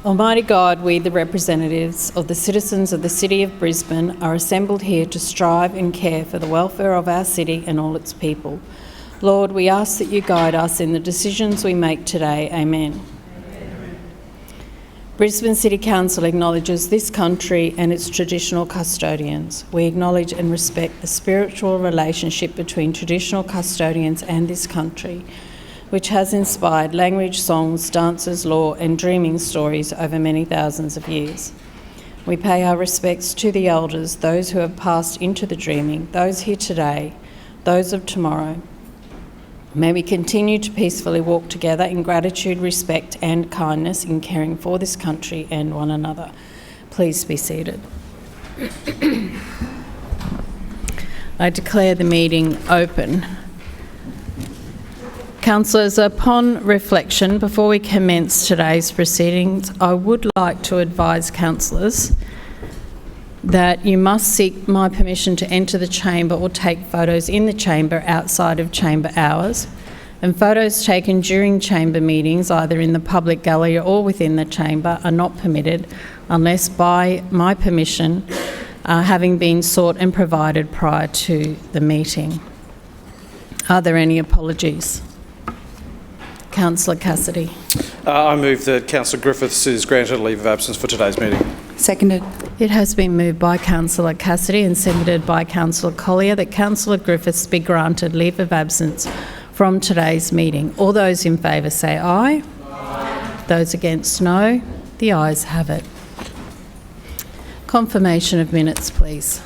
Almighty God, we, the representatives of the citizens of the City of Brisbane, are assembled here to strive and care for the welfare of our city and all its people. Lord, we ask that you guide us in the decisions we make today. Amen. Brisbane City Council acknowledges this country and its traditional custodians. We acknowledge and respect the spiritual relationship between traditional custodians and this country, which has inspired language, songs, dances, law and dreaming stories over many thousands of years. We pay our respects to the elders, those who have passed into the dreaming, those here today, those of tomorrow. May we continue to peacefully walk together in gratitude, respect and kindness in caring for this country and one another. Please be seated. I declare the meeting open. Councillors, upon reflection, before we commence today's proceedings, I would like to advise councillors that you must seek my permission to enter the chamber or take photos in the chamber outside of chamber hours, and photos taken during chamber meetings, either in the public gallery or within the chamber, are not permitted unless by my permission, having been sought and provided prior to the meeting. Are there any apologies? Councillor Cassidy. I move that Councillor Griffiths is granted leave of absence for today's meeting. Seconded. It has been moved by Councillor Cassidy and seconded by Councillor Collier that Councillor Griffiths be granted leave of absence from today's meeting. All those in favour say aye. Aye. Those against, no. The ayes have it. Confirmation of minutes, please.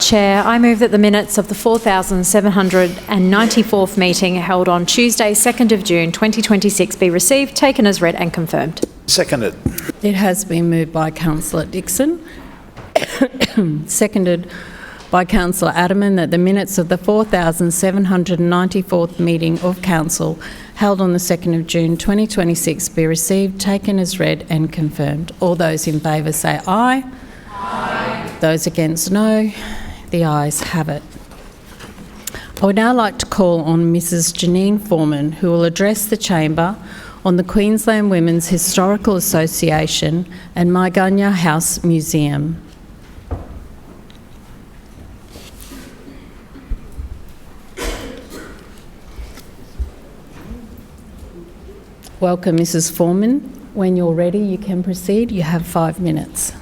Chair, I move that the minutes of the 4,794th meeting held on Tuesday, 2nd of June 2026 be received, taken as read and confirmed. Seconded. It has been moved by Councillor Dixon, seconded by Councillor Adderman, that the minutes of the 4,794th meeting of Council held on the 2nd of June 2026 be received, taken as read and confirmed. All those in favour say aye. Aye. Those against, no. The ayes have it. I would now like to call on Mrs Janine Foreman, who will address the Chamber on the Queensland Women's Historical Association and Maigunya House Museum. Welcome, Mrs Foreman. When you're ready, you can proceed. You have 5 minutes.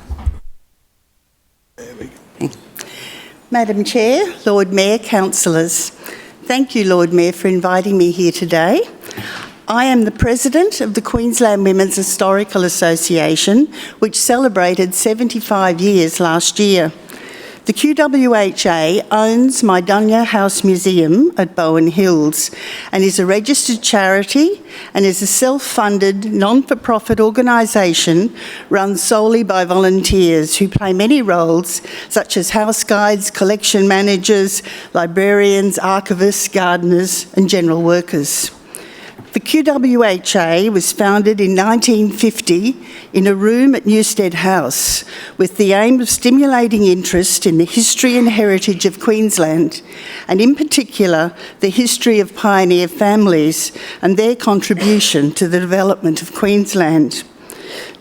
Madam Chair, Lord Mayor, councillors, thank you, Lord Mayor, for inviting me here today. I am the President of the Queensland Women's Historical Association, which celebrated 75 years last year. The QWHA owns Maigunya House Museum at Bowen Hills and is a registered charity and is a self-funded, non-for-profit organisation run solely by volunteers who play many roles such as house guides, collection managers, librarians, archivists, gardeners and general workers. The QWHA was founded in 1950 in a room at Newstead House with the aim of stimulating interest in the history and heritage of Queensland, and in particular the history of pioneer families and their contribution to the development of Queensland.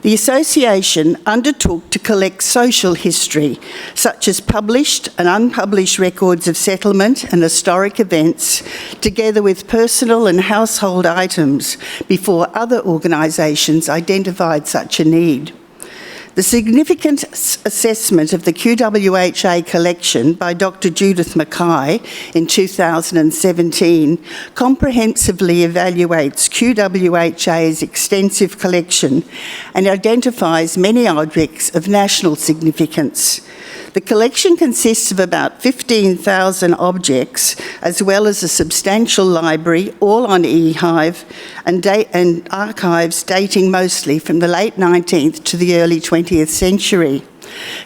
The association undertook to collect social history, such as published and unpublished records of settlement and historic events, together with personal and household items, before other organisations identified such a need. The significant assessment of the QWHA collection by Dr. Judith Mackay in 2017 comprehensively evaluates QWHA's extensive collection and identifies many objects of national significance. The collection consists of about 15,000 objects, as well as a substantial library, all on eHive, and archives dating mostly from the late 19th to the early 20th century.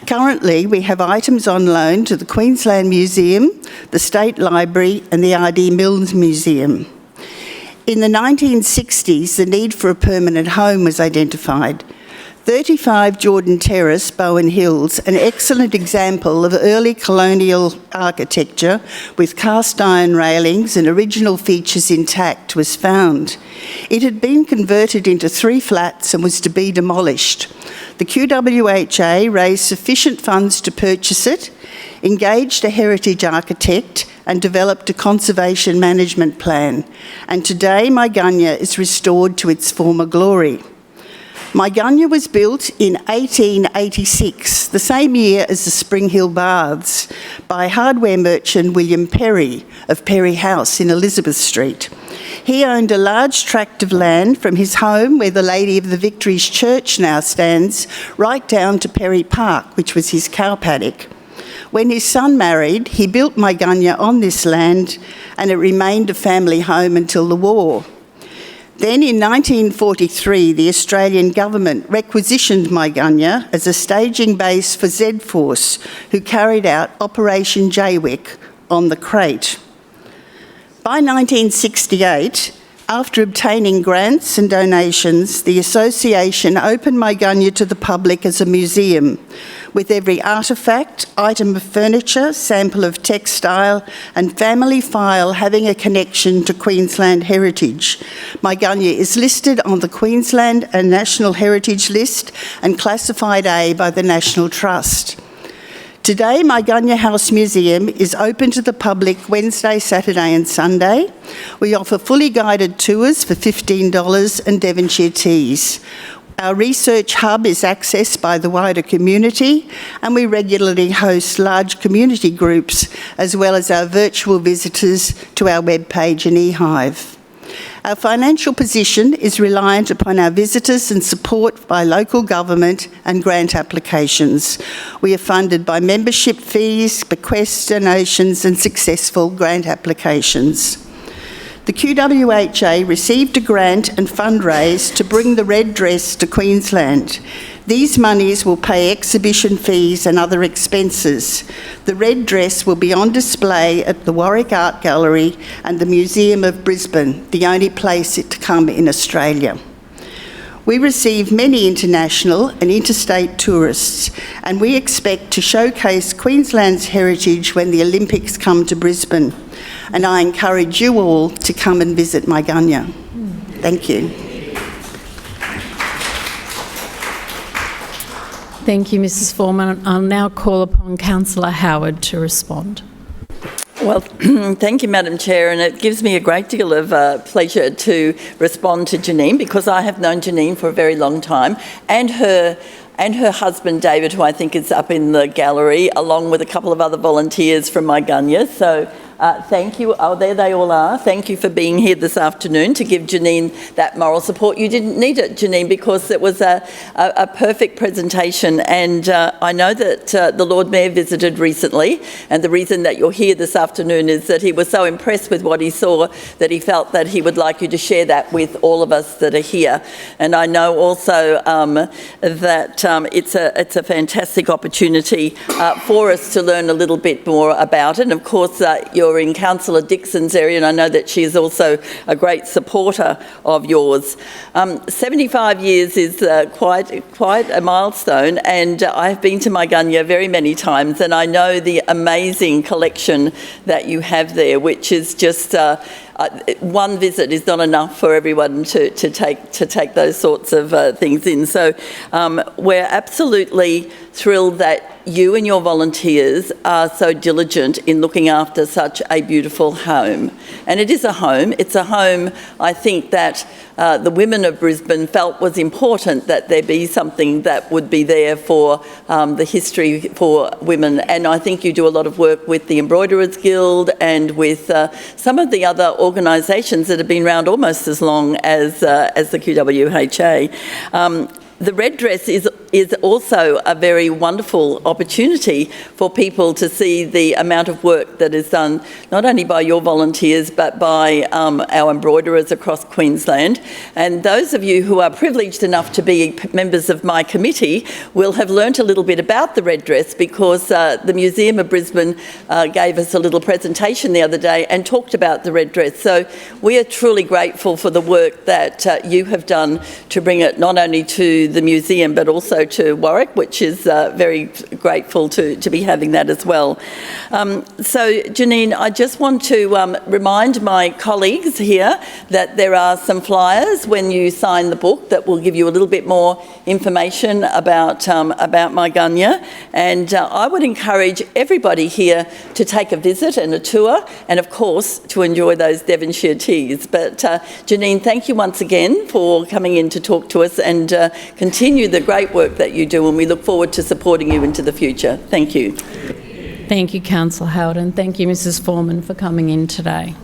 Currently, we have items on loan to the Queensland Museum, the State Library and the R.D. Milnes Museum. In the 1960s, the need for a permanent home was identified. 35 Jordan Terrace, Bowen Hills, an excellent example of early colonial architecture with cast iron railings and original features intact, was found. It had been converted into 3 flats and was to be demolished. The QWHA raised sufficient funds to purchase it, engaged a heritage architect and developed a conservation management plan. And today, Maigunya is restored to its former glory. Maigunya was built in 1886, the same year as the Spring Hill Baths, by hardware merchant William Perry of Perry House in Elizabeth Street. He owned a large tract of land from his home, where the Lady of the Victories Church now stands, right down to Perry Park, which was his cow paddock. When his son married, he built Maigunya on this land, and it remained a family home until the war. Then in 1943, the Australian government requisitioned Maigunya as a staging base for Z-Force, who carried out Operation Jaywick on the Crate. By 1968, after obtaining grants and donations, the association opened Maigunya to the public as a museum, with every artefact, item of furniture, sample of textile and family file having a connection to Queensland heritage. Maigunya is listed on the Queensland and National Heritage List and classified A by the National Trust. Today, Maigunya House Museum is open to the public Wednesday, Saturday and Sunday. We offer fully guided tours for $15 and Devonshire teas. Our research hub is accessed by the wider community, and we regularly host large community groups, as well as our virtual visitors to our webpage and eHive. Our financial position is reliant upon our visitors and support by local government and grant applications. We are funded by membership fees, bequests, donations and successful grant applications. The QWHA received a grant and fundraise to bring the red dress to Queensland. These monies will pay exhibition fees and other expenses. The red dress will be on display at the Warwick Art Gallery and the Museum of Brisbane, the only place it to come in Australia. We receive many international and interstate tourists, and we expect to showcase Queensland's heritage when the Olympics come to Brisbane. And I encourage you all to come and visit Maigunya. Thank you. Thank you, Mrs. Foreman. I'll now call upon Councillor Howard to respond. Well, thank you, Madam Chair, and it gives me a great deal of pleasure to respond to Janine, because I have known Janine for a very long time, and her husband David, who I think is up in the gallery, along with a couple of other volunteers from Maigunya. So thank you. Oh, there they all are. Thank you for being here this afternoon to give Janine that moral support. You didn't need it, Janine, because it was a perfect presentation. And I know that the Lord Mayor visited recently, and the reason that you're here this afternoon is that he was so impressed with what he saw that he felt that he would like you to share that with all of us that are here. And I know also that it's a fantastic opportunity for us to learn a little bit more about it. And of course, you're in Councillor Dixon's area, and I know that she is also a great supporter of yours. 75 years is quite a milestone, and I have been to Maigunya very many times, and I know the amazing collection that you have there, which is just one visit is not enough for everyone to take those sorts of things in. So we're absolutely thrilled that you and your volunteers are so diligent in looking after such a beautiful home. And it is a home. It's a home, I think, that the women of Brisbane felt was important, that there be something that would be there for the history for women. And I think you do a lot of work with the Embroiderers Guild and with some of the other organisations that have been around almost as long as the QWHA. The red dress is is also a very wonderful opportunity for people to see the amount of work that is done not only by your volunteers but by our embroiderers across Queensland. And those of you who are privileged enough to be members of my committee will have learnt a little bit about the red dress, because the Museum of Brisbane gave us a little presentation the other day and talked about the red dress. So we are truly grateful for the work that you have done to bring it not only to the museum but also to Warwick, which is very grateful to be having that as well. So Janine, I just want to remind my colleagues here that there are some flyers when you sign the book that will give you a little bit more information about my gunya, and I would encourage everybody here to take a visit and a tour, and of course to enjoy those Devonshire teas. But Janine, thank you once again for coming in to talk to us, and continue the great work that you do, and we look forward to supporting you into the future. Thank you. Thank you, Councillor Howden. Thank you, Mrs Foreman, for coming in today.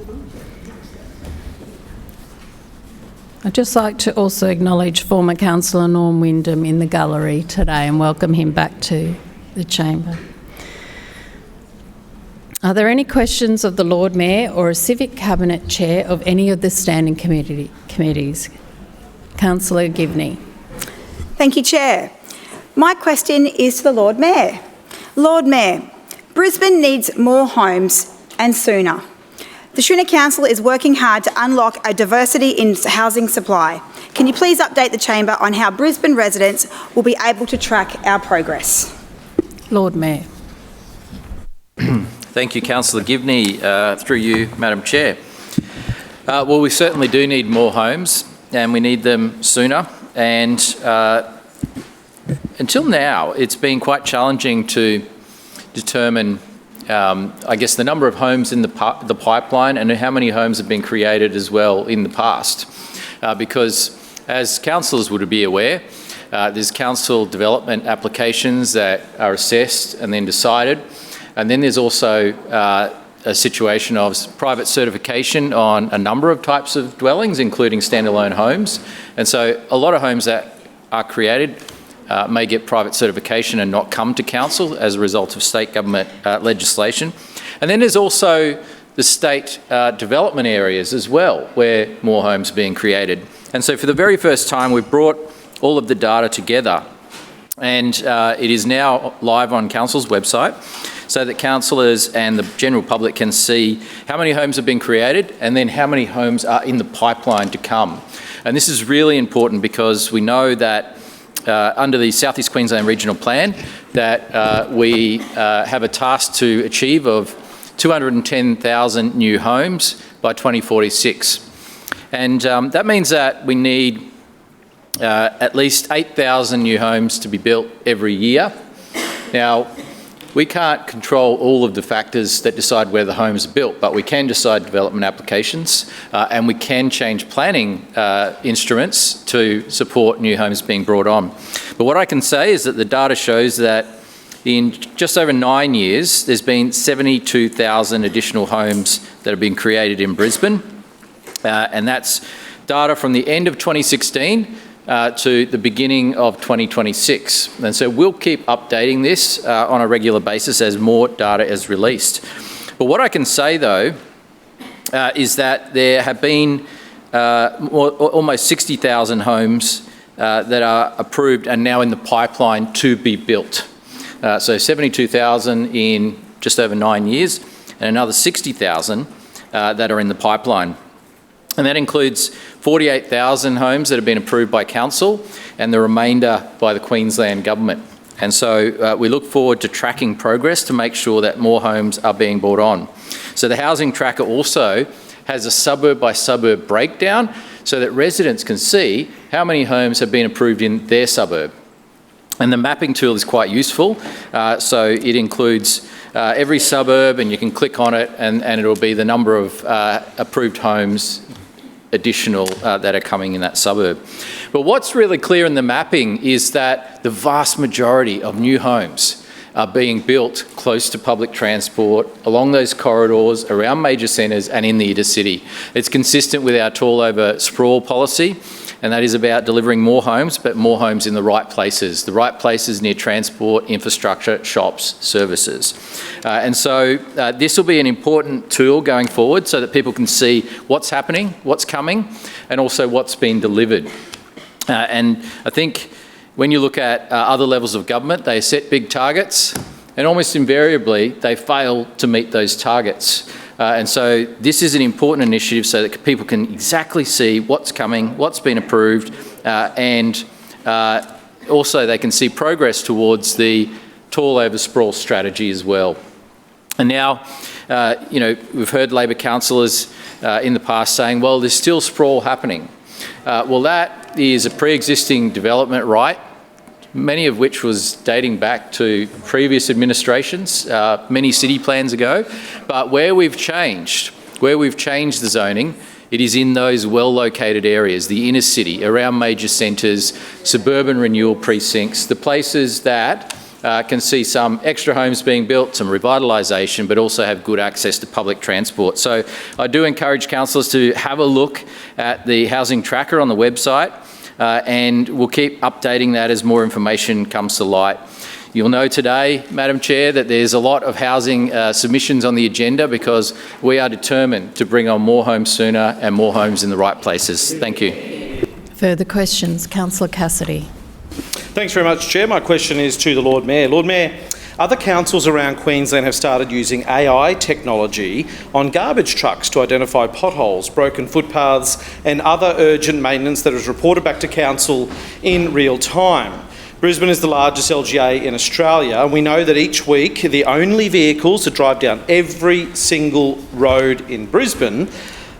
I'd just like to also acknowledge former Councillor Norm Wyndham in the gallery today and welcome him back to the chamber. Are there any questions of the Lord Mayor or a Civic Cabinet Chair of any of the standing committees? Councillor Givney. Thank you, Chair. My question is to the Lord Mayor. Lord Mayor, Brisbane needs more homes and sooner. The Schooner Council is working hard to unlock a diversity in housing supply. Can you please update the Chamber on how Brisbane residents will be able to track our progress? Lord Mayor. Thank you, Councillor Givney. Through you, Madam Chair. Well, we certainly do need more homes, and we need them sooner. And until now, it's been quite challenging to determine, I guess, the number of homes in the pipeline and how many homes have been created as well in the past. Because, as councillors would be aware, there's council development applications that are assessed and then decided. And then there's also a situation of private certification on a number of types of dwellings, including standalone homes. And so a lot of homes that are created may get private certification and not come to council as a result of state government legislation. And then there's also the state development areas as well, where more homes are being created. And so for the very first time, we've brought all of the data together, and it is now live on council's website, so that councillors and the general public can see how many homes have been created and then how many homes are in the pipeline to come. And this is really important because we know that under the South East Queensland Regional Plan that we have a task to achieve of 210,000 new homes by 2046. And that means that we need at least 8,000 new homes to be built every year. Now, we can't control all of the factors that decide where the homes are built, but we can decide development applications and we can change planning instruments to support new homes being brought on. But what I can say is that the data shows that in just over 9 years, there's been 72,000 additional homes that have been created in Brisbane. And that's data from the end of 2016 to the beginning of 2026. And so we'll keep updating this on a regular basis as more data is released. But what I can say, though, is that there have been almost 60,000 homes that are approved and now in the pipeline to be built. So 72,000 in just over 9 years and another 60,000 that are in the pipeline. And that includes 48,000 homes that have been approved by council and the remainder by the Queensland Government. And so we look forward to tracking progress to make sure that more homes are being brought on. So the housing tracker also has a suburb by suburb breakdown so that residents can see how many homes have been approved in their suburb. And the mapping tool is quite useful. So it includes every suburb, and you can click on it and it'll be the number of approved homes additional that are coming in that suburb. But what's really clear in the mapping is that the vast majority of new homes are being built close to public transport, along those corridors, around major centres and in the inner city. It's consistent with our tall over sprawl policy, and that is about delivering more homes, but more homes in the right places near transport, infrastructure, shops, services. And so this will be an important tool going forward so that people can see what's happening, what's coming, and also what's been delivered. And I think when you look at other levels of government, they set big targets, and almost invariably they fail to meet those targets. And so this is an important initiative so that people can exactly see what's coming, what's been approved, and also they can see progress towards the tall over sprawl strategy as well. And now, we've heard Labor councillors in the past saying, well, there's still sprawl happening. Well, that is a pre-existing development right, many of which was dating back to previous administrations, many city plans ago. But where we've changed the zoning, it is in those well-located areas, the inner city, around major centres, suburban renewal precincts, the places that can see some extra homes being built, some revitalisation, but also have good access to public transport. So I do encourage councillors to have a look at the housing tracker on the website, and we'll keep updating that as more information comes to light. You'll know today, Madam Chair, that there's a lot of housing submissions on the agenda because we are determined to bring on more homes sooner and more homes in the right places. Thank you. Further questions? Councillor Cassidy. Thanks very much, Chair. My question is to the Lord Mayor. Lord Mayor, other councils around Queensland have started using AI technology on garbage trucks to identify potholes, broken footpaths and other urgent maintenance that is reported back to council in real time. Brisbane is the largest LGA in Australia, and we know that each week the only vehicles that drive down every single road in Brisbane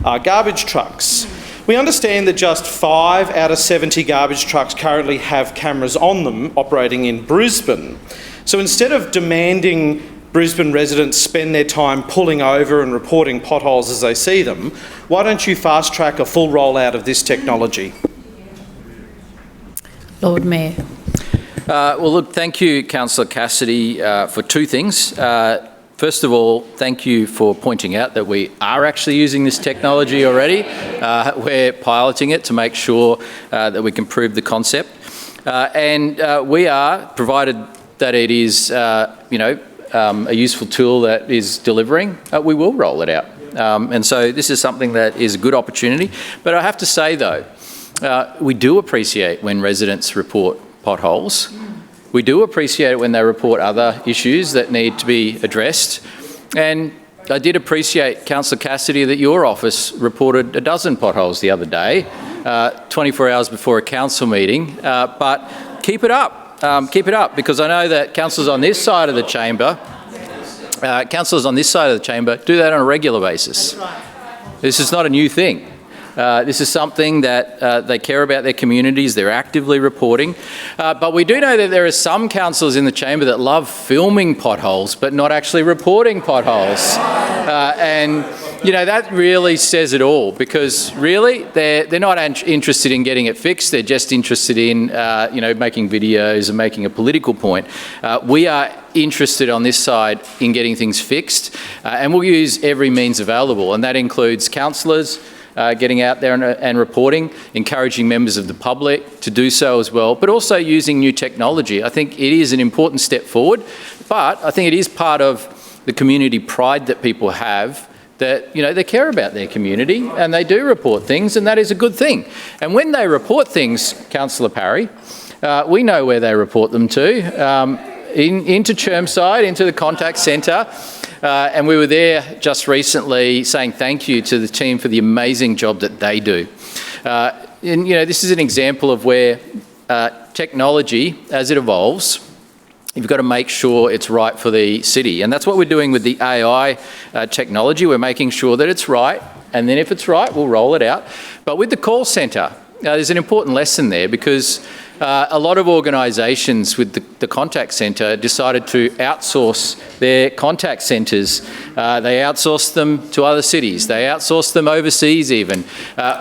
are garbage trucks. We understand that just 5 out of 70 garbage trucks currently have cameras on them operating in Brisbane. So instead of demanding Brisbane residents spend their time pulling over and reporting potholes as they see them, why don't you fast track a full rollout of this technology? Lord Mayor. Well, look, thank you, Councillor Cassidy, for two things. First of all, thank you for pointing out that we are actually using this technology already. We're piloting it to make sure that we can prove the concept. And we are, provided that it is, a useful tool that is delivering, we will roll it out. And so this is something that is a good opportunity. But I have to say, though, we do appreciate when residents report potholes. We do appreciate it when they report other issues that need to be addressed. And I did appreciate, Councillor Cassidy, that your office reported a dozen potholes the other day, 24 hours before a council meeting. But keep it up, because I know that councillors on this side of the chamber, do that on a regular basis. This is not a new thing. This is something that they care about their communities, they're actively reporting. But we do know that there are some councillors in the chamber that love filming potholes but not actually reporting potholes. And, that really says it all, because really they're not interested in getting it fixed, they're just interested in, making videos and making a political point. We are interested on this side in getting things fixed, and we'll use every means available, and that includes councillors, getting out there and reporting, encouraging members of the public to do so as well, but also using new technology. I think it is an important step forward, but I think it is part of the community pride that people have, that they care about their community and they do report things, and that is a good thing. And when they report things, Councillor Parry, we know where they report them to, into Chermside, into the contact centre. And we were there just recently saying thank you to the team for the amazing job that they do. And this is an example of where technology, as it evolves, you've got to make sure it's right for the city. And that's what we're doing with the AI technology. We're making sure that it's right, and then if it's right, we'll roll it out. But with the call centre, there's an important lesson there, because a lot of organisations with the contact centre decided to outsource their contact centres. They outsourced them to other cities. They outsourced them overseas even.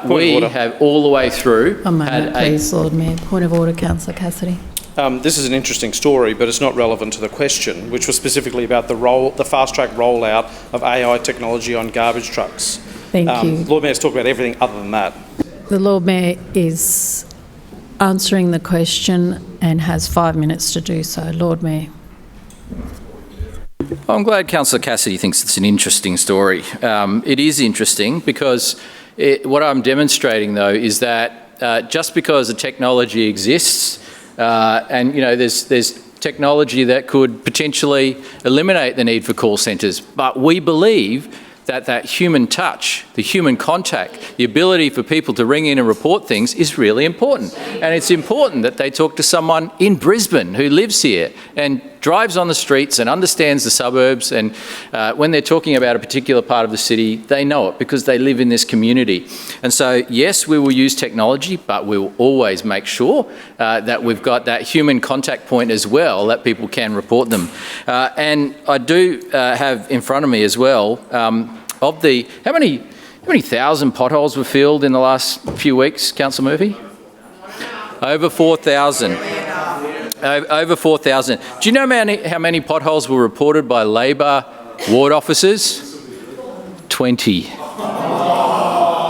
We have all the way through. A moment, please, Lord Mayor. Point of order, Councillor Cassidy. This is an interesting story, but it's not relevant to the question, which was specifically about the fast-track rollout of AI technology on garbage trucks. Thank you. Lord Mayor's talked about everything other than that. The Lord Mayor is answering the question and has 5 minutes to do so. Lord Mayor. I'm glad Councillor Cassidy thinks it's an interesting story. It is interesting because what I'm demonstrating, though, is that just because the technology exists, and there's technology that could potentially eliminate the need for call centres, but we believe that human touch, the human contact, the ability for people to ring in and report things is really important. And it's important that they talk to someone in Brisbane who lives here and drives on the streets and understands the suburbs, and when they're talking about a particular part of the city, they know it because they live in this community. And so, yes, we will use technology, but we'll always make sure that we've got that human contact point as well, that people can report them. And I do have in front of me as well, how many thousand potholes were filled in the last few weeks, Councillor Murphy? Over 4,000. Over 4,000. Do you know how many potholes were reported by Labor ward officers? 20.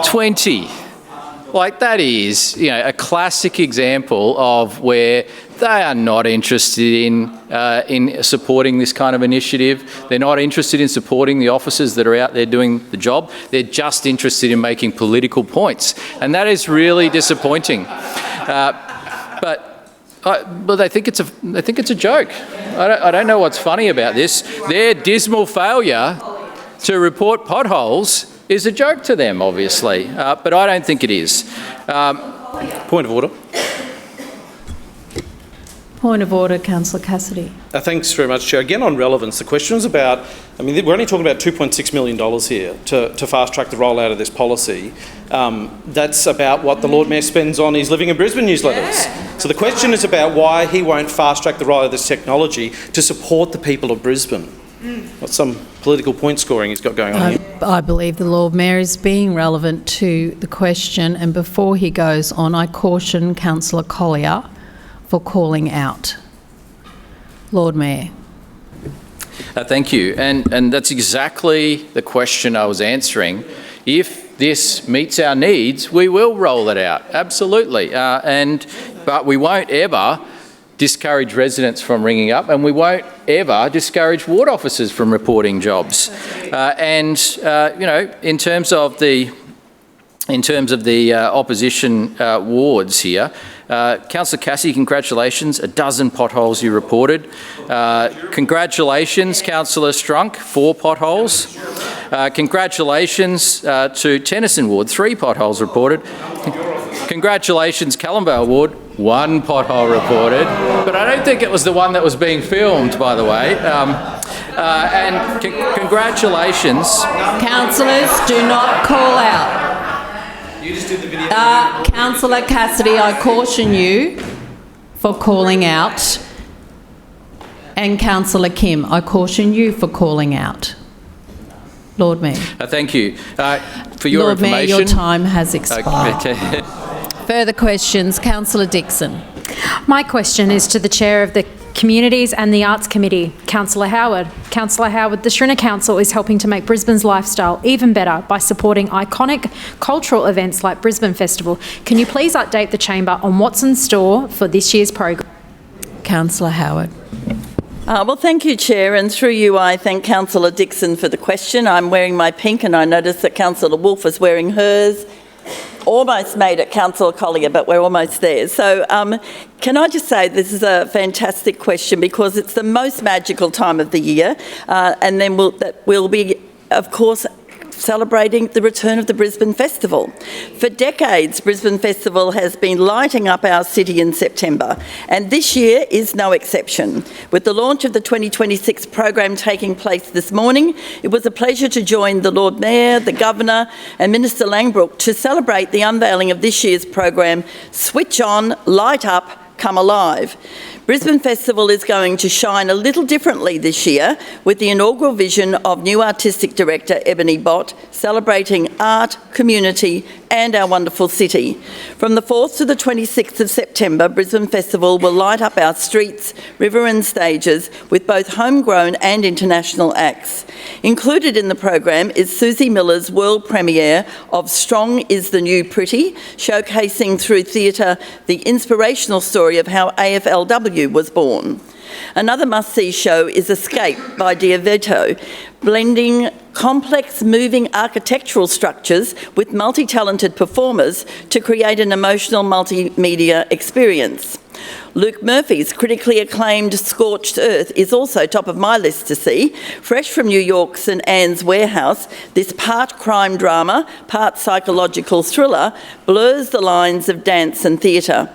20. Like, that is, a classic example of where they are not interested in supporting this kind of initiative. They're not interested in supporting the officers that are out there doing the job. They're just interested in making political points, and that is really disappointing. But I think it's a joke. I don't know what's funny about this. Their dismal failure to report potholes is a joke to them, obviously, but I don't think it is. Point of order. Point of order, Councillor Cassidy. Thanks very much, Chair. Again, on relevance, the question was about, we're only talking about $2.6 million here to fast-track the rollout of this policy. That's about what the Lord Mayor spends on his Living in Brisbane newsletters. Yeah. So the question is about why he won't fast-track the rollout of this technology to support the people of Brisbane. What's some political point scoring he's got going on here? I believe the Lord Mayor is being relevant to the question, and before he goes on, I caution Councillor Collier for calling out. Lord Mayor. Thank you. And that's exactly the question I was answering. If this meets our needs, we will roll it out, absolutely. But we won't ever discourage residents from ringing up, and we won't ever discourage ward officers from reporting jobs. In terms of the opposition wards here, Councillor Cassidy, congratulations, 12 potholes you reported. Congratulations, Councillor Strunk, 4 potholes. Congratulations to Tennyson Ward, 3 potholes reported. Congratulations, Callumvale Ward, 1 pothole reported, but I don't think it was the one that was being filmed, by the way. And congratulations. Councillors, do not call out. You just did the video. Councillor Cassidy, I caution you for calling out. And Councillor Kim, I caution you for calling out. Lord Mayor. Thank you. For your Lord Mayor, information. your time has expired. Okay. Further questions? Councillor Dixon. My question is to the Chair of the Communities and the Arts Committee, Councillor Howard. Councillor Howard, the Shrinner Council is helping to make Brisbane's lifestyle even better by supporting iconic cultural events like Brisbane Festival. Can you please update the Chamber on what's in store for this year's program? Councillor Howard. Well, thank you, Chair, and through you I thank Councillor Dixon for the question. I'm wearing my pink and I noticed that Councillor Wolfe is wearing hers. Almost made it, Councillor Collier, but we're almost there. So can I just say this is a fantastic question because it's the most magical time of the year, and then we'll be, of course, celebrating the return of the Brisbane Festival. For decades, Brisbane Festival has been lighting up our city in September, and this year is no exception. With the launch of the 2026 program taking place this morning, it was a pleasure to join the Lord Mayor, the Governor and Minister Langbrook to celebrate the unveiling of this year's program, Switch On, Light Up, Come Alive. Brisbane Festival is going to shine a little differently this year with the inaugural vision of new Artistic Director Ebony Bott, celebrating art, community and our wonderful city. From the 4th to the 26th of September, Brisbane Festival will light up our streets, river and stages with both homegrown and international acts. Included in the program is Susie Miller's world premiere of Strong is the New Pretty, showcasing through theatre the inspirational story of how AFLW was born. Another must-see show is Escape by Diavito, blending complex moving architectural structures with multi-talented performers to create an emotional multimedia experience. Luke Murphy's critically acclaimed Scorched Earth is also top of my list to see. Fresh from New York's St Anne's Warehouse, this part crime drama, part psychological thriller blurs the lines of dance and theatre.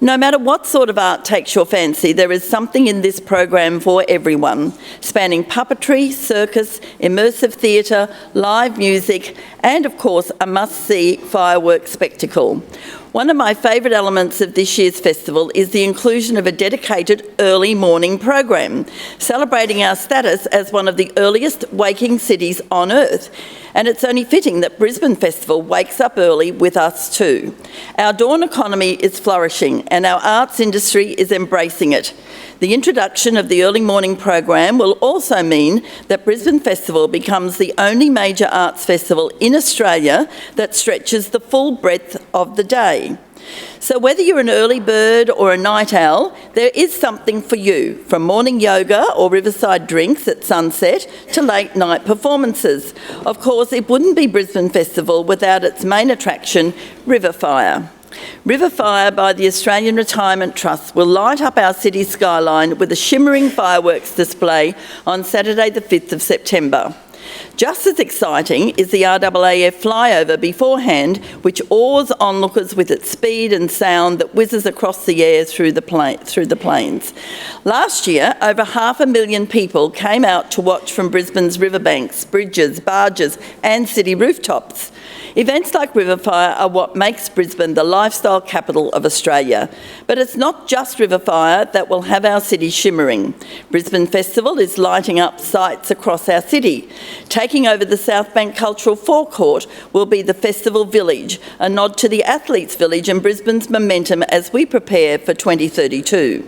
No matter what sort of art takes your fancy, there is something in this program for everyone, spanning puppetry, circus, immersive theatre, live music, and of course a must-see fireworks spectacle. One of my favourite elements of this year's festival is the inclusion of a dedicated early morning program, celebrating our status as one of the earliest waking cities on earth. And it's only fitting that Brisbane Festival wakes up early with us too. Our dawn economy is flourishing and our arts industry is embracing it. The introduction of the early morning program will also mean that Brisbane Festival becomes the only major arts festival in Australia that stretches the full breadth of the day. So whether you're an early bird or a night owl, there is something for you, from morning yoga or riverside drinks at sunset to late night performances. Of course, it wouldn't be Brisbane Festival without its main attraction, River Fire. River Fire by the Australian Retirement Trust will light up our city skyline with a shimmering fireworks display on Saturday the 5th of September. Just as exciting is the RAAF flyover beforehand, which awes onlookers with its speed and sound that whizzes across the air through the plains. Last year, over 500,000 people came out to watch from Brisbane's riverbanks, bridges, barges and city rooftops. Events like Riverfire are what makes Brisbane the lifestyle capital of Australia. But it's not just Riverfire that will have our city shimmering. Brisbane Festival is lighting up sites across our city. Taking over the South Bank Cultural Forecourt will be the Festival Village, a nod to the Athletes Village and Brisbane's momentum as we prepare for 2032.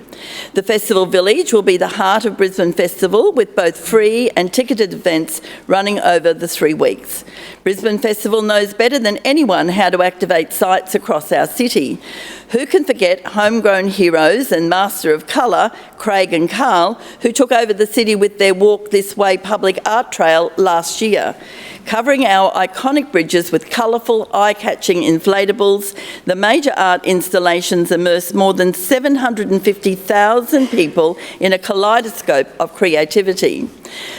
The Festival Village will be the heart of Brisbane Festival, with both free and ticketed events running over the 3 weeks. Brisbane Festival knows better than anyone how to activate sites across our city. Who can forget homegrown heroes and master of colour, Craig and Carl, who took over the city with their Walk This Way public art trail last year. Covering our iconic bridges with colourful, eye-catching inflatables, the major art installations immersed more than 750,000 people in a kaleidoscope of creativity.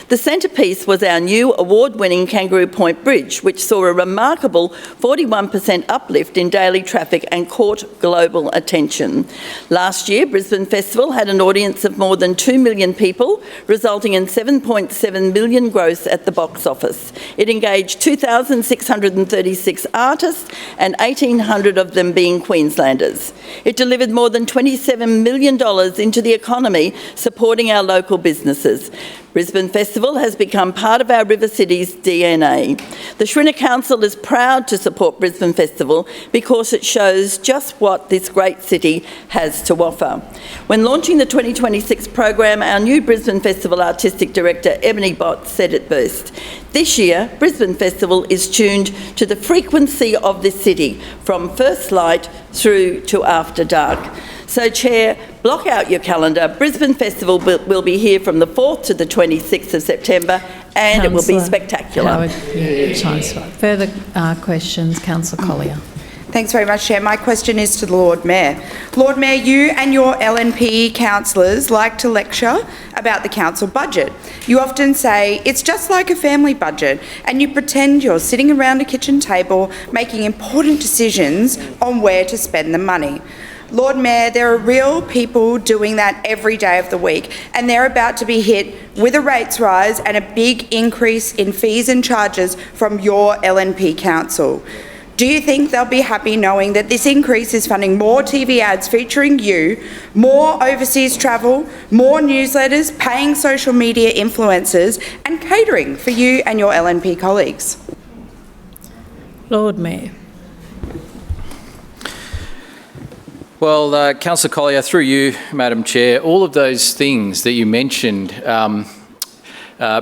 The centrepiece was our new award-winning Kangaroo Point Bridge, which saw a remarkable 41% uplift in daily traffic and caught global attention. Last year, Brisbane Festival had an audience of more than 2 million people, resulting in 7.7 million gross at the box office. It engaged 2,636 artists and 1,800 of them being Queenslanders. It delivered more than $27 million into the economy, supporting our local businesses. Brisbane Festival has become part of our River City's DNA. The Shrinner Council is proud to support Brisbane Festival because it shows just what this great city has to offer. When launching the 2026 program, our new Brisbane Festival Artistic Director, Ebony Bott, said it best. This year, Brisbane Festival is tuned to the frequency of this city, from first light through to after dark. So, Chair, block out your calendar. Brisbane Festival will be here from the 4th to the 26th of September, and Councillor, it will be spectacular. Howard, further questions, Councillor Collier. Thanks very much, Chair. My question is to the Lord Mayor. Lord Mayor, you and your LNP councillors like to lecture about the council budget. You often say, it's just like a family budget, and you pretend you're sitting around a kitchen table making important decisions on where to spend the money. Lord Mayor, there are real people doing that every day of the week, and they're about to be hit with a rates rise and a big increase in fees and charges from your LNP council. Do you think they'll be happy knowing that this increase is funding more TV ads featuring you, more overseas travel, more newsletters, paying social media influencers and catering for you and your LNP colleagues? Lord Mayor. Well, Councillor Collier, through you, Madam Chair, all of those things that you mentioned,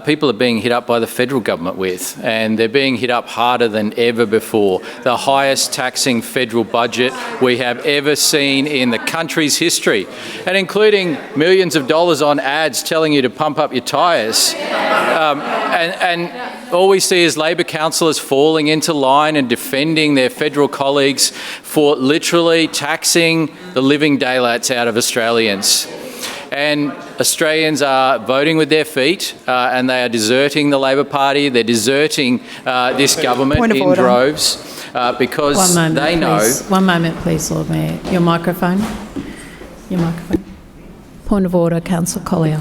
people are being hit up by the federal government with, and they're being hit up harder than ever before. The highest taxing federal budget we have ever seen in the country's history, and including millions of dollars on ads telling you to pump up your tyres. And all we see is Labor councillors falling into line and defending their federal colleagues for literally taxing the living daylights out of Australians. And Australians are voting with their feet and they are deserting the Labor Party. They're deserting this government in droves because they know... Please. 1 moment, please, Lord Mayor. Your microphone. Your microphone. Point of order, Councillor Collier.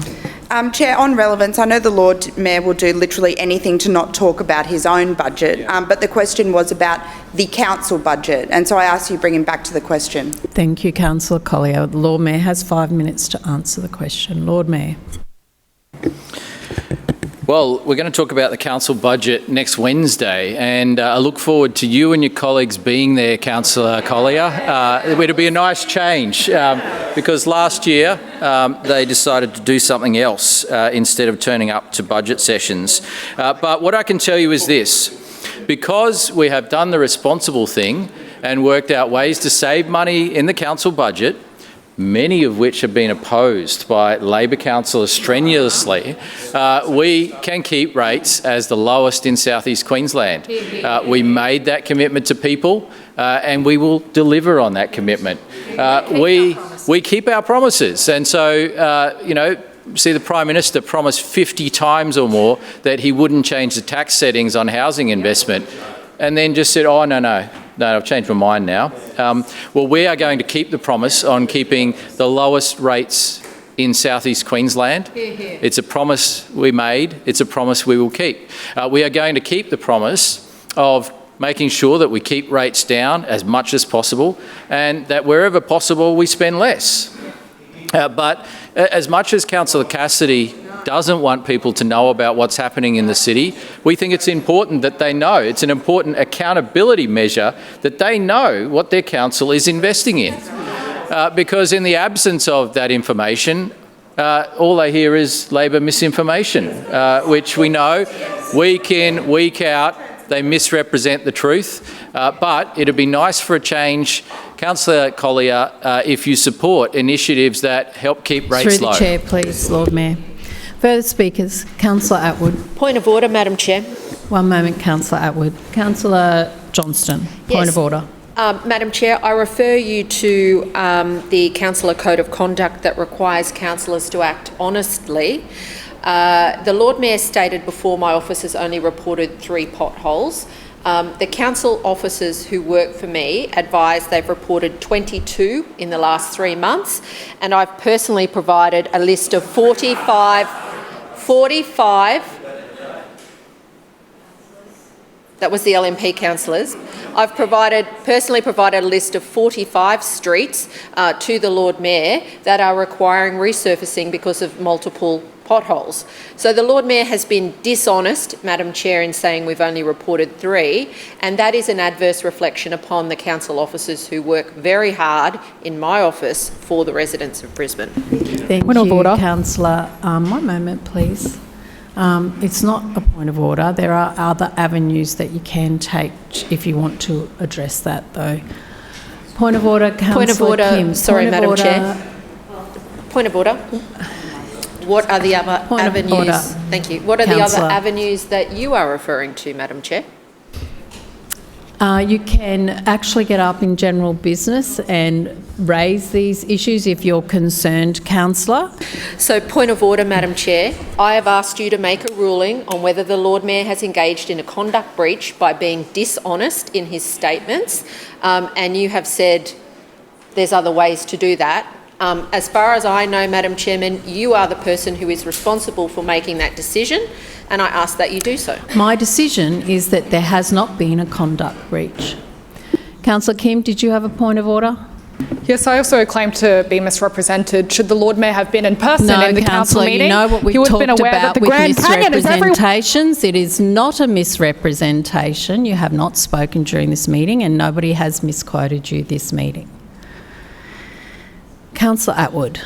Chair, on relevance, I know the Lord Mayor will do literally anything to not talk about his own budget, but the question was about the council budget, and so I ask you bring him back to the question. Thank you, Councillor Collier. The Lord Mayor has 5 minutes to answer the question. Lord Mayor. Well, we're going to talk about the council budget next Wednesday, and I look forward to you and your colleagues being there, Councillor Collier. It'll be a nice change because last year they decided to do something else instead of turning up to budget sessions. But what I can tell you is this: because we have done the responsible thing and worked out ways to save money in the council budget, many of which have been opposed by Labor councillors strenuously, we can keep rates as the lowest in South East Queensland. We made that commitment to people and we will deliver on that commitment. We keep our promises, and so, you know, see, the Prime Minister promised 50 times or more that he wouldn't change the tax settings on housing investment, and then just said, oh, no, I've changed my mind now. Well, we are going to keep the promise on keeping the lowest rates in South East Queensland. It's a promise we made. It's a promise we will keep. We are going to keep the promise of making sure that we keep rates down as much as possible, and that wherever possible we spend less. But as much as Councillor Cassidy doesn't want people to know about what's happening in the city, we think it's important that they know. It's an important accountability measure that they know what their council is investing in. Because in the absence of that information, all they hear is Labor misinformation, which we know week in, week out, they misrepresent the truth. But it'd be nice for a change, Councillor Collier, if you support initiatives that help keep rates low. Through the chair, please, Lord Mayor. Further speakers, Councillor Atwood. Point of order, Madam Chair. 1 moment, Councillor Atwood. Councillor Johnston, point of order. Madam Chair, I refer you to the Councillor Code of Conduct that requires councillors to act honestly. The Lord Mayor stated before my office has only reported 3 potholes. The council officers who work for me advise they've reported 22 in the last 3 months, and I've personally provided a list of 45, that was the LNP councillors. I've personally provided a list of 45 streets to the Lord Mayor that are requiring resurfacing because of multiple potholes. So the Lord Mayor has been dishonest, Madam Chair, in saying we've only reported 3, and that is an adverse reflection upon the council officers who work very hard in my office for the residents of Brisbane. Thank you, Councillor. 1 moment, please. It's not a point of order. There are other avenues that you can take if you want to address that, though. Point of order, Councillor Point of order. Kim. Sorry, Point of Madam order. Chair. Point of order. What are the other Point of avenues? order. Thank you. What are Councillor. the other avenues that you are referring to, Madam Chair? You can actually get up in general business and raise these issues if you're concerned, Councillor. So, point of order, Madam Chair. I have asked you to make a ruling on whether the Lord Mayor has engaged in a conduct breach by being dishonest in his statements, and you have said there's other ways to do that. As far as I know, Madam Chairman, you are the person who is responsible for making that decision, and I ask that you do so. My decision is that there has not been a conduct breach. Councillor Kim, did you have a point of order? Yes, I also claim to be misrepresented. Should the Lord Mayor have been in person in the council meeting, you know what we've he would have been talked aware that about the with Grand Canyon is everywhere. misrepresentations. It is not a misrepresentation. You have not spoken during this meeting and nobody has misquoted you this meeting. Councillor Atwood.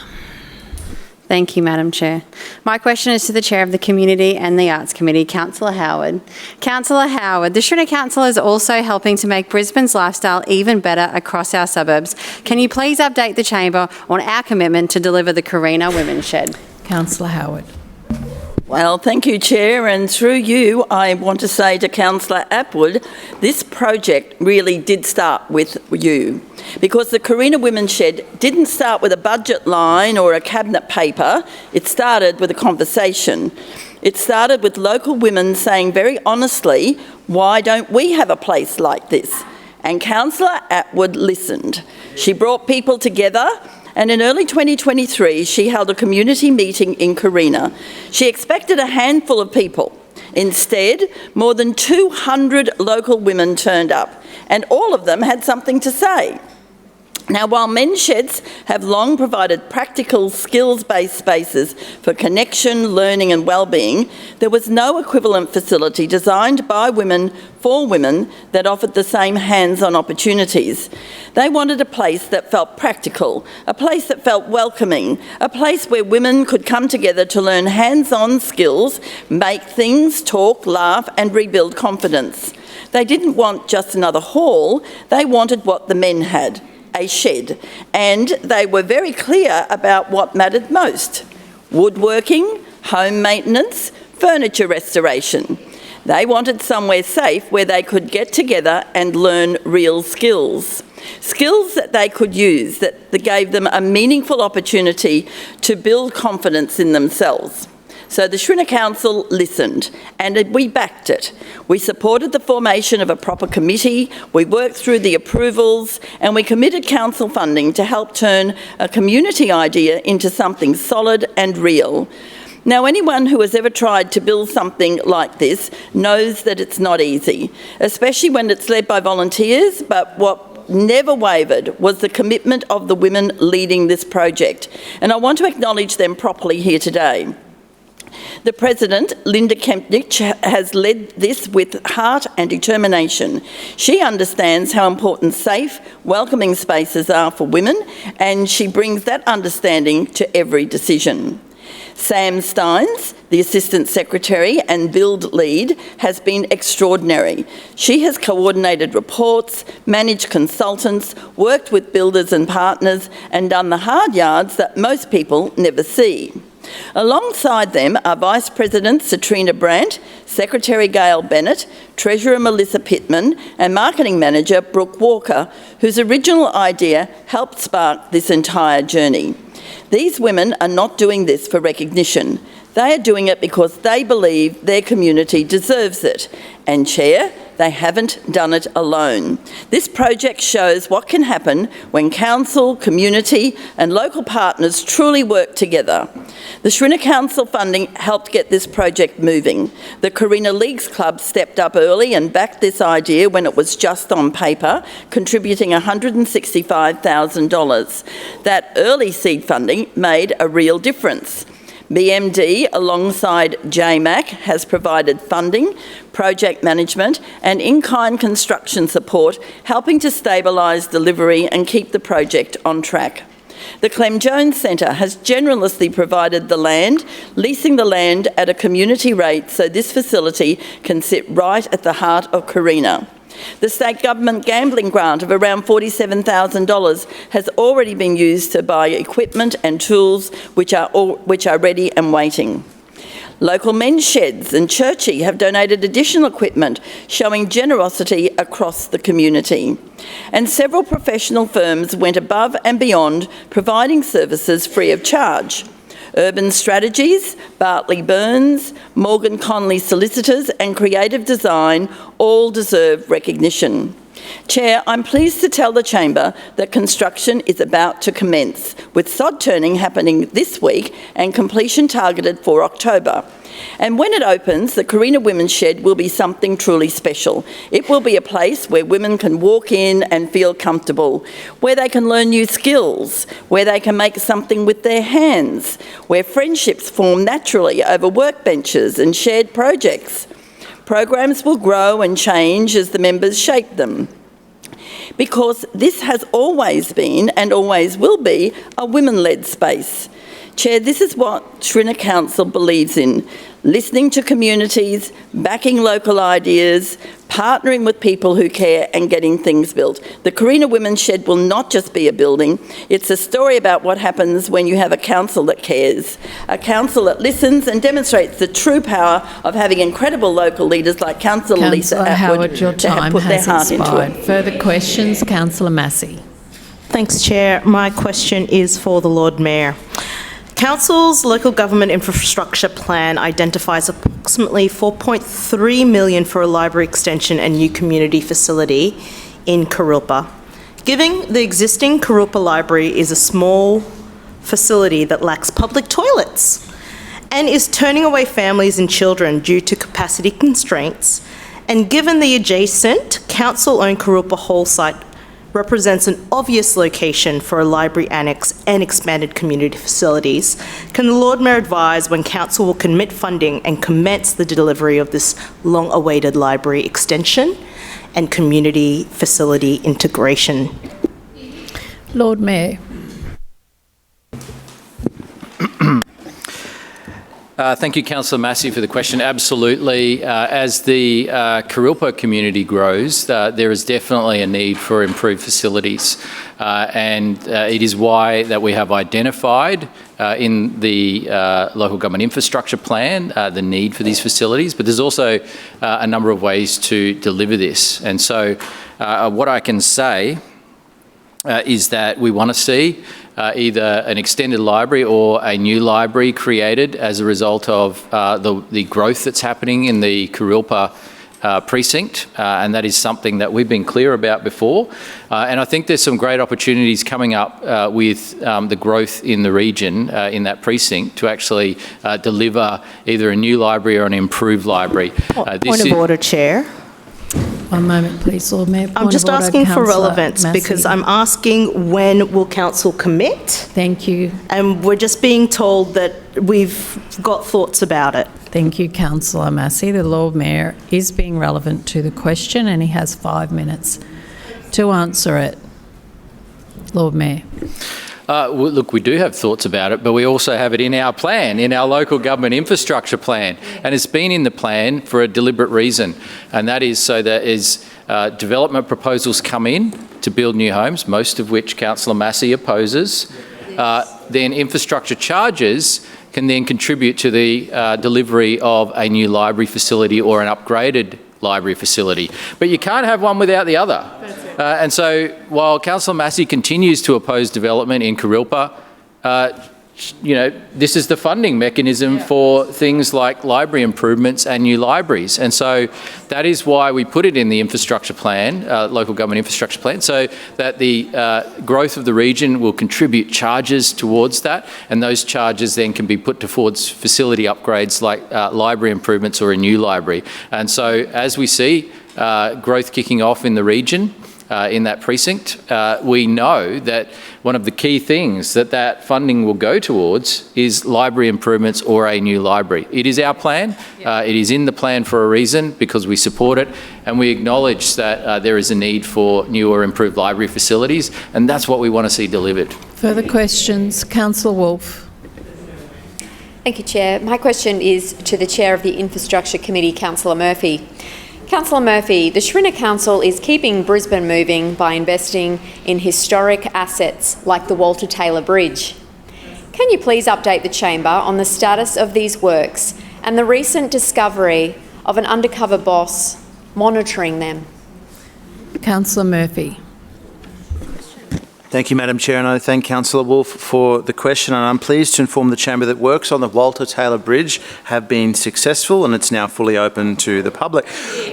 Thank you, Madam Chair. My question is to the Chair of the Community and the Arts Committee, Councillor Howard. Councillor Howard, the Schrinner Council is also helping to make Brisbane's lifestyle even better across our suburbs. Can you please update the Chamber on our commitment to deliver the Carina Women's Shed? Councillor Howard. Well, thank you, Chair, and through you, I want to say to Councillor Atwood, this project really did start with you, because the Carina Women's Shed didn't start with a budget line or a cabinet paper. It started with a conversation. It started with local women saying very honestly, why don't we have a place like this? And Councillor Atwood listened. She brought people together. And in early 2023, she held a community meeting in Carina. She expected a handful of people. Instead, more than 200 local women turned up, and all of them had something to say. Now, while men's sheds have long provided practical, skills-based spaces for connection, learning and well-being, there was no equivalent facility designed by women for women that offered the same hands-on opportunities. They wanted a place that felt practical, a place that felt welcoming, a place where women could come together to learn hands-on skills, make things, talk, laugh and rebuild confidence. They didn't want just another hall, they wanted what the men had. A shed, and they were very clear about what mattered most: woodworking, home maintenance, furniture restoration. They wanted somewhere safe where they could get together and learn real skills. Skills that they could use, that gave them a meaningful opportunity to build confidence in themselves. So the Schrinner Council listened and we backed it. We supported the formation of a proper committee, we worked through the approvals and we committed council funding to help turn a community idea into something solid and real. Now, anyone who has ever tried to build something like this knows that it's not easy, especially when it's led by volunteers, but what never wavered was the commitment of the women leading this project. And I want to acknowledge them properly here today. The President, Linda Kempnich, has led this with heart and determination. She understands how important safe, welcoming spaces are for women, and she brings that understanding to every decision. Sam Steins, the Assistant Secretary and Build Lead, has been extraordinary. She has coordinated reports, managed consultants, worked with builders and partners, and done the hard yards that most people never see. Alongside them are Vice President Satrina Brandt, Secretary Gail Bennett, Treasurer Melissa Pittman and Marketing Manager Brooke Walker, whose original idea helped spark this entire journey. These women are not doing this for recognition. They are doing it because they believe their community deserves it. And Chair, they haven't done it alone. This project shows what can happen when council, community and local partners truly work together. The Schrinner Council funding helped get this project moving. The Carina Leagues Club stepped up early and backed this idea when it was just on paper, contributing $165,000. That early seed funding made a real difference. BMD, alongside JMAC, has provided funding, project management and in-kind construction support, helping to stabilise delivery and keep the project on track. The Clem Jones Centre has generously provided the land, leasing the land at a community rate so this facility can sit right at the heart of Carina. The state government gambling grant of around $47,000 has already been used to buy equipment and tools which are ready and waiting. Local men's sheds and Churchie have donated additional equipment, showing generosity across the community. And several professional firms went above and beyond, providing services free of charge. Urban Strategies, Bartley Burns, Morgan Conley Solicitors and Creative Design all deserve recognition. Chair, I'm pleased to tell the Chamber that construction is about to commence, with sod turning happening this week and completion targeted for October. And when it opens, the Carina Women's Shed will be something truly special. It will be a place where women can walk in and feel comfortable, where they can learn new skills, where they can make something with their hands, where friendships form naturally over workbenches and shared projects. Programs will grow and change as the members shape them, because this has always been and always will be a women-led space. Chair, this is what Shrinner Council believes in: listening to communities, backing local ideas, partnering with people who care and getting things built. The Carina Women's Shed will not just be a building, it's a story about what happens when you have a council that cares, a council that listens and demonstrates the true power of having incredible local leaders like Councillor Lisa Atwood your time put their has heart into expired. it. Further questions? Councillor Massey. Thanks, Chair. My question is for the Lord Mayor. Council's local government infrastructure plan identifies approximately $4.3 million for a library extension and new community facility in Kurilpa. Given the existing Kurilpa Library is a small facility that lacks public toilets and is turning away families and children due to capacity constraints, and given the adjacent council-owned Kurilpa Hall site represents an obvious location for a library annex and expanded community facilities, can the Lord Mayor advise when Council will commit funding and commence the delivery of this long-awaited library extension and community facility integration? Lord Mayor. Thank you, Councillor Massey, for the question. Absolutely. As the Kurilpa community grows, there is definitely a need for improved facilities. And it is why that we have identified in the local government infrastructure plan the need for these facilities, but there's also a number of ways to deliver this. And so what I can say is that we want to see either an extended library or a new library created as a result of the growth that's happening in the Kurilpa precinct, and that is something that we've been clear about before. And I think there's some great opportunities coming up with the growth in the region, in that precinct, to actually deliver either a new library or an improved library. Point of order, Chair. One moment, please, Lord Mayor. I'm just asking for relevance because I'm asking when will Council commit? Thank you. And we're just being told that we've got thoughts about it. Thank you, Councillor Massey. The Lord Mayor is being relevant to the question and he has 5 minutes to answer it. Lord Mayor. Well, look, we do have thoughts about it, but we also have it in our plan, in our local government infrastructure plan. And it's been in the plan for a deliberate reason. And that is so that as development proposals come in to build new homes, most of which Councillor Massey opposes, then infrastructure charges can then contribute to the delivery of a new library facility or an upgraded library facility. But you can't have one without the other. And so while Councillor Massey continues to oppose development in Kurilpa, this is the funding mechanism for things like library improvements and new libraries. And so that is why we put it in the infrastructure plan, local government infrastructure plan, so that the growth of the region will contribute charges towards that, and those charges then can be put towards facility upgrades like library improvements or a new library. And so as we see growth kicking off in the region, in that precinct, we know that one of the key things that funding will go towards is library improvements or a new library. It is our plan. It is in the plan for a reason, because we support it, and we acknowledge that there is a need for new or improved library facilities, and that's what we want to see delivered. Further questions? Councillor Wolfe. Thank you, Chair. My question is to the Chair of the Infrastructure Committee, Councillor Murphy. Councillor Murphy, the Shrinner Council is keeping Brisbane moving by investing in historic assets like the Walter Taylor Bridge. Can you please update the Chamber on the status of these works and the recent discovery of an undercover boss monitoring them? Councillor Murphy. Thank you, Madam Chair, and I thank Councillor Wolfe for the question. And I'm pleased to inform the Chamber that works on the Walter Taylor Bridge have been successful, and it's now fully open to the public.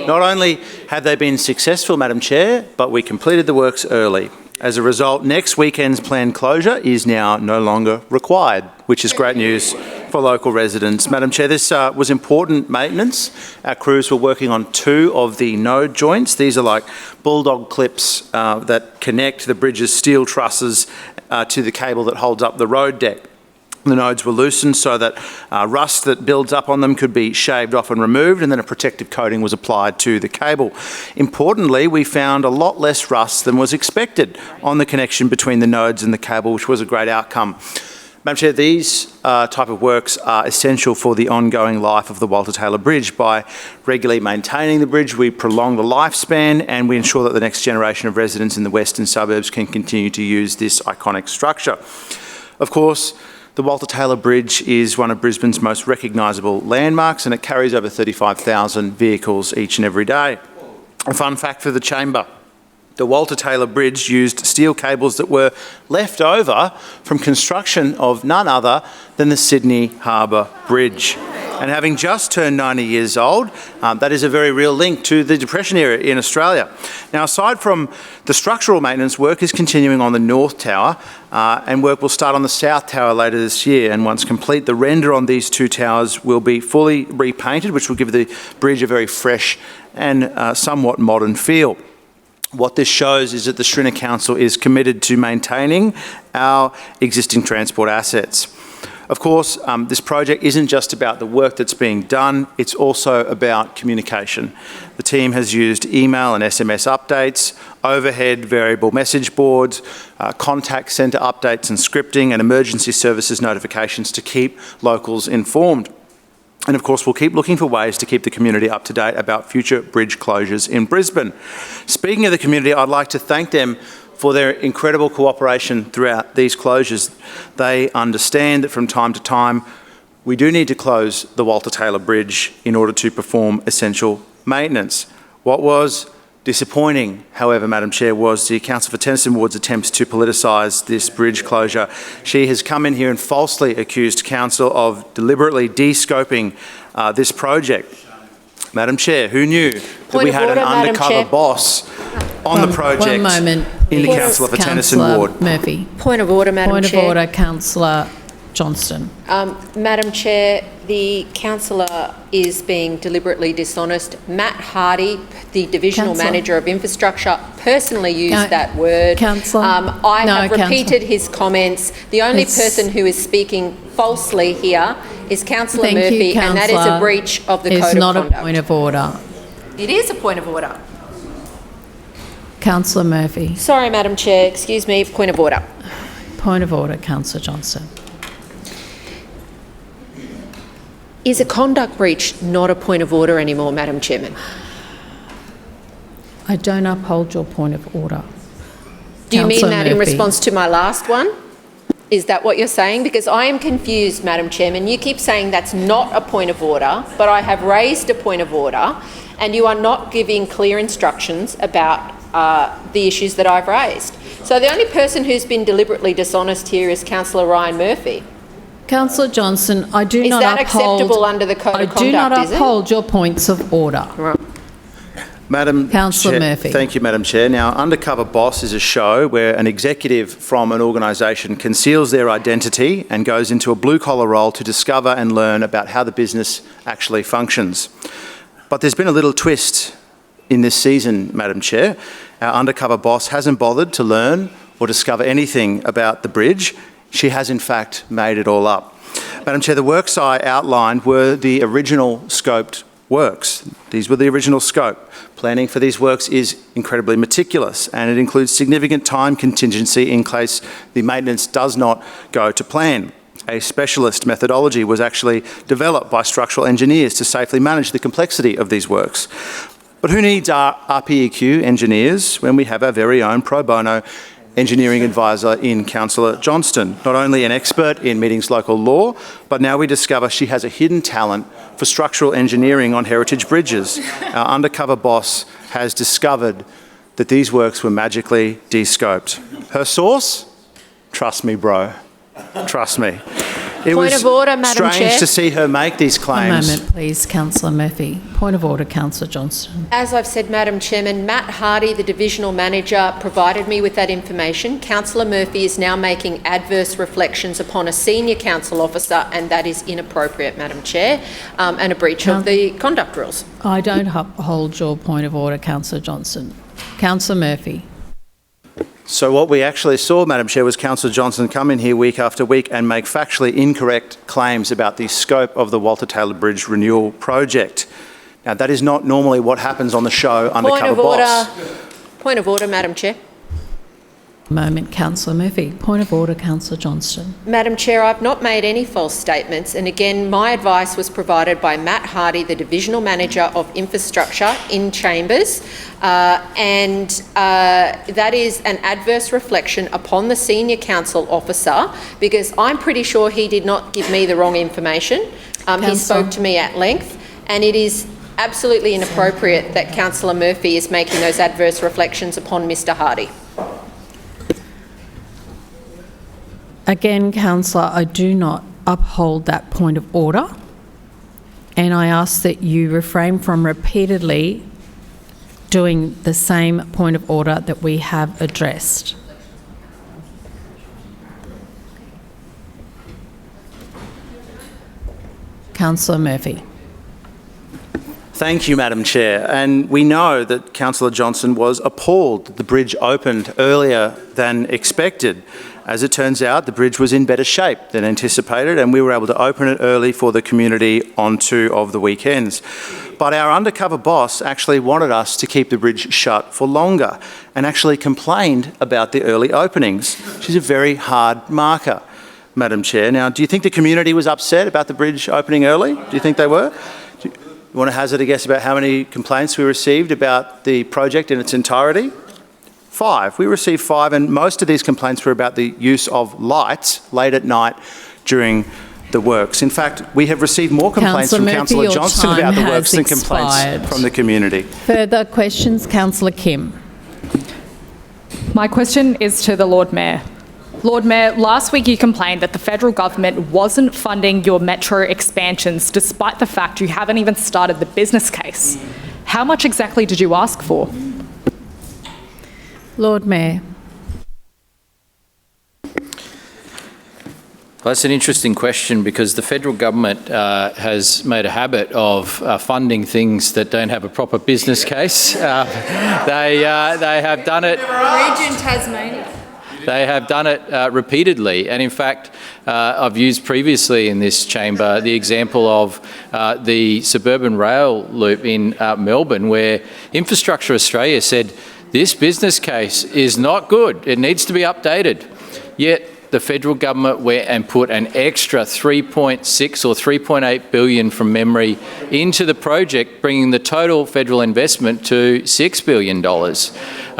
Not only have they been successful, Madam Chair, but we completed the works early. As a result, next weekend's planned closure is now no longer required, which is great news for local residents. Madam Chair, this was important maintenance. Our crews were working on 2 of the node joints. These are like bulldog clips that connect the bridge's steel trusses to the cable that holds up the road deck. The nodes were loosened so that rust that builds up on them could be shaved off and removed, and then a protective coating was applied to the cable. Importantly, we found a lot less rust than was expected on the connection between the nodes and the cable, which was a great outcome. Madam Chair, these type of works are essential for the ongoing life of the Walter Taylor Bridge. By regularly maintaining the bridge, we prolong the lifespan and we ensure that the next generation of residents in the western suburbs can continue to use this iconic structure. Of course, the Walter Taylor Bridge is one of Brisbane's most recognisable landmarks, and it carries over 35,000 vehicles each and every day. A fun fact for the chamber: the Walter Taylor Bridge used steel cables that were left over from construction of none other than the Sydney Harbour Bridge. And having just turned 90 years old, that is a very real link to the Depression era in Australia. Now, aside from the structural maintenance, work is continuing on the North Tower, and work will start on the South Tower later this year. And once complete, the render on these 2 towers will be fully repainted, which will give the bridge a very fresh and somewhat modern feel. What this shows is that the Shrinner Council is committed to maintaining our existing transport assets. Of course, this project isn't just about the work that's being done, it's also about communication. The team has used email and SMS updates, overhead variable message boards, contact centre updates and scripting, and emergency services notifications to keep locals informed. And of course, we'll keep looking for ways to keep the community up to date about future bridge closures in Brisbane. Speaking of the community, I'd like to thank them for their incredible cooperation throughout these closures. They understand that from time to time we do need to close the Walter Taylor Bridge in order to perform essential maintenance. What was disappointing, however, Madam Chair, was the Council for Tennyson Ward's attempts to politicise this bridge closure. She has come in here and falsely accused Council of deliberately de-scoping this project. Madam Chair, who knew that we had an undercover boss on the project in the Council for Tennyson Ward? Murphy. Point of order, Madam Chair. Point of order, Councillor Johnston. Madam Chair, the councillor is being deliberately dishonest. Matt Hardy, the Divisional Manager of Infrastructure, personally used that word. Councillor. I have repeated his comments. The only person who is speaking falsely here is Councillor Murphy, and that is a breach of the Code of Conduct. It's not a point of order. It is a point of order. Councillor Murphy. Sorry, Madam Chair. Excuse me. Point of order. Point of order, Councillor Johnston. Is a conduct breach not a point of order anymore, Madam Chairman? I don't uphold your point of order. Do you mean that in response to my last one? Is that what you're saying? Because I am confused, Madam Chairman. You keep saying that's not a point of order, but I have raised a point of order and you are not giving clear instructions about the issues that I've raised. So the only person who's been deliberately dishonest here is Councillor Ryan Murphy. Councillor Johnston, I do not uphold... Is that acceptable under the Code of Conduct, I do not uphold your points of order. Right. Madam Councillor Chair, Murphy. Thank you, Madam Chair. Now, Undercover Boss is a show where an executive from an organisation conceals their identity and goes into a blue-collar role to discover and learn about how the business actually functions. But there's been a little twist in this season, Madam Chair. Our Undercover Boss hasn't bothered to learn or discover anything about the bridge. She has, in fact, made it all up. Madam Chair, the works I outlined were the original scoped works. These were the original scope. Planning for these works is incredibly meticulous, and it includes significant time contingency in case the maintenance does not go to plan. A specialist methodology was actually developed by structural engineers to safely manage the complexity of these works. But who needs our RPEQ engineers when we have our very own pro bono engineering advisor in Councillor Johnston? Not only an expert in meetings local law, but now we discover she has a hidden talent for structural engineering on heritage bridges. Our undercover boss has discovered that these works were magically de-scoped. Her source? Trust me, bro. Trust me. It Point was of order, Madam strange Chair. to see her make these claims. One moment, please, Councillor Murphy. Point of order, Councillor Johnston. As I've said, Madam Chairman, Matt Hardy, the Divisional Manager, provided me with that information. Councillor Murphy is now making adverse reflections upon a senior council officer, and that is inappropriate, Madam Chair, and a breach of the conduct rules. I don't uphold your point of order, Councillor Johnston. Councillor Murphy. So what we actually saw, Madam Chair, was Councillor Johnson come in here week after week and make factually incorrect claims about the scope of the Walter Taylor Bridge renewal project. Now, that is not normally what happens on the show Undercover Boss. Point of order, Madam Chair. Moment, Councillor Murphy. Point of order, Councillor Johnston. Madam Chair, I've not made any false statements, and again, my advice was provided by Matt Hardy, the Divisional Manager of Infrastructure in Chambers, and that is an adverse reflection upon the senior council officer, because I'm pretty sure he did not give me the wrong information. He spoke to me at length, and it is absolutely inappropriate that Councillor Murphy is making those adverse reflections upon Mr Hardy. Again, Councillor, I do not uphold that point of order, and I ask that you refrain from repeatedly doing the same point of order that we have addressed. Councillor Murphy. Thank you, Madam Chair. And we know that Councillor Johnson was appalled that the bridge opened earlier than expected. As it turns out, the bridge was in better shape than anticipated, and we were able to open it early for the community on 2 of the weekends. But our undercover boss actually wanted us to keep the bridge shut for longer and actually complained about the early openings, which is a very hard marker, Madam Chair. Now, do you think the community was upset about the bridge opening early? Do you think they were? You want to hazard a guess about how many complaints we received about the project in its entirety? 5. We received 5, and most of these complaints were about the use of lights late at night during the works. In fact, we have received more complaints from Councillor Johnston about the works than complaints from the community. Further questions? Councillor Kim. My question is to the Lord Mayor. Lord Mayor, last week you complained that the federal government wasn't funding your metro expansions despite the fact you haven't even started the business case. How much exactly did you ask for? Lord Mayor. Well, that's an interesting question, because the federal government has made a habit of funding things that don't have a proper business case. They have done it. Region Tasmania. They have done it repeatedly, and in fact, I've used previously in this chamber the example of the suburban rail loop in Melbourne, where Infrastructure Australia said this business case is not good, it needs to be updated. Yet the federal government went and put an extra 3.6 or 3.8 billion from memory into the project, bringing the total federal investment to $6 billion.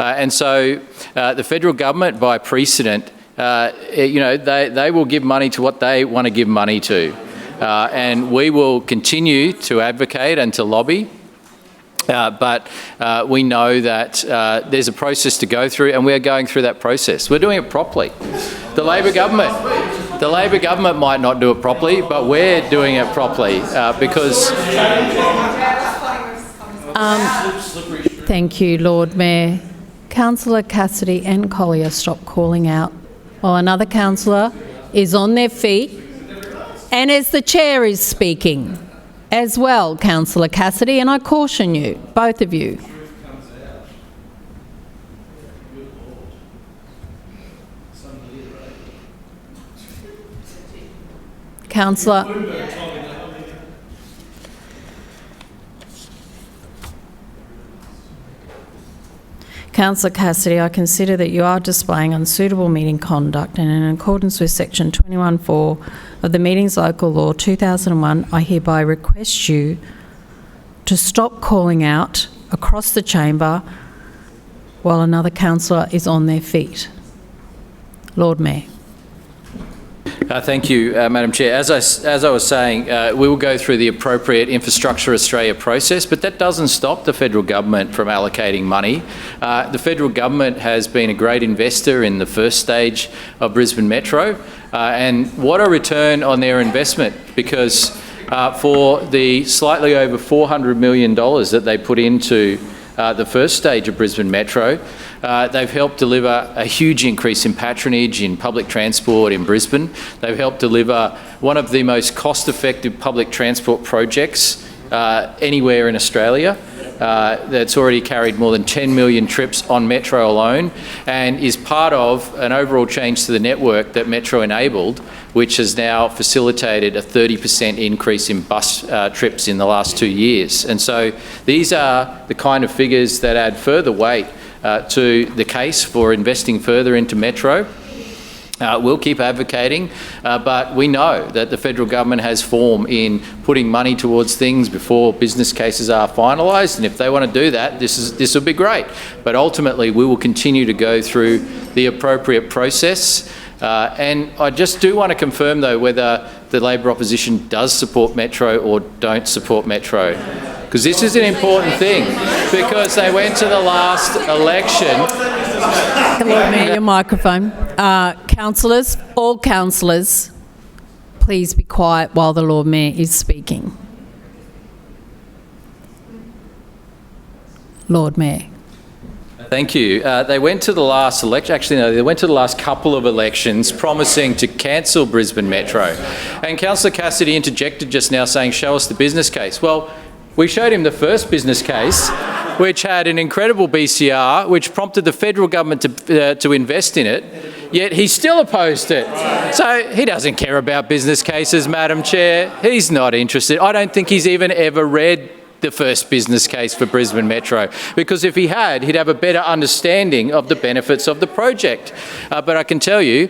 And so the federal government, by precedent, they will give money to what they want to give money to. And we will continue to advocate and to lobby. But we know that there's a process to go through, and we're going through that process. We're doing it properly. The Labor government might not do it properly, but we're doing it properly because... Thank you, Lord Mayor. Councillor Cassidy and Collier, stop calling out while another councillor is on their feet and as the chair is speaking. As well, Councillor Cassidy, and I caution you, both of you. Councillor. Councillor Cassidy, I consider that you are displaying unsuitable meeting conduct, and in accordance with section 21(4) of the Meetings Local Law 2001, I hereby request you to stop calling out across the chamber while another councillor is on their feet. Lord Mayor. Thank you, Madam Chair. As I was saying, we will go through the appropriate Infrastructure Australia process, but that doesn't stop the federal government from allocating money. The federal government has been a great investor in the first stage of Brisbane Metro, and what a return on their investment, because for the slightly over $400 million that they put into the first stage of Brisbane Metro, they've helped deliver a huge increase in patronage in public transport in Brisbane. They've helped deliver one of the most cost-effective public transport projects anywhere in Australia. That's already carried more than 10 million trips on Metro alone, and is part of an overall change to the network that Metro enabled, which has now facilitated a 30% increase in bus trips in the last 2 years. And so these are the kind of figures that add further weight to the case for investing further into Metro. We'll keep advocating, but we know that the federal government has form in putting money towards things before business cases are finalised, and if they want to do that, this will be great. But ultimately, we will continue to go through the appropriate process. And I just do want to confirm, though, whether the Labor opposition does support Metro or don't support Metro, because this is an important thing, because they went to the last election. Lord Mayor, your microphone. Councillors, all councillors, please be quiet while the Lord Mayor is speaking. Lord Mayor. Thank you. They went to the last election, actually no, they went to the last couple of elections promising to cancel Brisbane Metro. And Councillor Cassidy interjected just now saying, show us the business case. Well, we showed him the first business case, which had an incredible BCR, which prompted the federal government to invest in it, yet he still opposed it. So he doesn't care about business cases, Madam Chair. He's not interested. I don't think he's even ever read the first business case for Brisbane Metro, because if he had, he'd have a better understanding of the benefits of the project. But I can tell you,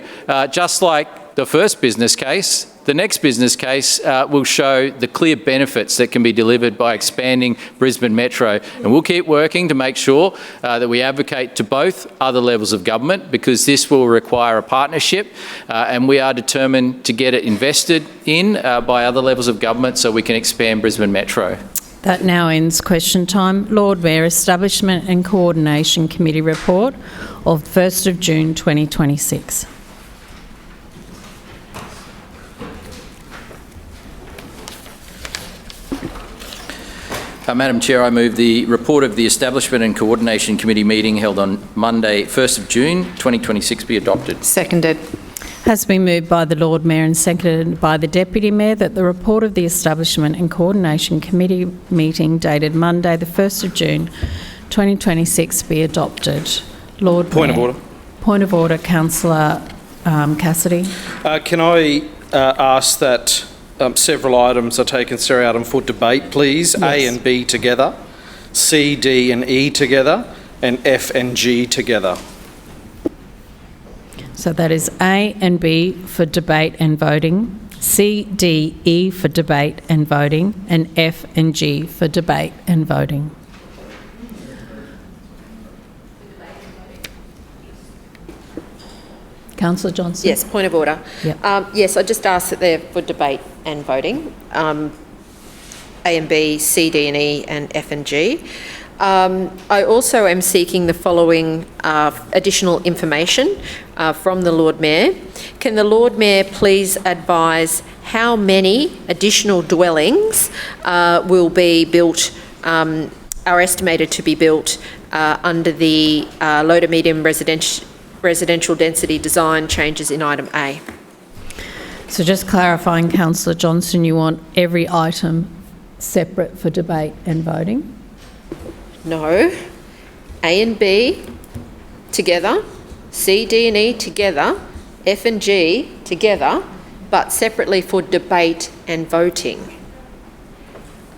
just like the first business case, the next business case will show the clear benefits that can be delivered by expanding Brisbane Metro. And we'll keep working to make sure that we advocate to both other levels of government, because this will require a partnership, and we are determined to get it invested in by other levels of government so we can expand Brisbane Metro. That now ends question time. Lord Mayor, Establishment and Coordination Committee report of 1st of June 2026. Madam Chair, I move the report of the Establishment and Coordination Committee meeting held on Monday, 1st of June 2026 be adopted. Seconded. Has been moved by the Lord Mayor and seconded by the Deputy Mayor that the report of the Establishment and Coordination Committee meeting dated Monday the 1st of June 2026 be adopted. Lord Point Mayor. of order. Point of order, Councillor Cassidy. Can I ask that several items are taken seriatim for debate, please? Yes. A and B together, C, D and E together, and F and G together. So that is A and B for debate and voting, C, D, E for debate and voting, and F and G for debate and voting. Councillor Johnson. Yes, point of order. Yep. Yes, I just asked that they're for debate and voting. A and B, C, D and E, and F and G. I also am seeking the following additional information from the Lord Mayor. Can the Lord Mayor please advise how many additional dwellings will be built, are estimated to be built under the low to medium residential density design changes in item A? So just clarifying, Councillor Johnson, you want every item separate for debate and voting? No. A and B together, C, D and E together, F and G together, but separately for debate and voting.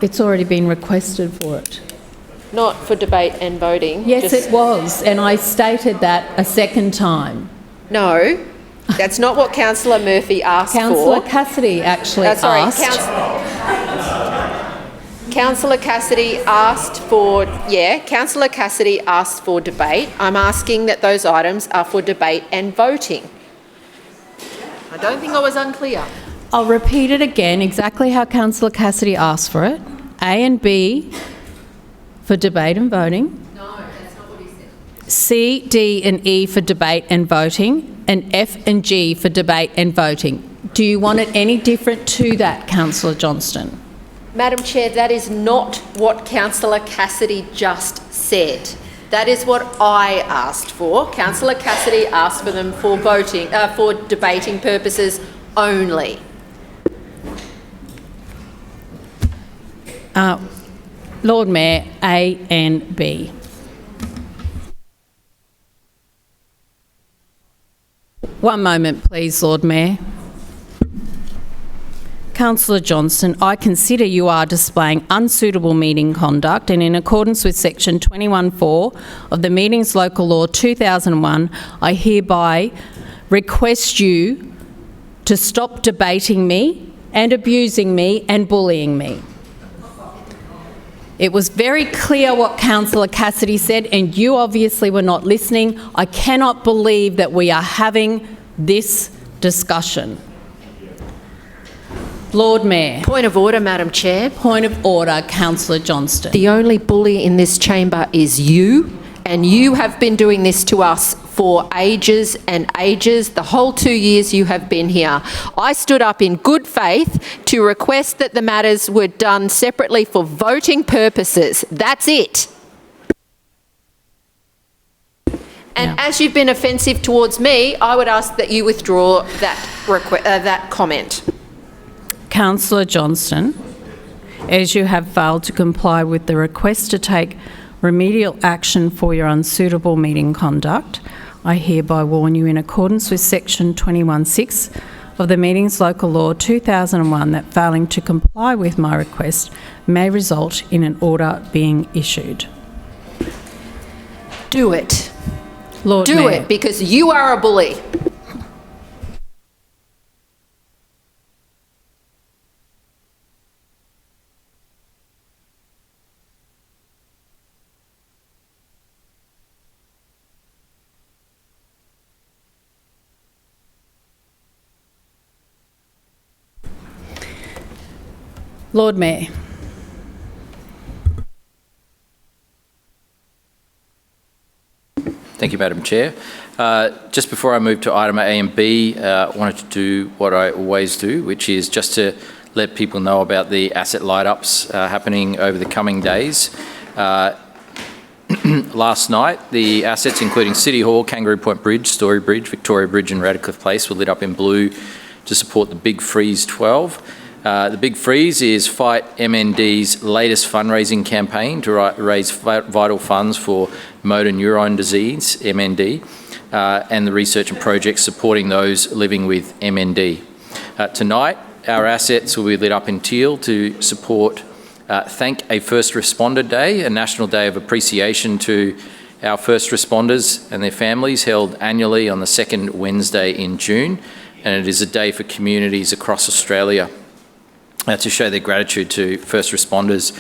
It's already been requested for it. Not for debate and voting. Yes, it was, and I stated that a second time. No, that's not what Councillor Murphy asked Councillor for. Cassidy actually asked. Councillor Cassidy asked for, Councillor Cassidy asked for debate. I'm asking that those items are for debate and voting. I don't think I was unclear. I'll repeat it again, exactly how Councillor Cassidy asked for it. A and B for debate and voting. No, that's not what he said. C, D and E for debate and voting, and F and G for debate and voting. Do you want it any different to that, Councillor Johnston? Madam Chair, that is not what Councillor Cassidy just said. That is what I asked for. Councillor Cassidy asked for them for voting, for debating purposes only. Lord Mayor, A and B. One moment, please, Lord Mayor. Councillor Johnston, I consider you are displaying unsuitable meeting conduct, and in accordance with section 21(4) of the Meetings Local Law 2001, I hereby request you to stop debating me and abusing me and bullying me. It was very clear what Councillor Cassidy said, and you obviously were not listening. I cannot believe that we are having this discussion. Lord Mayor. Point of order, Madam Chair. Point of order, Councillor Johnston. The only bully in this chamber is you, and you have been doing this to us for ages and ages, the whole 2 years you have been here. I stood up in good faith to request that the matters were done separately for voting purposes. That's it. And as you've been offensive towards me, I would ask that you withdraw that comment. Councillor Johnston, as you have failed to comply with the request to take remedial action for your unsuitable meeting conduct, I hereby warn you in accordance with section 21(6) of the Meetings Local Law 2001 that failing to comply with my request may result in an order being issued. Do it. Lord Do Mayor. it, because you are a bully. Lord Mayor. Thank you, Madam Chair. Just before I move to item A and B, I wanted to do what I always do, which is just to let people know about the asset light-ups happening over the coming days. Last night, the assets, including City Hall, Kangaroo Point Bridge, Story Bridge, Victoria Bridge and Radcliffe Place, were lit up in blue to support the Big Freeze 12. The Big Freeze is Fight MND's latest fundraising campaign to raise vital funds for motor neurone disease, MND, and the research and projects supporting those living with MND. Tonight, our assets will be lit up in teal to support Thank a First Responder Day, a national day of appreciation to our first responders and their families, held annually on the second Wednesday in June, and it is a day for communities across Australia to show their gratitude to first responders.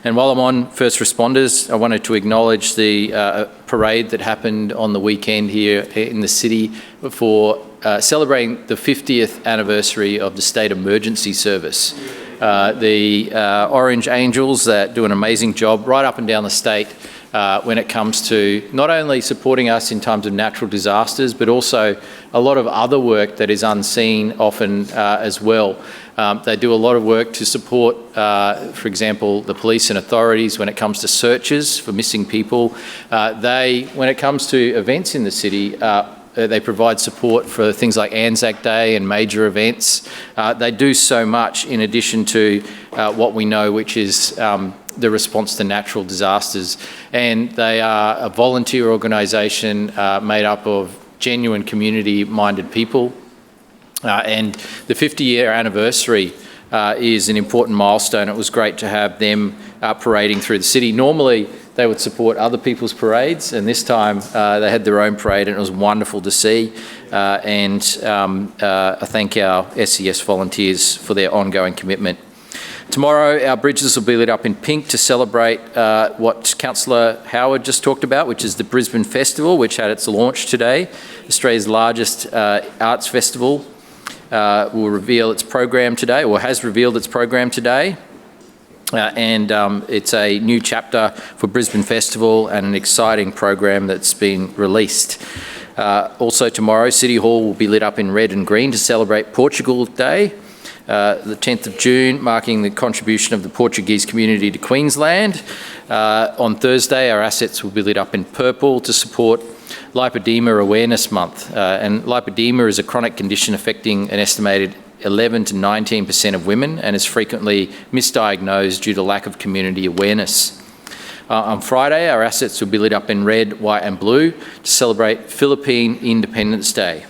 And while I'm on first responders, I wanted to acknowledge the parade that happened on the weekend here in the city for celebrating the 50th anniversary of the State Emergency Service. The Orange Angels that do an amazing job right up and down the state when it comes to not only supporting us in times of natural disasters, but also a lot of other work that is unseen often as well. They do a lot of work to support, for example, the police and authorities when it comes to searches for missing people. When it comes to events in the city, they provide support for things like Anzac Day and major events. They do so much in addition to what we know, which is the response to natural disasters. And they are a volunteer organisation made up of genuine community-minded people. And the 50-year anniversary is an important milestone. It was great to have them parading through the city. Normally, they would support other people's parades, and this time they had their own parade, and it was wonderful to see. I thank our SES volunteers for their ongoing commitment. Tomorrow, our bridges will be lit up in pink to celebrate what Councillor Howard just talked about, which is the Brisbane Festival, which had its launch today, Australia's largest arts festival. will reveal its program today, or has revealed its program today. It's a new chapter for Brisbane Festival and an exciting program that's been released. Also tomorrow, City Hall will be lit up in red and green to celebrate Portugal Day, the 10th of June, marking the contribution of the Portuguese community to Queensland. On Thursday, our assets will be lit up in purple to support Lipedema Awareness Month. And lipedema is a chronic condition affecting an estimated 11 to 19% of women and is frequently misdiagnosed due to lack of community awareness. On Friday, our assets will be lit up in red, white and blue to celebrate Philippine Independence Day.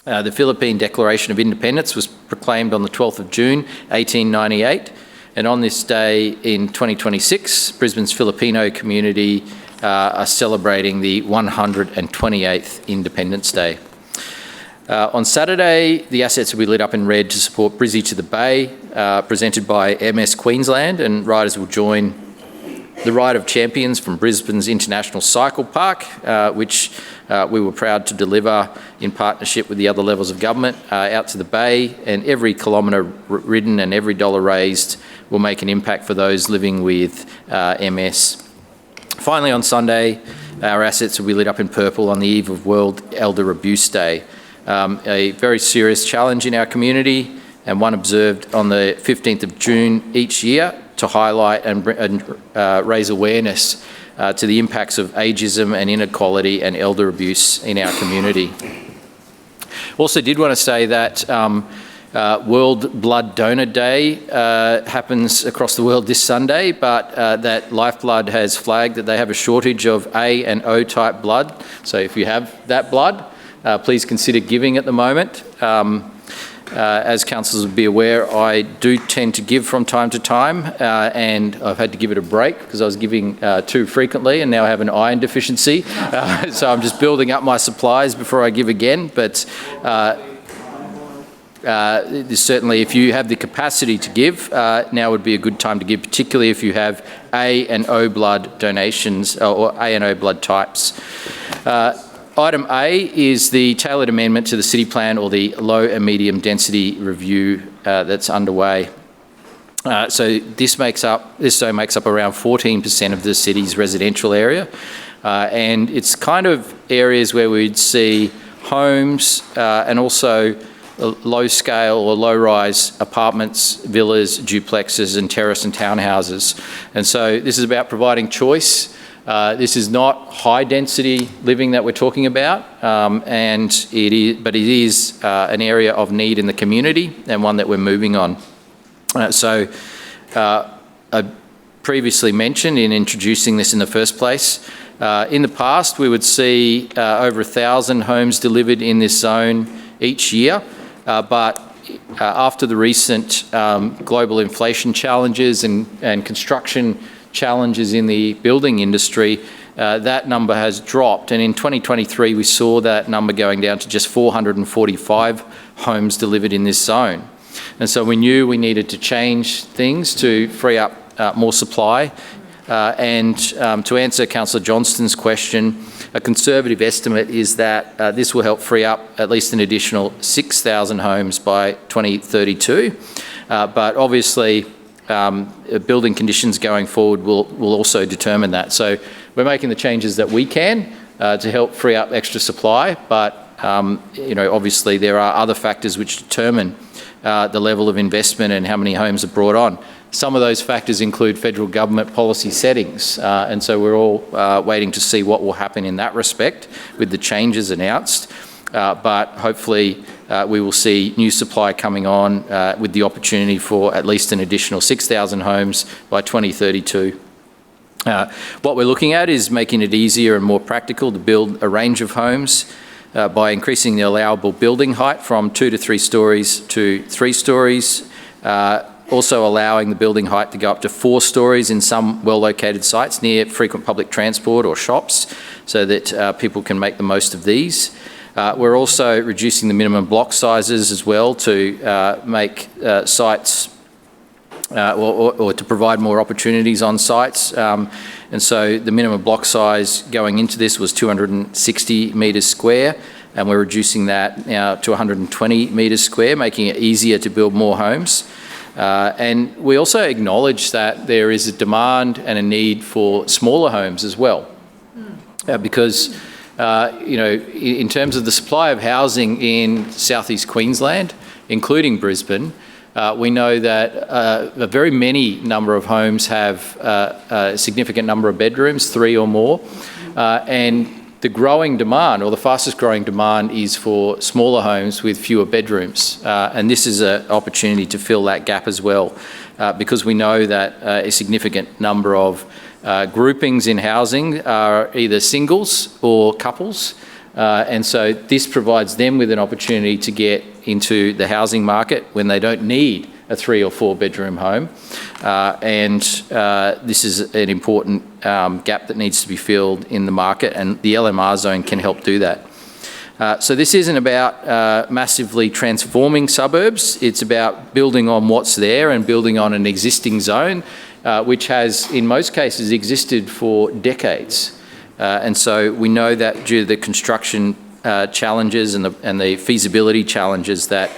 The Philippine Declaration of Independence was proclaimed on the 12th of June, 1898, and on this day in 2026, Brisbane's Filipino community are celebrating the 128th Independence Day. On Saturday, the assets will be lit up in red to support Brizzy to the Bay, presented by MS Queensland, and riders will join the Ride of Champions from Brisbane's International Cycle Park, which we were proud to deliver in partnership with the other levels of government out to the Bay, and every kilometre ridden and every dollar raised will make an impact for those living with MS. Finally, on Sunday, our assets will be lit up in purple on the eve of World Elder Abuse Day. A very serious challenge in our community, and one observed on the 15th of June each year to highlight and raise awareness to the impacts of ageism and inequality and elder abuse in our community. Also did want to say that World Blood Donor Day happens across the world this Sunday, but that Lifeblood has flagged that they have a shortage of A and O type blood. So if you have that blood, please consider giving at the moment. As councillors would be aware, I do tend to give from time to time, and I've had to give it a break because I was giving too frequently, and now I have an iron deficiency. So I'm just building up my supplies before I give again. But certainly, if you have the capacity to give, now would be a good time to give, particularly if you have A and O blood donations or A and O blood types. Item A is the tailored amendment to the city plan, or the low and medium density review that's underway. So this zone makes up around 14% of the city's residential area, and it's kind of areas where we'd see homes and also low scale or low rise apartments, villas, duplexes and terrace and townhouses. And so this is about providing choice. This is not high density living that we're talking about, but it is an area of need in the community and one that we're moving on. I previously mentioned in introducing this in the first place, in the past we would see over 1,000 homes delivered in this zone each year, but after the recent global inflation challenges and construction challenges in the building industry, that number has dropped, and in 2023 we saw that number going down to just 445 homes delivered in this zone. And so we knew we needed to change things to free up more supply, and to answer Councillor Johnston's question, a conservative estimate is that this will help free up at least an additional 6,000 homes by 2032, but obviously building conditions going forward will also determine that. So we're making the changes that we can to help free up extra supply, but obviously there are other factors which determine the level of investment and how many homes are brought on. Some of those factors include federal government policy settings, and so we're all waiting to see what will happen in that respect with the changes announced. But hopefully we will see new supply coming on with the opportunity for at least an additional 6,000 homes by 2032. What we're looking at is making it easier and more practical to build a range of homes by increasing the allowable building height from 2 to 3 stories to 3 stories, also allowing the building height to go up to 4 stories in some well-located sites near frequent public transport or shops, so that people can make the most of these. We're also reducing the minimum block sizes as well to make sites or to provide more opportunities on sites. And so the minimum block size going into this was 260 metres square, and we're reducing that now to 120 metres square, making it easier to build more homes. And we also acknowledge that there is a demand and a need for smaller homes as well, because in terms of the supply of housing in southeast Queensland, including Brisbane, we know that a very many number of homes have a significant number of bedrooms, 3 or more, and the growing demand, or the fastest growing demand, is for smaller homes with fewer bedrooms. And this is an opportunity to fill that gap as well, because we know that a significant number of groupings in housing are either singles or couples. And so this provides them with an opportunity to get into the housing market when they don't need a 3 or 4 bedroom home. And this is an important gap that needs to be filled in the market, and the LMR zone can help do that. So this isn't about massively transforming suburbs, it's about building on what's there and building on an existing zone, which has in most cases existed for decades. And so we know that due to the construction challenges and the feasibility challenges, that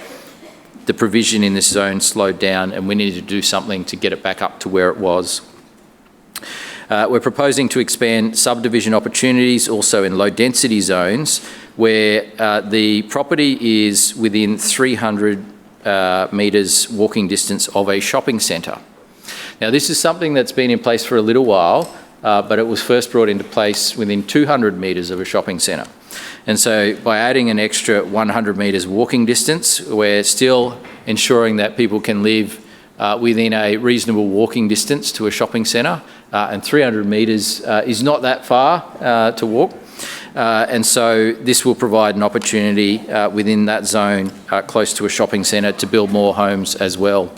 the provision in this zone slowed down, and we needed to do something to get it back up to where it was. We're proposing to expand subdivision opportunities also in low density zones where the property is within 300 metres walking distance of a shopping centre. Now, this is something that's been in place for a little while, but it was first brought into place within 200 metres of a shopping centre. And so by adding an extra 100 metres walking distance, we're still ensuring that people can live within a reasonable walking distance to a shopping centre, and 300 metres is not that far to walk. And so this will provide an opportunity within that zone close to a shopping centre to build more homes as well.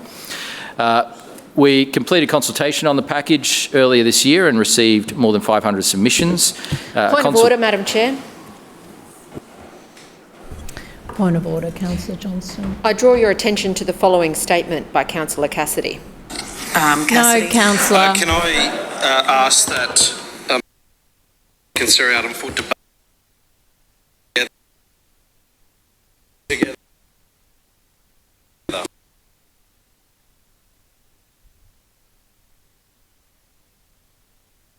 We completed consultation on the package earlier this year and received more than 500 submissions. Point of order, Madam Chair. Point of order, Councillor Johnston. I draw your attention to the following statement by Councillor Cassidy. No, Councillor. Can I ask that consider item for debate together?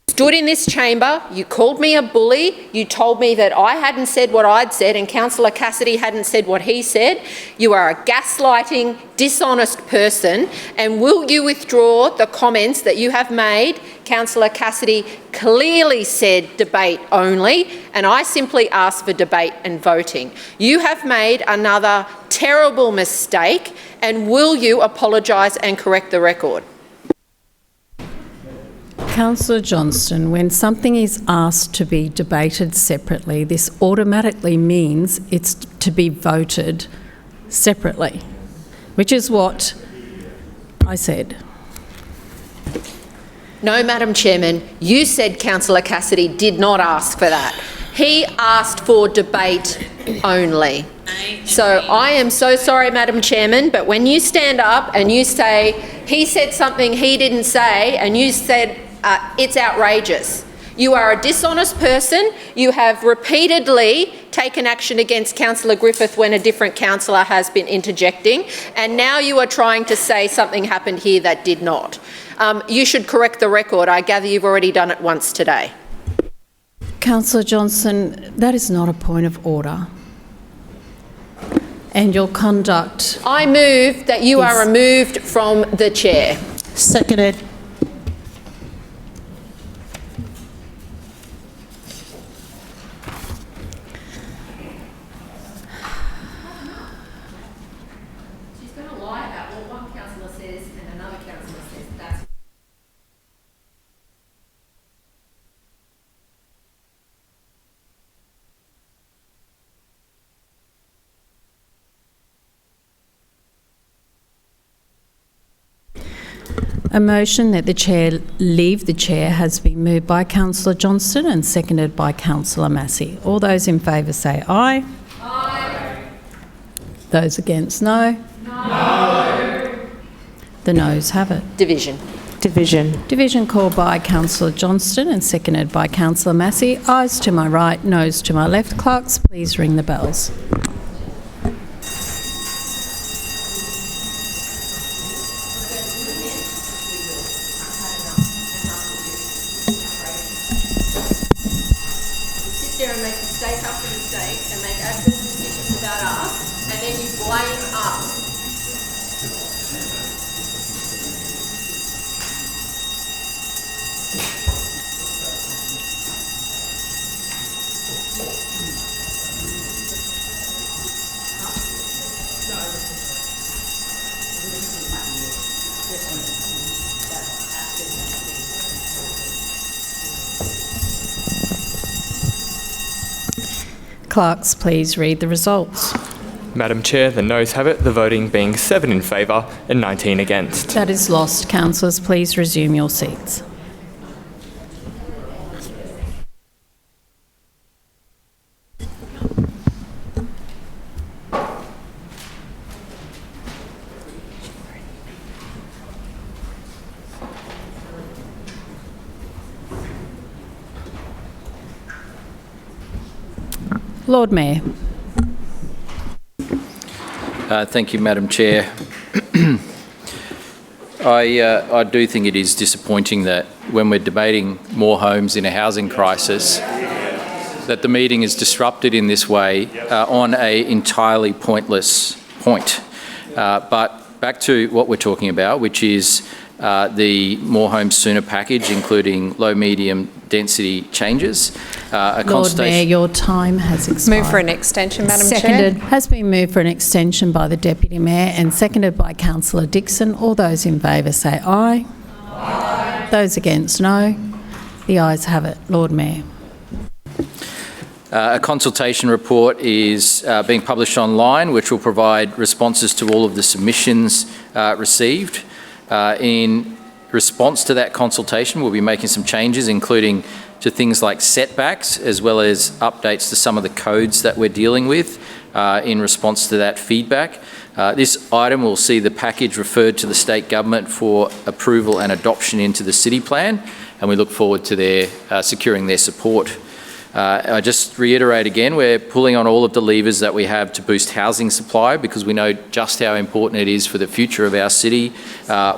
Stood in this chamber, you called me a bully, you told me that I hadn't said what I'd said and Councillor Cassidy hadn't said what he said. You are a gaslighting, dishonest person, and will you withdraw the comments that you have made? Councillor Cassidy clearly said debate only, and I simply asked for debate and voting. You have made another terrible mistake, and will you apologise and correct the record? Councillor Johnston, when something is asked to be debated separately, this automatically means it's to be voted separately, which is what I said. No, Madam Chairman, you said Councillor Cassidy did not ask for that. He asked for debate only. So I am so sorry, Madam Chairman, but when you stand up and you say he said something he didn't say, and you said it's outrageous. You are a dishonest person. You have repeatedly taken action against Councillor Griffith when a different councillor has been interjecting, and now you are trying to say something happened here that did not. You should correct the record. I gather you've already done it once today. Councillor Johnston, that is not a point of order. And your conduct... I move that you are removed from the chair. Seconded. A motion that the chair leave the chair has been moved by Councillor Johnston and seconded by Councillor Massey. All those in favour say aye. Aye. Those against, no. No. The noes have it. Division. Division. Division called by Councillor Johnston and seconded by Councillor Massey. Ayes to my right, noes to my left. Clerks, please ring the bells. Sit there and make mistake after mistake and make adverse decisions about us, and then you blame us. Clerks, please read the results. Madam Chair, the noes have it, the voting being 7 in favour and 19 against. That is lost. Councillors, please resume your seats. Lord Mayor. Thank you, Madam Chair. I do think it is disappointing that when we're debating more homes in a housing crisis, that the meeting is disrupted in this way on an entirely pointless point. But back to what we're talking about, which is the More Homes Sooner package, including low, medium density changes. Lord Mayor, your time has expired. Move for an extension, Madam Seconded. Chair. Has been moved for an extension by the Deputy Mayor and seconded by Councillor Dixon. All those in favour say aye. Aye. Those against, no. The ayes have it. Lord Mayor. A consultation report is being published online, which will provide responses to all of the submissions received. In response to that consultation, we'll be making some changes, including to things like setbacks, as well as updates to some of the codes that we're dealing with in response to that feedback. This item will see the package referred to the state government for approval and adoption into the city plan, and we look forward to their securing their support. I just reiterate again, we're pulling on all of the levers that we have to boost housing supply, because we know just how important it is for the future of our city,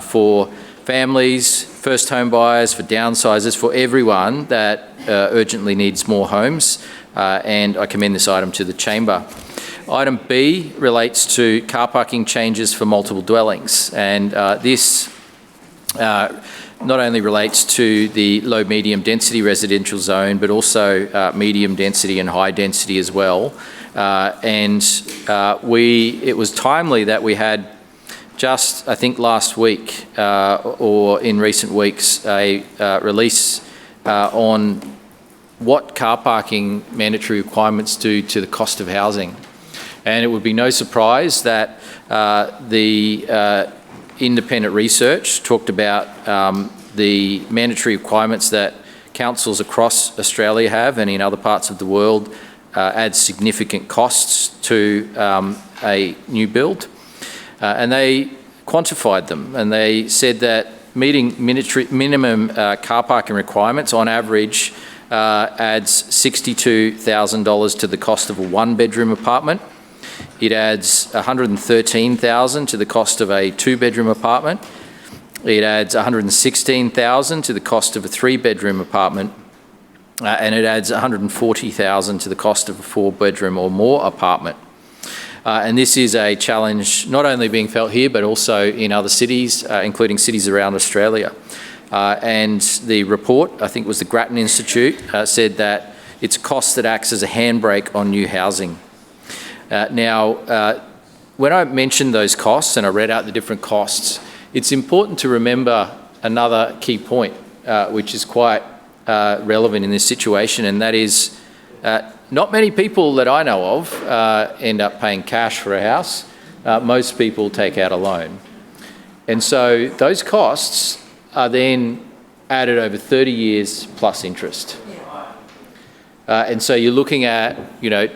for families, first home buyers, for downsizers, for everyone that urgently needs more homes, and I commend this item to the chamber. Item B relates to car parking changes for multiple dwellings, and this not only relates to the low medium density residential zone, but also medium density and high density as well. It was timely that we had just, I think last week or in recent weeks, a release on what car parking mandatory requirements do to the cost of housing. And it would be no surprise that the independent research talked about the mandatory requirements that councils across Australia have and in other parts of the world add significant costs to a new build. And they quantified them, and they said that meeting minimum car parking requirements on average adds $62,000 to the cost of a one-bedroom apartment. It adds $113,000 to the cost of a two-bedroom apartment. It adds $116,000 to the cost of a three-bedroom apartment. And it adds $140,000 to the cost of a four-bedroom or more apartment. And this is a challenge not only being felt here, but also in other cities, including cities around Australia. And the report, I think it was the Grattan Institute, said that it's a cost that acts as a handbrake on new housing. When I mentioned those costs and I read out the different costs, it's important to remember another key point, which is quite relevant in this situation, and that is not many people that I know of end up paying cash for a house. Most people take out a loan. And so those costs are then added over 30 years plus interest. And so you're looking at,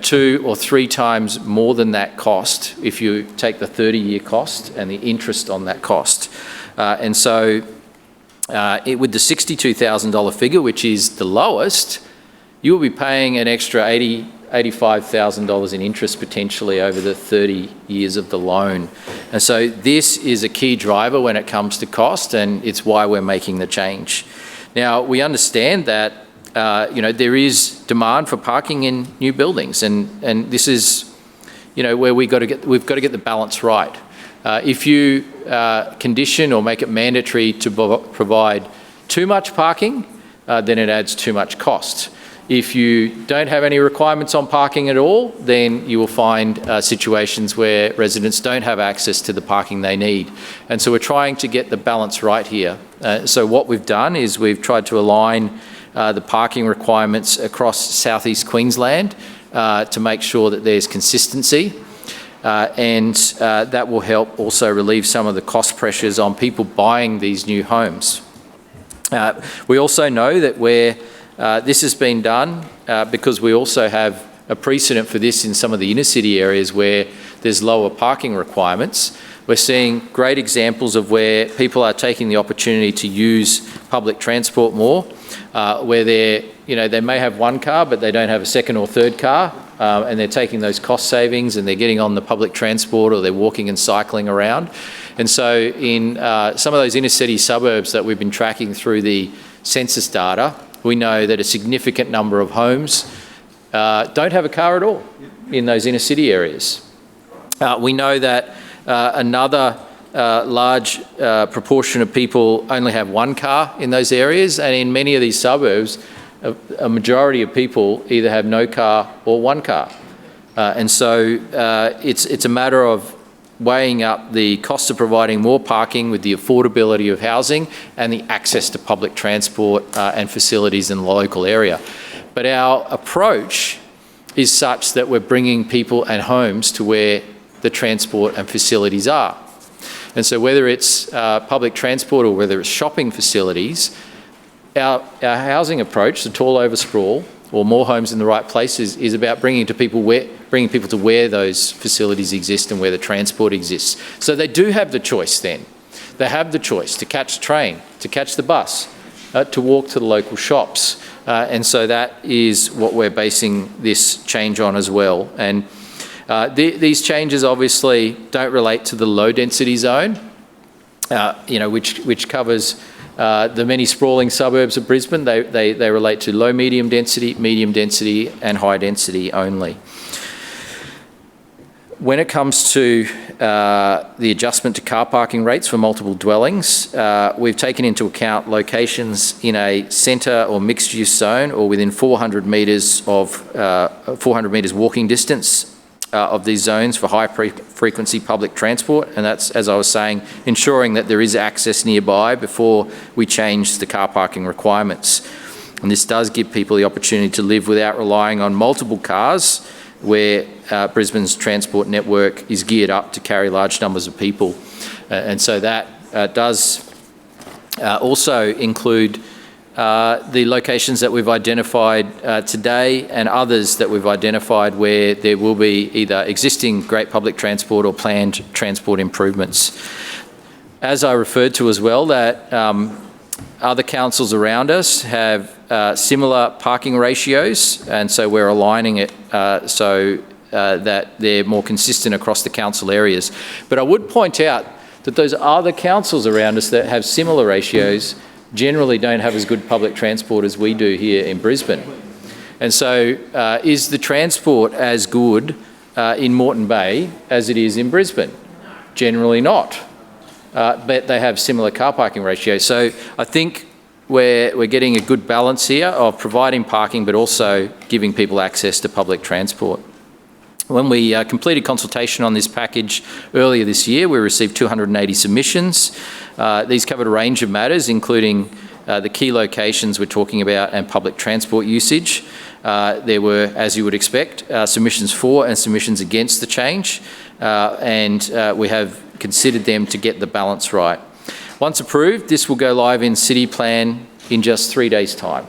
2 or 3 times more than that cost if you take the 30-year cost and the interest on that cost. And so with the $62,000 figure, which is the lowest, you will be paying an extra $85,000 in interest potentially over the 30 years of the loan. And so this is a key driver when it comes to cost, and it's why we're making the change. Now, we understand that there is demand for parking in new buildings, and this is where we've got to get the balance right. If you condition or make it mandatory to provide too much parking, then it adds too much cost. If you don't have any requirements on parking at all, then you will find situations where residents don't have access to the parking they need. And so we're trying to get the balance right here. So what we've done is we've tried to align the parking requirements across southeast Queensland to make sure that there's consistency. And that will help also relieve some of the cost pressures on people buying these new homes. We also know that where this has been done, because we also have a precedent for this in some of the inner city areas where there's lower parking requirements, we're seeing great examples of where people are taking the opportunity to use public transport more, where they may have one car but they don't have a second or third car, and they're taking those cost savings and they're getting on the public transport, or they're walking and cycling around. And so in some of those inner city suburbs that we've been tracking through the census data, we know that a significant number of homes don't have a car at all in those inner city areas. We know that another large proportion of people only have one car in those areas, and in many of these suburbs, a majority of people either have no car or one car. And so it's a matter of weighing up the cost of providing more parking with the affordability of housing and the access to public transport and facilities in the local area. But our approach is such that we're bringing people and homes to where the transport and facilities are. And so whether it's public transport or whether it's shopping facilities, our housing approach, the tall over sprawl, or more homes in the right places, is about bringing people to where those facilities exist and where the transport exists. So they do have the choice then. They have the choice to catch the train, to catch the bus, to walk to the local shops. And so that is what we're basing this change on as well. And these changes obviously don't relate to the low density zone, which covers the many sprawling suburbs of Brisbane. They relate to low medium density and high density only. When it comes to the adjustment to car parking rates for multiple dwellings, we've taken into account locations in a centre or mixed use zone or within 400 metres walking distance of these zones for high frequency public transport, and that's, as I was saying, ensuring that there is access nearby before we change the car parking requirements. And this does give people the opportunity to live without relying on multiple cars, where Brisbane's transport network is geared up to carry large numbers of people. And so that does also include the locations that we've identified today and others that we've identified where there will be either existing great public transport or planned transport improvements. As I referred to as well, that other councils around us have similar parking ratios, and so we're aligning it so that they're more consistent across the council areas. But I would point out that those other councils around us that have similar ratios generally don't have as good public transport as we do here in Brisbane. And so is the transport as good in Moreton Bay as it is in Brisbane? Generally not. But they have similar car parking ratios. So I think we're getting a good balance here of providing parking but also giving people access to public transport. When we completed consultation on this package earlier this year, we received 280 submissions. These covered a range of matters, including the key locations we're talking about and public transport usage. There were, as you would expect, submissions for and submissions against the change, and we have considered them to get the balance right. Once approved, this will go live in City Plan in just 3 days' time.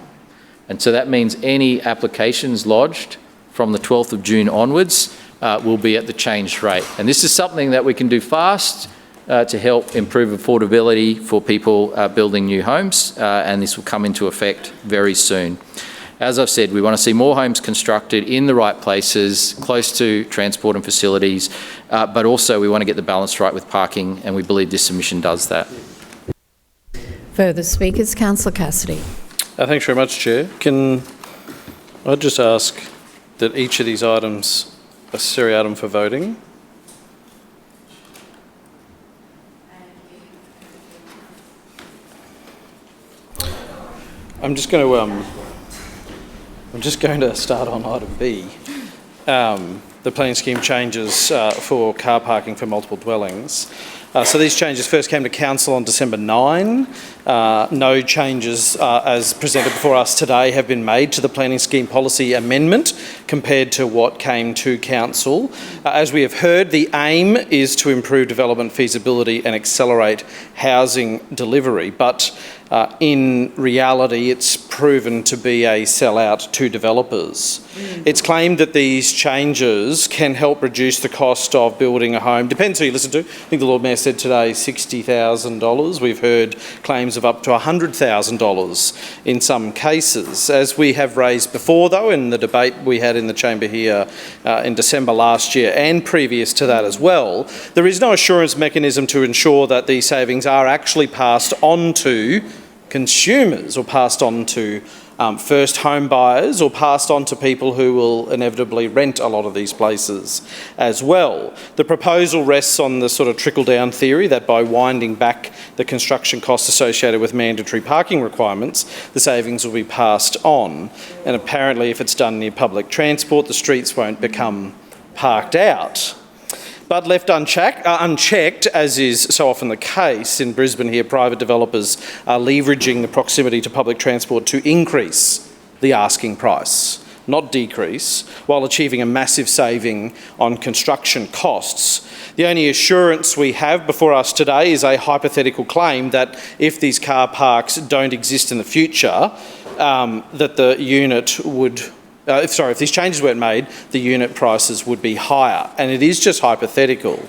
And so that means any applications lodged from the 12th of June onwards will be at the changed rate. And this is something that we can do fast, to help improve affordability for people building new homes, and this will come into effect very soon. As I've said, we want to see more homes constructed in the right places, close to transport and facilities, but also we want to get the balance right with parking, and we believe this submission does that. Further speakers, Councillor Cassidy. Thanks very much, Chair. Can I just ask that each of these items are seriatim for voting? I'm just going to start on item B. The planning scheme changes for car parking for multiple dwellings. So these changes first came to Council on December 9. No changes as presented before us today have been made to the planning scheme policy amendment compared to what came to Council. As we have heard, the aim is to improve development feasibility and accelerate housing delivery, but in reality, it's proven to be a sellout to developers. It's claimed that these changes can help reduce the cost of building a home. Depends who you listen to. I think the Lord Mayor said today $60,000. We've heard claims of up to $100,000 in some cases. As we have raised before, though, in the debate we had in the chamber here in December last year and previous to that as well, there is no assurance mechanism to ensure that these savings are actually passed on to consumers or passed on to first home buyers or passed on to people who will inevitably rent a lot of these places as well. The proposal rests on the sort of trickle-down theory that by winding back the construction costs associated with mandatory parking requirements, the savings will be passed on. And apparently if it's done near public transport, the streets won't become parked out. But left unchecked, as is so often the case in Brisbane here, private developers are leveraging the proximity to public transport to increase the asking price, not decrease, while achieving a massive saving on construction costs. The only assurance we have before us today is a hypothetical claim that if these car parks don't exist in the future, that the unit would if these changes weren't made, the unit prices would be higher. And it is just hypothetical.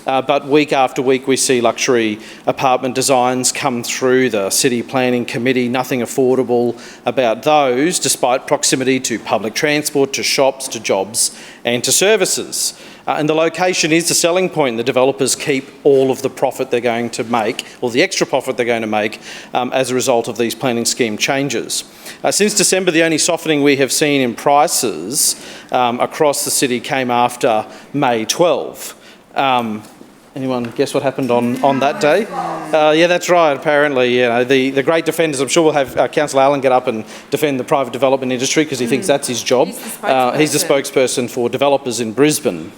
But week after week we see luxury apartment designs come through the City Planning Committee, nothing affordable about those, despite proximity to public transport, to shops, to jobs and to services. And the location is the selling point. The developers keep all of the profit they're going to make, or the extra profit they're going to make as a result of these planning scheme changes. Since December, the only softening we have seen in prices across the city came after May 12. Anyone guess what happened on that day? Yeah, that's right. Apparently, the great defenders. I'm sure we'll have Councillor Allen get up and defend the private development industry because he thinks that's his job. He's the spokesperson for developers in Brisbane.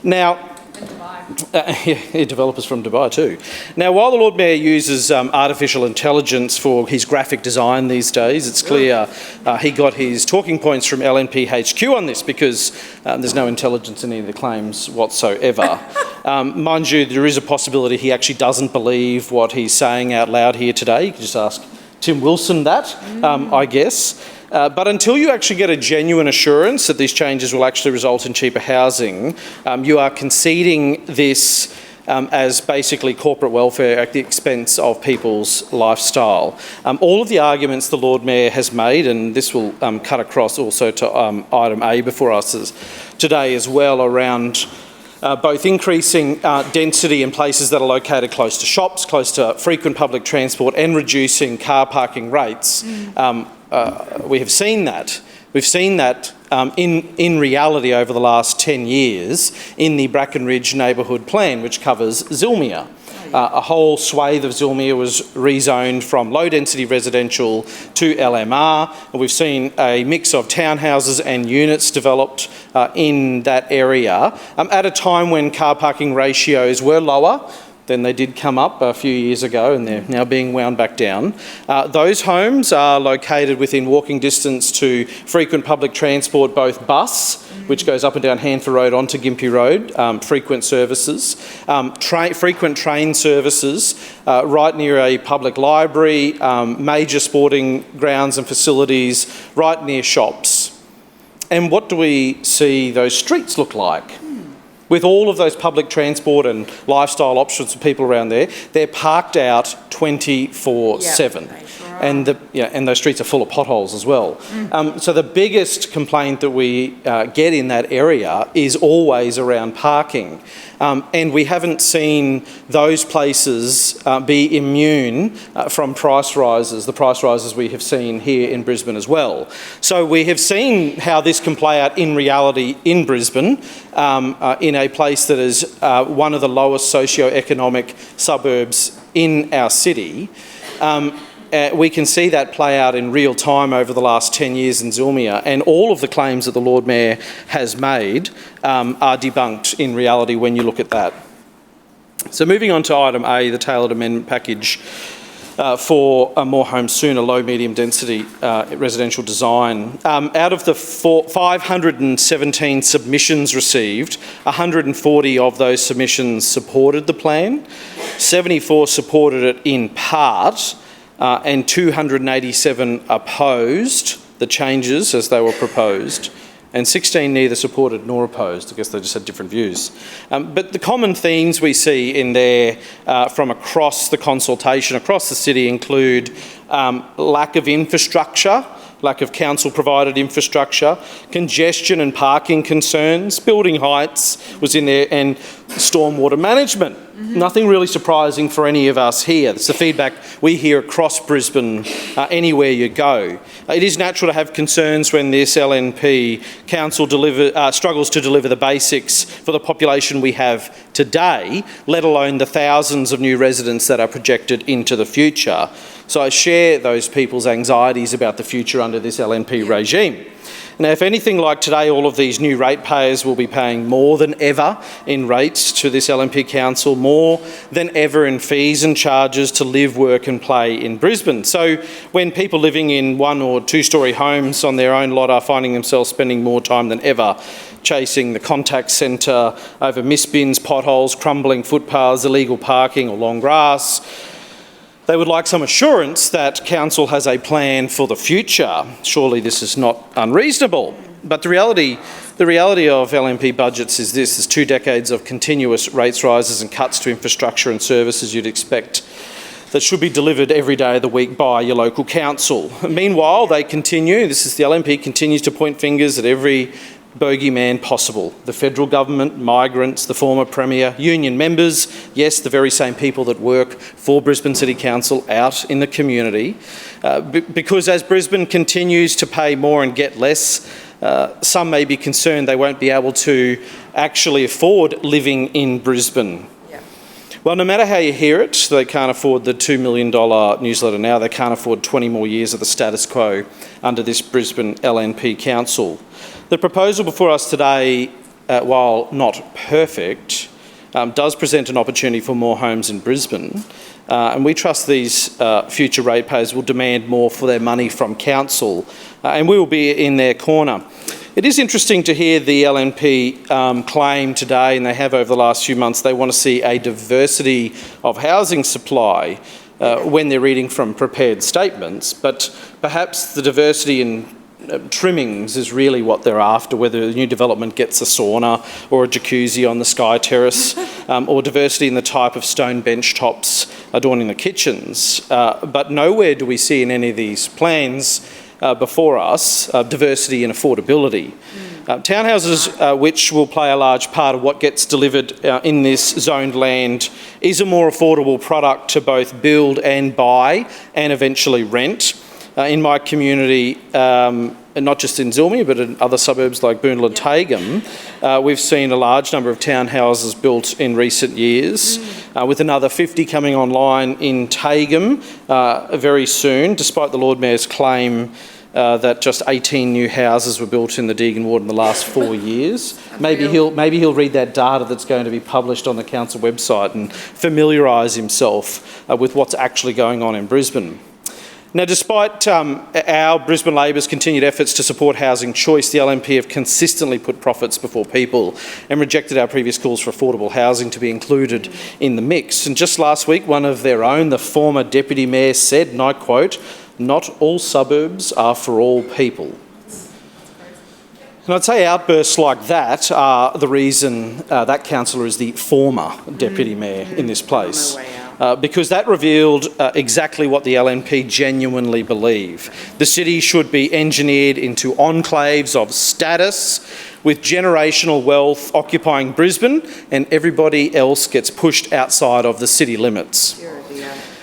Now, developers from Dubai too. Now, while the Lord Mayor uses artificial intelligence for his graphic design these days, it's clear he got his talking points from LNP HQ on this because there's no intelligence in any of the claims whatsoever. Mind you, there is a possibility he actually doesn't believe what he's saying out loud here today. You can just ask Tim Wilson that, I guess. But until you actually get a genuine assurance that these changes will actually result in cheaper housing, you are conceding this as basically corporate welfare at the expense of people's lifestyle. All of the arguments the Lord Mayor has made, and this will cut across also to item A before us today as well, around both increasing density in places that are located close to shops, close to frequent public transport, and reducing car parking rates. We have seen that. We've seen that in reality over the last 10 years in the Brackenridge Neighbourhood Plan, which covers Zilmere. A whole swathe of Zilmere was rezoned from low-density residential to LMR, and we've seen a mix of townhouses and units developed in that area at a time when car parking ratios were lower. Then they did come up a few years ago and they're now being wound back down. Those homes are located within walking distance to frequent public transport, both bus, which goes up and down Hanford Road onto Gympie Road, frequent services, frequent train services, right near a public library, major sporting grounds and facilities, right near shops. And what do we see those streets look like? With all of those public transport and lifestyle options for people around there, they're parked out 24/7. And those streets are full of potholes as well. So the biggest complaint that we get in that area is always around parking. And we haven't seen those places be immune from price rises, the price rises we have seen here in Brisbane as well. So we have seen how this can play out in reality in Brisbane, in a place that is one of the lowest socio-economic suburbs in our city. We can see that play out in real time over the last 10 years in Zulmia, and all of the claims that the Lord Mayor has made are debunked in reality when you look at that. So moving on to item A, the tailored amendment package for a more homes sooner, low medium density residential design. Out of the 517 submissions received, 140 of those submissions supported the plan, 74 supported it in part, and 287 opposed the changes as they were proposed, and 16 neither supported nor opposed. I guess they just had different views. But the common themes we see in there from across the consultation, across the city, include lack of infrastructure, lack of council-provided infrastructure, congestion and parking concerns, building heights was in there, and stormwater management. Nothing really surprising for any of us here. It's the feedback we hear across Brisbane anywhere you go. It is natural to have concerns when this LNP council struggles to deliver the basics for the population we have today, let alone the thousands of new residents that are projected into the future. So I share those people's anxieties about the future under this LNP regime. Now, if anything like today, all of these new ratepayers will be paying more than ever in rates to this LNP council, more than ever in fees and charges to live, work and play in Brisbane. So when people living in one or two-storey homes on their own lot are finding themselves spending more time than ever chasing the contact centre over mist bins, potholes, crumbling footpaths, illegal parking or long grass, they would like some assurance that council has a plan for the future. Surely this is not unreasonable. But the reality of LNP budgets is this: there's 2 decades of continuous rates rises and cuts to infrastructure and services you'd expect that should be delivered every day of the week by your local council. Meanwhile, the LNP continues to point fingers at every bogeyman possible. The federal government, migrants, the former Premier, union members, yes, the very same people that work for Brisbane City Council out in the community. Because as Brisbane continues to pay more and get less, some may be concerned they won't be able to actually afford living in Brisbane. Well, no matter how you hear it, they can't afford the $2 million newsletter now. They can't afford 20 more years of the status quo under this Brisbane LNP council. The proposal before us today, while not perfect, does present an opportunity for more homes in Brisbane, and we trust these future ratepayers will demand more for their money from council, and we will be in their corner. It is interesting to hear the LNP claim today, and they have over the last few months, they want to see a diversity of housing supply when they're reading from prepared statements, but perhaps the diversity in trimmings is really what they're after, whether the new development gets a sauna or a jacuzzi on the Sky Terrace, or diversity in the type of stone bench tops adorning the kitchens. But nowhere do we see in any of these plans before us diversity and affordability. Townhouses, which will play a large part of what gets delivered in this zoned land, is a more affordable product to both build and buy and eventually rent. In my community, not just in Zulmia, but in other suburbs like Boondall and Tagum, we've seen a large number of townhouses built in recent years, with another 50 coming online in Tagum very soon, despite the Lord Mayor's claim that just 18 new houses were built in the Deagon ward in the last 4 years. Maybe he'll read that data that's going to be published on the council website and familiarise himself with what's actually going on in Brisbane. Now, despite our Brisbane Labor's continued efforts to support housing choice, the LNP have consistently put profits before people and rejected our previous calls for affordable housing to be included in the mix. And just last week, one of their own, the former Deputy Mayor, said, and I quote, "Not all suburbs are for all people." And I'd say outbursts like that are the reason that councillor is the former deputy mayor in this place. Because that revealed exactly what the LNP genuinely believe. The city should be engineered into enclaves of status with generational wealth occupying Brisbane, and everybody else gets pushed outside of the city limits.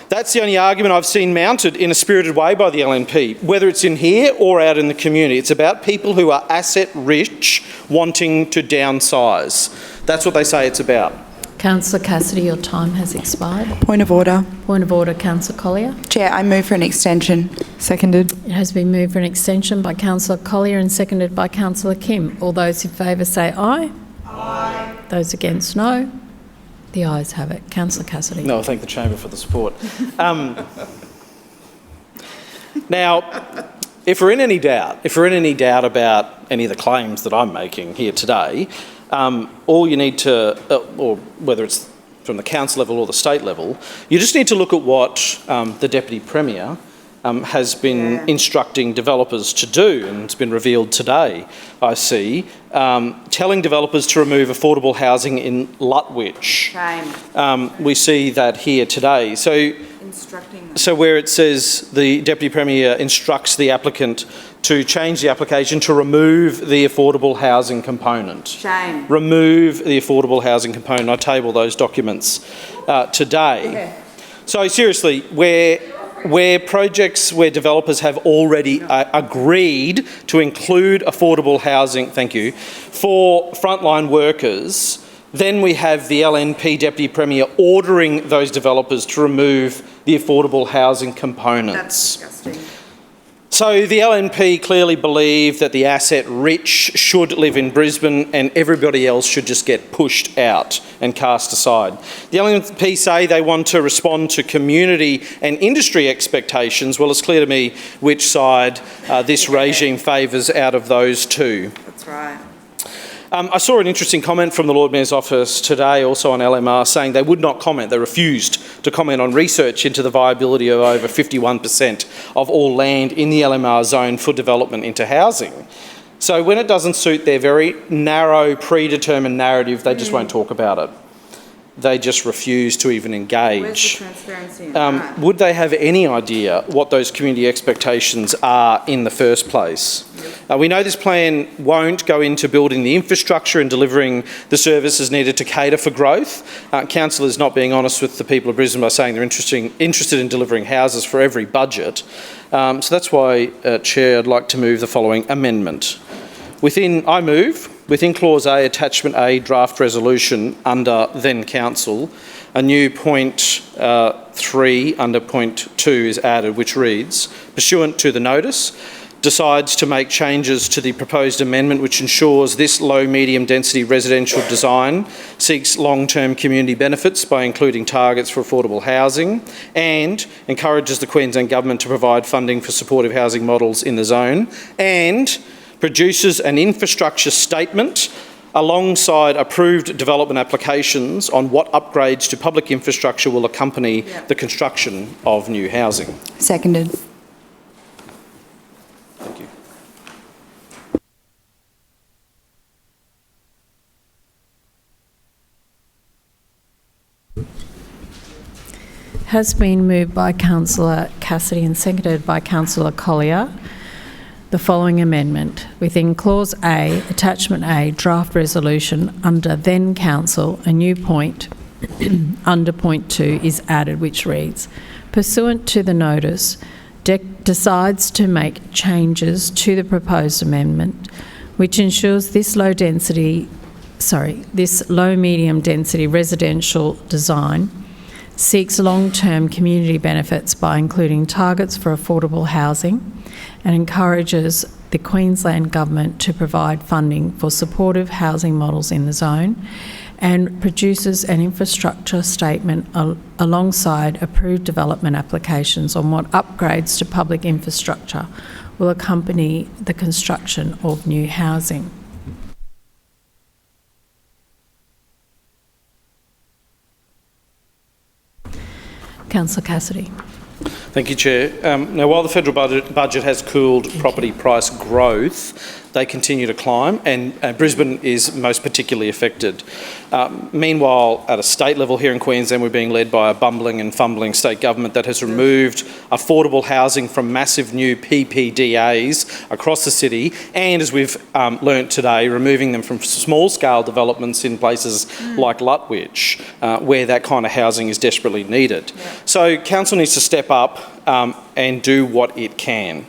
That's the only argument I've seen mounted in a spirited way by the LNP, whether it's in here or out in the community. It's about people who are asset rich wanting to downsize. That's what they say it's about. Councillor Cassidy, your time has expired. Point of order. Point of order, Councillor Collier. Chair, I move for an extension. Seconded. It has been moved for an extension by Councillor Collier and seconded by Councillor Kim. All those in favour say aye. Aye. Those against, no. The ayes have it. Councillor Cassidy. No, I thank the chamber for the support. Now, if we're in any doubt about any of the claims that I'm making here today, all you need to, or whether it's from the council level or the state level, you just need to look at what the Deputy Premier has been instructing developers to do, and it's been revealed today, I see, telling developers to remove affordable housing in Lutwyche. Shame. We see that here today. So where it says the Deputy Premier instructs the applicant to change the application to remove the affordable housing component. Shame. Remove the affordable housing component. I table those documents today. Yeah. So seriously, where projects where developers have already agreed to include affordable housing, thank you, for frontline workers, then we have the LNP Deputy Premier ordering those developers to remove the affordable housing components. That's disgusting. So the LNP clearly believe that the asset rich should live in Brisbane and everybody else should just get pushed out and cast aside. The LNP say they want to respond to community and industry expectations. Well, it's clear to me which side this regime favours out of those two. That's right. I saw an interesting comment from the Lord Mayor's office today, also on LMR, saying they would not comment, they refused to comment on research into the viability of over 51% of all land in the LMR zone for development into housing. So when it doesn't suit their very narrow, predetermined narrative, they just won't talk about it. They just refuse to even engage. Where's the transparency in that? Would they have any idea what those community expectations are in the first place? We know this plan won't go into building the infrastructure and delivering the services needed to cater for growth. Council is not being honest with the people of Brisbane by saying they're interested in delivering houses for every budget. So that's why, Chair, I'd like to move the following amendment. I move, within Clause A, Attachment A, Draft Resolution under Then Council, a new point 3 under point 2 is added, which reads, pursuant to the notice, decides to make changes to the proposed amendment which ensures this low-medium density residential design seeks long-term community benefits by including targets for affordable housing and encourages the Queensland Government to provide funding for supportive housing models in the zone, and produces an infrastructure statement alongside approved development applications on what upgrades to public infrastructure will accompany the construction of new housing. Seconded. Thank you. Has been moved by Councillor Cassidy and seconded by Councillor Collier. The following amendment. Within Clause A, Attachment A, Draft Resolution under Then Council, a new point under point 2 is added, which reads, pursuant to the notice, decides to make changes to the proposed amendment, which ensures this low-medium density residential design seeks long-term community benefits by including targets for affordable housing and encourages the Queensland Government to provide funding for supportive housing models in the zone, and produces an infrastructure statement alongside approved development applications on what upgrades to public infrastructure will accompany the construction of new housing. Councillor Cassidy. Thank you, Chair. Now, while the federal budget has cooled property price growth, they continue to climb, and Brisbane is most particularly affected. Meanwhile, at a state level here in Queensland, we're being led by a bumbling and fumbling state government that has removed affordable housing from massive new PPDAs across the city, and as we've learnt today, removing them from small-scale developments in places like Lutwyche, where that kind of housing is desperately needed. So council needs to step up and do what it can.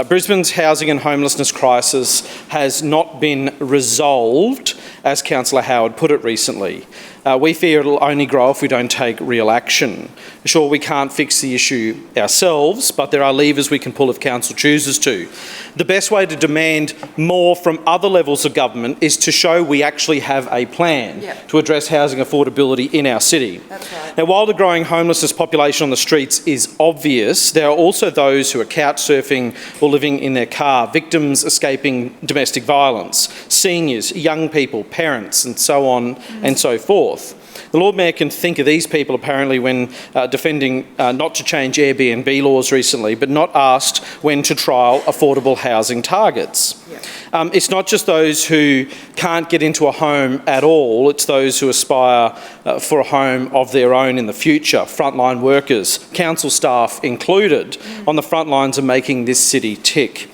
Brisbane's housing and homelessness crisis has not been resolved, as Councillor Howard put it recently. We fear it'll only grow if we don't take real action. Sure, we can't fix the issue ourselves, but there are levers we can pull if council chooses to. The best way to demand more from other levels of government is to show we actually have a plan to address housing affordability in our city. That's right. Now, while the growing homelessness population on the streets is obvious, there are also those who are couch surfing or living in their car, victims escaping domestic violence, seniors, young people, parents, and so on and so forth. The Lord Mayor can think of these people apparently when defending not to change Airbnb laws recently, but not asked when to trial affordable housing targets. It's not just those who can't get into a home at all, it's those who aspire for a home of their own in the future, frontline workers, council staff included, on the front lines of making this city tick.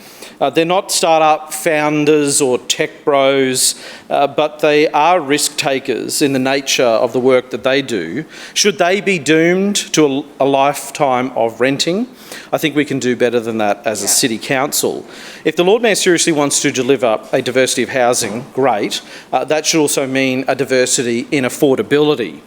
They're not start-up founders or tech bros, but they are risk takers in the nature of the work that they do. Should they be doomed to a lifetime of renting? I think we can do better than that as a city council. If the Lord Mayor seriously wants to deliver a diversity of housing, great. That should also mean a diversity in affordability.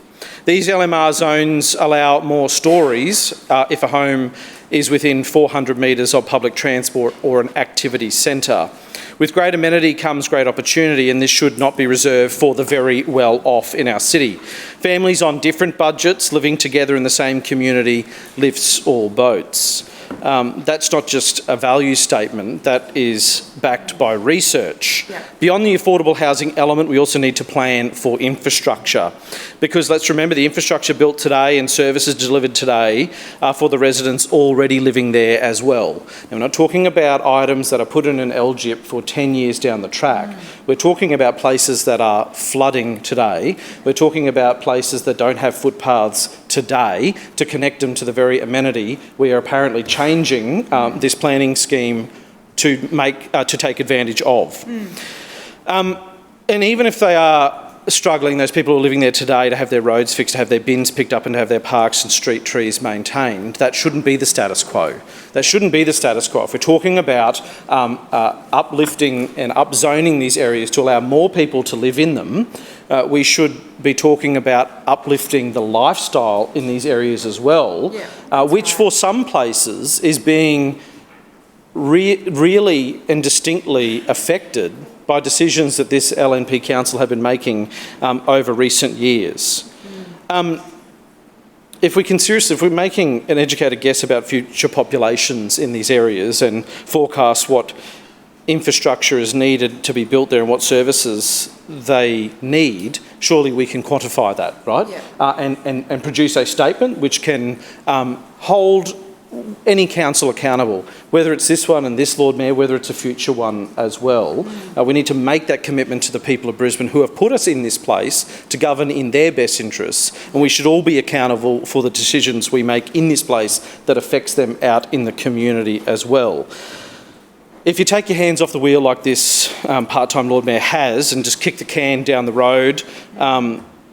These LMR zones allow more stories if a home is within 400 metres of public transport or an activity centre. With great amenity comes great opportunity, and this should not be reserved for the very well-off in our city. Families on different budgets living together in the same community lifts all boats. That's not just a value statement, that is backed by research. Beyond the affordable housing element, we also need to plan for infrastructure, because let's remember the infrastructure built today and services delivered today are for the residents already living there as well. Now, we're not talking about items that are put in an LGIP for 10 years down the track. We're talking about places that are flooding today. We're talking about places that don't have footpaths today to connect them to the very amenity we are apparently changing this planning scheme to take advantage of. And even if they are struggling, those people who are living there today, to have their roads fixed, to have their bins picked up and to have their parks and street trees maintained, that shouldn't be the status quo. That shouldn't be the status quo. If we're talking about uplifting and upzoning these areas to allow more people to live in them, we should be talking about uplifting the lifestyle in these areas as well, which for some places is being really and distinctly affected by decisions that this LNP Council have been making over recent years. If we're making an educated guess about future populations in these areas and forecast what infrastructure is needed to be built there and what services they need, surely we can quantify that, right? And produce a statement which can hold any council accountable, whether it's this one and this Lord Mayor, whether it's a future one as well. We need to make that commitment to the people of Brisbane who have put us in this place to govern in their best interests, and we should all be accountable for the decisions we make in this place that affects them out in the community as well. If you take your hands off the wheel like this part-time Lord Mayor has and just kick the can down the road,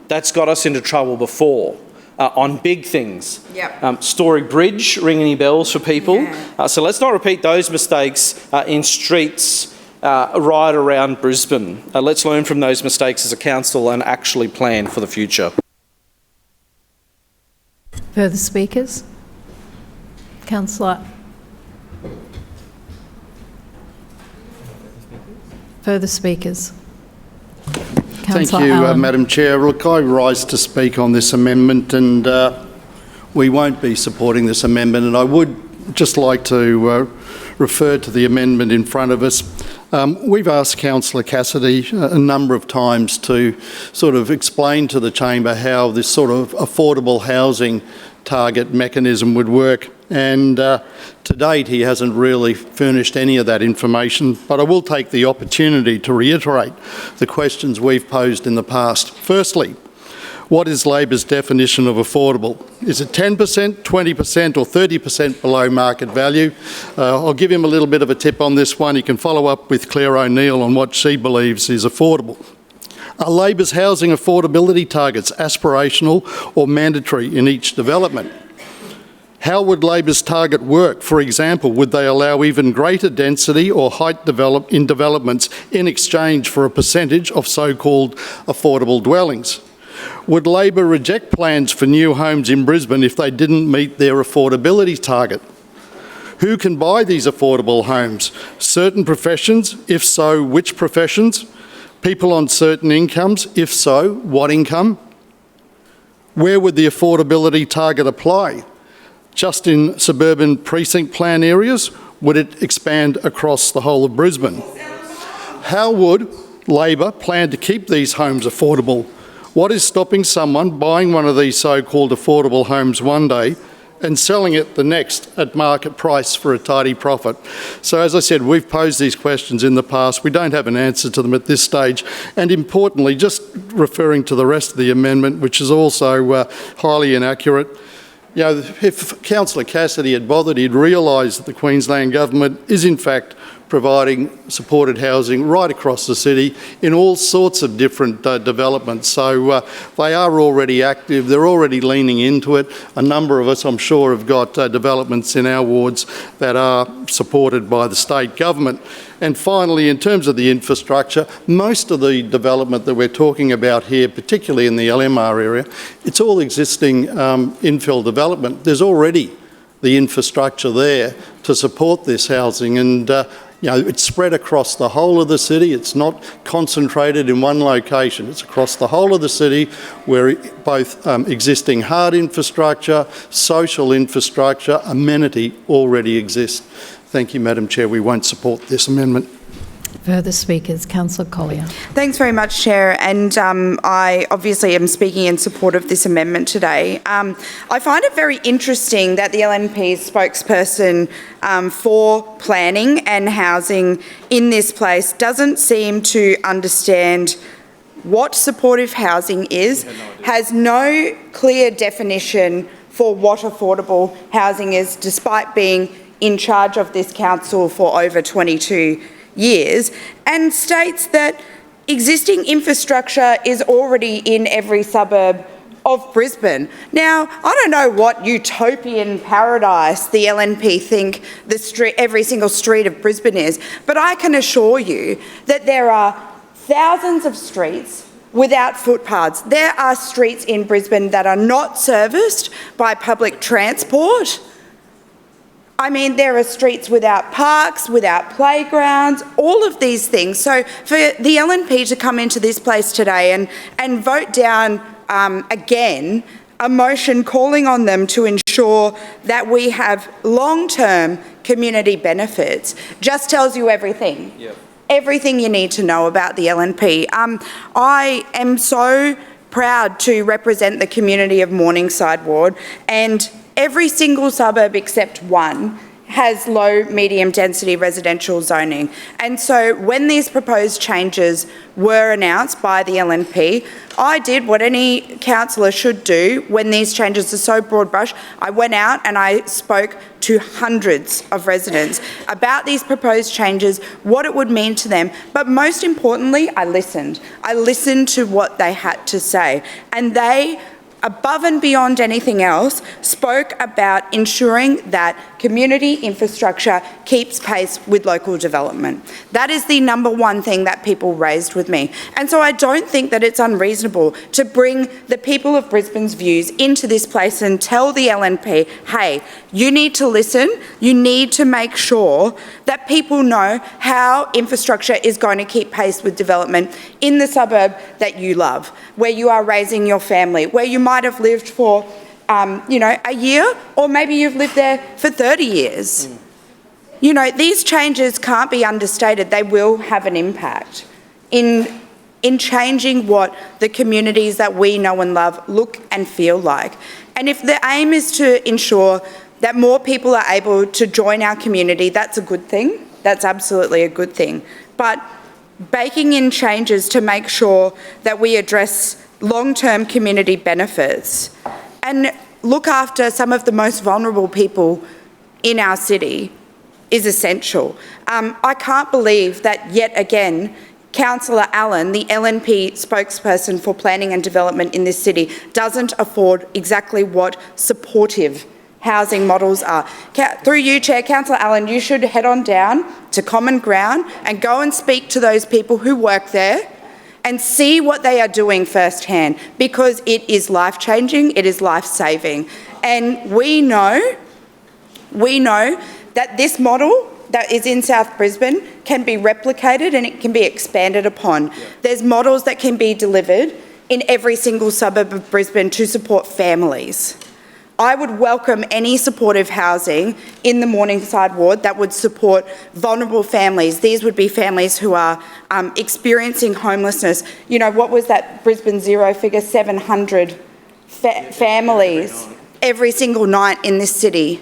that's got us into trouble before. On big things. Story Bridge, ring any bells for people? So let's not repeat those mistakes in streets right around Brisbane. Let's learn from those mistakes as a council and actually plan for the future. Further speakers? Councillor. Further speakers? Thank you, Madam Chair. Look, I rise to speak on this amendment, and we won't be supporting this amendment. And I would just like to refer to the amendment in front of us. We've asked Councillor Cassidy a number of times to sort of explain to the chamber how this sort of affordable housing target mechanism would work. And to date, he hasn't really furnished any of that information, but I will take the opportunity to reiterate the questions we've posed in the past. Firstly, what is Labor's definition of affordable? Is it 10%, 20% or 30% below market value? I'll give him a little bit of a tip on this one. He can follow up with Claire O'Neill on what she believes is affordable. Are Labor's housing affordability targets aspirational or mandatory in each development? How would Labor's target work? For example, would they allow even greater density or height in developments in exchange for a percentage of so-called affordable dwellings? Would Labor reject plans for new homes in Brisbane if they didn't meet their affordability target? Who can buy these affordable homes? Certain professions? If so, which professions? People on certain incomes? If so, what income? Where would the affordability target apply? Just in suburban precinct plan areas? Would it expand across the whole of Brisbane? How would Labor plan to keep these homes affordable? What is stopping someone buying one of these so-called affordable homes one day and selling it the next at market price for a tidy profit? So as I said, we've posed these questions in the past. We don't have an answer to them at this stage. And importantly, just referring to the rest of the amendment, which is also highly inaccurate, you know, if Councillor Cassidy had bothered, he'd realise that the Queensland Government is in fact providing supported housing right across the city in all sorts of different developments. So they are already active, they're already leaning into it. A number of us, I'm sure, have got developments in our wards that are supported by the state government. And finally, in terms of the infrastructure, most of the development that we're talking about here, particularly in the LMR area, it's all existing infill development. There's already the infrastructure there to support this housing, and you know, it's spread across the whole of the city. It's not concentrated in one location. It's across the whole of the city where both existing hard infrastructure, social infrastructure, amenity already exist. Thank you, Madam Chair. We won't support this amendment. Further speakers, Councillor Collier. Thanks very much, Chair, and I obviously am speaking in support of this amendment today. I find it very interesting that the LNP's spokesperson for planning and housing in this place doesn't seem to understand what supportive housing is, has no clear definition for what affordable housing is, despite being in charge of this council for over 22 years, and states that existing infrastructure is already in every suburb of Brisbane. Now, I don't know what utopian paradise the LNP think every single street of Brisbane is, but I can assure you that there are thousands of streets without footpaths. There are streets in Brisbane that are not serviced by public transport. I mean, there are streets without parks, without playgrounds, all of these things. So for the LNP to come into this place today and vote down again a motion calling on them to ensure that we have long-term community benefits just tells you everything. Yep. Everything you need to know about the LNP. I am so proud to represent the community of Morningside Ward, and every single suburb except one has low, medium density residential zoning. And so when these proposed changes were announced by the LNP, I did what any councillor should do when these changes are so broad brush. I went out and I spoke to hundreds of residents about these proposed changes, what it would mean to them. But most importantly, I listened. I listened to what they had to say. And they, above and beyond anything else, spoke about ensuring that community infrastructure keeps pace with local development. That is the number one thing that people raised with me. And so I don't think that it's unreasonable to bring the people of Brisbane's views into this place and tell the LNP, hey, you need to listen, you need to make sure that people know how infrastructure is going to keep pace with development in the suburb that you love, where you are raising your family, where you might have lived for a year, or maybe you've lived there for 30 years. You know, these changes can't be understated. They will have an impact in changing what the communities that we know and love look and feel like. And if the aim is to ensure that more people are able to join our community, that's a good thing. That's absolutely a good thing. But baking in changes to make sure that we address long-term community benefits and look after some of the most vulnerable people in our city is essential. I can't believe that yet again, Councillor Allen, the LNP spokesperson for planning and development in this city, doesn't afford exactly what supportive housing models are. Through you, Chair, Councillor Allen, you should head on down to Common Ground and go and speak to those people who work there and see what they are doing firsthand, because it is life-changing, it is life-saving. And we know that this model that is in South Brisbane can be replicated and it can be expanded upon. There's models that can be delivered in every single suburb of Brisbane to support families. I would welcome any supportive housing in the Morningside ward that would support vulnerable families. These would be families who are experiencing homelessness. You know, what was that Brisbane zero figure? 700 families every single night in this city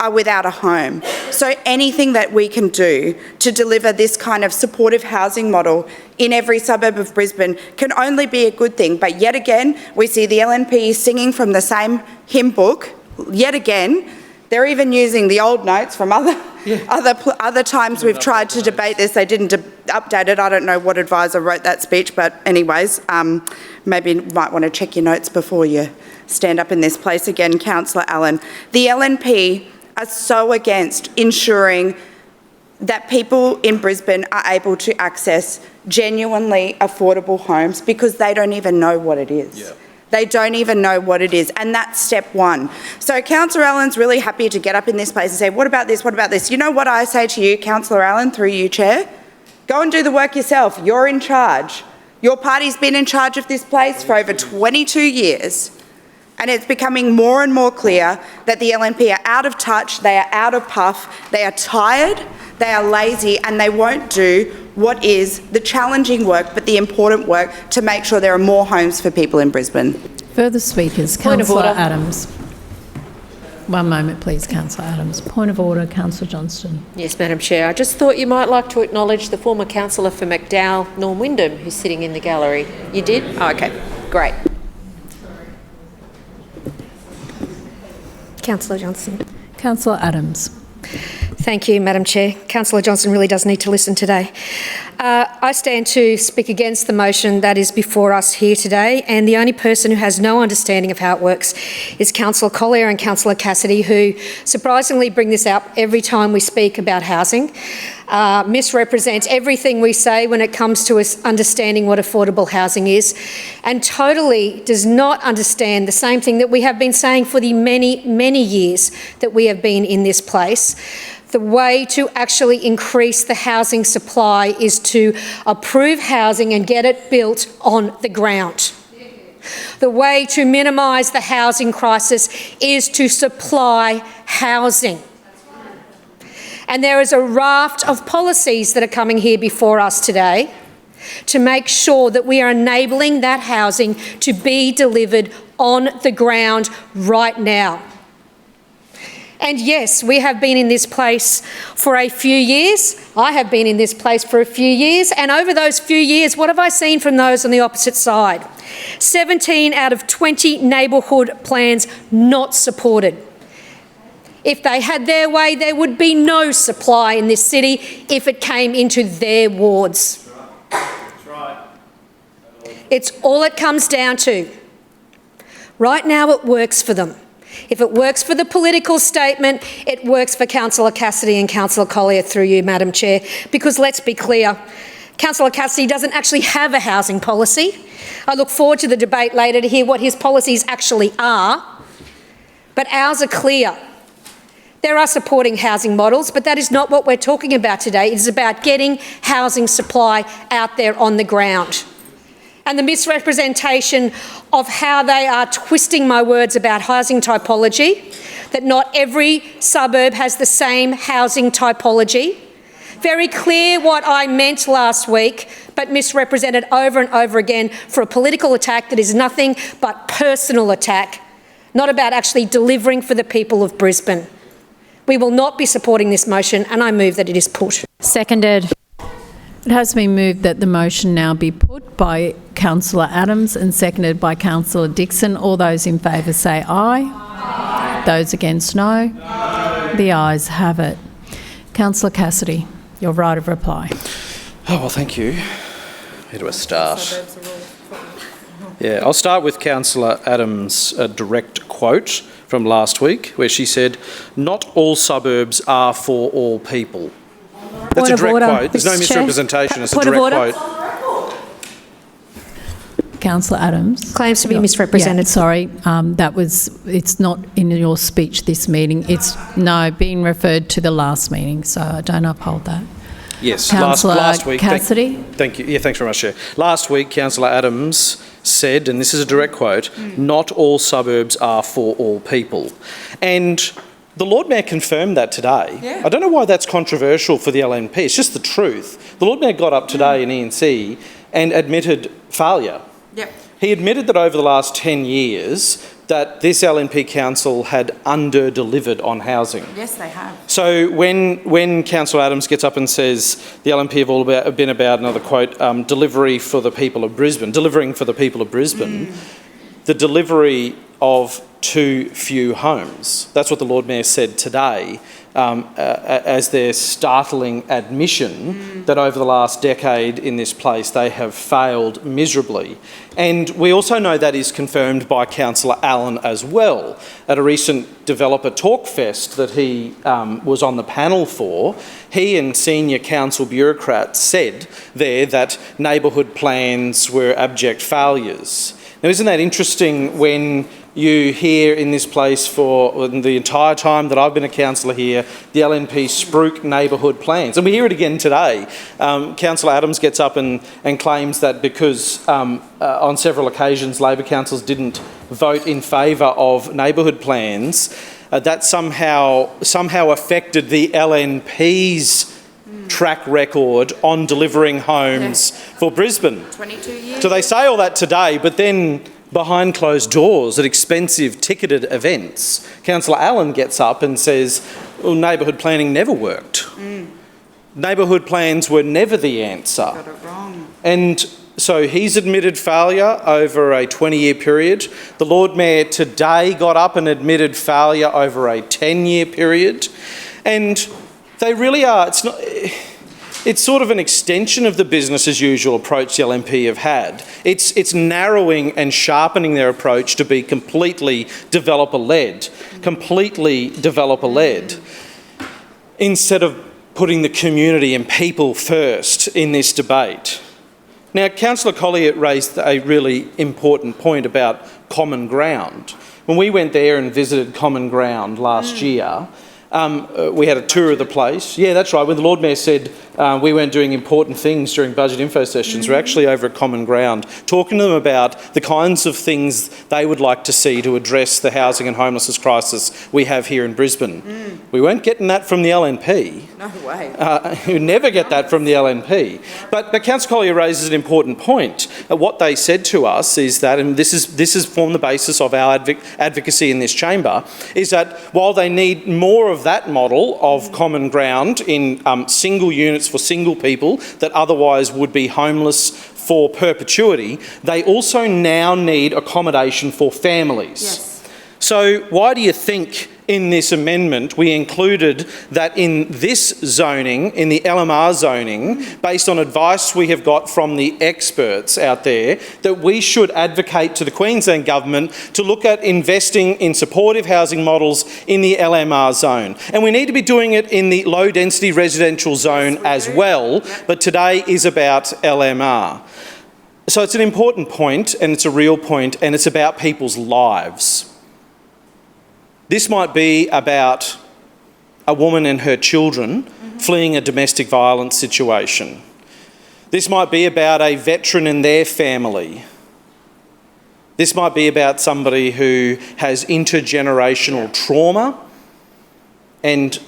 are without a home. So anything that we can do to deliver this kind of supportive housing model in every suburb of Brisbane can only be a good thing. But yet again, we see the LNP singing from the same hymn book. Yet again, they're even using the old notes from other times we've tried to debate this. They didn't update it. I don't know what advisor wrote that speech, but anyways, maybe you might want to check your notes before you stand up in this place again, Councillor Allen. The LNP are so against ensuring that people in Brisbane are able to access genuinely affordable homes because they don't even know what it is. Yeah. They don't even know what it is, and that's step one. So Councillor Allen's really happy to get up in this place and say, what about this, what about this? You know what I say to you, Councillor Allen, through you, Chair? Go and do the work yourself. You're in charge. Your party's been in charge of this place for over 22 years. And it's becoming more and more clear that the LNP are out of touch, they are out of puff, they are tired, they are lazy, and they won't do what is the challenging work but the important work to make sure there are more homes for people in Brisbane. Further speakers, Councillor Adams. One moment please, Councillor Adams. Point of order, Councillor Johnston. Yes, Madam Chair. I just thought you might like to acknowledge the former councillor for McDowell, Norm Wyndham, who's sitting in the gallery. You did? Oh, okay, great. Councillor Johnston. Councillor Adams. Thank you, Madam Chair. Councillor Johnston really does need to listen today. I stand to speak against the motion that is before us here today, and the only person who has no understanding of how it works is Councillor Collier and Councillor Cassidy, who surprisingly bring this up every time we speak about housing, misrepresents everything we say when it comes to us understanding what affordable housing is, and totally does not understand the same thing that we have been saying for the many, many years that we have been in this place. The way to actually increase the housing supply is to approve housing and get it built on the ground. The way to minimise the housing crisis is to supply housing. And there is a raft of policies that are coming here before us today to make sure that we are enabling that housing to be delivered on the ground right now. And yes, we have been in this place for a few years. I have been in this place for a few years. And over those few years, what have I seen from those on the opposite side? 17 out of 20 neighbourhood plans not supported. If they had their way, there would be no supply in this city if it came into their wards. That's right. It's all it comes down to. Right now it works for them. If it works for the political statement, it works for Councillor Cassidy and Councillor Collier through you, Madam Chair, because let's be clear, Councillor Cassidy doesn't actually have a housing policy. I look forward to the debate later to hear what his policies actually are, but ours are clear. There are supporting housing models, but that is not what we're talking about today. It is about getting housing supply out there on the ground. And the misrepresentation of how they are twisting my words about housing typology, that not every suburb has the same housing typology. Very clear what I meant last week, but misrepresented over and over again for a political attack that is nothing but personal attack not about actually delivering for the people of Brisbane. We will not be supporting this motion, and I move that it is put. Seconded. It has been moved that the motion now be put by Councillor Adams and seconded by Councillor Dixon. All those in favour say aye. Aye. Those against, no. The ayes have it. Councillor Cassidy, your right of reply. Oh, well, thank you. Where do I start? Yeah, I'll start with Councillor Adams' direct quote from last week, where she said, "Not all suburbs are for all people." That's a direct quote. There's no misrepresentation. It's a direct quote. Councillor Adams. Claims to be misrepresented. Yeah, sorry, it's not in your speech this meeting. It's, being referred to the last meeting, so I don't uphold that. Yes, Councillor last week. Cassidy. Thank you. Yeah, thanks very much, Chair. Last week, Councillor Adams said, and this is a direct quote, "Not all suburbs are for all people." And the Lord Mayor confirmed that today. Yeah. I don't know why that's controversial for the LNP. It's just the truth. The Lord Mayor got up today in ENC and admitted failure. Yep. He admitted that over the last 10 years that this LNP council had under-delivered on housing. Yes, they have. So when Councillor Adams gets up and says the LNP have been about, another quote, delivering for the people of Brisbane, the delivery of too few homes. That's what the Lord Mayor said today as their startling admission that over the last decade in this place they have failed miserably. And we also know that is confirmed by Councillor Allen as well. At a recent developer talk fest that he was on the panel for, he and senior council bureaucrats said there that neighbourhood plans were abject failures. Now, isn't that interesting when you hear in this place for the entire time that I've been a councillor here, the LNP spruik neighbourhood plans. And we hear it again today. Councillor Adams gets up and claims that because on several occasions Labor councils didn't vote in favour of neighbourhood plans, that somehow affected the LNP's track record on delivering homes for Brisbane. 22 years. So they say all that today, but then behind closed doors at expensive ticketed events, Councillor Allen gets up and says, well, neighbourhood planning never worked. Neighbourhood plans were never the answer. Got it wrong. And so he's admitted failure over a 20-year period. The Lord Mayor today got up and admitted failure over a 10-year period. And they really are, it's sort of an extension of the business as usual approach the LNP have had. It's narrowing and sharpening their approach to be completely developer-led, instead of putting the community and people first in this debate. Now, Councillor Collier raised a really important point about common ground. When we went there and visited Common Ground last year, we had a tour of the place. Yeah, that's right. When the Lord Mayor said we weren't doing important things during budget info sessions, we're actually over at Common Ground talking to them about the kinds of things they would like to see to address the housing and homelessness crisis we have here in Brisbane. We weren't getting that from the LNP. No way. You never get that from the LNP. But Councillor Collier raises an important point. What they said to us is that, and this has formed the basis of our advocacy in this chamber, is that while they need more of that model of common ground in single units for single people that otherwise would be homeless for perpetuity, they also now need accommodation for families. Yes. So why do you think in this amendment we included that in this zoning, in the LMR zoning, based on advice we have got from the experts out there, that we should advocate to the Queensland Government to look at investing in supportive housing models in the LMR zone. And we need to be doing it in the low density residential zone as well, but today is about LMR. So it's an important point, and it's a real point, and it's about people's lives. This might be about a woman and her children fleeing a domestic violence situation. This might be about a veteran and their family. This might be about somebody who has intergenerational trauma and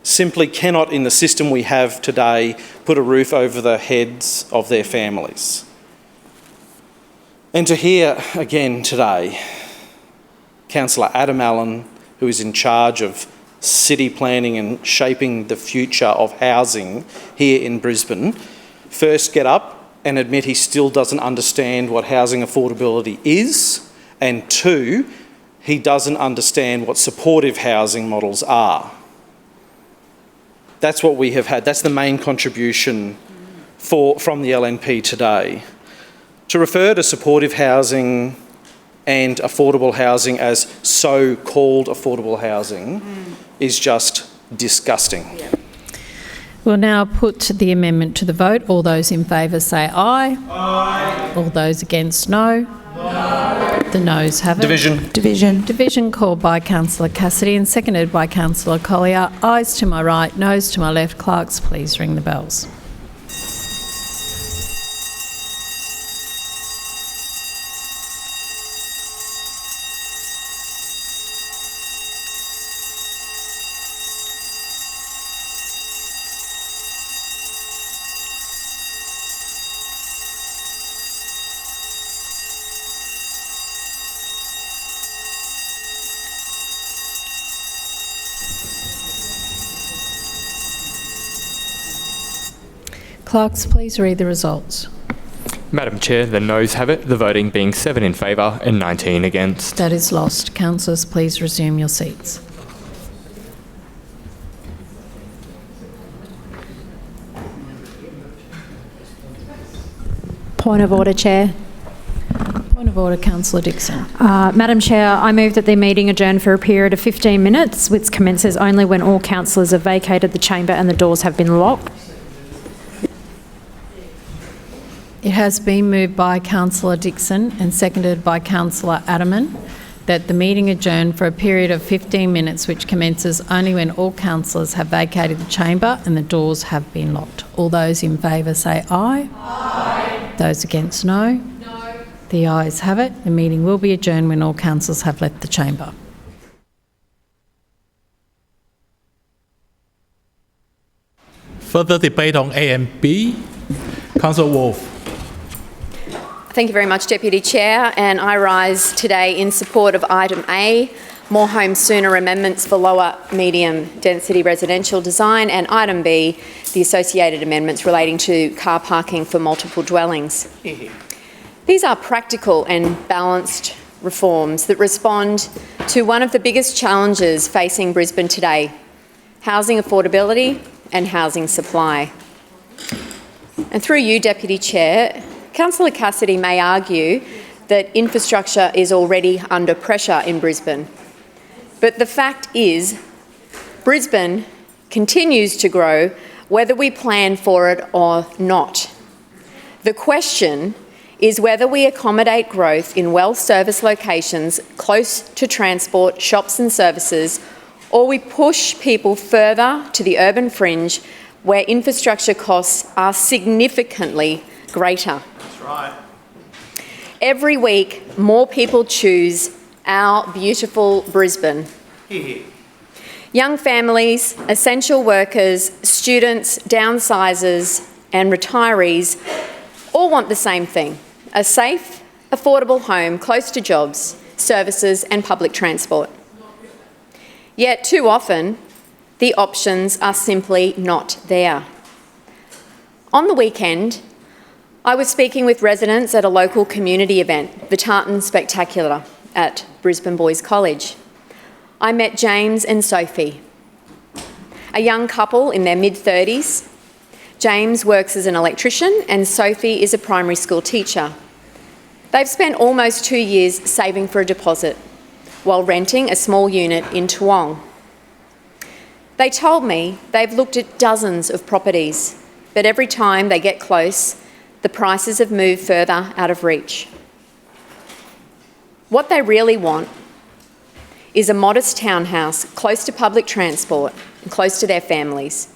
simply cannot, in the system we have today, put a roof over the heads of their families. And to hear again today Councillor Adam Allen, who is in charge of city planning and shaping the future of housing here in Brisbane, first get up and admit he still doesn't understand what housing affordability is, and two, he doesn't understand what supportive housing models are. That's what we have had. That's the main contribution from the LNP today. To refer to supportive housing and affordable housing as so-called affordable housing is just disgusting. Yeah. We'll now put the amendment to the vote. All those in favour say aye. Aye. All those against no. No. The noes have it. Division. Division. Division called by Councillor Cassidy and seconded by Councillor Collier. Ayes to my right, noes to my left. Clerks, please ring the bells. Clerks, please read the results. Madam Chair, the noes have it, the voting being 7 in favour and 19 against. That is lost. Councillors, please resume your seats. Point of order, Chair. Point of order, Councillor Dixon. Madam Chair, I move that the meeting adjourn for a period of 15 minutes, which commences only when all councillors have vacated the chamber and the doors have been locked. It has been moved by Councillor Dixon and seconded by Councillor Adaman that the meeting adjourn for a period of 15 minutes, which commences only when all councillors have vacated the chamber and the doors have been locked. All those in favour say aye. Aye. Those against no. No. The ayes have it. The meeting will be adjourned when all councillors have left the chamber. Further debate on A and B. Councillor Wolf. Thank you very much, Deputy Chair, and I rise today in support of item A, more homes sooner amendments for lower medium density residential design, and item B, the associated amendments relating to car parking for multiple dwellings. These are practical and balanced reforms that respond to one of the biggest challenges facing Brisbane today: housing affordability and housing supply. And through you, Deputy Chair, Councillor Cassidy may argue that infrastructure is already under pressure in Brisbane. But the fact is, Brisbane continues to grow whether we plan for it or not. The question is whether we accommodate growth in well-serviced locations close to transport, shops and services, or we push people further to the urban fringe where infrastructure costs are significantly greater. That's right. Every week, more people choose our beautiful Brisbane. Young families, essential workers, students, downsizers and retirees all want the same thing: a safe, affordable home close to jobs, services and public transport. Yet too often, the options are simply not there. On the weekend, I was speaking with residents at a local community event, the Tartan Spectacular at Brisbane Boys College. I met James and Sophie, a young couple in their mid-30s. James works as an electrician and Sophie is a primary school teacher. They've spent almost 2 years saving for a deposit while renting a small unit in Toowong. They told me they've looked at dozens of properties, but every time they get close, the prices have moved further out of reach. What they really want is a modest townhouse close to public transport and close to their families,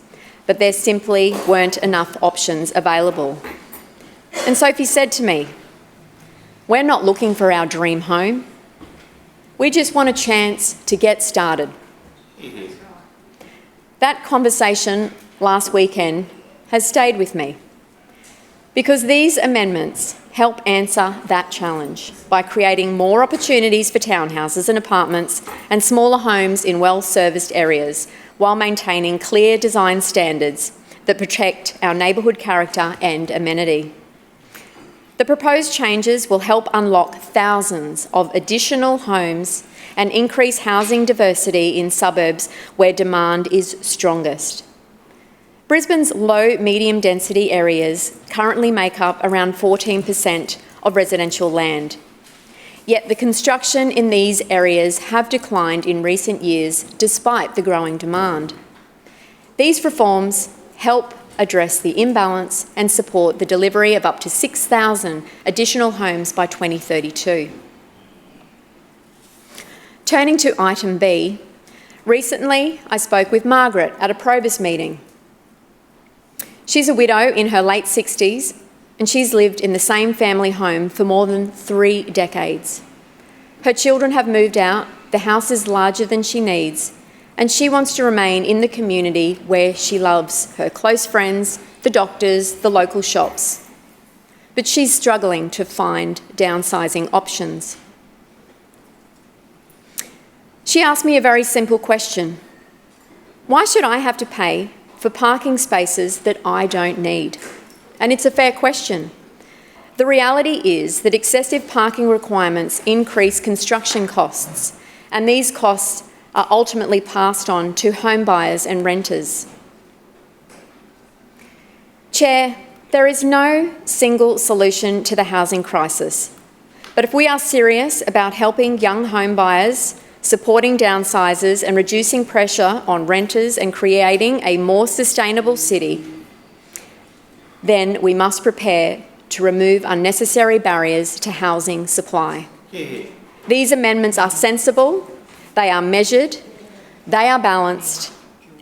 but there simply weren't enough options available. And Sophie said to me, "We're not looking for our dream home. We just want a chance to get started." That conversation last weekend has stayed with me, because these amendments help answer that challenge by creating more opportunities for townhouses and apartments and smaller homes in well-serviced areas while maintaining clear design standards that protect our neighbourhood character and amenity. The proposed changes will help unlock thousands of additional homes and increase housing diversity in suburbs where demand is strongest. Brisbane's low-medium density areas currently make up around 14% of residential land. Yet the construction in these areas have declined in recent years despite the growing demand. These reforms help address the imbalance and support the delivery of up to 6,000 additional homes by 2032. Turning to item B, recently I spoke with Margaret at a Probus meeting. She's a widow in her late 60s and she's lived in the same family home for more than 3 decades. Her children have moved out, the house is larger than she needs, and she wants to remain in the community where she loves her close friends, the doctors, the local shops. But she's struggling to find downsizing options. She asked me a very simple question. Why should I have to pay for parking spaces that I don't need? And it's a fair question. The reality is that excessive parking requirements increase construction costs, and these costs are ultimately passed on to home buyers and renters. Chair, there is no single solution to the housing crisis, but if we are serious about helping young home buyers, supporting downsizers and reducing pressure on renters and creating a more sustainable city, then we must prepare to remove unnecessary barriers to housing supply. These amendments are sensible, they are measured, they are balanced,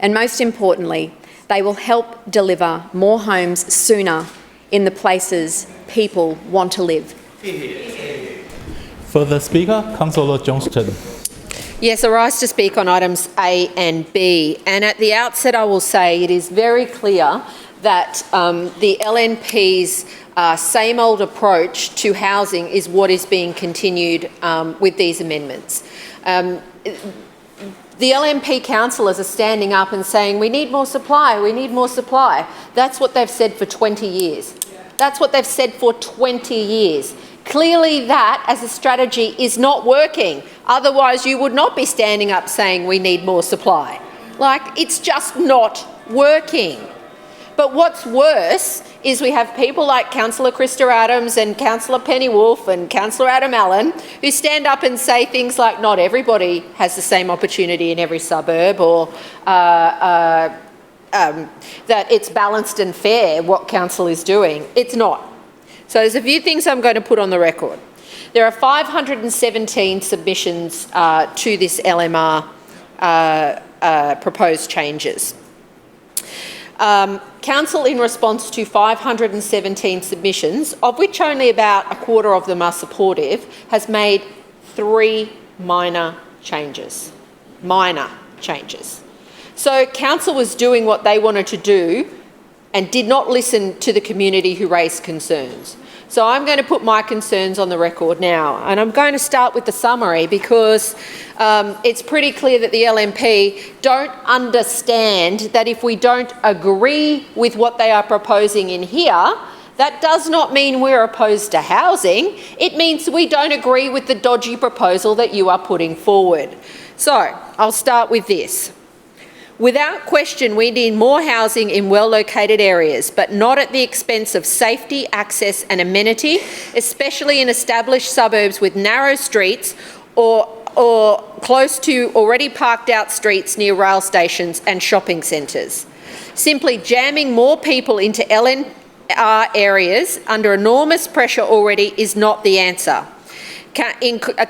and most importantly, they will help deliver more homes sooner in the places people want to live. For the Speaker, Councillor Johnston. Yes, I rise to speak on items A and B. And at the outset, I will say it is very clear that the LNP's same old approach to housing is what is being continued with these amendments. The LNP councillors are standing up and saying, we need more supply, we need more supply. That's what they've said for 20 years. That's what they've said for 20 years. Clearly that, as a strategy, is not working. Otherwise, you would not be standing up saying we need more supply. Like, it's just not working. But what's worse is we have people like Councillor Krista Adams and Councillor Penny Wolfe and Councillor Adam Allen who stand up and say things like not everybody has the same opportunity in every suburb, or that it's balanced and fair what council is doing. It's not. So there's a few things I'm going to put on the record. There are 517 submissions to this LMR proposed changes. Council, in response to 517 submissions, of which only about a quarter of them are supportive, has made 3 minor changes. Minor changes. So Council was doing what they wanted to do and did not listen to the community who raised concerns. So I'm going to put my concerns on the record now, and I'm going to start with the summary because it's pretty clear that the LNP don't understand that if we don't agree with what they are proposing in here, that does not mean we're opposed to housing. It means we don't agree with the dodgy proposal that you are putting forward. So I'll start with this. Without question, we need more housing in well-located areas, but not at the expense of safety, access and amenity, especially in established suburbs with narrow streets or close to already parked out streets near rail stations and shopping centres. Simply jamming more people into LNR areas under enormous pressure already is not the answer.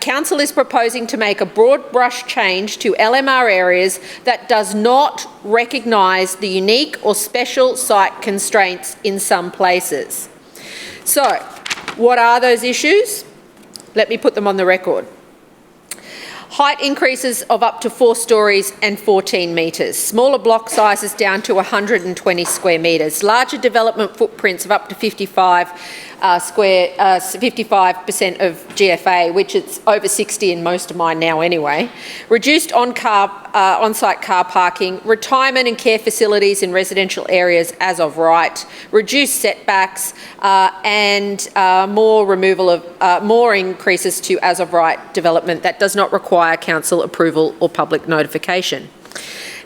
Council is proposing to make a broad brush change to LMR areas that does not recognise the unique or special site constraints in some places. So, what are those issues? Let me put them on the record. Height increases of up to 4 storeys and 14 metres. Smaller block sizes down to 120 square metres. Larger development footprints of up to 55 55% of GFA, which it's over 60 in most of mine now anyway. Reduced on-site car parking, retirement and care facilities in residential areas as of right, reduced setbacks, and more increases to as of right development that does not require council approval or public notification.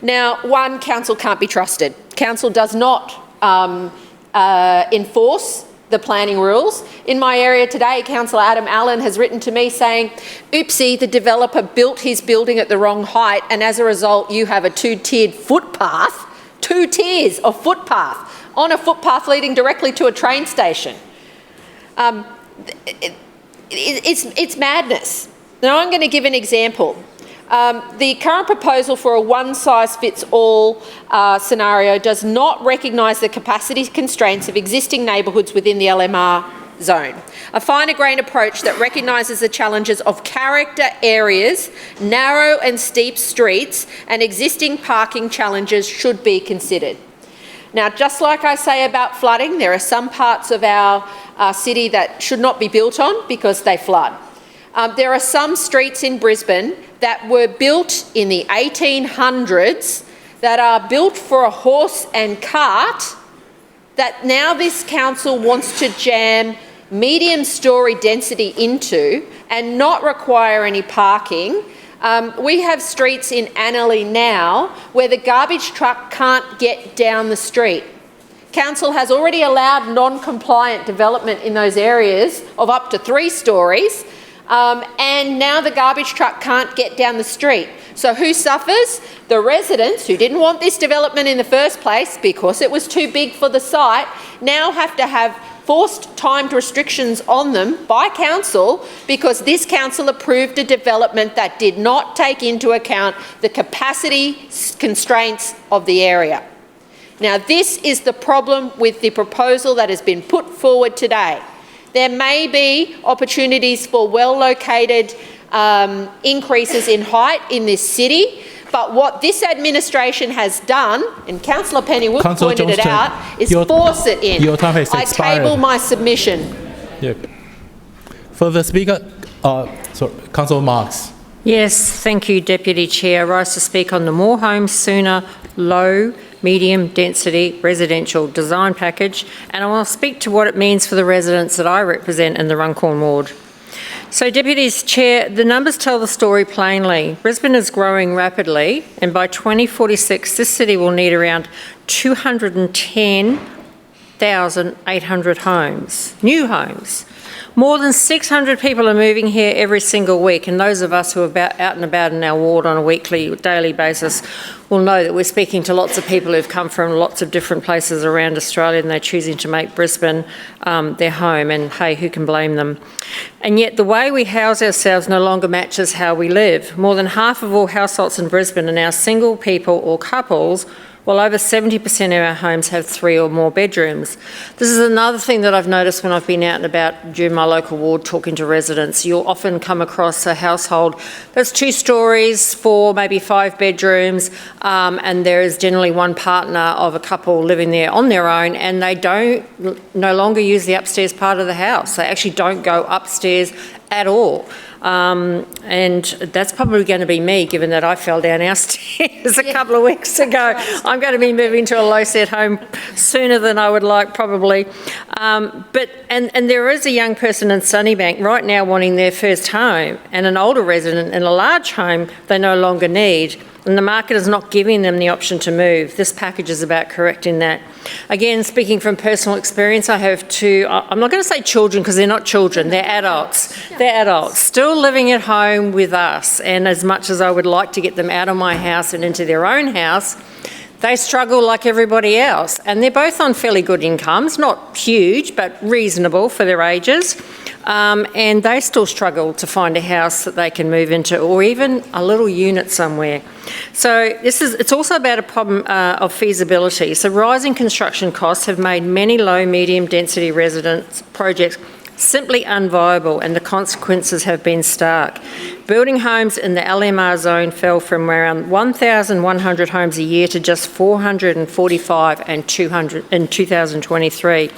Now, one, council can't be trusted. Council does not enforce the planning rules. In my area today, Councillor Adam Allen has written to me saying, oopsie, the developer built his building at the wrong height, and as a result you have a two-tiered footpath, 2 tiers of footpath, on a footpath leading directly to a train station. It's madness. Now I'm going to give an example. The current proposal for a one-size-fits-all scenario does not recognise the capacity constraints of existing neighbourhoods within the LMR zone. A finer-grained approach that recognises the challenges of character areas, narrow and steep streets, and existing parking challenges should be considered. Now, just like I say about flooding, there are some parts of our city that should not be built on because they flood. There are some streets in Brisbane that were built in the 1800s that are built for a horse and cart that now this council wants to jam medium-storey density into and not require any parking. We have streets in Annerley now where the garbage truck can't get down the street. Council has already allowed non-compliant development in those areas of up to 3 storeys. And now the garbage truck can't get down the street. So who suffers? The residents who didn't want this development in the first place because it was too big for the site now have to have forced timed restrictions on them by council because this council approved a development that did not take into account the capacity constraints of the area. Now, this is the problem with the proposal that has been put forward today. There may be opportunities for well-located increases in height in this city, but what this administration has done, and Councillor Pennywood pointed it out, is force it in. Your time has expired. I table my submission. Yep. For the Speaker, Councillor Marx. Yes, thank you, Deputy Chair. I rise to speak on the More Homes Sooner low, medium density residential design package, and I will speak to what it means for the residents that I represent in the Runcorn ward. So, Deputy Chair, the numbers tell the story plainly. Brisbane is growing rapidly, and by 2046 this city will need around 210,800 homes, new homes. More than 600 people are moving here every single week, and those of us who are out and about in our ward on a weekly, daily basis will know that we're speaking to lots of people who've come from lots of different places around Australia and they're choosing to make Brisbane their home, and hey, who can blame them? And yet the way we house ourselves no longer matches how we live. More than half of all households in Brisbane are now single people or couples, while over 70% of our homes have 3 or more bedrooms. This is another thing that I've noticed when I've been out and about during my local ward talking to residents. You'll often come across a household that's 2 stories, 4, maybe 5 bedrooms, and there is generally one partner of a couple living there on their own, and they no longer use the upstairs part of the house. They actually don't go upstairs at all. And that's probably going to be me, given that I fell down our stairs a couple of weeks ago. I'm going to be moving to a low-set home sooner than I would like, probably. But there is a young person in Sunnybank right now wanting their first home, and an older resident in a large home they no longer need. And the market is not giving them the option to move. This package is about correcting that. Again, speaking from personal experience, I have 2, I'm not going to say children because they're not children, they're adults. They're adults, still living at home with us. And as much as I would like to get them out of my house and into their own house, they struggle like everybody else. And they're both on fairly good incomes, not huge, but reasonable for their ages. And they still struggle to find a house that they can move into, or even a little unit somewhere. So it's also about a problem of feasibility. So rising construction costs have made many low, medium density residence projects Simply unviable, and the consequences have been stark. Building homes in the LMR zone fell from around 1,100 homes a year to just 445 and 200 in 2023.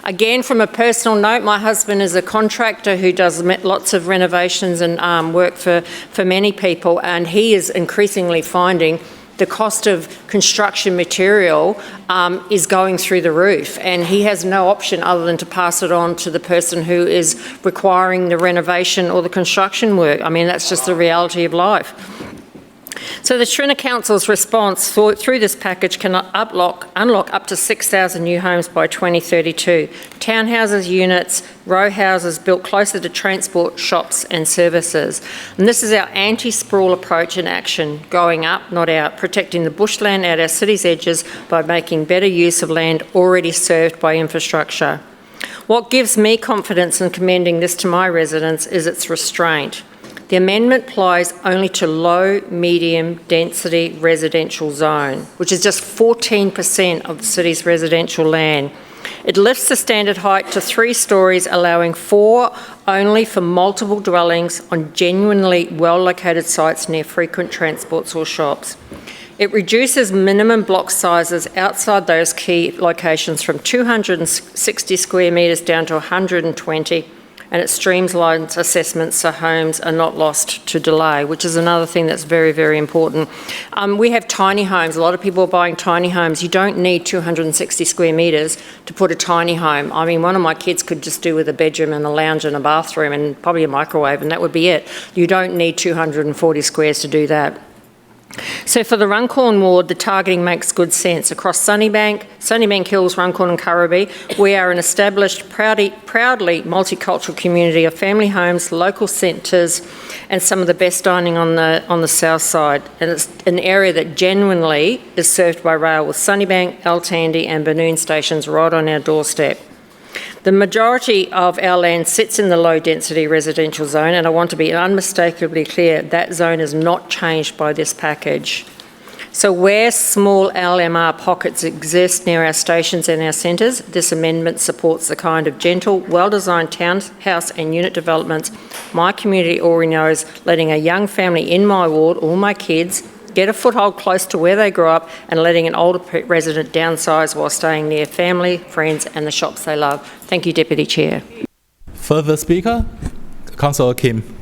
Again, from a personal note, my husband is a contractor who does lots of renovations and work for many people, and he is increasingly finding the cost of construction material is going through the roof, and he has no option other than to pass it on to the person who is requiring the renovation or the construction work. I mean, that's just the reality of life. So the Shrinner Council's response through this package can unlock up to 6,000 new homes by 2032. Townhouses, units, row houses built closer to transport, shops and services. And this is our anti-sprawl approach in action, going up, not out, protecting the bushland at our city's edges by making better use of land already served by infrastructure. What gives me confidence in commending this to my residents is its restraint. The amendment applies only to low, medium density residential zone, which is just 14% of the city's residential land. It lifts the standard height to 3 stories, allowing 4 only for multiple dwellings on genuinely well-located sites near frequent transports or shops. It reduces minimum block sizes outside those key locations from 260 square metres down to 120, and it streamlines assessments so homes are not lost to delay, which is another thing that's very, very important. We have tiny homes. A lot of people are buying tiny homes. You don't need 260 square metres to put a tiny home. I mean, one of my kids could just do with a bedroom and a lounge and a bathroom and probably a microwave, and that would be it. You don't need 240 squares to do that. So for the Runcorn ward, the targeting makes good sense. Across Sunnybank Hills, Runcorn and Currabee, we are an established, proudly multicultural community of family homes, local centres and some of the best dining on the south side. And it's an area that genuinely is served by rail with Sunnybank, El Tandy and Bernoon stations right on our doorstep. The majority of our land sits in the low-density residential zone, and I want to be unmistakably clear, that zone is not changed by this package. So where small LMR pockets exist near our stations and our centres, this amendment supports the kind of gentle, well-designed townhouse and unit developments my community already knows, letting a young family in my ward, all my kids, get a foothold close to where they grew up and letting an older resident downsize while staying near family, friends and the shops they love. Thank you, Deputy Chair. Further speaker, Councillor Kim.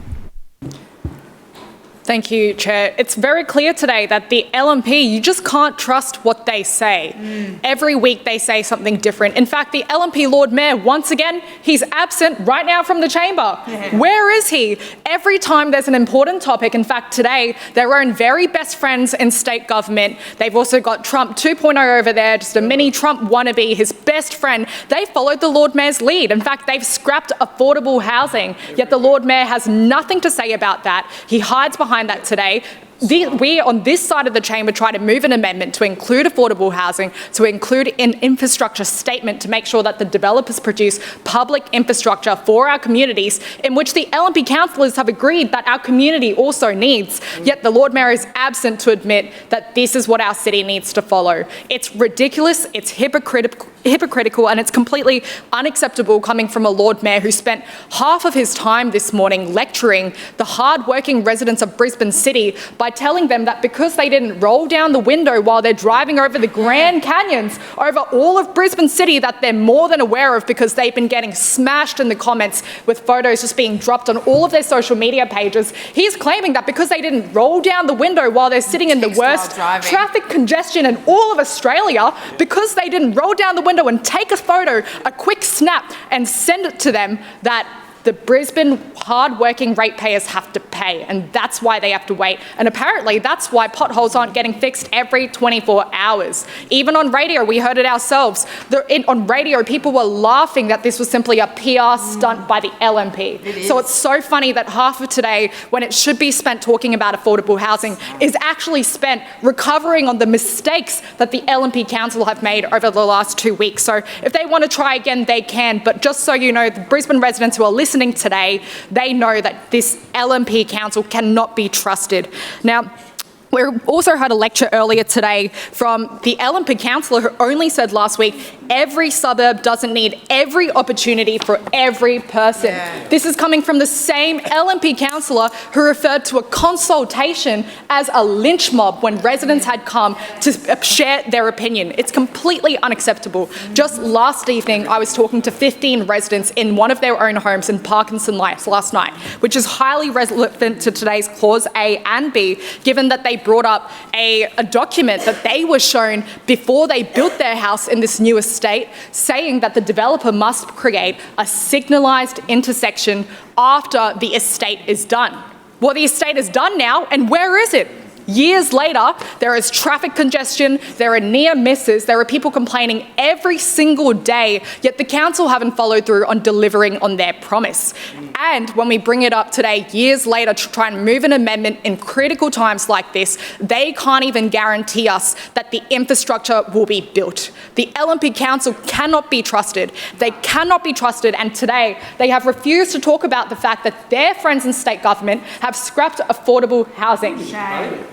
Thank you, Chair. It's very clear today that the LNP, you just can't trust what they say. Every week they say something different. In fact, the LNP Lord Mayor, once again, he's absent right now from the chamber. Where is he? Every time there's an important topic, in fact, today, their own very best friends in state government, they've also got Trump 2.0 over there, just a mini Trump wannabe, his best friend. They followed the Lord Mayor's lead. In fact, they've scrapped affordable housing, yet the Lord Mayor has nothing to say about that. He hides behind that today. We on this side of the chamber try to move an amendment to include affordable housing, to include an infrastructure statement to make sure that the developers produce public infrastructure for our communities, in which the LNP councillors have agreed that our community also needs. Yet the Lord Mayor is absent to admit that this is what our city needs to follow. It's ridiculous, it's hypocritical, and it's completely unacceptable coming from a Lord Mayor who spent half of his time this morning lecturing the hard-working residents of Brisbane City by telling them that because they didn't roll down the window while they're driving over the Grand Canyons over all of Brisbane City that they're more than aware of, because they've been getting smashed in the comments with photos just being dropped on all of their social media pages. He's claiming that because they didn't roll down the window while they're sitting in the worst traffic congestion in all of Australia, because they didn't roll down the window and take a photo, a quick snap and send it to them, that the Brisbane hard-working ratepayers have to pay, and that's why they have to wait. And apparently that's why potholes aren't getting fixed every 24 hours. Even on radio, we heard it ourselves. On radio, people were laughing that this was simply a PR stunt by the LNP. So it's so funny that half of today, when it should be spent talking about affordable housing, is actually spent recovering on the mistakes that the LNP Council have made over the last 2 weeks. So if they want to try again, they can. But just so you know, the Brisbane residents who are listening today, they know that this LNP Council cannot be trusted. Now, we also had a lecture earlier today from the LNP councillor who only said last week Every suburb doesn't need every opportunity for every person. This is coming from the same LNP councillor who referred to a consultation as a lynch mob when residents had come to share their opinion. It's completely unacceptable. Just last evening, I was talking to 15 residents in one of their own homes in Parkinson last night, which is highly relevant to today's clause A and B, given that they brought up a document that they were shown before they built their house in this new estate, saying that the developer must create a signalised intersection after the estate is done. Well, the estate is done now, and where is it? Years later, there is traffic congestion, there are near misses, there are people complaining every single day, yet the council haven't followed through on delivering on their promise. And when we bring it up today, years later, to try and move an amendment in critical times like this, they can't even guarantee us that the infrastructure will be built. The LNP Council cannot be trusted. They cannot be trusted, and today they have refused to talk about the fact that their friends in state government have scrapped affordable housing. Shame.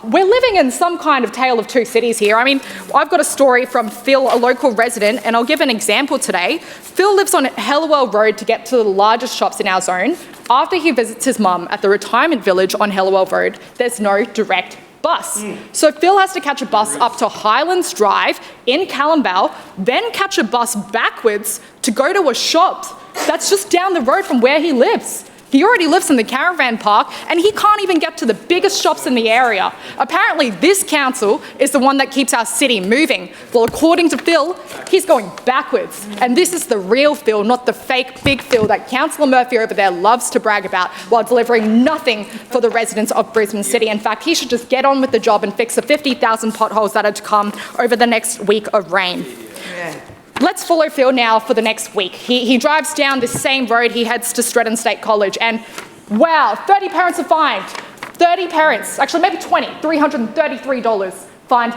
We're living in some kind of tale of two cities here. I mean, I've got a story from Phil, a local resident, and I'll give an example today. Phil lives on Hellawell Road to get to the largest shops in our zone. After he visits his mum at the retirement village on Hellawell Road, there's no direct bus. So Phil has to catch a bus up to Highlands Drive in Callambale, then catch a bus backwards to go to a shop that's just down the road from where he lives. He already lives in the caravan park and he can't even get to the biggest shops in the area. Apparently this council is the one that keeps our city moving. Well, according to Phil, he's going backwards. And this is the real Phil, not the fake big Phil that Councillor Murphy over there loves to brag about while delivering nothing for the residents of Brisbane City. In fact, he should just get on with the job and fix the 50,000 potholes that are to come over the next week of rain. Yeah. Let's follow Phil now for the next week. He drives down this same road, he heads to Stretton State College, and wow, 30 parents are fined. 30 parents, actually maybe 20, $333 fined.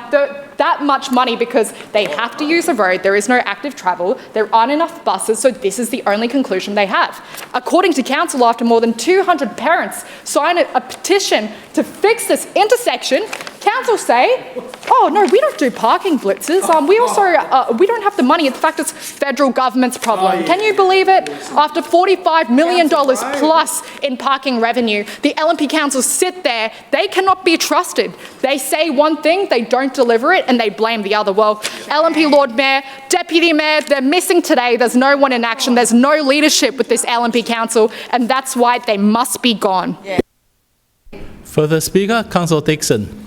That much money because they have to use the road, there is no active travel, there aren't enough buses, so this is the only conclusion they have. According to council, after more than 200 parents sign a petition to fix this intersection, council say, oh no, we don't do parking blitzes. We don't have the money. In fact, it's federal government's problem. Can you believe it? After $45 million plus in parking revenue, the LNP councils sit there. They cannot be trusted. They say one thing, they don't deliver it, and they blame the other. Well, LNP Lord Mayor, Deputy Mayor, they're missing today. There's no one in action. There's no leadership with this LNP council, and that's why they must be gone. Further speaker, Councillor Dixon.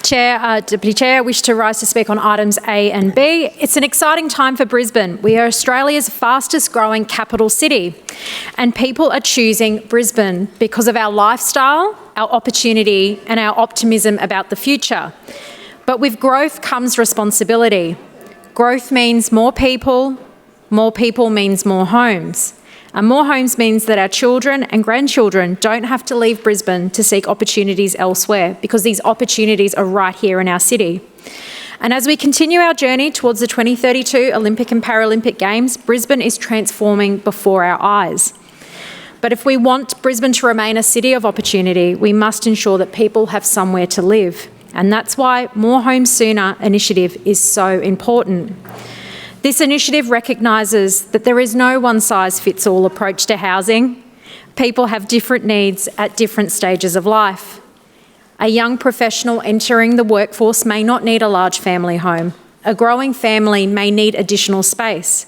Chair, Deputy Chair, I wish to rise to speak on items A and B. It's an exciting time for Brisbane. We are Australia's fastest growing capital city, and people are choosing Brisbane because of our lifestyle, our opportunity and our optimism about the future. But with growth comes responsibility. Growth means more people means more homes. And more homes means that our children and grandchildren don't have to leave Brisbane to seek opportunities elsewhere, because these opportunities are right here in our city. And as we continue our journey towards the 2032 Olympic and Paralympic Games, Brisbane is transforming before our eyes. But if we want Brisbane to remain a city of opportunity, we must ensure that people have somewhere to live. And that's why More Homes Sooner initiative is so important. This initiative recognises that there is no one-size-fits-all approach to housing. People have different needs at different stages of life. A young professional entering the workforce may not need a large family home. A growing family may need additional space.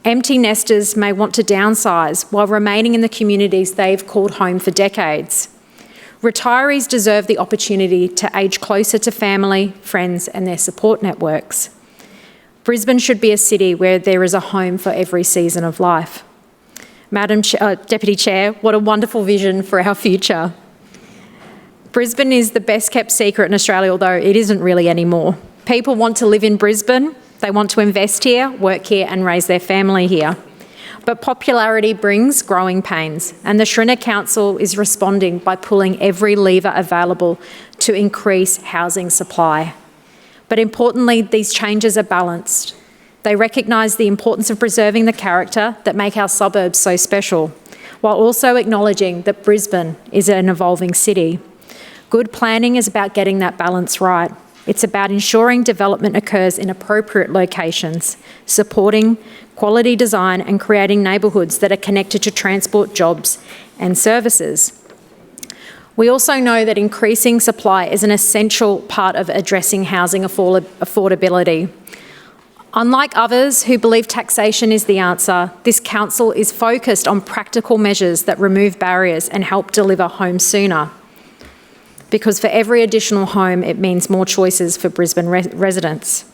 Empty nesters may want to downsize while remaining in the communities they've called home for decades. Retirees deserve the opportunity to age closer to family, friends and their support networks. Brisbane should be a city where there is a home for every season of life. Deputy Chair, what a wonderful vision for our future. Brisbane is the best kept secret in Australia, although it isn't really anymore. People want to live in Brisbane, they want to invest here, work here and raise their family here. But popularity brings growing pains, and the Schrinner Council is responding by pulling every lever available to increase housing supply. But importantly, these changes are balanced. They recognise the importance of preserving the character that make our suburbs so special, while also acknowledging that Brisbane is an evolving city. Good planning is about getting that balance right. It's about ensuring development occurs in appropriate locations, supporting quality design and creating neighbourhoods that are connected to transport, jobs and services. We also know that increasing supply is an essential part of addressing housing affordability. Unlike others who believe taxation is the answer, this council is focused on practical measures that remove barriers and help deliver homes sooner. Because for every additional home, it means more choices for Brisbane residents,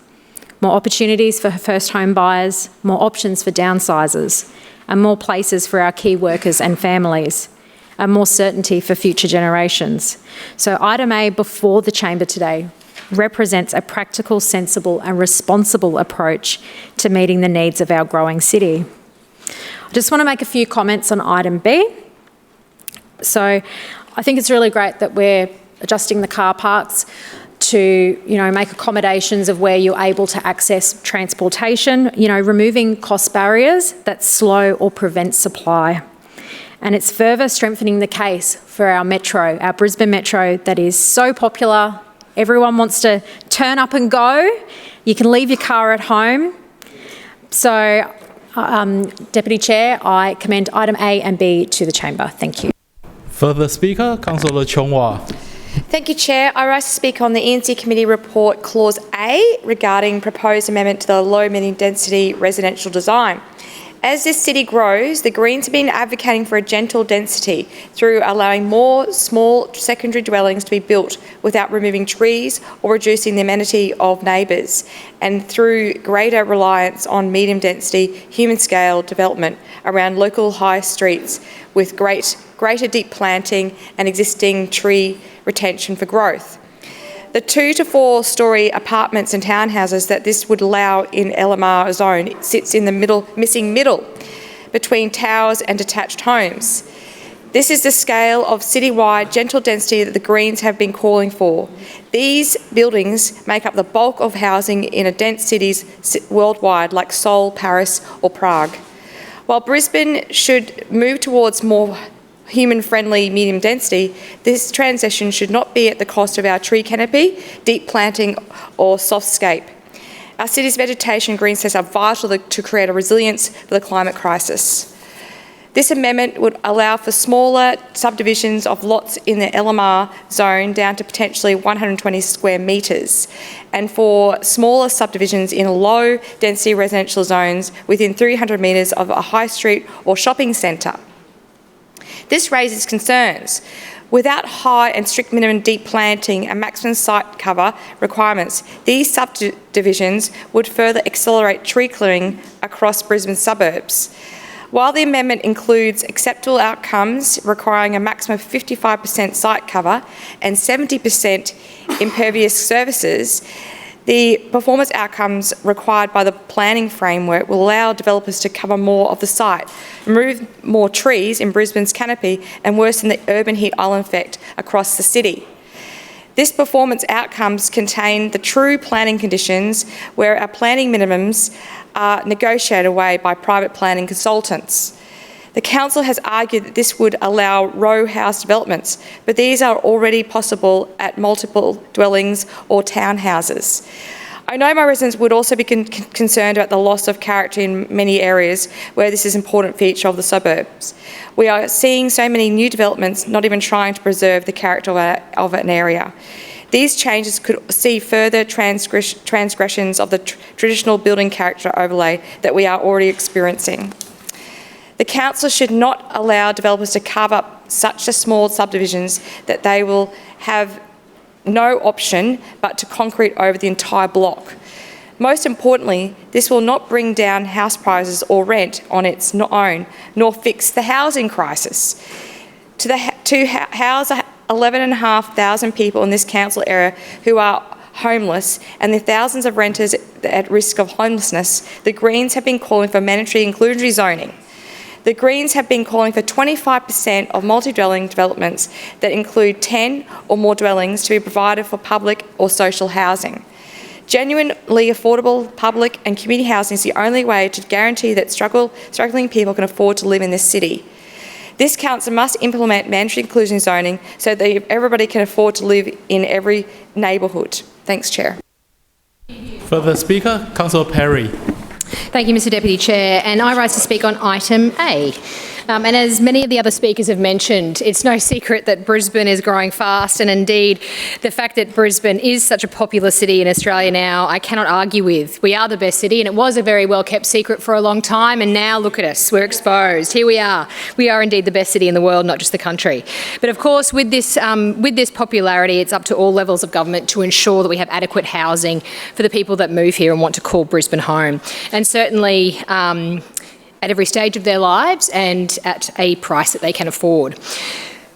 more opportunities for first home buyers, more options for downsizers, and more places for our key workers and families, and more certainty for future generations. So item A before the chamber today represents a practical, sensible and responsible approach to meeting the needs of our growing city. I just want to make a few comments on item B. So I think it's really great that we're adjusting the car parks to, make accommodations of where you're able to access transportation, removing cost barriers that slow or prevent supply. And it's further strengthening the case for our metro, our Brisbane Metro, that is so popular. Everyone wants to turn up and go. You can leave your car at home. So, Deputy Chair, I commend item A and B to the chamber. Thank you. Further speaker, Councillor Chongwa. Thank you, Chair. I rise to speak on the E&C Committee report Clause A regarding proposed amendment to the low medium density residential design. As this city grows, the Greens have been advocating for a gentle density through allowing more small secondary dwellings to be built without removing trees or reducing the amenity of neighbours, and through greater reliance on medium density, human scale development around local high streets with greater deep planting and existing tree retention for growth. The 2 to 4 storey apartments and townhouses that this would allow in LMR zone sits in the missing middle between towers and detached homes. This is the scale of citywide gentle density that the Greens have been calling for. These buildings make up the bulk of housing in a dense cities worldwide like Seoul, Paris or Prague. While Brisbane should move towards more human-friendly medium density, this transition should not be at the cost of our tree canopy, deep planting or softscape. Our city's vegetation green spaces are vital to create a resilience for the climate crisis. This amendment would allow for smaller subdivisions of lots in the LMR zone down to potentially 120 square metres, and for smaller subdivisions in low density residential zones within 300 metres of a high street or shopping centre. This raises concerns. Without high and strict minimum deep planting and maximum site cover requirements, these subdivisions would further accelerate tree clearing across Brisbane suburbs. While the amendment includes acceptable outcomes requiring a maximum of 55% site cover and 70% impervious surfaces, the performance outcomes required by the planning framework will allow developers to cover more of the site, remove more trees in Brisbane's canopy and worsen the urban heat island effect across the city. This performance outcomes contain the true planning conditions where our planning minimums are negotiated away by private planning consultants. The Council has argued that this would allow row house developments, but these are already possible at multiple dwellings or townhouses. I know my residents would also be concerned about the loss of character in many areas where this is an important feature of the suburbs. We are seeing so many new developments not even trying to preserve the character of an area. These changes could see further transgressions of the traditional building character overlay that we are already experiencing. The Council should not allow developers to carve up such small subdivisions that they will have no option but to concrete over the entire block. Most importantly, this will not bring down house prices or rent on its own, nor fix the housing crisis. To house 11,500 people in this council area who are homeless and the thousands of renters at risk of homelessness, the Greens have been calling for mandatory inclusionary zoning. The Greens have been calling for 25% of multi-dwelling developments that include 10 or more dwellings to be provided for public or social housing. Genuinely affordable public and community housing is the only way to guarantee that struggling people can afford to live in this city. This council must implement mandatory inclusion zoning so that everybody can afford to live in every neighbourhood. Thanks, Chair. For the Speaker, Councillor Perry. Thank you, Mr Deputy Chair. And I rise to speak on item A. And as many of the other speakers have mentioned, it's no secret that Brisbane is growing fast, and indeed the fact that Brisbane is such a popular city in Australia now, I cannot argue with. We are the best city, and it was a very well-kept secret for a long time, and now look at us, we're exposed. Here we are. We are indeed the best city in the world, not just the country. But of course, with this popularity, it's up to all levels of government to ensure that we have adequate housing for the people that move here and want to call Brisbane home. And certainly, at every stage of their lives and at a price that they can afford.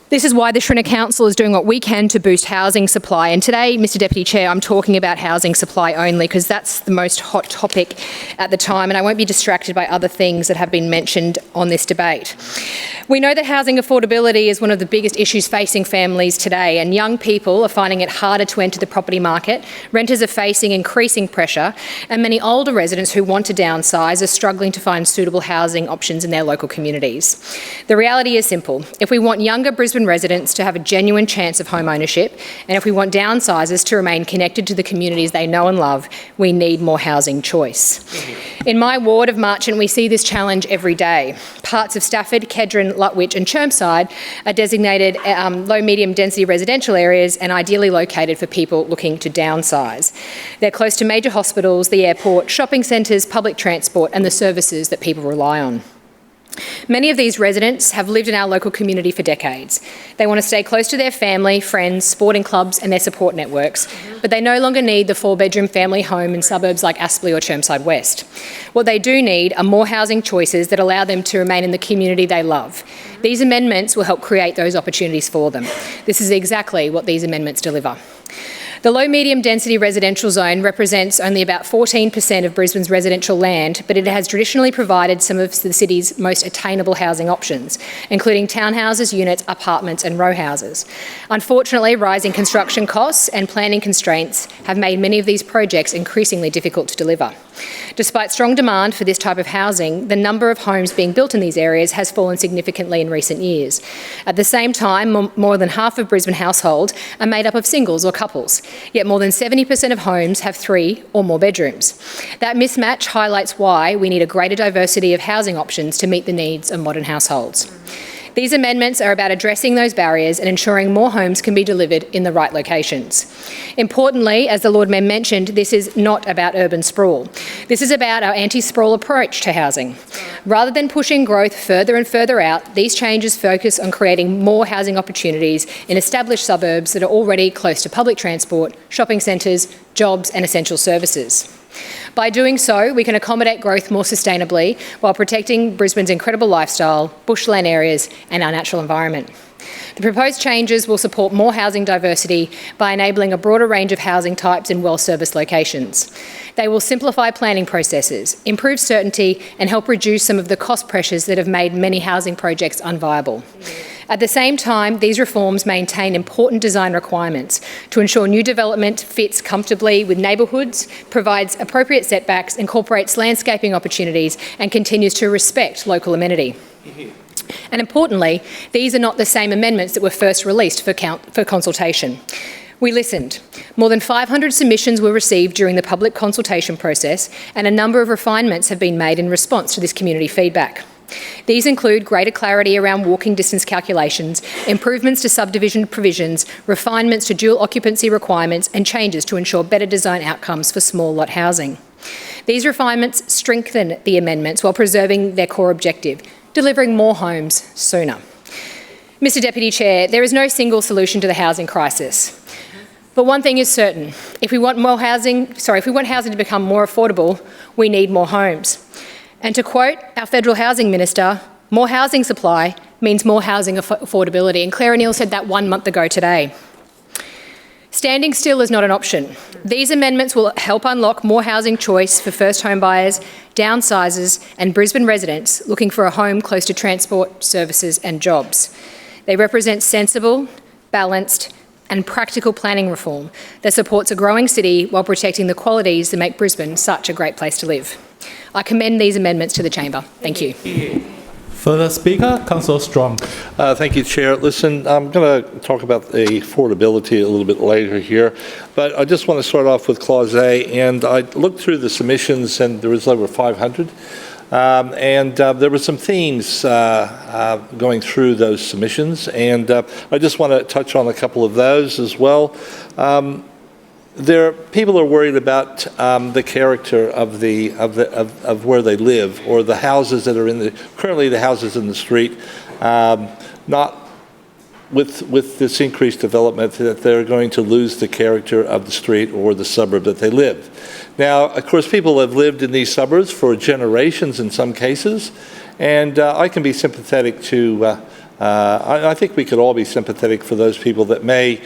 This is why the Shrinner Council is doing what we can to boost housing supply. And today, Mr Deputy Chair, I'm talking about housing supply only because that's the most hot topic at the time, and I won't be distracted by other things that have been mentioned on this debate. We know that housing affordability is one of the biggest issues facing families today, and young people are finding it harder to enter the property market, renters are facing increasing pressure, and many older residents who want to downsize are struggling to find suitable housing options in their local communities. The reality is simple. If we want younger Brisbane residents to have a genuine chance of home ownership, and if we want downsizers to remain connected to the communities they know and love, we need more housing choice. In my ward of Marchant, we see this challenge every day. Parts of Stafford, Kedron, Lutwyche and Chermside are designated low-medium density residential areas and ideally located for people looking to downsize. They're close to major hospitals, the airport, shopping centres, public transport and the services that people rely on. Many of these residents have lived in our local community for decades. They want to stay close to their family, friends, sporting clubs and their support networks, but they no longer need the 4-bedroom family home in suburbs like Aspley or Chermside West. What they do need are more housing choices that allow them to remain in the community they love. These amendments will help create those opportunities for them. This is exactly what these amendments deliver. The low-medium density residential zone represents only about 14% of Brisbane's residential land, but it has traditionally provided some of the city's most attainable housing options, including townhouses, units, apartments and row houses. Unfortunately, rising construction costs and planning constraints have made many of these projects increasingly difficult to deliver. Despite strong demand for this type of housing, the number of homes being built in these areas has fallen significantly in recent years. At the same time, more than half of Brisbane households are made up of singles or couples, yet more than 70% of homes have 3 or more bedrooms. That mismatch highlights why we need a greater diversity of housing options to meet the needs of modern households. These amendments are about addressing those barriers and ensuring more homes can be delivered in the right locations. Importantly, as the Lord Mayor mentioned, this is not about urban sprawl. This is about our anti-sprawl approach to housing. Rather than pushing growth further and further out, these changes focus on creating more housing opportunities in established suburbs that are already close to public transport, shopping centres, jobs and essential services. By doing so, we can accommodate growth more sustainably while protecting Brisbane's incredible lifestyle, bushland areas and our natural environment. The proposed changes will support more housing diversity by enabling a broader range of housing types in well-serviced locations. They will simplify planning processes, improve certainty and help reduce some of the cost pressures that have made many housing projects unviable. At the same time, these reforms maintain important design requirements to ensure new development fits comfortably with neighbourhoods, provides appropriate setbacks, incorporates landscaping opportunities and continues to respect local amenity. And importantly, these are not the same amendments that were first released for consultation. We listened. More than 500 submissions were received during the public consultation process and a number of refinements have been made in response to this community feedback. These include greater clarity around walking distance calculations, improvements to subdivision provisions, refinements to dual occupancy requirements and changes to ensure better design outcomes for small lot housing. These refinements strengthen the amendments while preserving their core objective, delivering more homes sooner. Mr Deputy Chair, there is no single solution to the housing crisis. But one thing is certain, if we want housing to become more affordable, we need more homes. And to quote our Federal Housing Minister, more housing supply means more housing affordability. And Claire O'Neill said that 1 month ago today. Standing still is not an option. These amendments will help unlock more housing choice for first home buyers, downsizers and Brisbane residents looking for a home close to transport, services and jobs. They represent sensible, balanced and practical planning reform that supports a growing city while protecting the qualities that make Brisbane such a great place to live. I commend these amendments to the Chamber. Thank you. Further speaker, Councillor Strong. Thank you, Chair. Listen, I'm going to talk about the affordability a little bit later here, but I just want to start off with Clause A, and I looked through the submissions and there was over 500, and there were some themes going through those submissions, and I just want to touch on a couple of those as well. People are worried about the character of where they live, or the houses that are currently the houses in the street, not with this increased development, that they're going to lose the character of the street or the suburb that they live. Now, of course, people have lived in these suburbs for generations in some cases, and I can be sympathetic to I think we could all be sympathetic for those people that may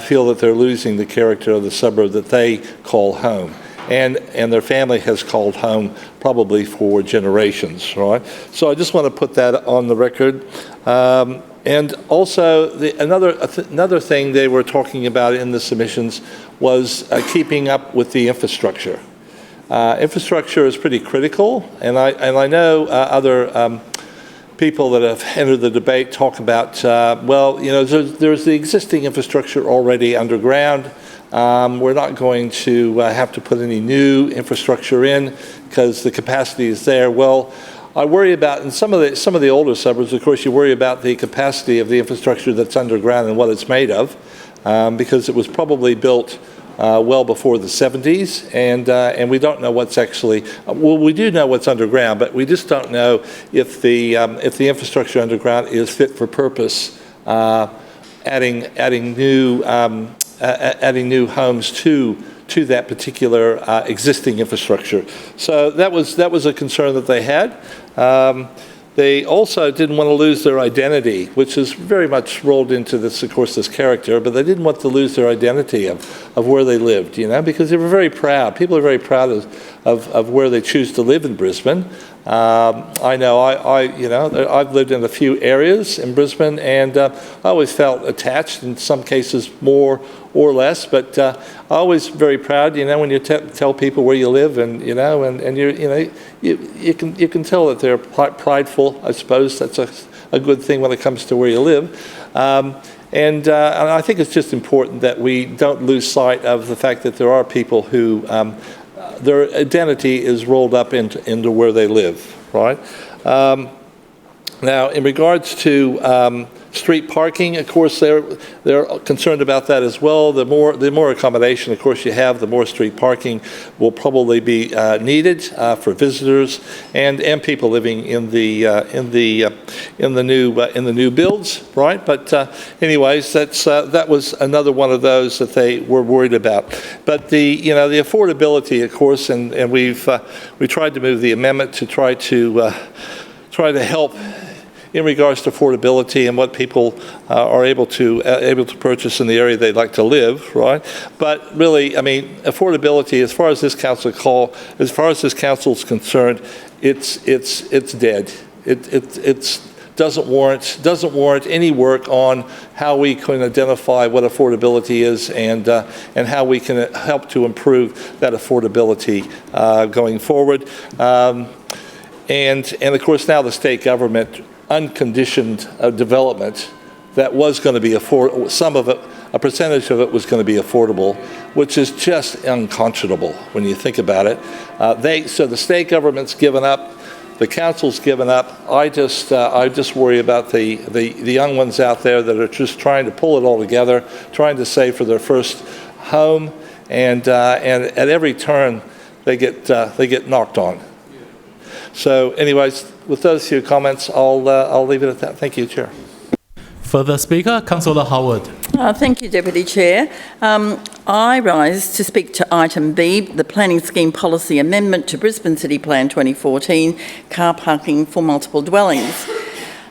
feel that they're losing the character of the suburb that they call home, and their family has called home probably for generations, right? So I just want to put that on the record. And also, another thing they were talking about in the submissions was keeping up with the infrastructure. Infrastructure is pretty critical, and I know other people that have entered the debate talk about, well, you know, there's the existing infrastructure already underground. We're not going to have to put any new infrastructure in because the capacity is there. Well, I worry about, in some of the older suburbs, of course, you worry about the capacity of the infrastructure that's underground and what it's made of, because it was probably built well before the 70s, and we don't know what's actually, well, we do know what's underground, but we just don't know if the infrastructure underground is fit for purpose, adding new homes to that particular existing infrastructure. So that was a concern that they had. They also didn't want to lose their identity, which is very much rolled into this, of course, this character, but they didn't want to lose their identity of where they lived, you know, because they were very proud. People are very proud of where they choose to live in Brisbane. I know I've lived in a few areas in Brisbane, and I always felt attached, in some cases more or less, but I'm always very proud, you know, when you tell people where you live, and you know, and you can tell that they're prideful. I suppose that's a good thing when it comes to where you live. And I think it's just important that we don't lose sight of the fact that there are people who their identity is rolled up into where they live, right? Now, in regards to street parking, of course, they're concerned about that as well. The more accommodation, of course, you have, the more street parking will probably be needed for visitors and people living in the new builds, right? But anyways, that was another one of those that they were worried about. But the affordability, of course, and we tried to move the amendment to try to help in regards to affordability and what people are able to purchase in the area they'd like to live, right? But really, I mean, affordability, as far as this council's concerned, it's dead. It doesn't warrant any work on how we can identify what affordability is and how we can help to improve that affordability going forward. And of course, now the state government unconditioned development that was going to be some of it, a percentage of it was going to be affordable, which is just unconscionable when you think about it. So the state government's given up, the council's given up. I just worry about the young ones out there that are just trying to pull it all together, trying to save for their first home, and at every turn they get knocked on. So anyways, with those few comments, I'll leave it at that. Thank you, Chair. Further speaker, Councillor Howard. Thank you, Deputy Chair. I rise to speak to item B, the Planning Scheme Policy Amendment to Brisbane City Plan 2014, car parking for multiple dwellings.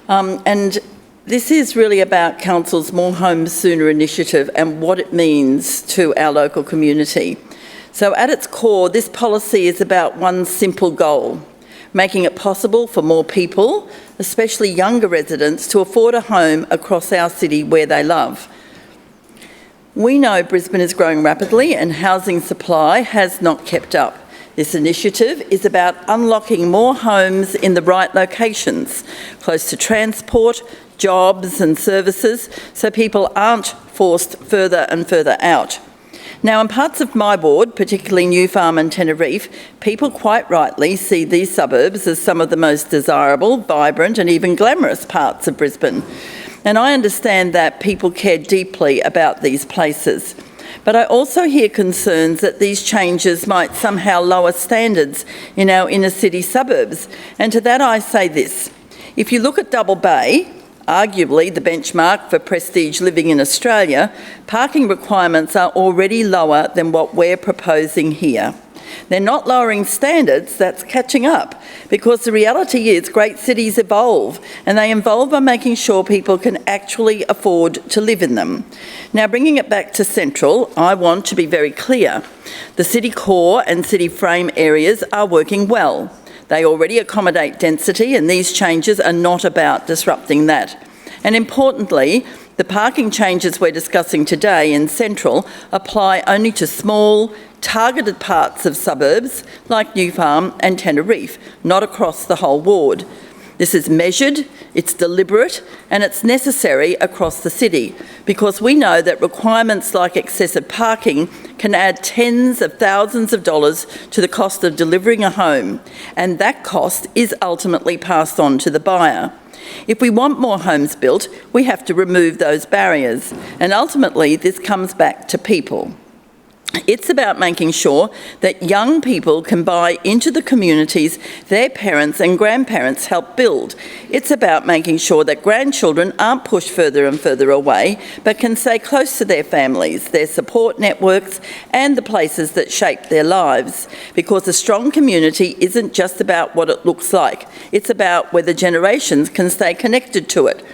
And this is really about Council's More Homes Sooner initiative and what it means to our local community. So at its core, this policy is about one simple goal: making it possible for more people, especially younger residents, to afford a home across our city where they love. We know Brisbane is growing rapidly and housing supply has not kept up. This initiative is about unlocking more homes in the right locations, close to transport, jobs and services, so people aren't forced further and further out. Now, in parts of my ward, particularly New Farm and Tenerife, people quite rightly see these suburbs as some of the most desirable, vibrant and even glamorous parts of Brisbane. And I understand that people care deeply about these places. But I also hear concerns that these changes might somehow lower standards in our inner city suburbs. And to that I say this: if you look at Double Bay, arguably the benchmark for prestige living in Australia, parking requirements are already lower than what we're proposing here. They're not lowering standards, that's catching up, because the reality is great cities evolve, and they evolve by making sure people can actually afford to live in them. Now, bringing it back to Central, I want to be very clear. The city core and city frame areas are working well. They already accommodate density, and these changes are not about disrupting that. And importantly, the parking changes we're discussing today in Central apply only to small, targeted parts of suburbs like New Farm and Tenerife, not across the whole ward. This is measured, it's deliberate, and it's necessary across the city, because we know that requirements like excessive parking can add tens of thousands of dollars to the cost of delivering a home, and that cost is ultimately passed on to the buyer. If we want more homes built, we have to remove those barriers, and ultimately this comes back to people. It's about making sure that young people can buy into the communities their parents and grandparents helped build. It's about making sure that grandchildren aren't pushed further and further away, but can stay close to their families, their support networks, and the places that shape their lives. Because a strong community isn't just about what it looks like, it's about whether generations can stay connected to it.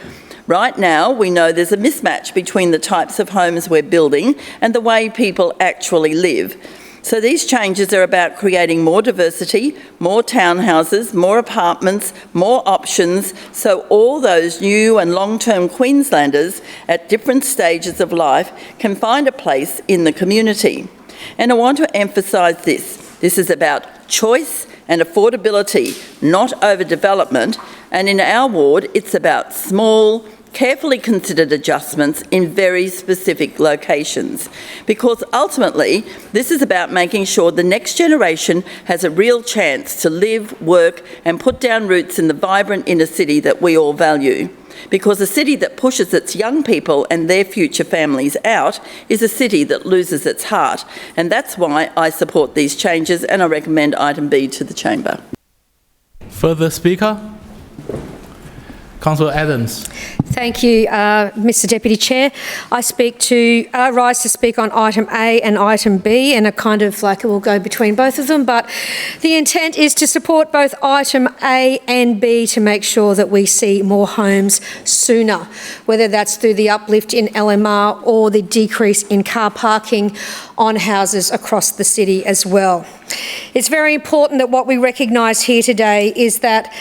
Right now, we know there's a mismatch between the types of homes we're building and the way people actually live. So these changes are about creating more diversity, more townhouses, more apartments, more options, so all those new and long-term Queenslanders at different stages of life can find a place in the community. And I want to emphasise this. This is about choice and affordability, not overdevelopment. And in our ward, it's about small, carefully considered adjustments in very specific locations, because ultimately this is about making sure the next generation has a real chance to live, work and put down roots in the vibrant inner city that we all value. Because a city that pushes its young people and their future families out is a city that loses its heart, and that's why I support these changes and I recommend item B to the chamber. Further speaker? Councillor Adams. Thank you, Mr Deputy Chair. I rise to speak on item A and item B, and it will go between both of them, but the intent is to support both item A and B to make sure that we see more homes sooner, whether that's through the uplift in LMR or the decrease in car parking on houses across the city as well. It's very important that what we recognise here today is that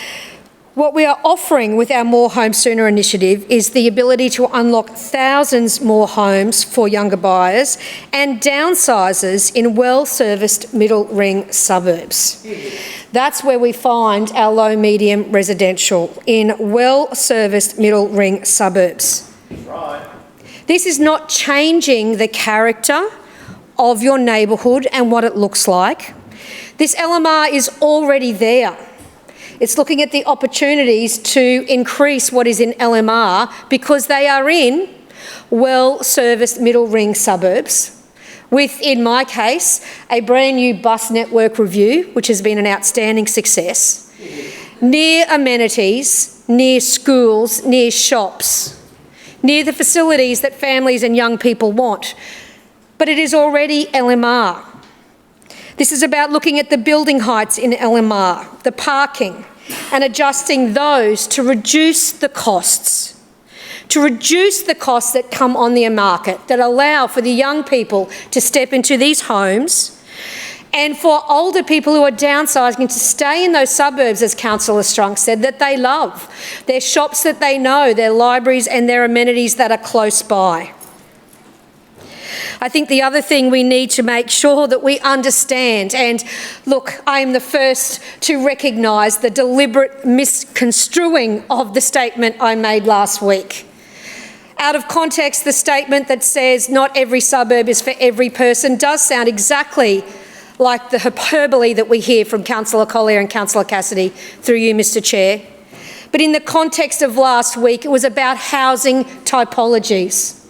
what we are offering with our More Homes Sooner initiative is the ability to unlock thousands more homes for younger buyers and downsizers in well-serviced middle ring suburbs. That's where we find our low-medium residential, in well-serviced middle ring suburbs. Right. This is not changing the character of your neighbourhood and what it looks like. This LMR is already there. It's looking at the opportunities to increase what is in LMR because they are in well-serviced middle ring suburbs with, in my case, a brand new bus network review, which has been an outstanding success, near amenities, near schools, near shops, near the facilities that families and young people want. But it is already LMR. This is about looking at the building heights in LMR, the parking, and adjusting those to reduce the costs that come on the market, that allow for the young people to step into these homes, and for older people who are downsizing to stay in those suburbs, as Councillor Strunk said, that they love, their shops that they know, their libraries and their amenities that are close by. I think the other thing we need to make sure that we understand, and look, I am the first to recognise the deliberate misconstruing of the statement I made last week. Out of context, the statement that says not every suburb is for every person does sound exactly like the hyperbole that we hear from Councillor Collier and Councillor Cassidy, through you, Mr Chair. But in the context of last week, it was about housing typologies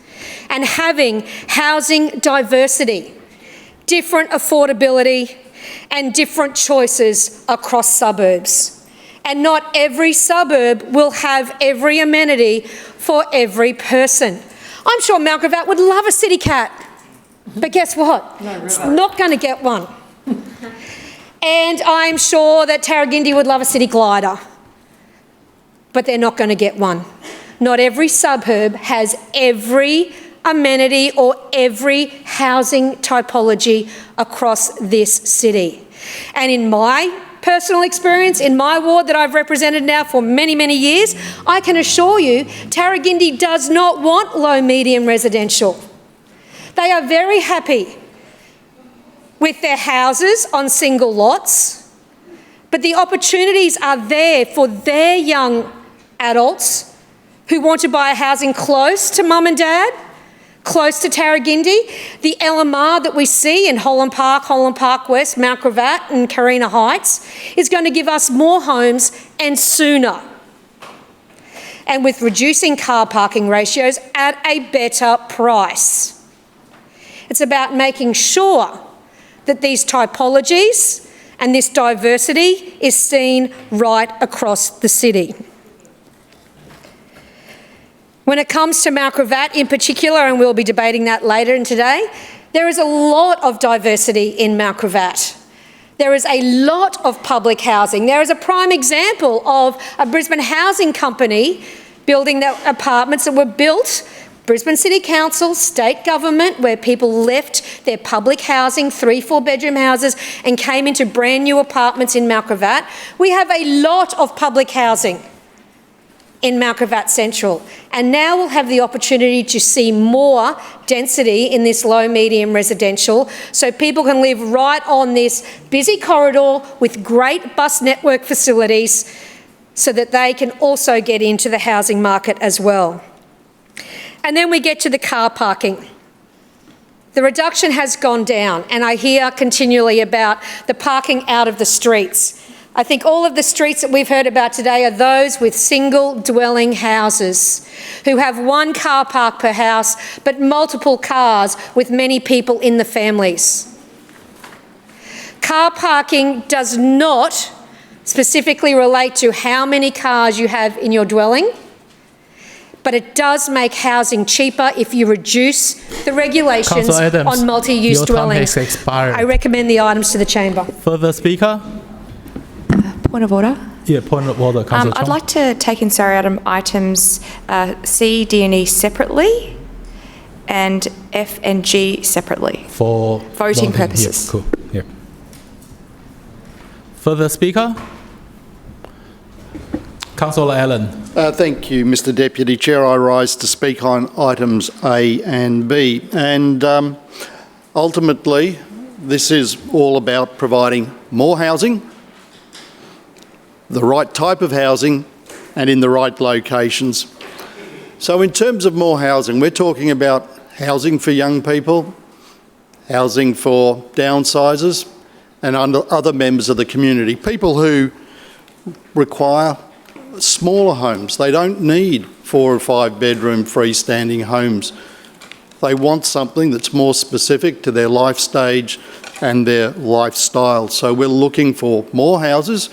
and having housing diversity, different affordability and different choices across suburbs. And not every suburb will have every amenity for every person. I'm sure Mount Gravatt would love a city cat, but guess what? No, really. It's not going to get one. And I'm sure that Tarragindi would love a city glider, but they're not going to get one. Not every suburb has every amenity or every housing typology across this city. And in my personal experience, in my ward that I've represented now for many, many years, I can assure you Tarragindi does not want low-medium residential. They are very happy with their houses on single lots, but the opportunities are there for their young adults who want to buy a housing close to mum and dad, close to Tarragindi. The LMR that we see in Holland Park West, Mount Gravatt and Carina Heights is going to give us more homes and sooner. And with reducing car parking ratios at a better price. It's about making sure that these typologies and this diversity is seen right across the city. When it comes to Mount Gravatt in particular, and we'll be debating that later in today, there is a lot of diversity in Mount Gravatt. There is a lot of public housing. There is a prime example of a Brisbane housing company building the apartments that were built, Brisbane City Council, state government, where people left their public housing, 3 4-bedroom houses, and came into brand new apartments in Mount Gravatt. We have a lot of public housing in Mount Gravatt Central, and now we'll have the opportunity to see more density in this low-medium residential, so people can live right on this busy corridor with great bus network facilities, so that they can also get into the housing market as well. And then we get to the car parking. The reduction has gone down, and I hear continually about the parking out of the streets. I think all of the streets that we've heard about today are those with single dwelling houses who have 1 car park per house but multiple cars with many people in the families. Car parking does not specifically relate to how many cars you have in your dwelling, but it does make housing cheaper if you reduce the regulations on multi-use dwellings. I recommend the items to the chamber. Further speaker? Point of order. Yeah, point of order, Councillor I'd like to take in items C, D and E separately and F and G separately. For voting purposes. Yeah, cool. Yeah. Further speaker? Councillor Allen. Thank you, Mr Deputy Chair. I rise to speak on items A and B. And ultimately, this is all about providing more housing, the right type of housing, and in the right locations. So in terms of more housing, we're talking about housing for young people, housing for downsizers, and other members of the community, people who require smaller homes. They don't need 4 or 5 bedroom freestanding homes. They want something that's more specific to their life stage and their lifestyle. So we're looking for more houses,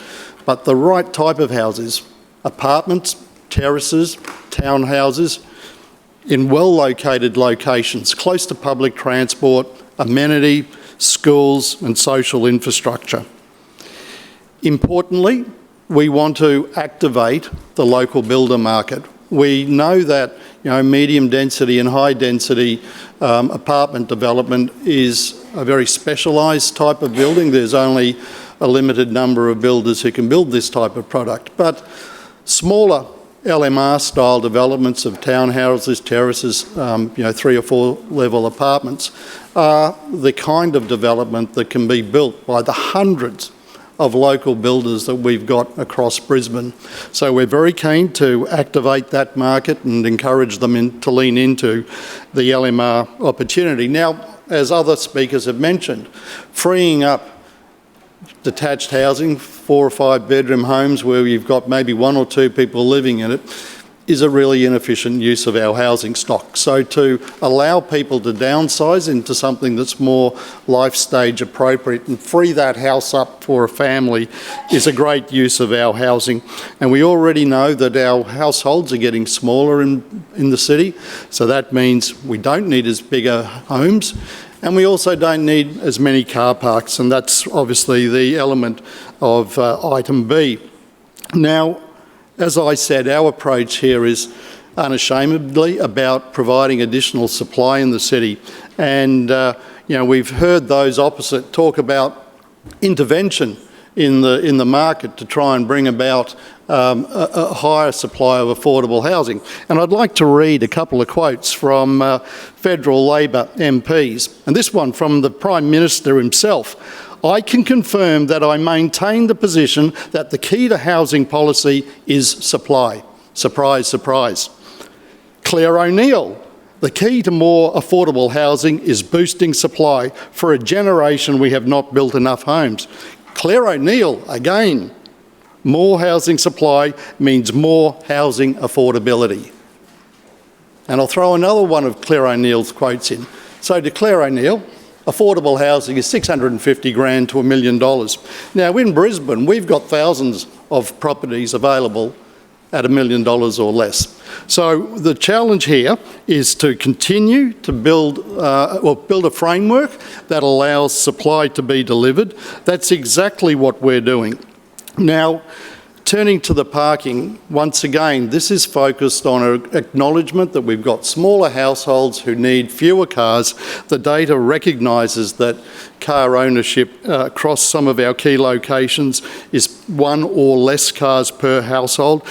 but the right type of houses, apartments, terraces, townhouses, in well-located locations, close to public transport, amenity, schools and social infrastructure. Importantly, we want to activate the local builder market. We know that medium density and high density apartment development is a very specialised type of building. There's only a limited number of builders who can build this type of product. But smaller LMR-style developments of townhouses, terraces, 3 or 4 level apartments are the kind of development that can be built by the hundreds of local builders that we've got across Brisbane. So we're very keen to activate that market and encourage them to lean into the LMR opportunity. Now, as other speakers have mentioned, freeing up detached housing, 4 or 5 bedroom homes where you've got maybe 1 or 2 people living in it, is a really inefficient use of our housing stock. So to allow people to downsize into something that's more life stage appropriate and free that house up for a family is a great use of our housing. And we already know that our households are getting smaller in the city, so that means we don't need as bigger homes. And we also don't need as many car parks, and that's obviously the element of item B. Now, as I said, our approach here is unashamedly about providing additional supply in the city. And, we've heard those opposite talk about intervention in the market to try and bring about a higher supply of affordable housing. And I'd like to read a couple of quotes from federal Labor MPs, and this one from the Prime Minister himself. "I can confirm that I maintain the position that the key to housing policy is supply." Surprise, surprise. Claire O'Neill, "The key to more affordable housing is boosting supply. For a generation we have not built enough homes." Claire O'Neill, again, more housing supply means more housing affordability. And I'll throw another one of Claire O'Neill's quotes in. So to Claire O'Neill, affordable housing is $650,000 to $1 million. Now in Brisbane, we've got thousands of properties available at $1 million or less. So the challenge here is to continue to build a framework that allows supply to be delivered. That's exactly what we're doing. Now, turning to the parking, once again, this is focused on an acknowledgement that we've got smaller households who need fewer cars. The data recognises that car ownership across some of our key locations is 1 or less cars per household.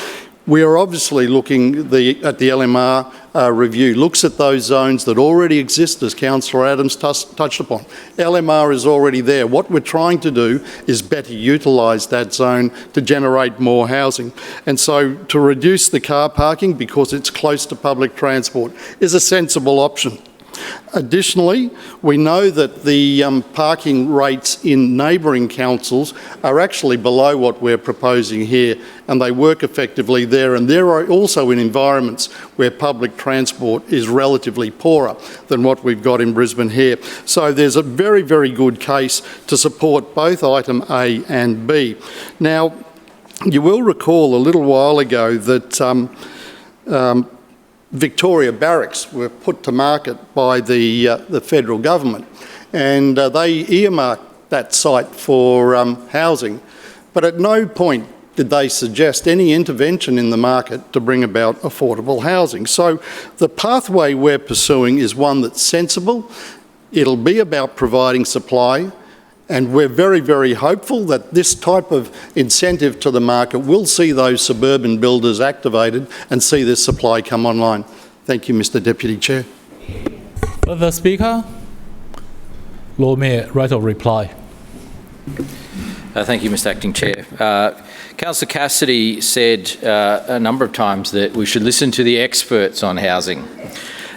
We are obviously looking at the LMR review, looks at those zones that already exist, as Councillor Adams touched upon. LMR is already there. What we're trying to do is better utilise that zone to generate more housing. And so to reduce the car parking because it's close to public transport is a sensible option. Additionally, we know that the parking rates in neighbouring councils are actually below what we're proposing here, and they work effectively there, and they're also in environments where public transport is relatively poorer than what we've got in Brisbane here. So there's a very, very good case to support both item A and B. Now, you will recall a little while ago that Victoria Barracks were put to market by the federal government, and they earmarked that site for housing, but at no point did they suggest any intervention in the market to bring about affordable housing. So the pathway we're pursuing is one that's sensible. It'll be about providing supply, and we're very, very hopeful that this type of incentive to the market will see those suburban builders activated and see this supply come online. Thank you, Mr. Deputy Chair. Further speaker? Lord Mayor, right of reply. Thank you, Mr. Acting Chair. Councillor Cassidy said a number of times that we should listen to the experts on housing.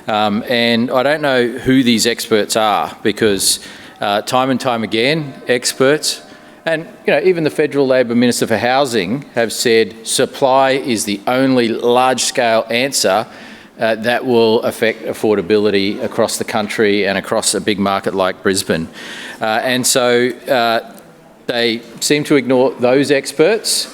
And I don't know who these experts are, because time and time again, experts, and even the Federal Labor Minister for Housing have said supply is the only large-scale answer that will affect affordability across the country and across a big market like Brisbane. And so they seem to ignore those experts,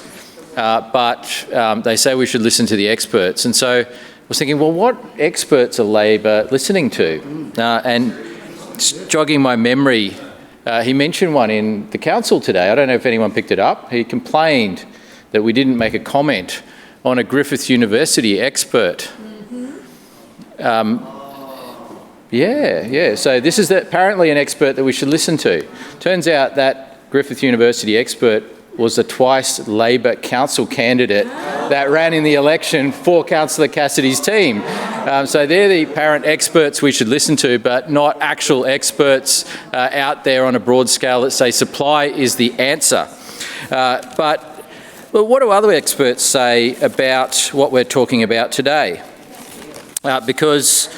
but they say we should listen to the experts. And so I was thinking, well, what experts are Labor listening to? And jogging my memory, he mentioned one in the council today. I don't know if anyone picked it up. He complained that we didn't make a comment on a Griffith University expert. So this is apparently an expert that we should listen to. Turns out that Griffith University expert was a twice Labor council candidate that ran in the election for Councillor Cassidy's team. So they're the apparent experts we should listen to, but not actual experts out there on a broad scale that say supply is the answer. But what do other experts say about what we're talking about today? Because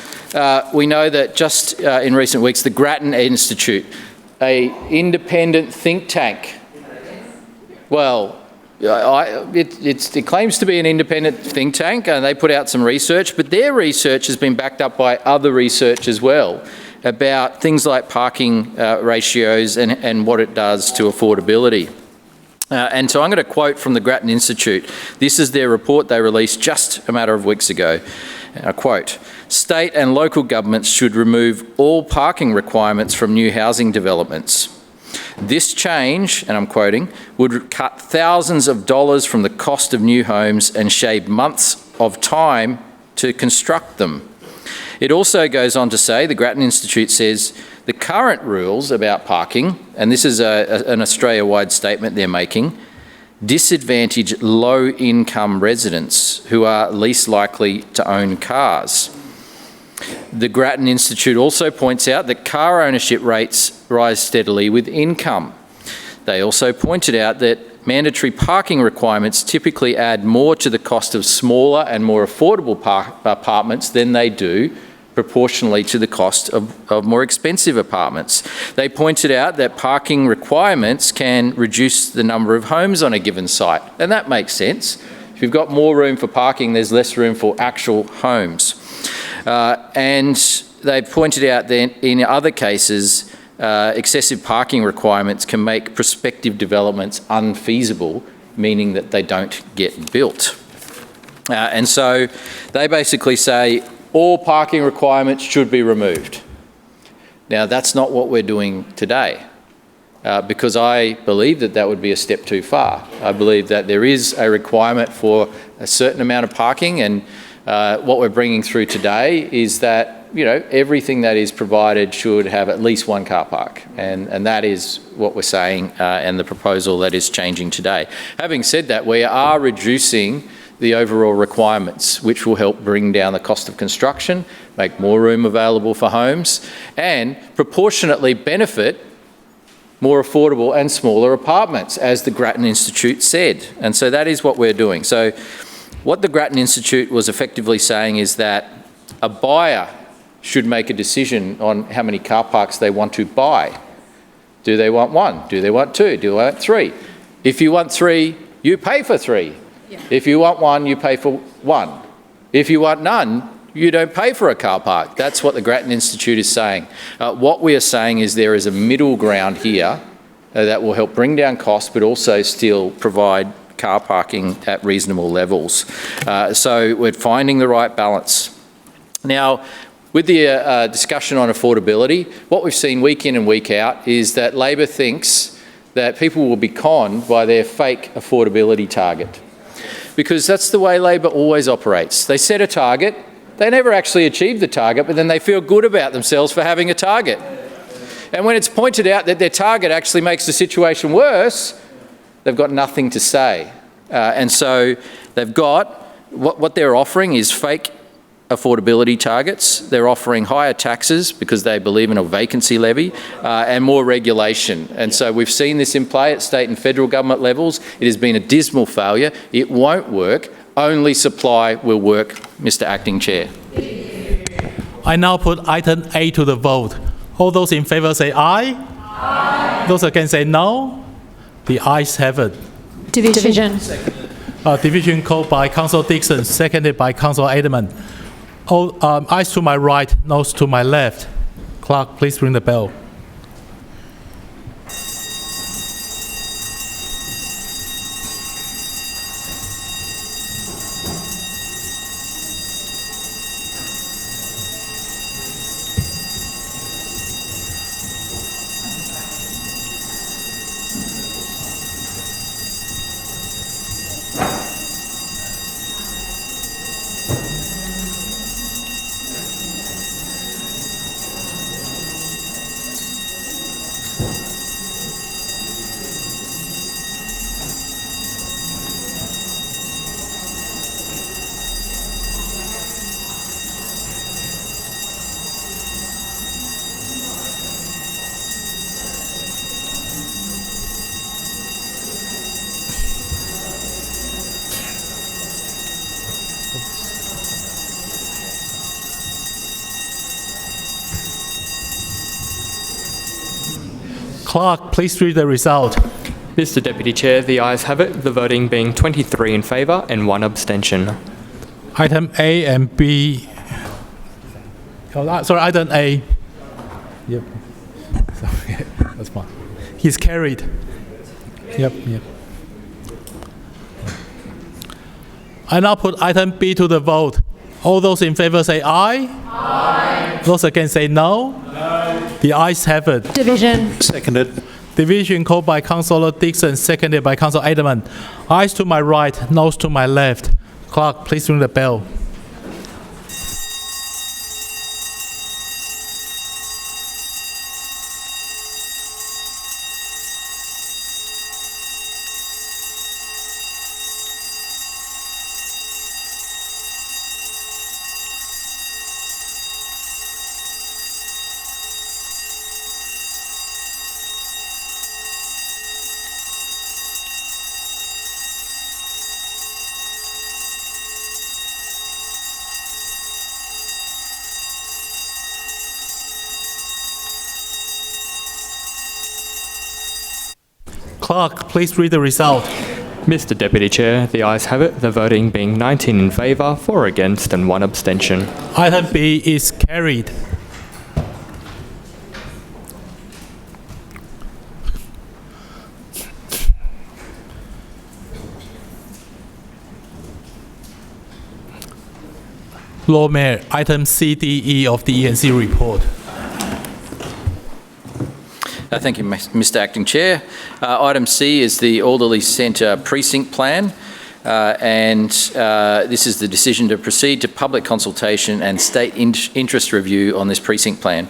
we know that just in recent weeks, the Grattan Institute, an independent think tank, well, it claims to be an independent think tank, and they put out some research, but their research has been backed up by other research as well about things like parking ratios and what it does to affordability. And so I'm going to quote from the Grattan Institute. This is their report they released just a matter of weeks ago. I quote, "State and local governments should remove all parking requirements from new housing developments. This change," and I'm quoting, "would cut thousands of dollars from the cost of new homes and shave months of time to construct them." It also goes on to say, the Grattan Institute says, the current rules about parking, and this is an Australia-wide statement they're making, disadvantage low-income residents who are least likely to own cars. The Grattan Institute also points out that car ownership rates rise steadily with income. They also pointed out that mandatory parking requirements typically add more to the cost of smaller and more affordable apartments than they do proportionally to the cost of more expensive apartments. They pointed out that parking requirements can reduce the number of homes on a given site, and that makes sense. If you've got more room for parking, there's less room for actual homes. And they pointed out that in other cases, excessive parking requirements can make prospective developments unfeasible, meaning that they don't get built. And so they basically say all parking requirements should be removed. Now, that's not what we're doing today, because I believe that that would be a step too far. I believe that there is a requirement for a certain amount of parking, and what we're bringing through today is that, you know, everything that is provided should have at least one car park, and that is what we're saying, and the proposal that is changing today. Having said that, we are reducing the overall requirements, which will help bring down the cost of construction, make more room available for homes, and proportionately benefit more affordable and smaller apartments, as the Grattan Institute said. And so that is what we're doing. So what the Grattan Institute was effectively saying is that a buyer should make a decision on how many car parks they want to buy. Do they want one? Do they want two? Do they want three? If you want three, you pay for three. If you want one, you pay for one. If you want none, you don't pay for a car park. That's what the Grattan Institute is saying. What we are saying is there is a middle ground here that will help bring down costs, but also still provide car parking at reasonable levels. So we're finding the right balance. Now, with the discussion on affordability, what we've seen week in and week out is that Labor thinks that people will be conned by their fake affordability target, because that's the way Labor always operates. They set a target, they never actually achieve the target, but then they feel good about themselves for having a target. And when it's pointed out that their target actually makes the situation worse, they've got nothing to say. And so they've got, what they're offering is fake affordability targets. They're offering higher taxes because they believe in a vacancy levy, and more regulation. And so we've seen this in play at state and federal government levels. It has been a dismal failure. It won't work. Only supply will work, Mr. Acting Chair. I now put item A to the vote. All those in favour say aye. Aye. Those against say no. The ayes have it. Division. Division called by Councillor Dixon, seconded by Councillor Edelman. All ayes to my right, noes to my left. Clerk, please ring the bell. Clerk, please read the result. Mr Deputy Chair, the ayes have it, the voting being 23 in favour and 1 abstention. Item A and B. Sorry, item A. Yep. Sorry, that's fine. He's carried. Yep. I now put item B to the vote. All those in favour say aye. Aye. Those against say no. No. The ayes have it. Division. Seconded. Division called by Councillor Dixon, seconded by Councillor Edelman. Ayes to my right, noes to my left. Clerk, please ring the bell. Clerk, please read the result. Mr Deputy Chair, the ayes have it, the voting being 19 in favour, 4 against and 1 abstention. Item B is carried. Lord Mayor, item C, D, E of the ENC report. Thank you, Mr Acting Chair. Item C is the Alderley Centre Precinct Plan, and this is the decision to proceed to public consultation and state interest review on this precinct plan.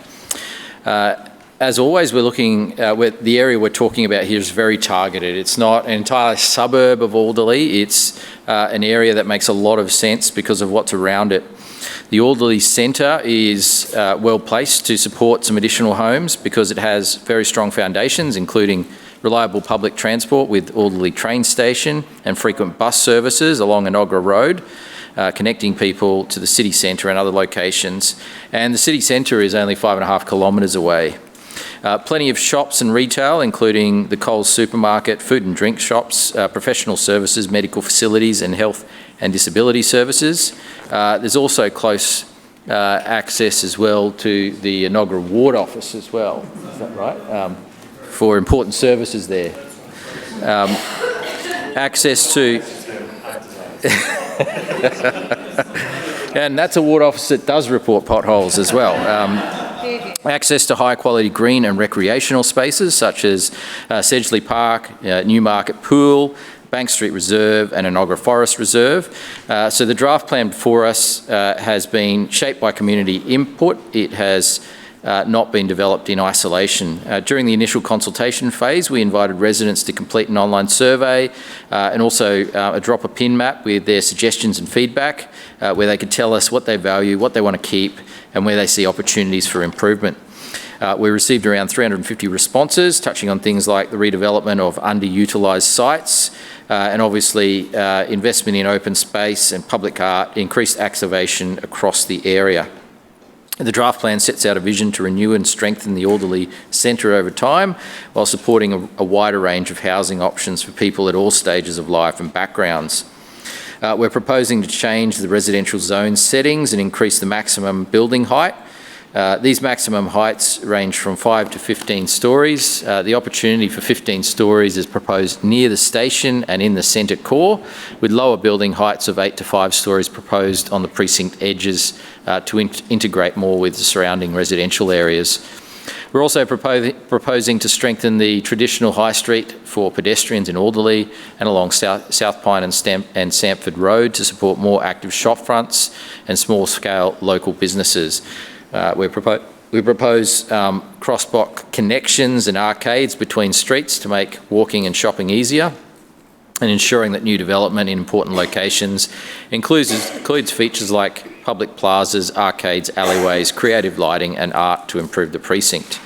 As always, we're looking, the area we're talking about here is very targeted. It's not an entire suburb of Alderley, it's an area that makes a lot of sense because of what's around it. The Alderley Centre is well placed to support some additional homes because it has very strong foundations, including reliable public transport with Alderley train station and frequent bus services along Enoggera Road, connecting people to the city centre and other locations. And the city centre is only 5.5 kilometres away. Plenty of shops and retail, including the Coles supermarket, food and drink shops, professional services, medical facilities and health and disability services. There's also close access as well to the Enoggera Ward Office as well, is that right? For important services there. Access to... and that's a ward office that does report potholes as well. Access to high quality green and recreational spaces such as Sedgley Park, Newmarket Pool, Bank Street Reserve and Enoggera Forest Reserve. So the draft plan before us has been shaped by community input. It has not been developed in isolation. During the initial consultation phase, we invited residents to complete an online survey and also a drop-a-pin map with their suggestions and feedback where they could tell us what they value, what they want to keep and where they see opportunities for improvement. We received around 350 responses touching on things like the redevelopment of underutilised sites and obviously investment in open space and public art, increased activation across the area. The draft plan sets out a vision to renew and strengthen the Alderley Centre over time while supporting a wider range of housing options for people at all stages of life and backgrounds. We're proposing to change the residential zone settings and increase the maximum building height. These maximum heights range from 5 to 15 stories. The opportunity for 15 stories is proposed near the station and in the centre core, with lower building heights of 8 to 5 stories proposed on the precinct edges to integrate more with the surrounding residential areas. We're also proposing to strengthen the traditional high street for pedestrians in Alderley and along South Pine and Samford Road to support more active shop fronts and small-scale local businesses. We propose cross-block connections and arcades between streets to make walking and shopping easier, and ensuring that new development in important locations includes features like public plazas, arcades, alleyways, creative lighting and art to improve the precinct.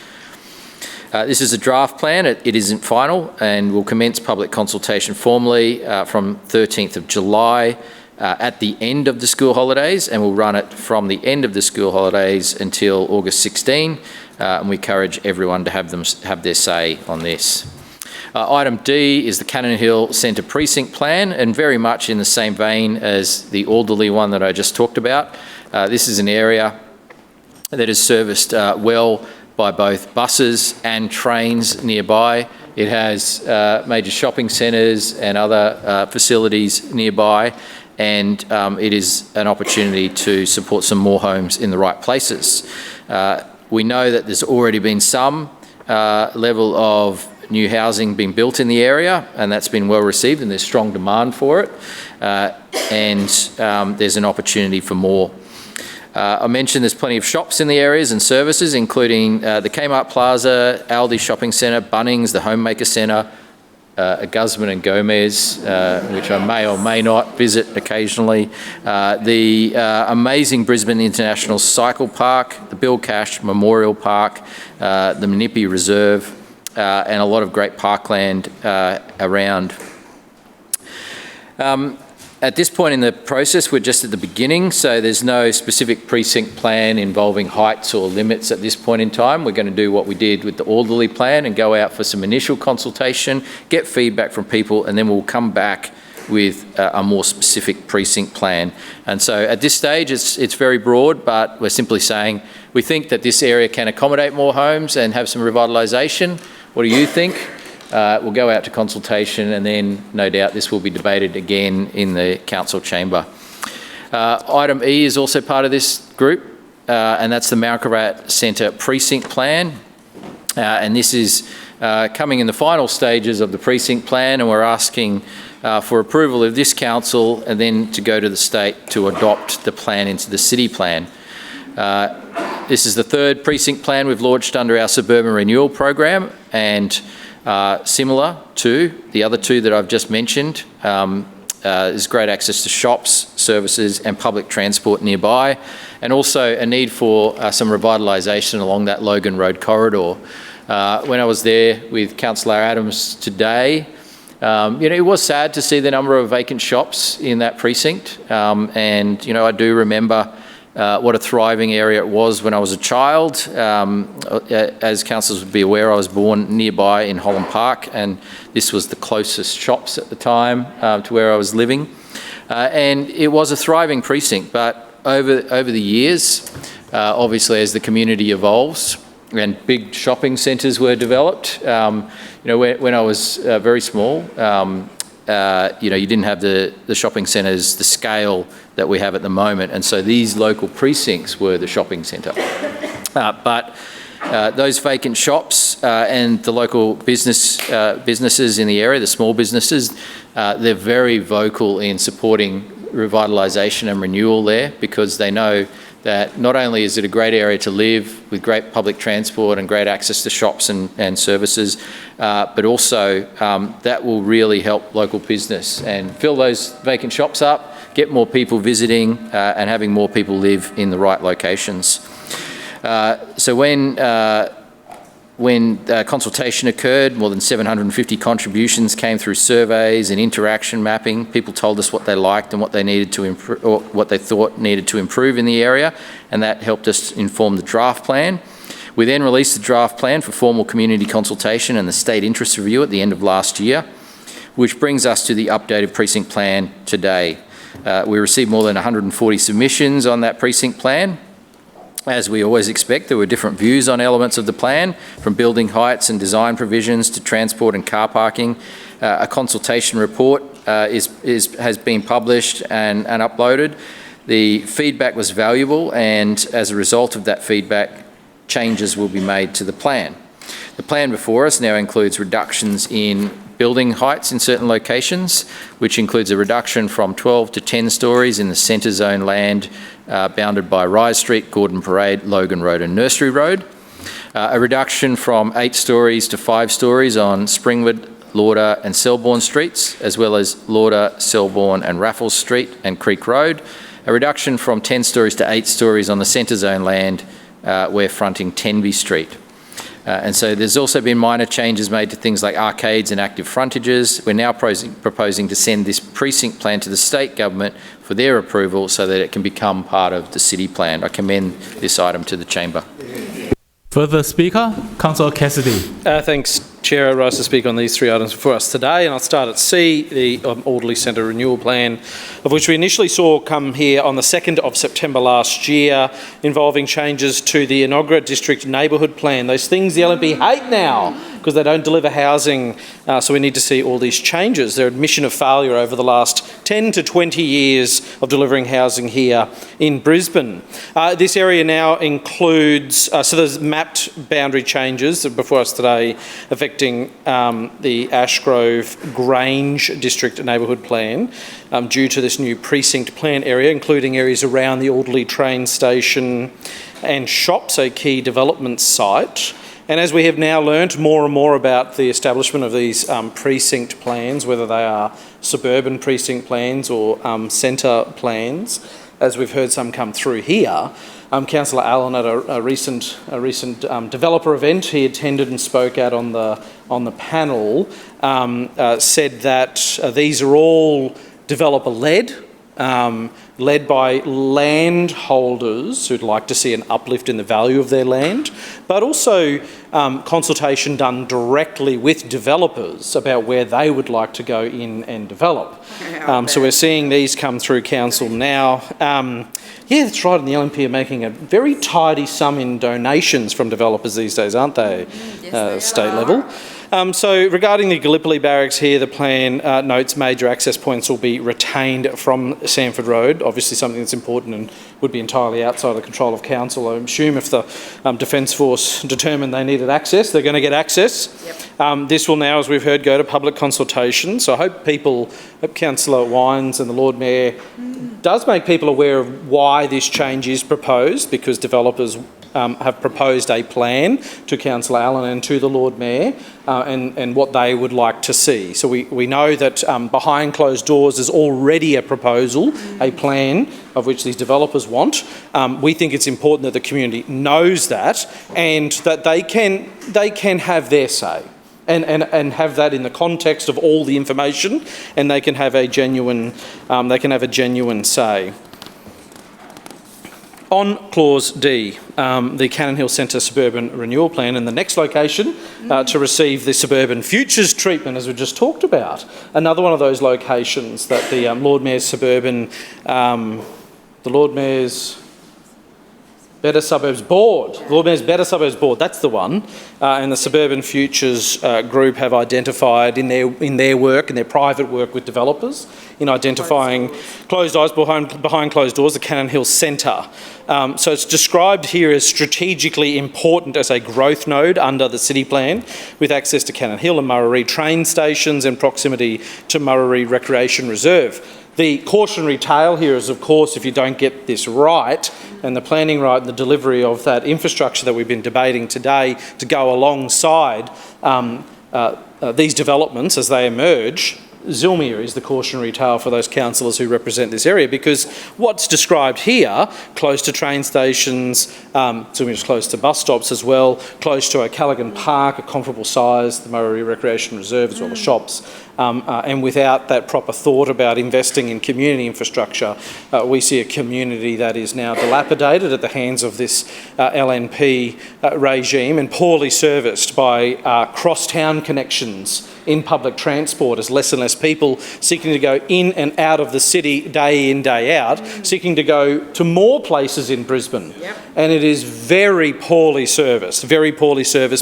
This is a draft plan. It isn't final and will commence public consultation formally from 13th of July at the end of the school holidays, and we'll run it from the end of the school holidays until August 16, and we encourage everyone to have their say on this. Item D is the Cannon Hill Centre Precinct Plan, and very much in the same vein as the Alderley one that I just talked about. This is an area that is serviced well by both buses and trains nearby. It has major shopping centres and other facilities nearby, and it is an opportunity to support some more homes in the right places. We know that there's already been some level of new housing being built in the area, and that's been well received, and there's strong demand for it, and there's an opportunity for more. I mentioned there's plenty of shops in the areas and services, including the Kmart Plaza, Aldi Shopping Centre, Bunnings, the Homemaker Centre, Guzman and Gomez, which I may or may not visit occasionally, the amazing Brisbane International Cycle Park, the Bill Cash Memorial Park, the Menippi Reserve, and a lot of great parkland around. At this point in the process, we're just at the beginning, so there's no specific precinct plan involving heights or limits at this point in time. We're going to do what we did with the Alderley plan and go out for some initial consultation, get feedback from people, and then we'll come back with a more specific precinct plan. And so at this stage, it's very broad, but we're simply saying we think that this area can accommodate more homes and have some revitalisation. What do you think? We'll go out to consultation, and then no doubt this will be debated again in the council chamber. Item E is also part of this group, and that's the Malkarat Centre Precinct Plan. And this is coming in the final stages of the precinct plan, and we're asking for approval of this council and then to go to the state to adopt the plan into the city plan. This is the third precinct plan we've launched under our suburban renewal program, and similar to the other two that I've just mentioned, there's great access to shops, services and public transport nearby, and also a need for some revitalisation along that Logan Road corridor. When I was there with Councillor Adams today, it was sad to see the number of vacant shops in that precinct, and I do remember what a thriving area it was when I was a child. As councillors would be aware, I was born nearby in Holland Park, and this was the closest shops at the time to where I was living. And it was a thriving precinct, but over the years, obviously as the community evolves and big shopping centres were developed, when I was very small, you didn't have the shopping centres, the scale that we have at the moment, and so these local precincts were the shopping centre. But those vacant shops and the local businesses in the area, the small businesses, they're very vocal in supporting revitalisation and renewal there, because they know that not only is it a great area to live with great public transport and great access to shops and services, but also that will really help local business and fill those vacant shops up, get more people visiting and having more people live in the right locations. So when consultation occurred, more than 750 contributions came through surveys and interaction mapping. People told us what they liked and what they needed to improve, or what they thought needed to improve in the area, and that helped us inform the draft plan. We then released the draft plan for formal community consultation and the state interest review at the end of last year, which brings us to the updated precinct plan today. We received more than 140 submissions on that precinct plan. As we always expect, there were different views on elements of the plan, from building heights and design provisions to transport and car parking. A consultation report has been published and uploaded. The feedback was valuable, and as a result of that feedback, changes will be made to the plan. The plan before us now includes reductions in building heights in certain locations, which includes a reduction from 12 to 10 stories in the centre zone land bounded by Rise Street, Gordon Parade, Logan Road and Nursery Road. A reduction from 8 stories to 5 stories on Springwood, Lauder and Selborne Streets, as well as Lauder, Selborne and Raffles Street and Creek Road. A reduction from 10 stories to 8 stories on the centre zone land where fronting Tenby Street. And so there's also been minor changes made to things like arcades and active frontages. We're now proposing to send this precinct plan to the state government for their approval so that it can become part of the city plan. I commend this item to the chamber. Further speaker, Councillor Cassidy. Thanks, Chair. I rise to speak on these three items before us today, and I'll start at C, the Alderley Centre Renewal Plan, of which we initially saw come here on the 2nd of September last year, involving changes to the inaccurate district neighbourhood plan. Those things the LNP hate now because they don't deliver housing, so we need to see all these changes. They're admission of failure over the last 10 to 20 years of delivering housing here in Brisbane. This area now includes, so there's mapped boundary changes before us today affecting the Ashgrove Grange District Neighbourhood Plan due to this new precinct plan area, including areas around the Alderley train station and shops, a key development site. And as we have now learnt more and more about the establishment of these precinct plans, whether they are suburban precinct plans or centre plans, as we've heard some come through here, Councillor Allen at a recent developer event he attended and spoke at on the panel said that these are all developer-led, led by landholders who'd like to see an uplift in the value of their land, but also consultation done directly with developers about where they would like to go in and develop. So we're seeing these come through council now. Yeah, that's right, and the LNP are making a very tidy sum in donations from developers these days, aren't they? State level. So regarding the Gallipoli barracks here, the plan notes major access points will be retained from Sanford Road, obviously something that's important and would be entirely outside the control of council. I assume if the Defence Force determined they needed access, they're going to get access. Yep. This will now, as we've heard, go to public consultation. So I hope Councillor Wines and the Lord Mayor does make people aware of why this change is proposed, because developers have proposed a plan to Councillor Allen and to the Lord Mayor and what they would like to see. So we know that behind closed doors there's already a proposal, a plan of which these developers want. We think it's important that the community knows that and that they can have their say and have that in the context of all the information, and they can have a genuine say. On Clause D, the Cannon Hill Centre Suburban Renewal Plan, and the next location to receive the Suburban Futures treatment, as we just talked about. Another one of those locations that the Lord Mayor's Suburban, the Lord Mayor's Better Suburbs Board, Lord Mayor's Better Suburbs Board, that's the one, and the Suburban Futures group have identified in their work, in their private work with developers, in identifying closed eyes behind closed doors, the Cannon Hill Centre. So it's described here as strategically important as a growth node under the city plan, with access to Cannon Hill and Murarrie train stations and proximity to Murarrie Recreation Reserve. The cautionary tale here is, of course, if you don't get this right, and the planning right and the delivery of that infrastructure that we've been debating today to go alongside these developments as they emerge, Zilmere is the cautionary tale for those councillors who represent this area, because what's described here, close to train stations, Zilmere is close to bus stops as well, close to a Callaghan Park, a comparable size, the Murarrie Recreation Reserve, as well as shops, and without that proper thought about investing in community infrastructure, we see a community that is now dilapidated at the hands of this LNP regime and poorly serviced by cross-town connections in public transport, as less and less people seeking to go in and out of the city day in, day out, seeking to go to more places in Brisbane. Yep. And it is very poorly serviced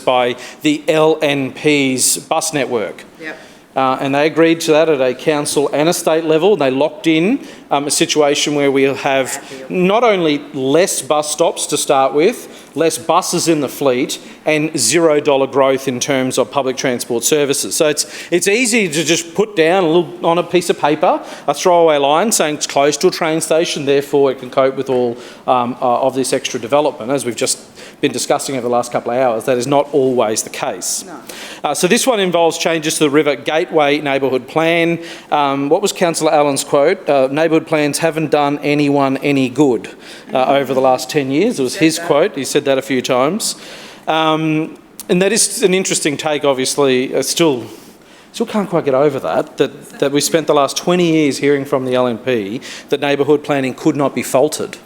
by the LNP's bus network. Yep. And they agreed to that at a council and a state level. They locked in a situation where we'll have not only less bus stops to start with, less buses in the fleet, and $0 growth in terms of public transport services. So it's easy to just put down on a piece of paper a throwaway line saying it's close to a train station, therefore it can cope with all of this extra development, as we've just been discussing over the last couple of hours. That is not always the case. No. So this one involves changes to the River Gateway Neighbourhood Plan. What was Councillor Allen's quote? Neighbourhood plans haven't done anyone any good over the last 10 years. It was his quote. He said that a few times. And that is an interesting take, obviously. Still can't quite get over that we spent the last 20 years hearing from the LNP that neighbourhood planning could not be faulted.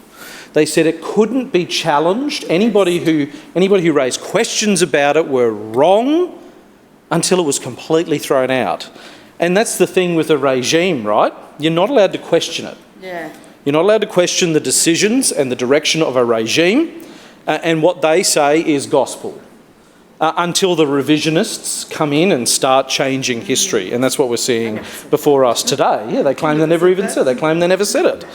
They said it couldn't be challenged. Anybody who raised questions about it were wrong until it was completely thrown out. And that's the thing with a regime, right? You're not allowed to question it. Yeah. You're not allowed to question the decisions and the direction of a regime, and what they say is gospel. Until the revisionists come in and start changing history. And that's what we're seeing before us today. Yeah, they claim they never even said it. They claim they never said it.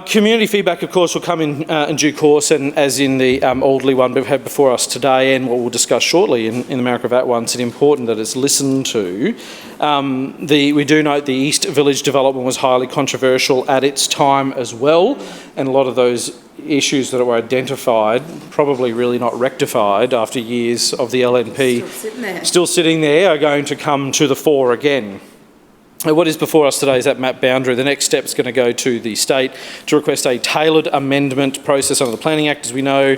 Community feedback, of course, will come in due course, and as in the Alderley one we've had before us today and what we'll discuss shortly in the Marrickavatt one, it's important that it's listened to. We do note the East Village development was highly controversial at its time as well, and a lot of those issues that were identified probably really not rectified after years of the LNP still sitting there are going to come to the fore again. What is before us today is that map boundary. The next step is going to go to the state to request a tailored amendment process under the Planning Act, as we know.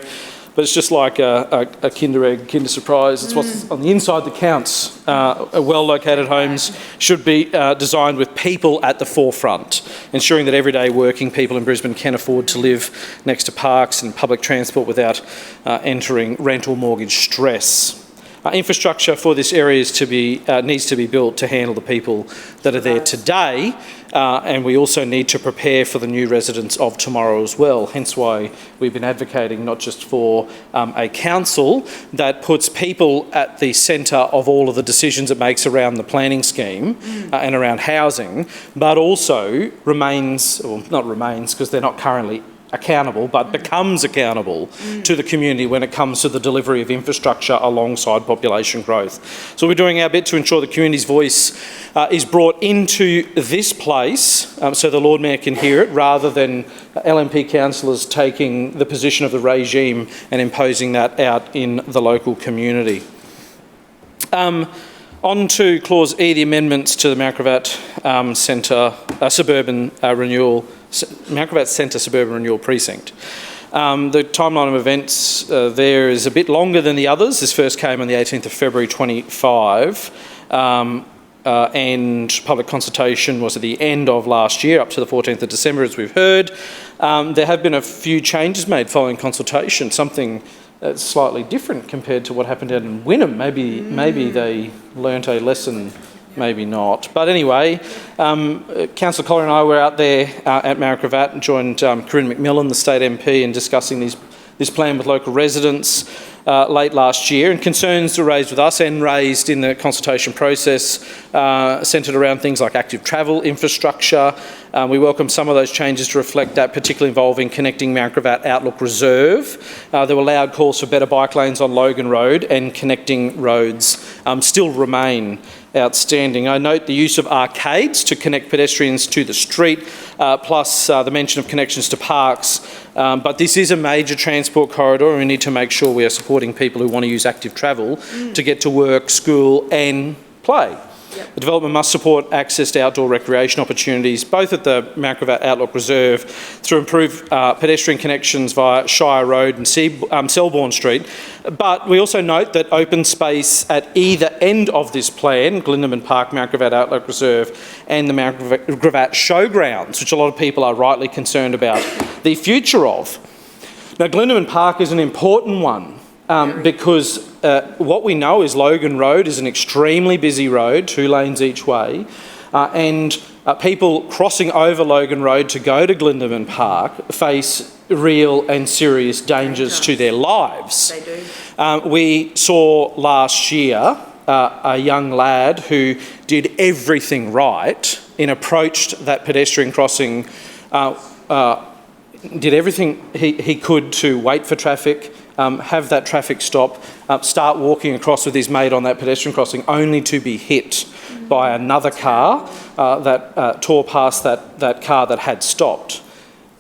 But it's just like a Kinder Egg, Kinder Surprise. It's what's on the inside that counts. Well-located homes should be designed with people at the forefront, ensuring that everyday working people in Brisbane can afford to live next to parks and public transport without entering rental mortgage stress. Infrastructure for this area needs to be built to handle the people that are there today, and we also need to prepare for the new residents of tomorrow as well, hence why we've been advocating not just for a council that puts people at the centre of all of the decisions it makes around the planning scheme and around housing, but also not remains because they're not currently accountable, but becomes accountable to the community when it comes to the delivery of infrastructure alongside population growth. So we're doing our bit to ensure the community's voice is brought into this place so the Lord Mayor can hear it, rather than LNP councillors taking the position of the regime and imposing that out in the local community. On to Clause E, the amendments to the Marrickavatt Centre Suburban Renewal, Marrickavatt Centre Suburban Renewal Precinct. The timeline of events there is a bit longer than the others. This first came on the 18th of February 25, and public consultation was at the end of last year, up to the 14th of December, as we've heard. There have been a few changes made following consultation, something that's slightly different compared to what happened down in Wynnum. Maybe they learnt a lesson, maybe not. But anyway, Councillor Collier and I were out there at Marrickavatt and joined Corinne McMillan, the state MP, in discussing this plan with local residents late last year, and concerns were raised with us and raised in the consultation process centred around things like active travel infrastructure. We welcome some of those changes to reflect that, particularly involving connecting Marrickavatt Outlook Reserve. There were loud calls for better bike lanes on Logan Road, and connecting roads still remain outstanding. I note the use of arcades to connect pedestrians to the street, plus the mention of connections to parks. But this is a major transport corridor, and we need to make sure we are supporting people who want to use active travel to get to work, school and play. The development must support access to outdoor recreation opportunities, both at the Marrickavatt Outlook Reserve through improved pedestrian connections via Shire Road and Selborne Street. But we also note that open space at either end of this plan, Glindemann Park, Marrickavatt Outlook Reserve and the Marrickavatt Showgrounds, which a lot of people are rightly concerned about the future of. Now, Glindemann Park is an important one because what we know is Logan Road is an extremely busy road, 2 lanes each way, and people crossing over Logan Road to go to Glindemann Park face real and serious dangers to their lives. They do. We saw last year a young lad who did everything right and approached that pedestrian crossing, did everything he could to wait for traffic, have that traffic stop, start walking across with his mate on that pedestrian crossing, only to be hit by another car that tore past that car that had stopped.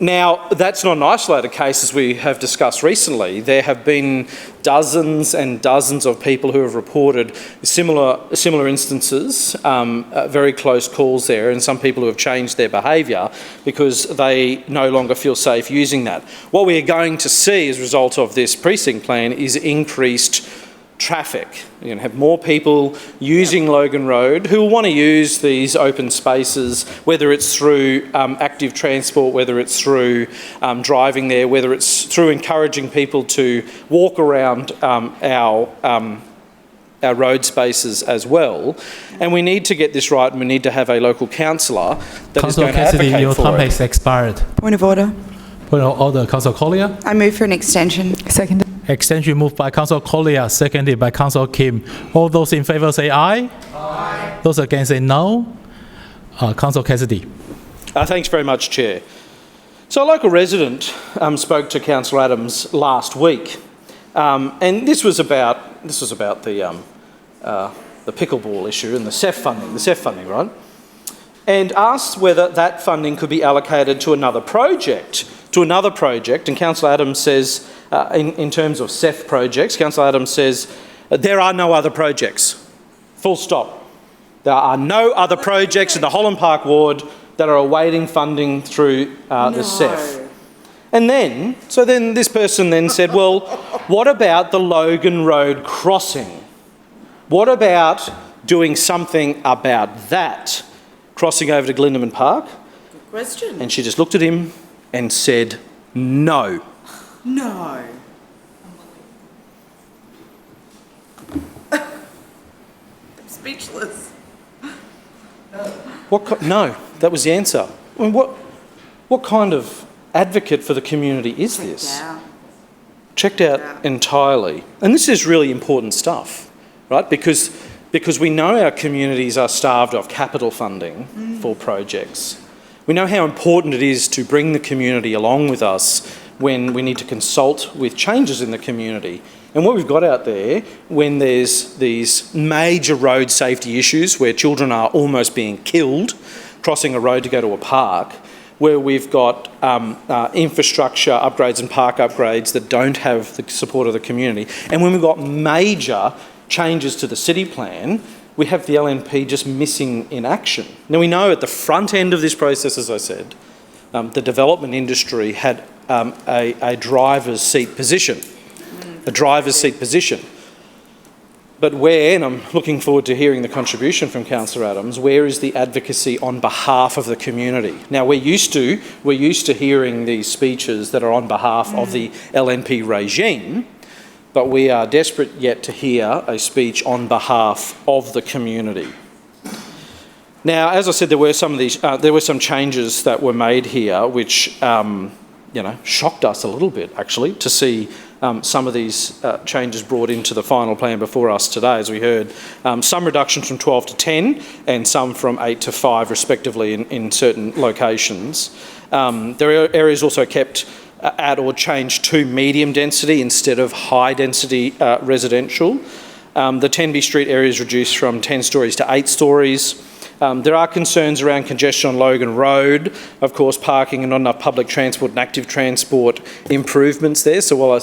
Now, that's not an isolated case, as we have discussed recently. There have been dozens and dozens of people who have reported similar instances, very close calls there, and some people who have changed their behaviour because they no longer feel safe using that. What we are going to see as a result of this precinct plan is increased traffic. You're going to have more people using Logan Road who will want to use these open spaces, whether it's through active transport, whether it's through driving there, whether it's through encouraging people to walk around our road spaces as well. And we need to get this right, and we need to have a local councillor that is going to advocate for it. Your time has expired. Point of order. Point of order, Councillor Collier. I move for an extension. Second. Extension moved by Councillor Collier, seconded by Councillor Kim. All those in favour say aye. Aye. Those against say no. Councillor Cassidy. Thanks very much, Chair. So a local resident spoke to Councillor Adams last week, and this was about the pickleball issue and the CEF funding, right? And asked whether that funding could be allocated to another project. And Councillor Adams says, in terms of CEF projects, Councillor Adams says, there are no other projects. Full stop. There are no other projects in the Holland Park ward that are awaiting funding through the CEF. And then this person then said, well, what about the Logan Road crossing? What about doing something about that? Crossing over to Glindemann Park? Good question. And she just looked at him and said, no. No. I'm speechless. No, that was the answer. I mean, what kind of advocate for the community is this? Checked out entirely. And this is really important stuff, right? Because we know our communities are starved of capital funding for projects. We know how important it is to bring the community along with us when we need to consult with changes in the community. And what we've got out there, when there's these major road safety issues where children are almost being killed crossing a road to go to a park, where we've got infrastructure upgrades and park upgrades that don't have the support of the community, and when we've got major changes to the city plan, we have the LNP just missing in action. Now, we know at the front end of this process, as I said, the development industry had a driver's seat position. But where, and I'm looking forward to hearing the contribution from Councillor Adams, where is the advocacy on behalf of the community? Now, we're used to hearing these speeches that are on behalf of the LNP regime, but we are desperate yet to hear a speech on behalf of the community. Now, as I said, there were some changes that were made here, which shocked us a little bit, actually, to see some of these changes brought into the final plan before us today, as we heard. Some reductions from 12 to 10 and some from 8 to 5, respectively, in certain locations. There are areas also kept at or changed to medium density instead of high density residential. The Tenby Street area is reduced from 10 stories to 8 stories. There are concerns around congestion on Logan Road, of course, parking and not enough public transport and active transport improvements there. So while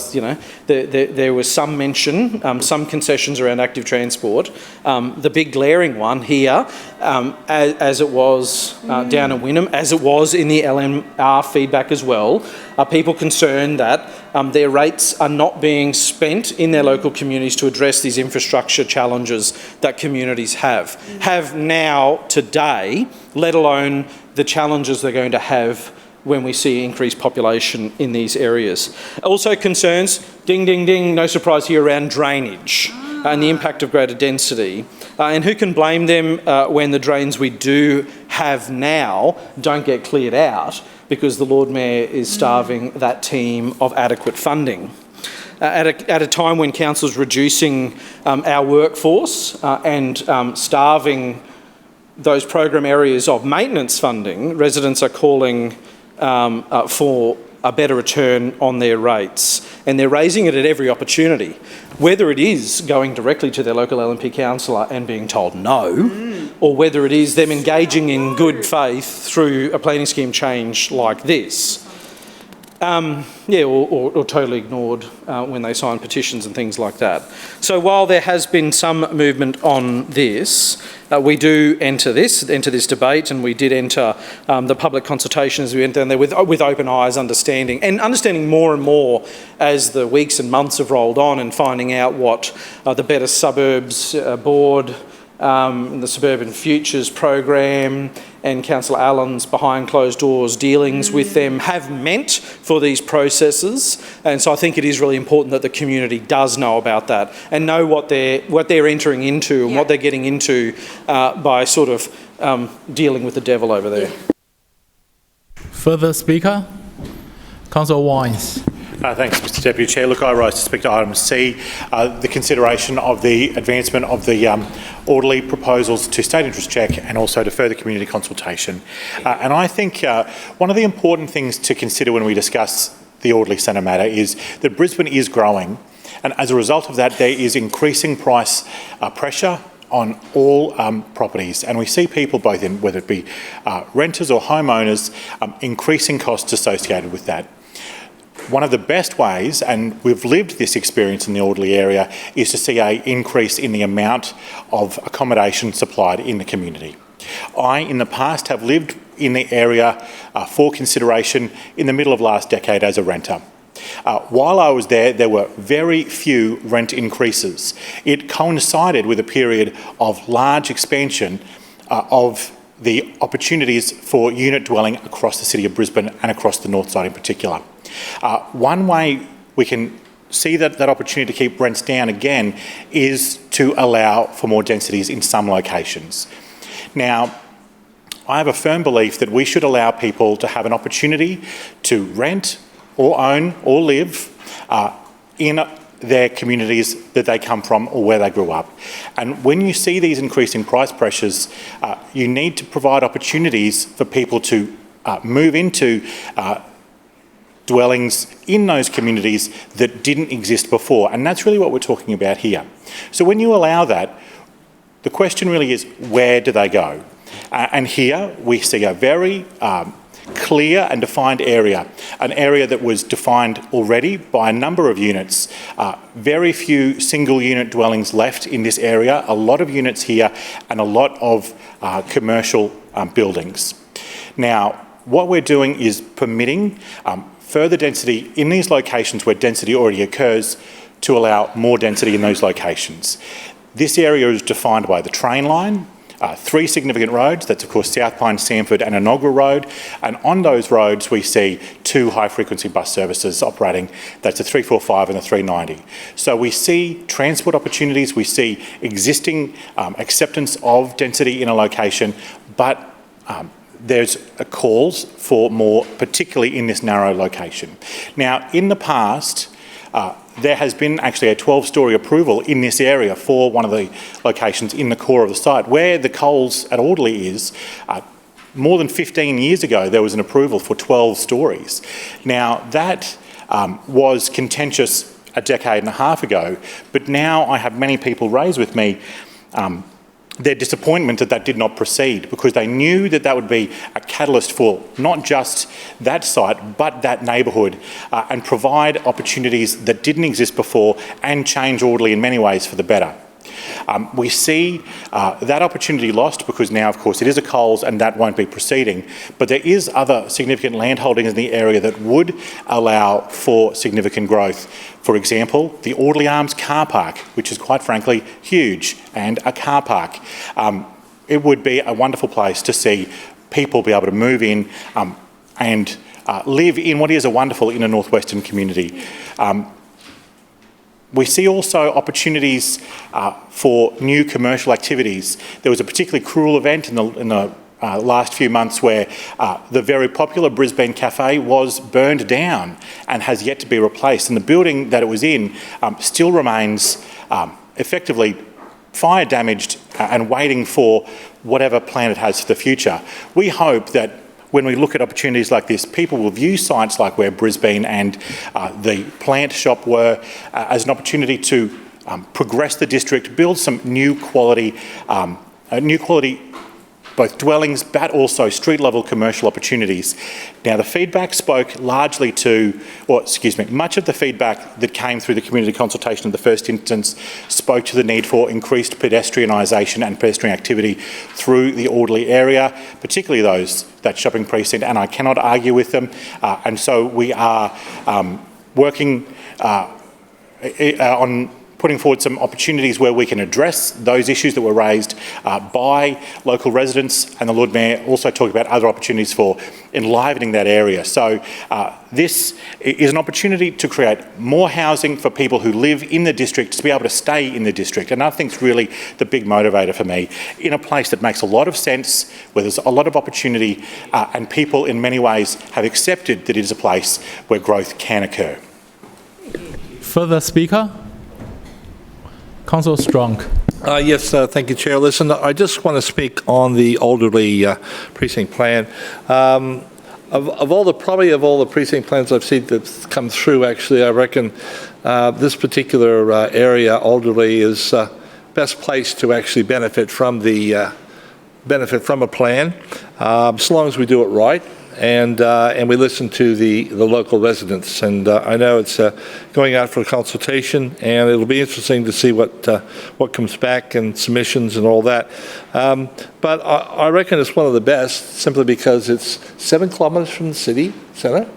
there was some mention, some concessions around active transport, the big glaring one here, as it was down in Wynnum, as it was in the LMR feedback as well, are people concerned that their rates are not being spent in their local communities to address these infrastructure challenges that communities have now, today, let alone the challenges they're going to have when we see increased population in these areas. Also concerns, ding, ding, ding, no surprise here, around drainage and the impact of greater density. And who can blame them when the drains we do have now don't get cleared out because the Lord Mayor is starving that team of adequate funding. At a time when Council's reducing our workforce and starving those program areas of maintenance funding, residents are calling for a better return on their rates, and they're raising it at every opportunity, whether it is going directly to their local LNP councillor and being told no, or whether it is them engaging in good faith through a planning scheme change like this. or totally ignored when they sign petitions and things like that. So while there has been some movement on this, we do enter this debate, and we did enter the public consultations. We went down there with open eyes, understanding more and more as the weeks and months have rolled on, and finding out what the Better Suburbs Board, the Suburban Futures Program, and Councillor Allen's behind closed doors dealings with them have meant for these processes. And so I think it is really important that the community does know about that and know what they're entering into and what they're getting into by sort of dealing with the devil over there. Further speaker? Councillor Wines. Thanks, Mr Deputy Chair. Look, I rise to speak to item C, the consideration of the advancement of the orderly proposals to state interest check and also to further community consultation. And I think one of the important things to consider when we discuss the orderly centre matter is that Brisbane is growing, and as a result of that there is increasing price pressure on all properties, and we see people both in, whether it be renters or homeowners, increasing costs associated with that. One of the best ways, and we've lived this experience in the orderly area, is to see an increase in the amount of accommodation supplied in the community. I, in the past, have lived in the area for consideration in the middle of last decade as a renter. While I was there, there were very few rent increases. It coincided with a period of large expansion of the opportunities for unit dwelling across the city of Brisbane and across the north side in particular. One way we can see that opportunity to keep rents down again is to allow for more densities in some locations. Now, I have a firm belief that we should allow people to have an opportunity to rent or own or live in their communities that they come from or where they grew up. And when you see these increasing price pressures, you need to provide opportunities for people to move into dwellings in those communities that didn't exist before. And that's really what we're talking about here. So when you allow that, the question really is, where do they go? And here we see a very clear and defined area, an area that was defined already by a number of units. Very few single unit dwellings left in this area, a lot of units here and a lot of commercial buildings. Now, what we're doing is permitting further density in these locations where density already occurs to allow more density in those locations. This area is defined by the train line, 3 significant roads, that's of course South Pine, Sanford and Inaugural Road, and on those roads we see 2 high-frequency bus services operating, that's the 345 and the 390. So we see transport opportunities, we see existing acceptance of density in a location, but there's calls for more, particularly in this narrow location. Now, in the past, there has been actually a 12-storey approval in this area for one of the locations in the core of the site. Where the Coles at Audley is, more than 15 years ago, there was an approval for 12 stories. Now, that was contentious a decade and a half ago, but now I have many people raise with me their disappointment that that did not proceed, because they knew that that would be a catalyst for not just that site but that neighbourhood, and provide opportunities that didn't exist before and change Audley in many ways for the better. We see that opportunity lost because now, of course, it is a Coles and that won't be proceeding, but there is other significant land holdings in the area that would allow for significant growth. For example, the Audley Arms car park, which is quite frankly huge, and a car park. It would be a wonderful place to see people be able to move in and live in what is a wonderful inner northwestern community. We see also opportunities for new commercial activities. There was a particularly cruel event in the last few months where the very popular Brisbane Cafe was burned down and has yet to be replaced. And the building that it was in still remains effectively fire damaged and waiting for whatever plan it has for the future. We hope that when we look at opportunities like this, people will view sites like where Brisbane and the plant shop were as an opportunity to both dwellings but also street-level commercial opportunities. Now, the feedback spoke largely to, much of the feedback that came through the community consultation in the first instance spoke to the need for increased pedestrianisation and pedestrian activity through the Alderley area, particularly that shopping precinct, and I cannot argue with them. And so we are working on putting forward some opportunities where we can address those issues that were raised by local residents, and the Lord Mayor also talked about other opportunities for enlivening that area. So this is an opportunity to create more housing for people who live in the district to be able to stay in the district, and I think it's really the big motivator for me, in a place that makes a lot of sense, where there's a lot of opportunity, and people in many ways have accepted that it is a place where growth can occur. Further speaker? Councillor Strong. Yes, thank you, Chair. Listen, I just want to speak on the Alderley precinct plan. Of all the precinct plans I've seen that's come through, actually, I reckon this particular area, Alderley, is best placed to actually benefit from a plan, so long as we do it right. And we listen to the local residents, and I know it's going out for consultation, and it'll be interesting to see what comes back and submissions and all that. But I reckon it's one of the best, simply because it's 7 kilometres from the city centre.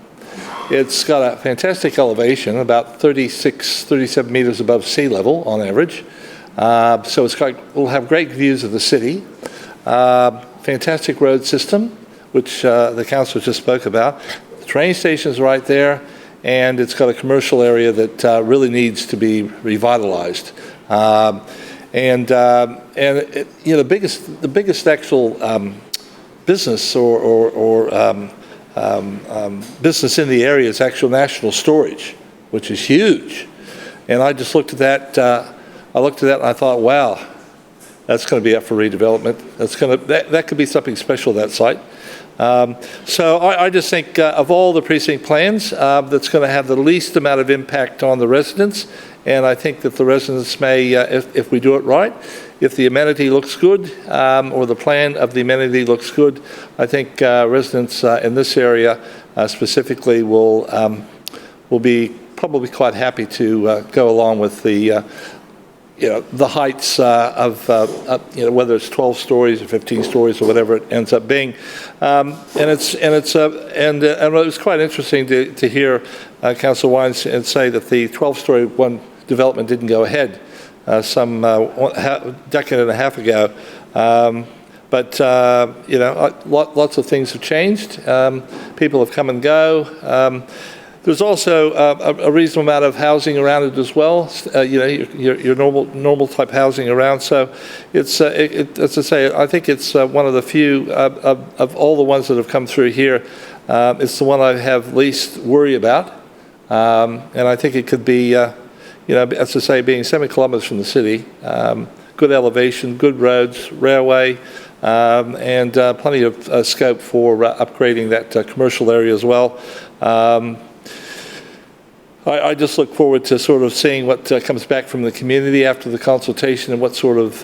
It's got a fantastic elevation, about 37 metres above sea level on average. So we'll have great views of the city. Fantastic road system, which the councillor just spoke about. The train station's right there, and it's got a commercial area that really needs to be revitalised. The biggest actual business or business in the area is actual National Storage, which is huge. And I just looked at that. And I thought, wow, that's going to be up for redevelopment. That could be something special, that site. So I just think of all the precinct plans, that's going to have the least amount of impact on the residents, and I think that the residents may, if we do it right, if the amenity looks good, or the plan of the amenity looks good, I think residents in this area specifically will be probably quite happy to go along with the heights of whether it's 12 stories or 15 stories or whatever it ends up being, and it was quite interesting to hear Councillor Wines say that the 12-story one development didn't go ahead some decade and a half ago. But lots of things have changed. People have come and go. There's also a reasonable amount of housing around it as well. Your normal type housing around. So it's as I say, I think it's one of the few of all the ones that have come through here. It's the one I have least worry about, and I think it could be, as I say, being 7 kilometres from the city, good elevation, good roads, railway. And plenty of scope for upgrading that commercial area as well. I just look forward to sort of seeing what comes back from the community after the consultation and what sort of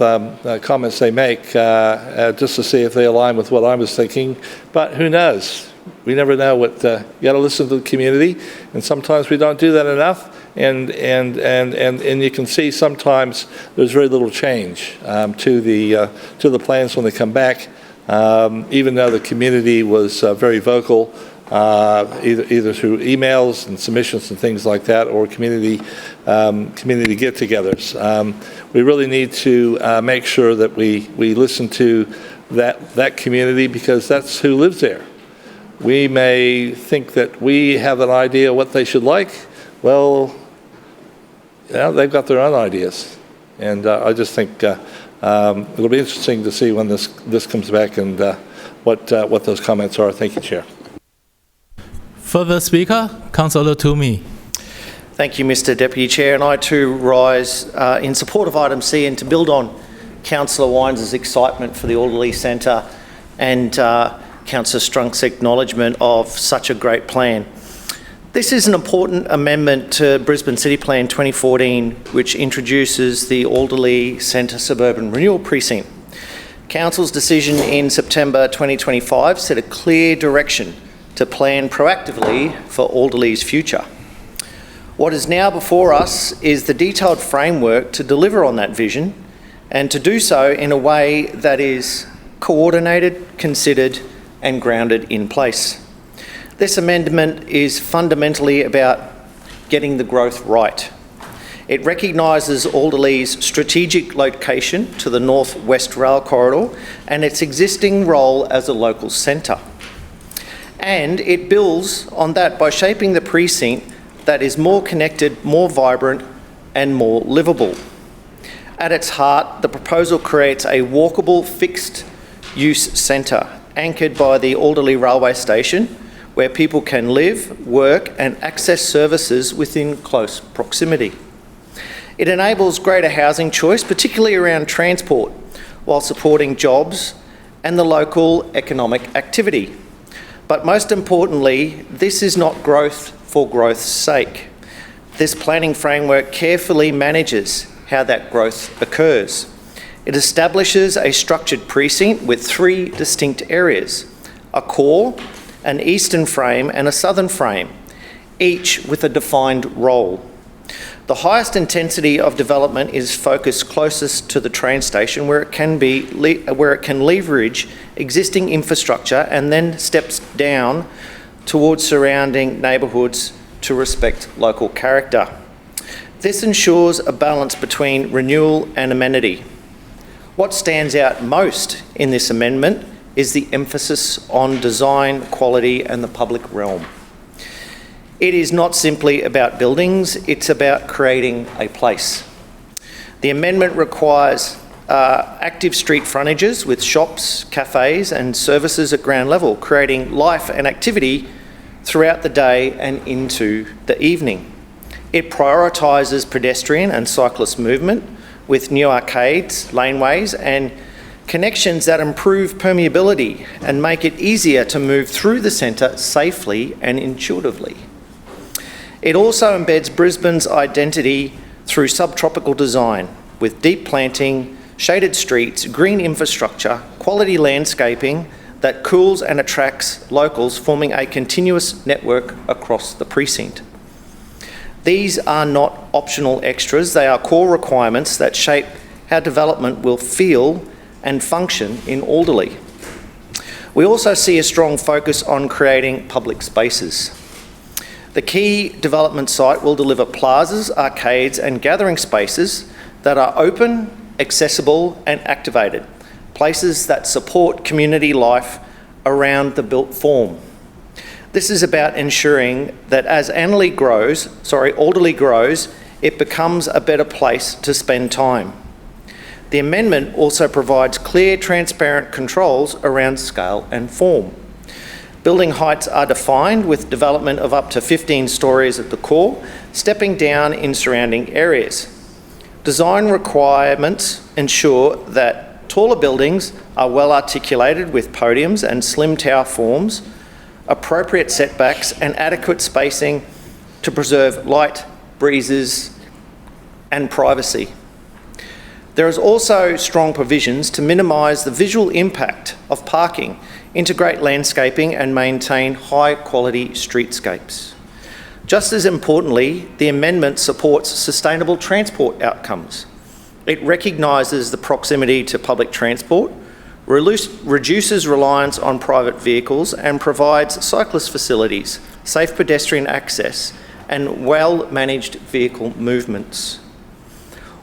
comments they make, just to see if they align with what I was thinking. But who knows? We never know what. You got to listen to the community, and sometimes we don't do that enough. And you can see sometimes there's very little change to the plans when they come back, even though the community was very vocal, either through emails and submissions and things like that, or community get-togethers. We really need to make sure that we listen to that community, because that's who lives there. We may think that we have an idea what they should like. Well, they've got their own ideas, and I just think it'll be interesting to see when this comes back and what those comments are. Thank you, Chair. Further speaker, Councillor Toomey. Thank you, Mr. Deputy Chair, and I too rise in support of item C, and to build on Councillor Wines' excitement for the Alderley Centre and Councillor Strunk's acknowledgement of such a great plan. This is an important amendment to Brisbane City Plan 2014, which introduces the Alderley Centre Suburban Renewal Precinct. Council's decision in September 2025 set a clear direction to plan proactively for Alderley's future. What is now before us is the detailed framework to deliver on that vision and to do so in a way that is coordinated, considered and grounded in place. This amendment is fundamentally about getting the growth right. It recognises Alderley's strategic location to the North-West Rail Corridor and its existing role as a local centre. And it builds on that by shaping the precinct that is more connected, more vibrant and more livable. At its heart, the proposal creates a walkable, fixed-use centre anchored by the Alderley Railway Station where people can live, work and access services within close proximity. It enables greater housing choice, particularly around transport, while supporting jobs and the local economic activity. But most importantly, this is not growth for growth's sake. This planning framework carefully manages how that growth occurs. It establishes a structured precinct with 3 distinct areas: a core, an eastern frame and a southern frame, each with a defined role. The highest intensity of development is focused closest to the train station where it can leverage existing infrastructure and then steps down towards surrounding neighbourhoods to respect local character. This ensures a balance between renewal and amenity. What stands out most in this amendment is the emphasis on design, quality and the public realm. It is not simply about buildings, it's about creating a place. The amendment requires active street frontages with shops, cafes and services at ground level, creating life and activity throughout the day and into the evening. It prioritises pedestrian and cyclist movement with new arcades, laneways and connections that improve permeability and make it easier to move through the centre safely and intuitively. It also embeds Brisbane's identity through subtropical design with deep planting, shaded streets, green infrastructure, quality landscaping that cools and attracts locals, forming a continuous network across the precinct. These are not optional extras, they are core requirements that shape how development will feel and function in Alderley. We also see a strong focus on creating public spaces. The key development site will deliver plazas, arcades and gathering spaces that are open, accessible and activated, places that support community life around the built form. This is about ensuring that as Alderley grows, it becomes a better place to spend time. The amendment also provides clear, transparent controls around scale and form. Building heights are defined with development of up to 15 stories at the core, stepping down in surrounding areas. Design requirements ensure that taller buildings are well articulated with podiums and slim tower forms, appropriate setbacks and adequate spacing to preserve light, breezes and privacy. There is also strong provisions to minimise the visual impact of parking, integrate landscaping and maintain high quality streetscapes. Just as importantly, the amendment supports sustainable transport outcomes. It recognises the proximity to public transport, reduces reliance on private vehicles and provides cyclist facilities, safe pedestrian access and well-managed vehicle movements.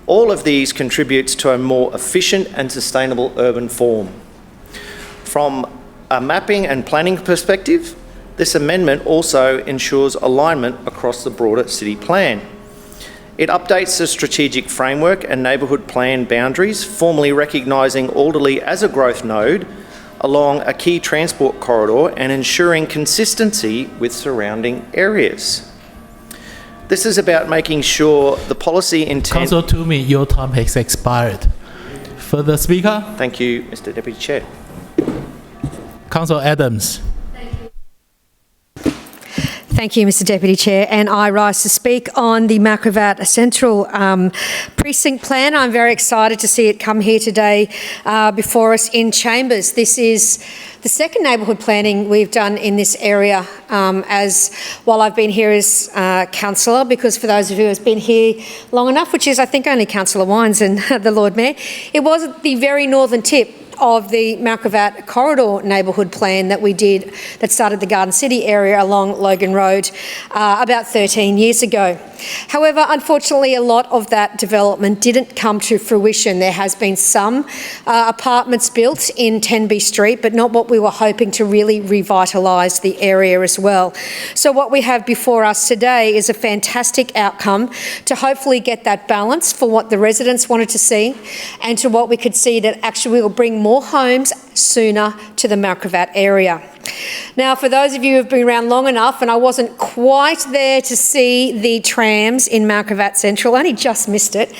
All of these contributes to a more efficient and sustainable urban form. From a mapping and planning perspective, this amendment also ensures alignment across the broader city plan. It updates the strategic framework and neighbourhood plan boundaries, formally recognising Alderley as a growth node along a key transport corridor and ensuring consistency with surrounding areas. This is about making sure the policy intent... Councillor Toomey, your time has expired. Further speaker? Thank you, Mr Deputy Chair. Councillor Adams. Thank you, Mr Deputy Chair, and I rise to speak on the Macrovat Central Precinct Plan. I'm very excited to see it come here today before us in Chambers. This is the second neighbourhood planning we've done in this area while I've been here as councillor, because for those of you who have been here long enough, which is I think only Councillor Wines and the Lord Mayor, it was at the very northern tip of the Macrovat Corridor neighbourhood plan that we did that started the Garden City area along Logan Road about 13 years ago. However, unfortunately, a lot of that development didn't come to fruition. There has been some apartments built in Tenby Street, but not what we were hoping to really revitalise the area as well. So what we have before us today is a fantastic outcome to hopefully get that balance for what the residents wanted to see and to what we could see that actually will bring more homes sooner to the Macrovat area. Now, for those of you who have been around long enough, and I wasn't quite there to see the trams in Macrovat Central, only just missed it,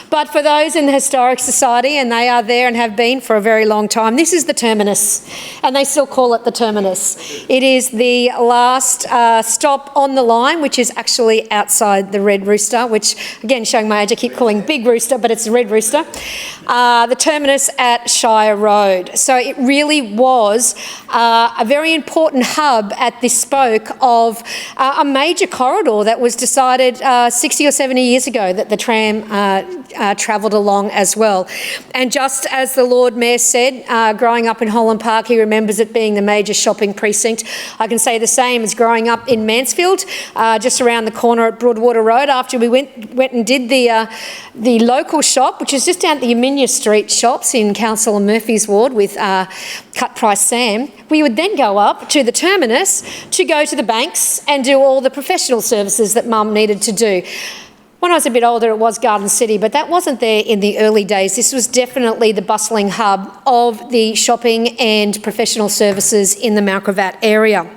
but for those in the Historic Society, and they are there and have been for a very long time, this is the terminus, and they still call it the terminus. It is the last stop on the line, which is actually outside the Red Rooster, which, again, showing my age, I keep calling Big Rooster, but it's the Red Rooster. The terminus at Shire Road. So it really was a very important hub at this spoke of a major corridor that was decided 60 or 70 years ago that the tram travelled along as well. And just as the Lord Mayor said, growing up in Holland Park, he remembers it being the major shopping precinct. I can say the same as growing up in Mansfield, just around the corner at Broadwater Road. After we went and did the local shop, which is just down at the Aminia Street shops in Councillor Murphy's ward with Cut Price Sam, we would then go up to the terminus to go to the banks and do all the professional services that Mum needed to do. When I was a bit older, it was Garden City, but that wasn't there in the early days. This was definitely the bustling hub of the shopping and professional services in the Macrovat area.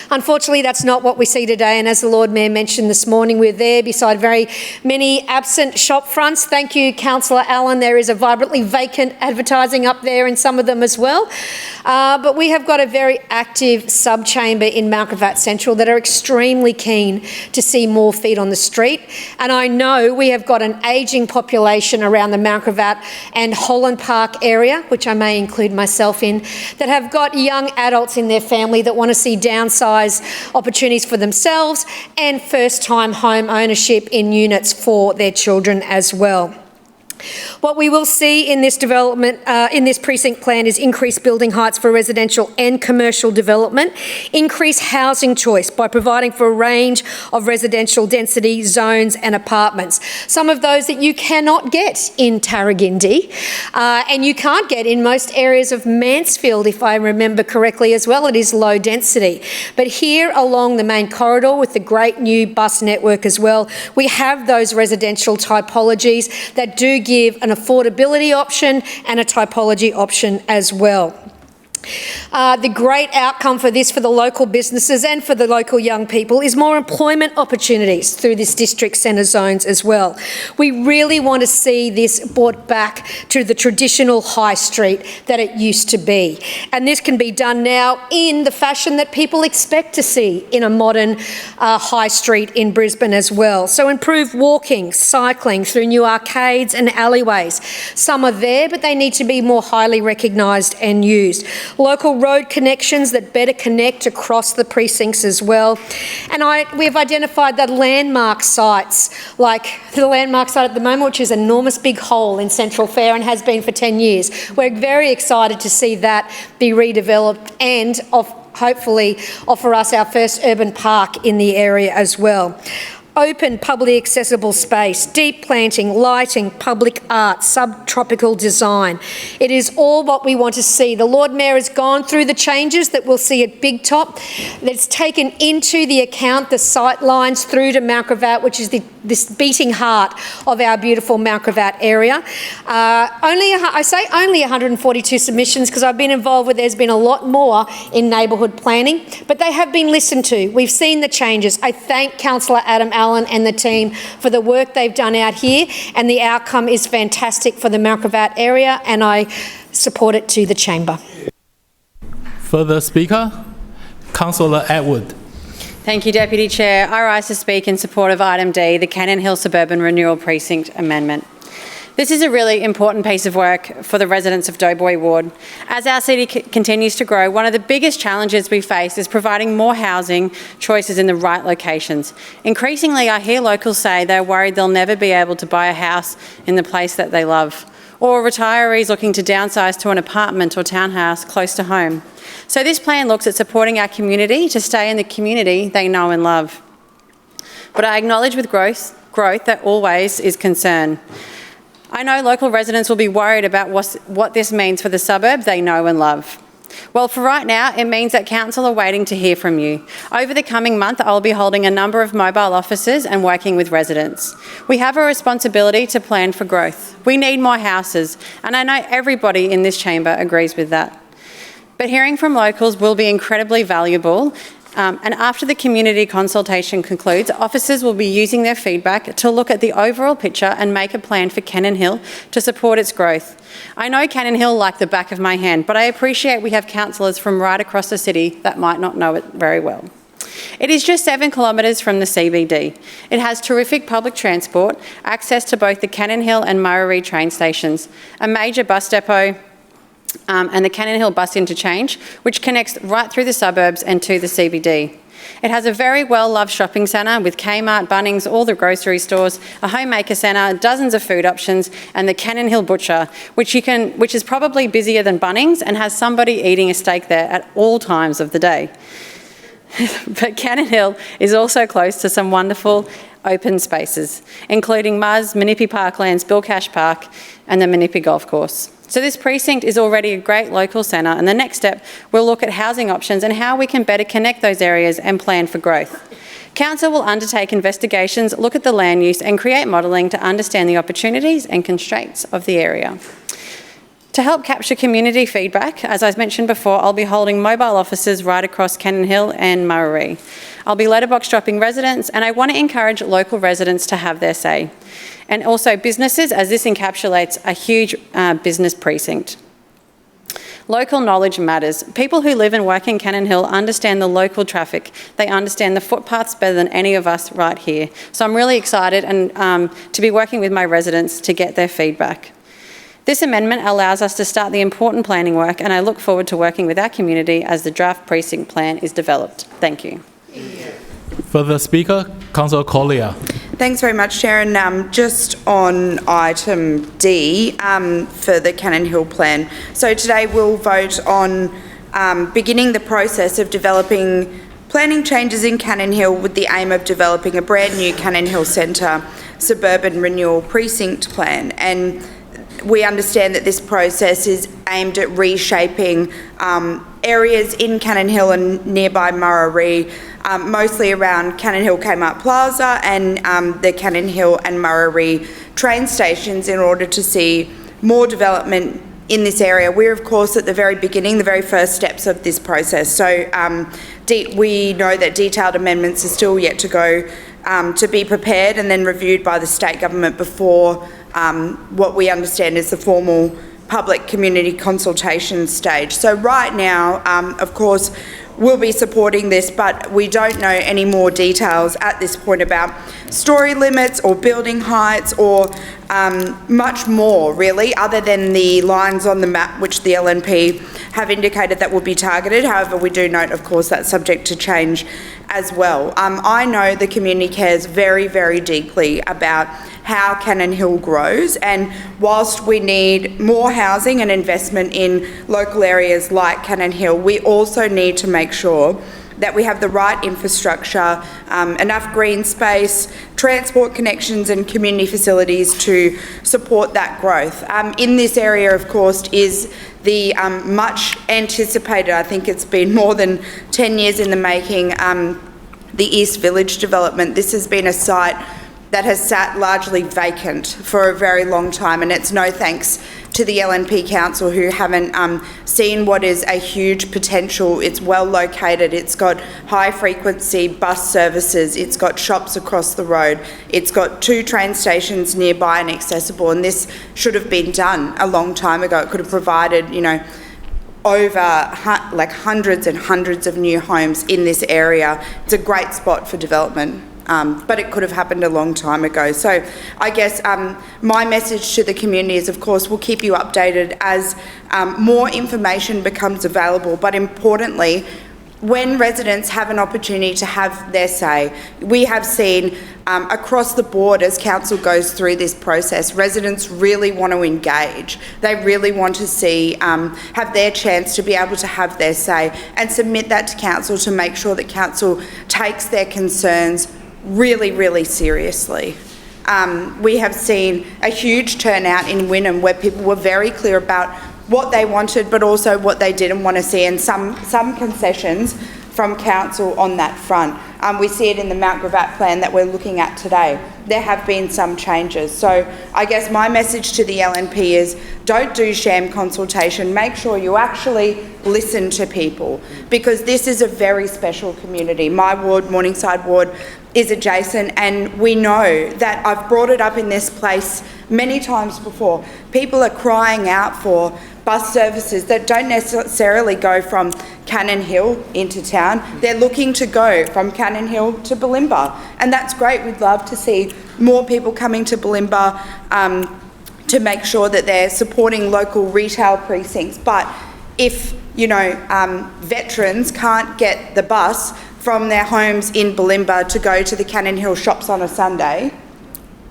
Unfortunately, that's not what we see today, and as the Lord Mayor mentioned this morning, we're there beside very many absent shop fronts. Thank you, Councillor Allen. There is a vibrantly vacant advertising up there in some of them as well. But we have got a very active sub-chamber in Macrovat Central that are extremely keen to see more feet on the street. And I know we have got an ageing population around the Macrovat and Holland Park area, which I may include myself in, that have got young adults in their family that want to see downsize opportunities for themselves and first-time home ownership in units for their children as well. What we will see in this development, in this precinct plan, is increased building heights for residential and commercial development, increased housing choice by providing for a range of residential density zones and apartments. Some of those that you cannot get in Tarragindi, and you can't get in most areas of Mansfield, if I remember correctly as well. It is low density. But here along the main corridor with the great new bus network as well, we have those residential typologies that do give an affordability option and a typology option as well. The great outcome for this for the local businesses and for the local young people is more employment opportunities through this district centre zones as well. We really want to see this brought back to the traditional high street that it used to be. And this can be done now in the fashion that people expect to see in a modern high street in Brisbane as well. So improve walking, cycling through new arcades and alleyways. Some are there, but they need to be more highly recognised and used. Local road connections that better connect across the precincts as well. And we've identified the landmark sites, like the landmark site at the moment, which is an enormous big hole in Central Fair and has been for 10 years. We're very excited to see that be redeveloped and hopefully offer us our first urban park in the area as well. Open, publicly accessible space, deep planting, lighting, public art, subtropical design. It is all what we want to see. The Lord Mayor has gone through the changes that we'll see at Big Top. That's taken into the account the sight lines through to Macrovat, which is this beating heart of our beautiful Macrovat area. I say only 142 submissions because I've been involved with, there's been a lot more in neighbourhood planning, but they have been listened to. We've seen the changes. I thank Councillor Adam Allen and the team for the work they've done out here, and the outcome is fantastic for the Macrovat area, and I support it to the chamber. Further speaker, Councillor Atwood. Thank you, Deputy Chair. I rise to speak in support of item D, the Cannon Hill Suburban Renewal Precinct Amendment. This is a really important piece of work for the residents of Doughboy Ward. As our city continues to grow, one of the biggest challenges we face is providing more housing choices in the right locations. Increasingly, I hear locals say they're worried they'll never be able to buy a house in the place that they love, or retirees looking to downsize to an apartment or townhouse close to home. So this plan looks at supporting our community to stay in the community they know and love. But I acknowledge with growth that always is concern. I know local residents will be worried about what this means for the suburb they know and love. Well, for right now, it means that council are waiting to hear from you. Over the coming month, I'll be holding a number of mobile offices and working with residents. We have a responsibility to plan for growth. We need more houses, and I know everybody in this chamber agrees with that. But hearing from locals will be incredibly valuable. And after the community consultation concludes, officers will be using their feedback to look at the overall picture and make a plan for Cannon Hill to support its growth. I know Cannon Hill like the back of my hand, but I appreciate we have councillors from right across the city that might not know it very well. It is just 7 kilometres from the CBD. It has terrific public transport, access to both the Cannon Hill and Murray train stations, a major bus depot, and the Cannon Hill bus interchange, which connects right through the suburbs and to the CBD. It has a very well-loved shopping centre with Kmart, Bunnings, all the grocery stores, a homemaker centre, dozens of food options, and the Cannon Hill butcher, which is probably busier than Bunnings and has somebody eating a steak there at all times of the day. But Cannon Hill is also close to some wonderful open spaces, including Muzz, Minipi Parklands, Bill Cash Park, and the Minipi Golf Course. So this precinct is already a great local centre, and the next step, we'll look at housing options and how we can better connect those areas and plan for growth. Council will undertake investigations, look at the land use and create modelling to understand the opportunities and constraints of the area. To help capture community feedback, as I mentioned before, I'll be holding mobile offices right across Cannon Hill and Murray. I'll be letterbox dropping residents, and I want to encourage local residents to have their say. And also businesses, as this encapsulates a huge business precinct. Local knowledge matters. People who live and work in Cannon Hill understand the local traffic. They understand the footpaths better than any of us right here. So I'm really excited and to be working with my residents to get their feedback. This amendment allows us to start the important planning work, and I look forward to working with our community as the draft precinct plan is developed. Thank you. Further speaker, Councillor Collier. Thanks very much, Chair. And just on item D for the Cannon Hill plan. So today we'll vote on beginning the process of developing planning changes in Cannon Hill with the aim of developing a brand new Cannon Hill Centre Suburban Renewal Precinct plan. And we understand that this process is aimed at reshaping areas in Cannon Hill and nearby Murray, mostly around Cannon Hill Kmart Plaza and the Cannon Hill and Murray train stations in order to see more development in this area. We're of course at the very beginning, the very first steps of this process. So we know that detailed amendments are still yet to go to be prepared and then reviewed by the state government before what we understand is the formal public community consultation stage. So right now, of course, we'll be supporting this, but we don't know any more details at this point about story limits or building heights or much more really, other than the lines on the map which the LNP have indicated that will be targeted. However, we do note, of course, that's subject to change as well. I know the community cares very, very deeply about how Cannon Hill grows, and whilst we need more housing and investment in local areas like Cannon Hill, we also need to make sure that we have the right infrastructure, enough green space, transport connections and community facilities to support that growth. In this area, of course, is the much anticipated, I think it's been more than 10 years in the making, the East Village development. This has been a site that has sat largely vacant for a very long time, and it's no thanks to the LNP Council who haven't seen what is a huge potential. It's well located, it's got high frequency bus services, it's got shops across the road, it's got 2 train stations nearby and accessible, and this should have been done a long time ago. It could have provided, you know, over hundreds and hundreds of new homes in this area. It's a great spot for development. But it could have happened a long time ago. So I guess my message to the community is, of course, we'll keep you updated as more information becomes available. But importantly, when residents have an opportunity to have their say, we have seen across the board as council goes through this process, residents really want to engage. They really want to see, have their chance to be able to have their say and submit that to council to make sure that council takes their concerns really, really seriously. We have seen a huge turnout in Wynnum where people were very clear about what they wanted but also what they didn't want to see, and some concessions from council on that front. We see it in the Mount Gravatt plan that we're looking at today. There have been some changes. So I guess my message to the LNP is don't do sham consultation. Make sure you actually listen to people, because this is a very special community. My ward, Morningside ward, is adjacent, and we know that I've brought it up in this place many times before. People are crying out for bus services that don't necessarily go from Cannon Hill into town. They're looking to go from Cannon Hill to Bulimba, and that's great. We'd love to see more people coming to Bulimba to make sure that they're supporting local retail precincts. But if, you know, veterans can't get the bus from their homes in Bulimba to go to the Cannon Hill shops on a Sunday,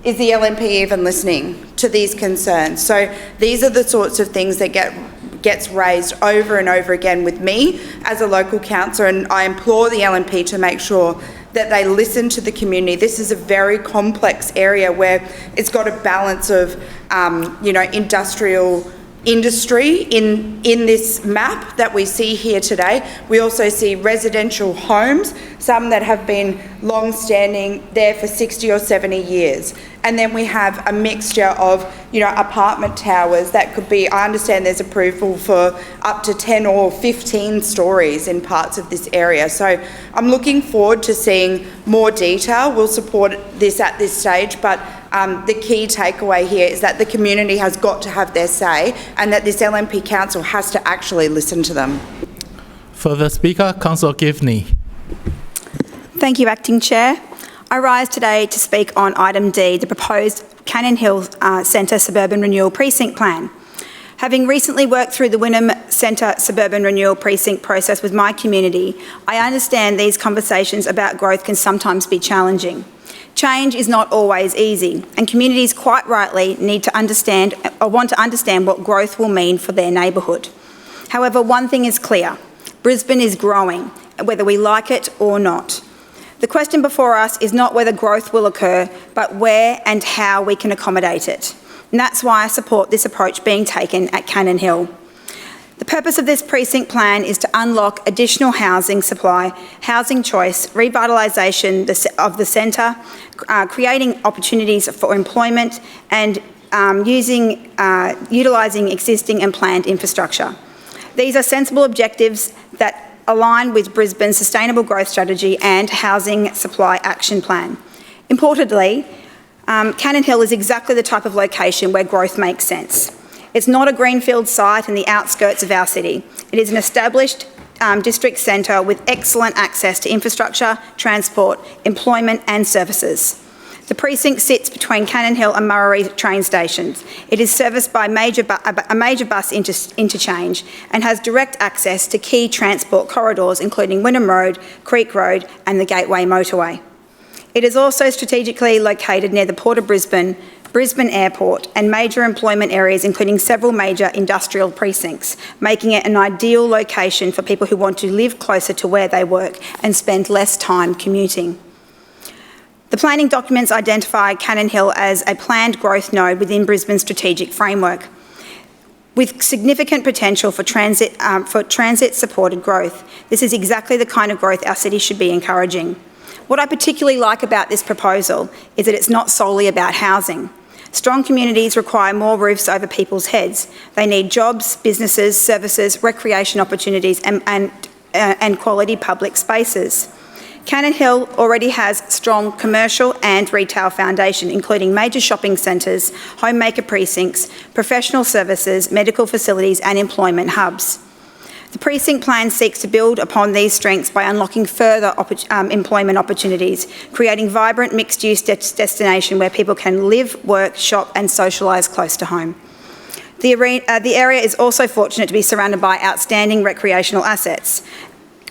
is the LNP even listening to these concerns? So these are the sorts of things that gets raised over and over again with me as a local councillor, and I implore the LNP to make sure that they listen to the community. This is a very complex area where it's got a balance of, you know, industry in this map that we see here today. We also see residential homes, some that have been long-standing there for 60 or 70 years. And then we have a mixture of, you know, apartment towers that could be, I understand there's approval for up to 10 or 15 stories in parts of this area. So I'm looking forward to seeing more detail. We'll support this at this stage, but the key takeaway here is that the community has got to have their say, and that this LNP council has to actually listen to them. Further speaker, Councillor Givney. Thank you, Acting Chair. I rise today to speak on item D, the proposed Cannon Hill Centre Suburban Renewal Precinct Plan. Having recently worked through the Wynnum Centre Suburban Renewal Precinct process with my community, I understand these conversations about growth can sometimes be challenging. Change is not always easy, and communities quite rightly need to understand or want to understand what growth will mean for their neighbourhood. However, one thing is clear: Brisbane is growing, whether we like it or not. The question before us is not whether growth will occur, but where and how we can accommodate it. And that's why I support this approach being taken at Cannon Hill. The purpose of this precinct plan is to unlock additional housing supply, housing choice, revitalisation of the centre, creating opportunities for employment, and utilising existing and planned infrastructure. These are sensible objectives that align with Brisbane's sustainable growth strategy and housing supply action plan. Importantly, Cannon Hill is exactly the type of location where growth makes sense. It's not a greenfield site in the outskirts of our city. It is an established district centre with excellent access to infrastructure, transport, employment and services. The precinct sits between Cannon Hill and Murray train stations. It is serviced by a major bus interchange and has direct access to key transport corridors including Wynnum Road, Creek Road and the Gateway Motorway. It is also strategically located near the Port of Brisbane, Brisbane Airport and major employment areas including several major industrial precincts, making it an ideal location for people who want to live closer to where they work and spend less time commuting. The planning documents identify Cannon Hill as a planned growth node within Brisbane's strategic framework, with significant potential for transit-supported growth. This is exactly the kind of growth our city should be encouraging. What I particularly like about this proposal is that it's not solely about housing. Strong communities require more roofs over people's heads. They need jobs, businesses, services, recreation opportunities and quality public spaces. Cannon Hill already has strong commercial and retail foundation, including major shopping centres, homemaker precincts, professional services, medical facilities and employment hubs. The precinct plan seeks to build upon these strengths by unlocking further employment opportunities, creating vibrant mixed-use destination where people can live, work, shop and socialise close to home. The area is also fortunate to be surrounded by outstanding recreational assets.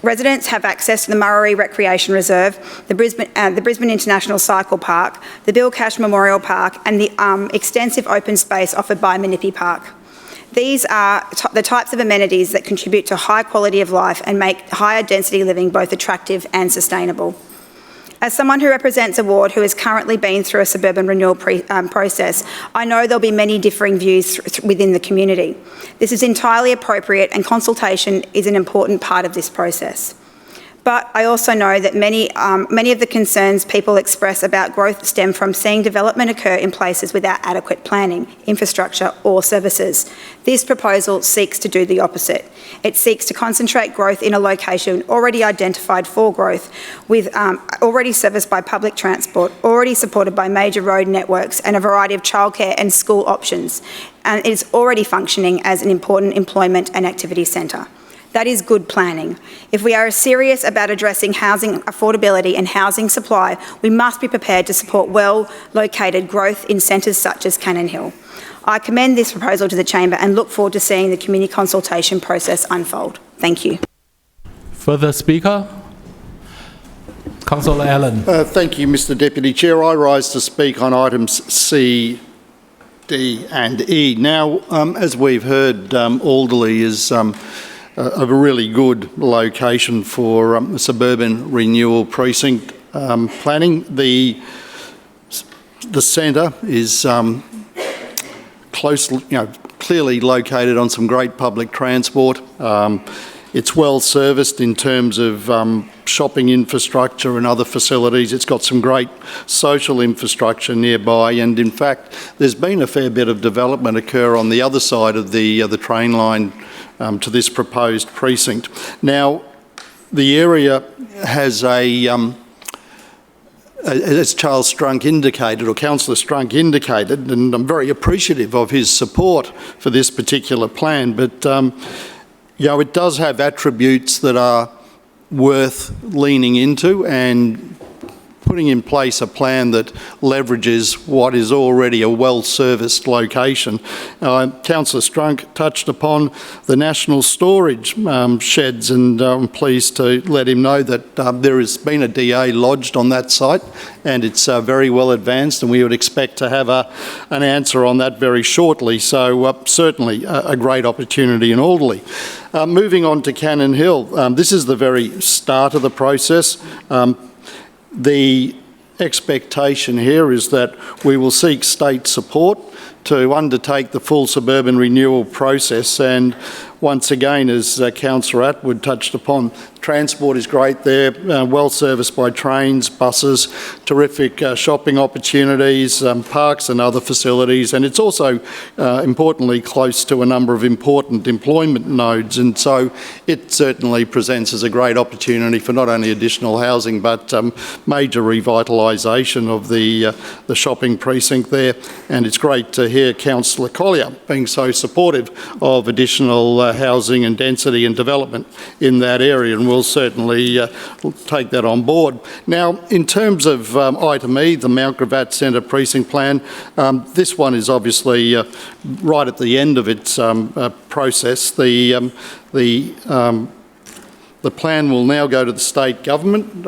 Residents have access to the Murray Recreation Reserve, the Brisbane International Cycle Park, the Bill Cash Memorial Park and the extensive open space offered by Menippi Park. These are the types of amenities that contribute to high quality of life and make higher density living both attractive and sustainable. As someone who represents a ward who has currently been through a suburban renewal process, I know there'll be many differing views within the community. This is entirely appropriate and consultation is an important part of this process. But I also know that many of the concerns people express about growth stem from seeing development occur in places without adequate planning, infrastructure or services. This proposal seeks to do the opposite. It seeks to concentrate growth in a location already identified for growth, with already serviced by public transport, already supported by major road networks and a variety of childcare and school options, and is already functioning as an important employment and activity centre. That is good planning. If we are serious about addressing housing affordability and housing supply, we must be prepared to support well-located growth in centres such as Cannon Hill. I commend this proposal to the Chamber and look forward to seeing the community consultation process unfold. Thank you. Further speaker? Councillor Allen. Thank you, Mr Deputy Chair. I rise to speak on items C, D and E. Now, as we've heard, Alderley is a really good location for suburban renewal precinct planning. The centre is clearly located on some great public transport. It's well serviced in terms of shopping infrastructure and other facilities. It's got some great social infrastructure nearby, and in fact, there's been a fair bit of development occur on the other side of the train line to this proposed precinct. Now, the area has as Charles Strunk indicated, or Councillor Strunk indicated, and I'm very appreciative of his support for this particular plan, but it does have attributes that are worth leaning into and putting in place a plan that leverages what is already a well-serviced location. Councillor Strunk touched upon the national storage sheds, and I'm pleased to let him know that there has been a DA lodged on that site, and it's very well advanced, and we would expect to have an answer on that very shortly. So certainly a great opportunity in Alderley. Moving on to Cannon Hill, this is the very start of the process. The expectation here is that we will seek state support to undertake the full suburban renewal process, and once again, as Councillor Atwood touched upon, transport is great there, well serviced by trains, buses, terrific shopping opportunities, parks and other facilities, and it's also importantly close to a number of important employment nodes, and so it certainly presents as a great opportunity for not only additional housing but major revitalisation of the shopping precinct there. And it's great to hear Councillor Collier being so supportive of additional housing and density and development in that area, and we'll certainly take that on board. Now, in terms of item E, the Mount Gravatt Centre Precinct Plan, this one is obviously right at the end of its process. The plan will now go to the state government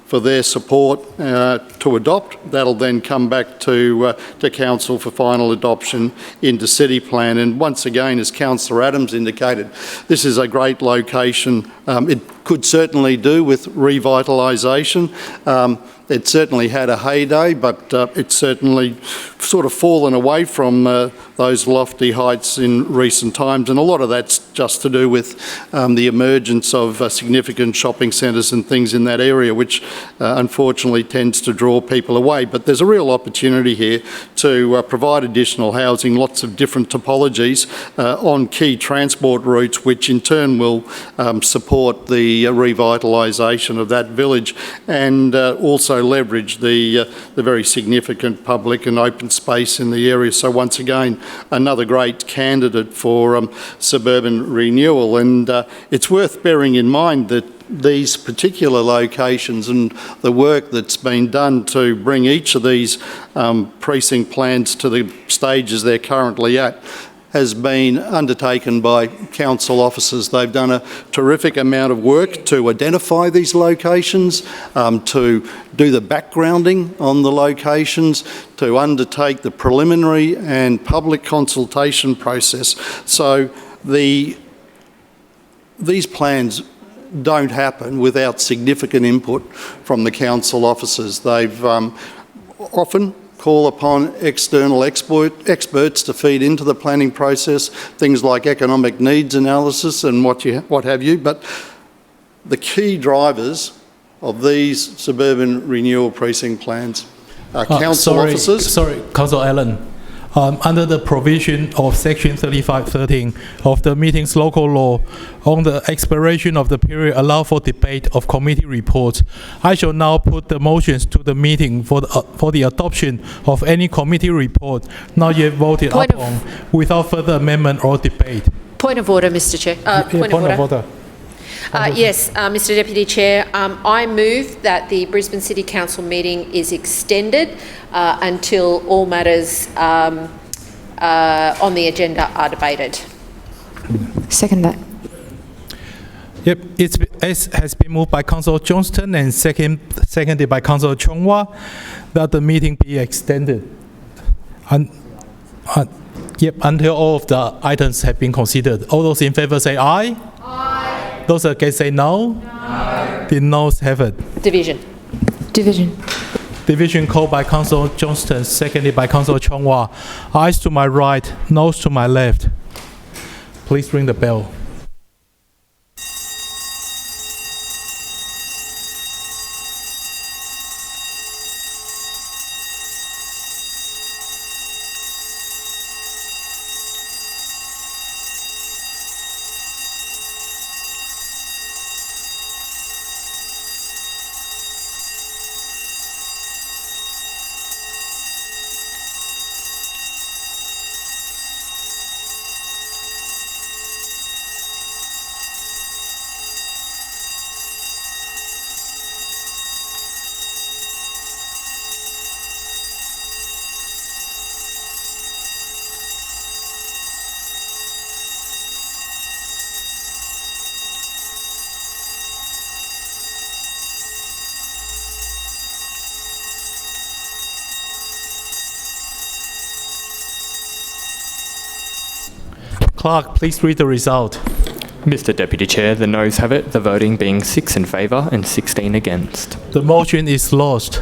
for their support to adopt. That'll then come back to council for final adoption into city plan. And once again, as Councillor Adams indicated, this is a great location. It could certainly do with revitalisation. It certainly had a heyday, but it's certainly sort of fallen away from those lofty heights in recent times, and a lot of that's just to do with the emergence of significant shopping centres and things in that area, which unfortunately tends to draw people away. But there's a real opportunity here to provide additional housing, lots of different topologies on key transport routes, which in turn will support the the revitalisation of that village, and also leverage the very significant public and open space in the area. So once again, another great candidate for suburban renewal. And it's worth bearing in mind that these particular locations and the work that's been done to bring each of these precinct plans to the stages they're currently at has been undertaken by council officers. They've done a terrific amount of work to identify these locations, to do the backgrounding on the locations, to undertake the preliminary and public consultation process. So these plans don't happen without significant input from the council officers. They've often call upon external experts to feed into the planning process, things like economic needs analysis and what have you. But the key drivers of these suburban renewal precinct plans are council officers. Sorry, Councillor Allen. Under the provision of Section 3513 of the Meetings Local Law on the expiration of the period allowed for debate of committee reports, I shall now put the motions to the meeting for the adoption of any committee report not yet voted upon without further amendment or debate. Point of order, Mr. Chair. Point of order. Yes, Mr. Deputy Chair, I move that the Brisbane City Council meeting is extended until all matters on the agenda are debated. Second that. Yep, it has been moved by Councillor Johnston and seconded by Councillor Chongwa that the meeting be extended until all of the items have been considered. All those in favour say aye. Aye. Those against say no. No. The noes have it. Division. Division called by Councillor Johnston, seconded by Councillor Chongwa. Ayes to my right, noes to my left. Please ring the bell. Clerk, please read the result. Mr. Deputy Chair, the noes have it, the voting being 6 in favour and 16 against. The motion is lost.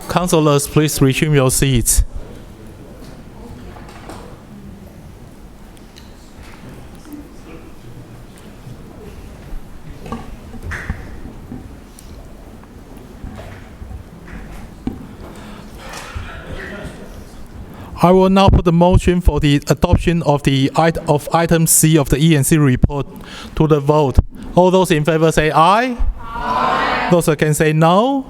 Councillors, please resume your seats. I will now put the motion for the adoption of item C of the E&C report to the vote. All those in favour say aye. Aye. Those against say no.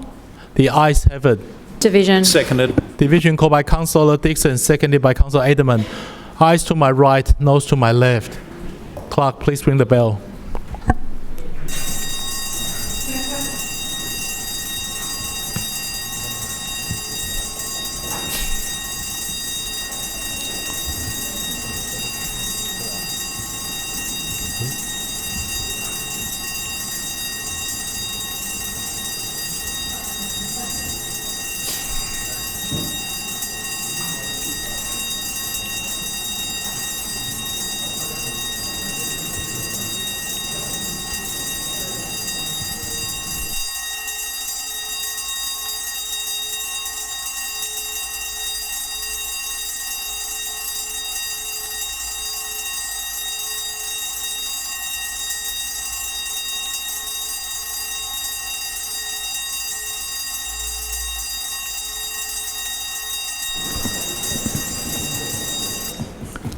The ayes have it. Division. Seconded. Division called by Councillor Dixon, seconded by Councillor Edelman. Ayes to my right, noes to my left. Clerk, please ring the bell.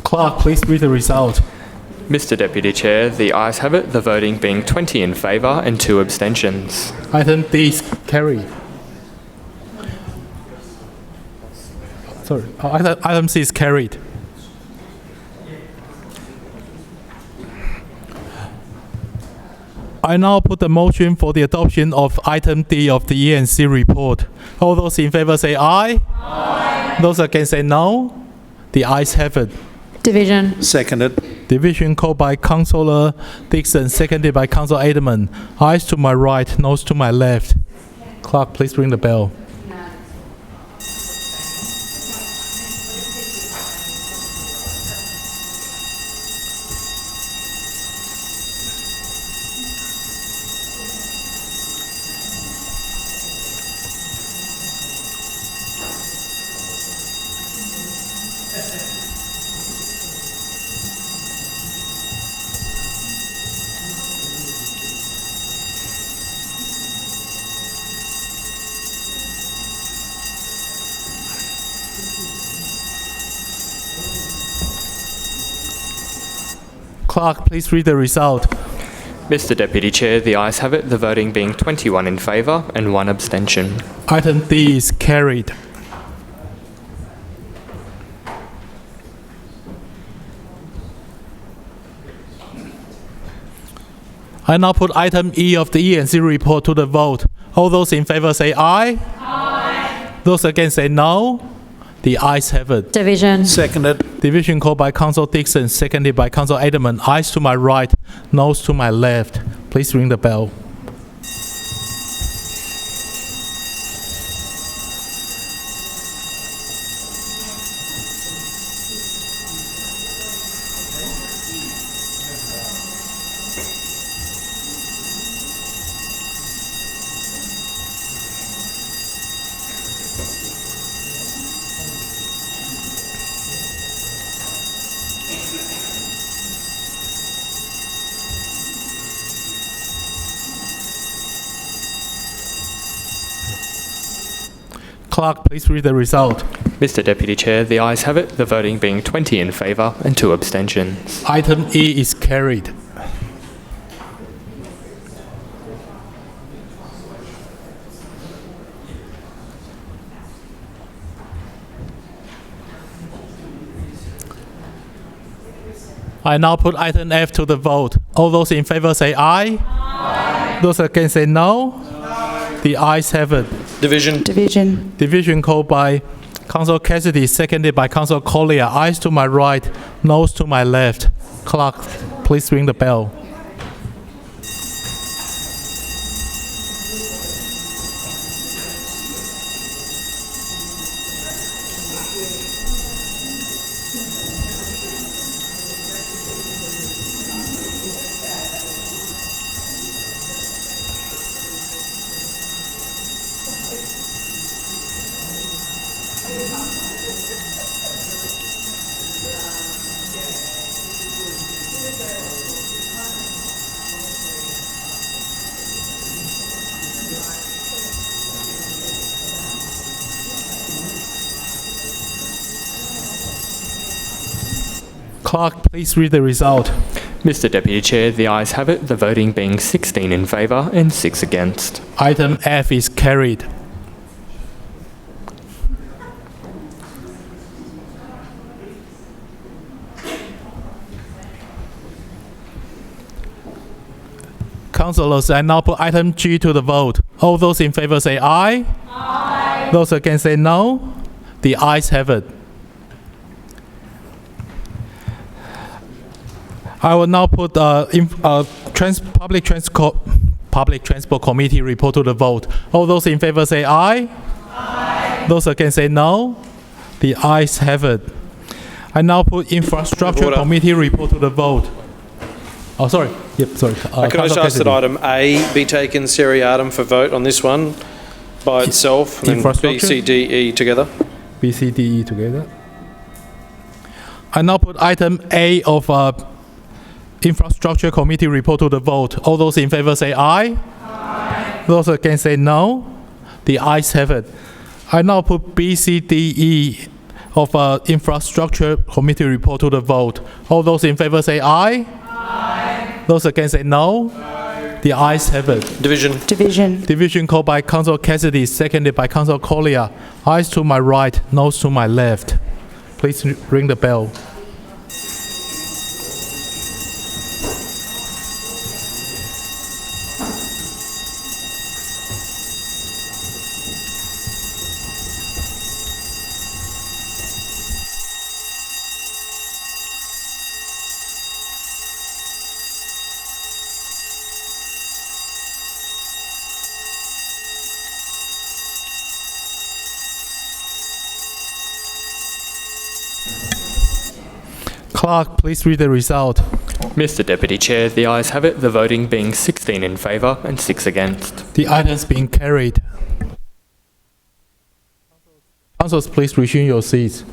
Clerk, please read the result. Mr Deputy Chair, the ayes have it, the voting being 20 in favour and 2 abstentions. Item D is carried. Sorry, item C is carried. I now put the motion for the adoption of item D of the E&C report. All those in favour say aye. Aye. Those against say no. The ayes have it. Division. Seconded. Division called by Councillor Dixon, seconded by Councillor Edelman. Ayes to my right, noes to my left. Clerk, please ring the bell. Clerk, please read the result. Mr Deputy Chair, the ayes have it, the voting being 21 in favour and 1 abstention. Item D is carried. I now put item E of the E&C report to the vote. All those in favour say aye. Aye. Those against say no. The ayes have it. Division. Seconded. Division called by Councillor Dixon, seconded by Councillor Edelman. Ayes to my right, noes to my left. Please ring the bell. Clerk, please read the result. Mr Deputy Chair, the ayes have it, the voting being 20 in favour and 2 abstentions. Item E is carried. I now put item F to the vote. All those in favour say aye. Aye. Those against say no. The ayes have it. Division. Division called by Councillor Cassidy, seconded by Councillor Collier. Ayes to my right, noes to my left. Clerk, please ring the bell. Clerk, please read the result. Mr Deputy Chair, the ayes have it, the voting being 16 in favour and 6 against. Item F is carried. Councillors, I now put item G to the vote. All those in favour say aye. Aye. Those against say no. The ayes have it. I will now put Public Transport Committee report to the vote. All those in favour say aye. Aye. Those against say no. The ayes have it. I now put Infrastructure Committee report to the vote. Oh, sorry. Yep, sorry. Can I just ask that item A be taken seriatim for vote on this one by itself, and then B, C, D, E together? B, C, D, E together. I now put item A of Infrastructure Committee report to the vote. All those in favour say aye. Aye. Those against say no. The ayes have it. I now put B, C, D, E of Infrastructure Committee report to the vote. All those in favour say aye. Aye. Those against say no. The ayes have it. Division. Division called by Councillor Cassidy, seconded by Councillor Collier. Ayes to my right, noes to my left. Please ring the bell. Clerk, please read the result. Mr Deputy Chair, the ayes have it, the voting being 16 in favour and 6 against. The items being carried. Councillors, please resume your seats.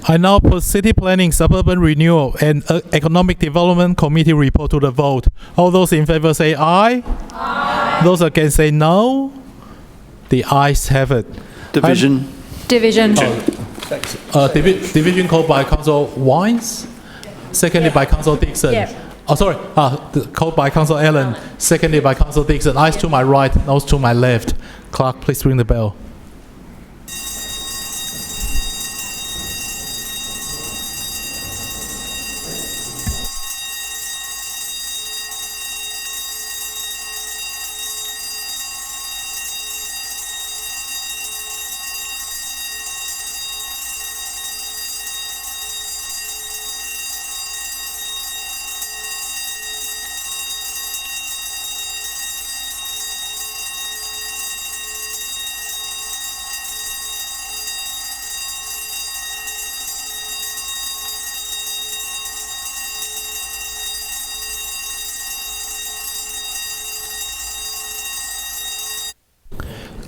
I now put City Planning, Suburban Renewal and Economic Development Committee report to the vote. All those in favour say aye. Aye. Those against say no. The ayes have it. Division. Division. Division called by Councillor Wines, seconded by Councillor Dixon. Called by Councillor Allen, seconded by Councillor Dixon. Ayes to my right, noes to my left. Clerk, please ring the bell.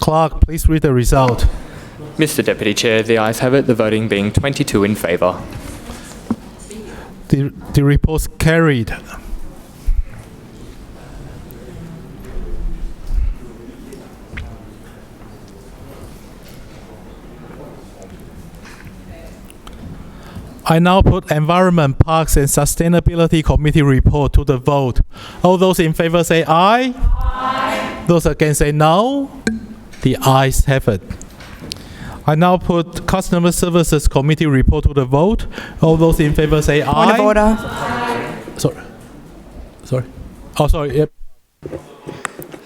Clerk, please read the result. Mr Deputy Chair, the ayes have it, the voting being 22 in favour. The report's carried. I now put Environment, Parks and Sustainability Committee report to the vote. All those in favour say aye. Aye. Those against say no. The ayes have it. I now put Customer Services Committee report to the vote. All those in favour say aye. Point of order. Sorry. Oh, sorry. Yep.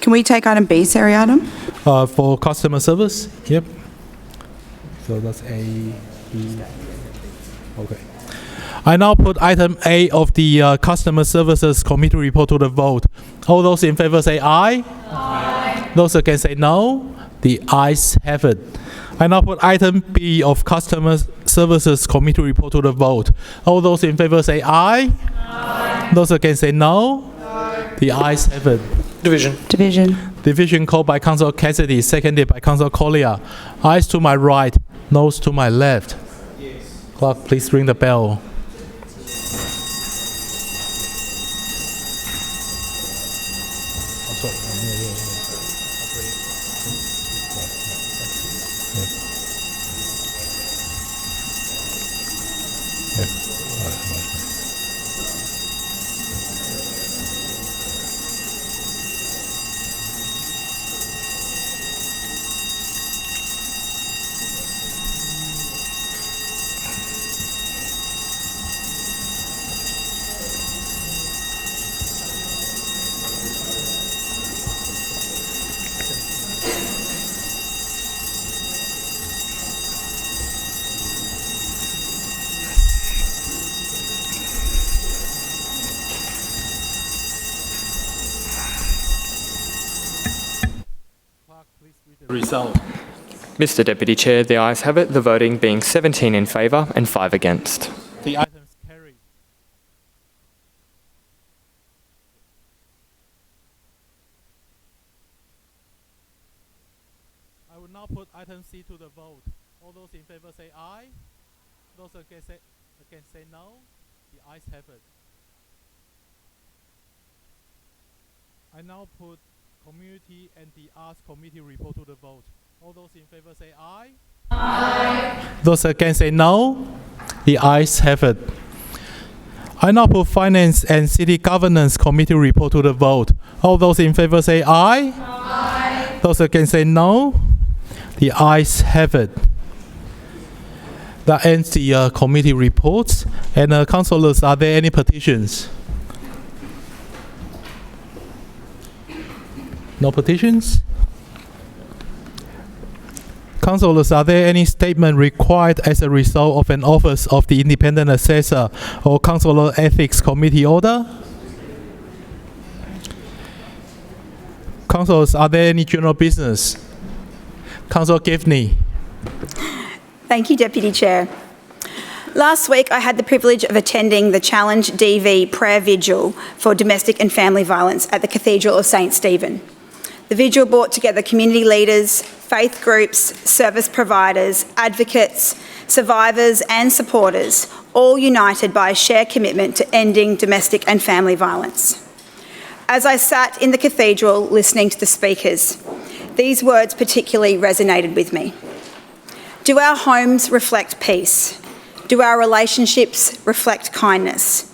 Can we take item B, seriatim? For customer service. Yep. So that's A, B. Okay. I now put item A of the Customer Services Committee report to the vote. All those in favour say aye. Aye. Those against say no. The ayes have it. I now put item B of Customer Services Committee report to the vote. All those in favour say aye. Aye. Those against say no. Aye. The ayes have it. Division. Division called by Councillor Cassidy, seconded by Councillor Collier. Ayes to my right, noes to my left. Yes. Clerk, please ring the bell. Result. Mr Deputy Chair, the ayes have it, the voting being 17 in favour and 5 against. The items carried. I will now put item C to the vote. All those in favour say aye. Those against say no. The ayes have it. I now put Community and the Arts Committee report to the vote. All those in favour say aye. Aye. Those against say no. The ayes have it. I now put Finance and City Governance Committee report to the vote. All those in favour say aye. Aye. Those against say no. The ayes have it. That ends the committee reports. And councillors, are there any petitions? No petitions? Councillors, are there any statement required as a result of an office of the Independent Assessor or Councillor Ethics Committee order? Councillors, are there any general business? Councillor Givney. Thank you, Deputy Chair. Last week, I had the privilege of attending the Challenge DV prayer vigil for domestic and family violence at the Cathedral of St Stephen. The vigil brought together community leaders, faith groups, service providers, advocates, survivors and supporters, all united by a shared commitment to ending domestic and family violence. As I sat in the cathedral listening to the speakers, these words particularly resonated with me. Do our homes reflect peace? Do our relationships reflect kindness?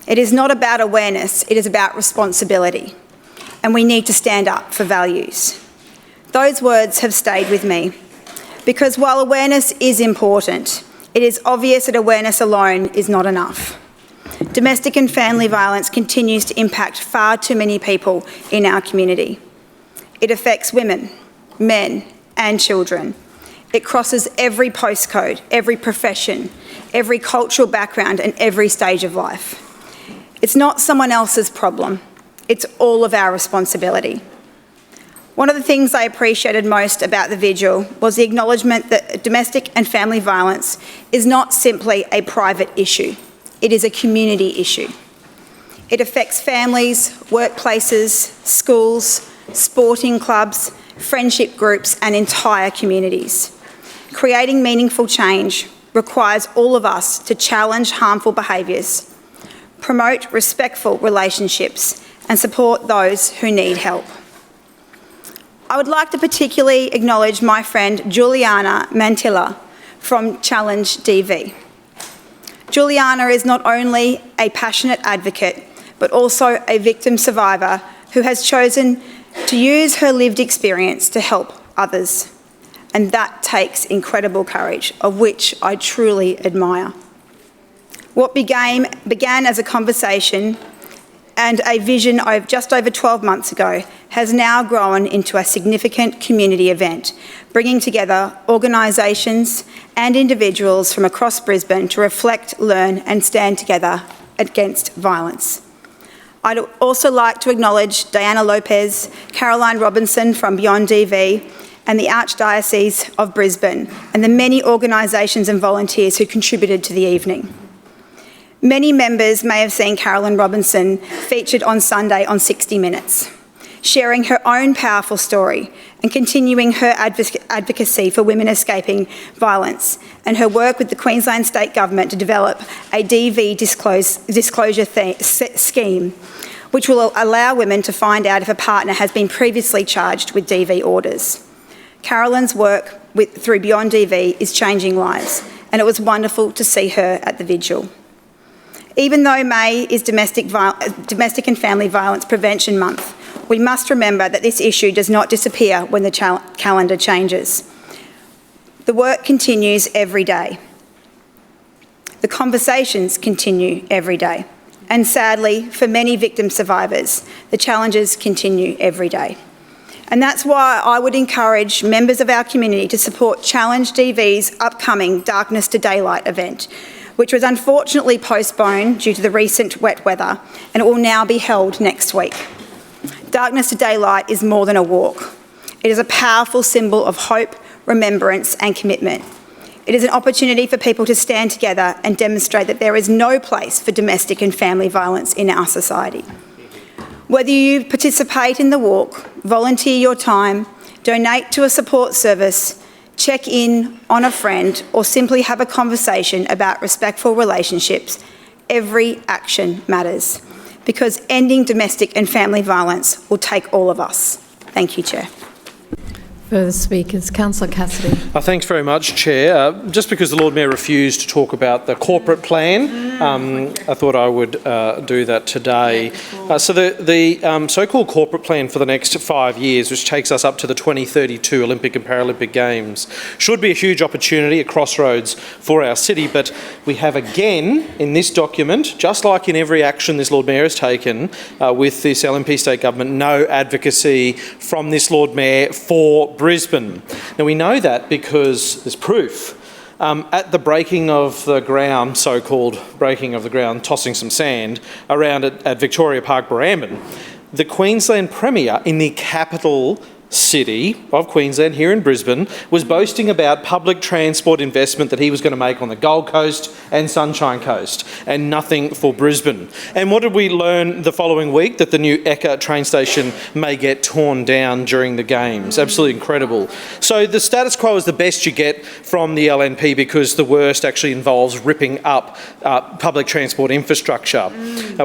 It is not about awareness, it is about responsibility. And we need to stand up for values. Those words have stayed with me because while awareness is important, it is obvious that awareness alone is not enough. Domestic and family violence continues to impact far too many people in our community. It affects women, men and children. It crosses every postcode, every profession, every cultural background and every stage of life. It's not someone else's problem. It's all of our responsibility. One of the things I appreciated most about the vigil was the acknowledgement that domestic and family violence is not simply a private issue. It is a community issue. It affects families, workplaces, schools, sporting clubs, friendship groups and entire communities. Creating meaningful change requires all of us to challenge harmful behaviours, promote respectful relationships and support those who need help. I would like to particularly acknowledge my friend Juliana Mantilla from Challenge DV. Juliana is not only a passionate advocate, but also a victim survivor who has chosen to use her lived experience to help others. And that takes incredible courage, of which I truly admire. What began as a conversation and a vision of just over 12 months ago has now grown into a significant community event, bringing together organisations and individuals from across Brisbane to reflect, learn and stand together against violence. I'd also like to acknowledge Diana Lopez, Caroline Robinson from Beyond DV and the Archdiocese of Brisbane and the many organisations and volunteers who contributed to the evening. Many members may have seen Caroline Robinson featured on Sunday on 60 Minutes, sharing her own powerful story and continuing her advocacy for women escaping violence and her work with the Queensland State Government to develop a DV disclosure scheme, which will allow women to find out if a partner has been previously charged with DV orders. Caroline's work through Beyond DV is changing lives, and it was wonderful to see her at the vigil. Even though May is Domestic and Family Violence Prevention Month, we must remember that this issue does not disappear when the calendar changes. The work continues every day. The conversations continue every day. And sadly, for many victim survivors, the challenges continue every day. And that's why I would encourage members of our community to support Challenge DV's upcoming Darkness to Daylight event, which was unfortunately postponed due to the recent wet weather, and it will now be held next week. Darkness to Daylight is more than a walk. It is a powerful symbol of hope, remembrance and commitment. It is an opportunity for people to stand together and demonstrate that there is no place for domestic and family violence in our society. Whether you participate in the walk, volunteer your time, donate to a support service, check in on a friend, or simply have a conversation about respectful relationships, every action matters, because ending domestic and family violence will take all of us. Thank you, Chair. Further speakers. Councillor Cassidy. Thanks very much, Chair. Just because the Lord Mayor refused to talk about the corporate plan, I thought I would do that today. So the so-called corporate plan for the next 5 years, which takes us up to the 2032 Olympic and Paralympic Games, should be a huge opportunity, a crossroads for our city. But we have again in this document, just like in every action this Lord Mayor has taken with this LNP state government, no advocacy from this Lord Mayor for Brisbane. Now we know that because there's proof. At the breaking of the ground, so-called breaking of the ground, tossing some sand around at Victoria Park, Brisbane, the Queensland Premier in the capital city of Queensland, here in Brisbane, was boasting about public transport investment that he was going to make on the Gold Coast and Sunshine Coast, and nothing for Brisbane. And what did we learn the following week? That the new Eka train station may get torn down during the Games. Absolutely incredible. So the status quo is the best you get from the LNP, because the worst actually involves ripping up public transport infrastructure.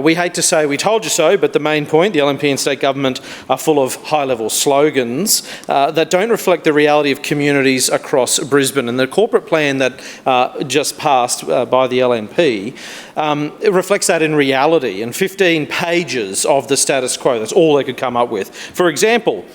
We hate to say we told you so, but the main point, the LNP and state government are full of high-level slogans that don't reflect the reality of communities across Brisbane. And the corporate plan that just passed by the LNP, it reflects that in reality. And 15 pages of the status quo, that's all they could come up with. For example,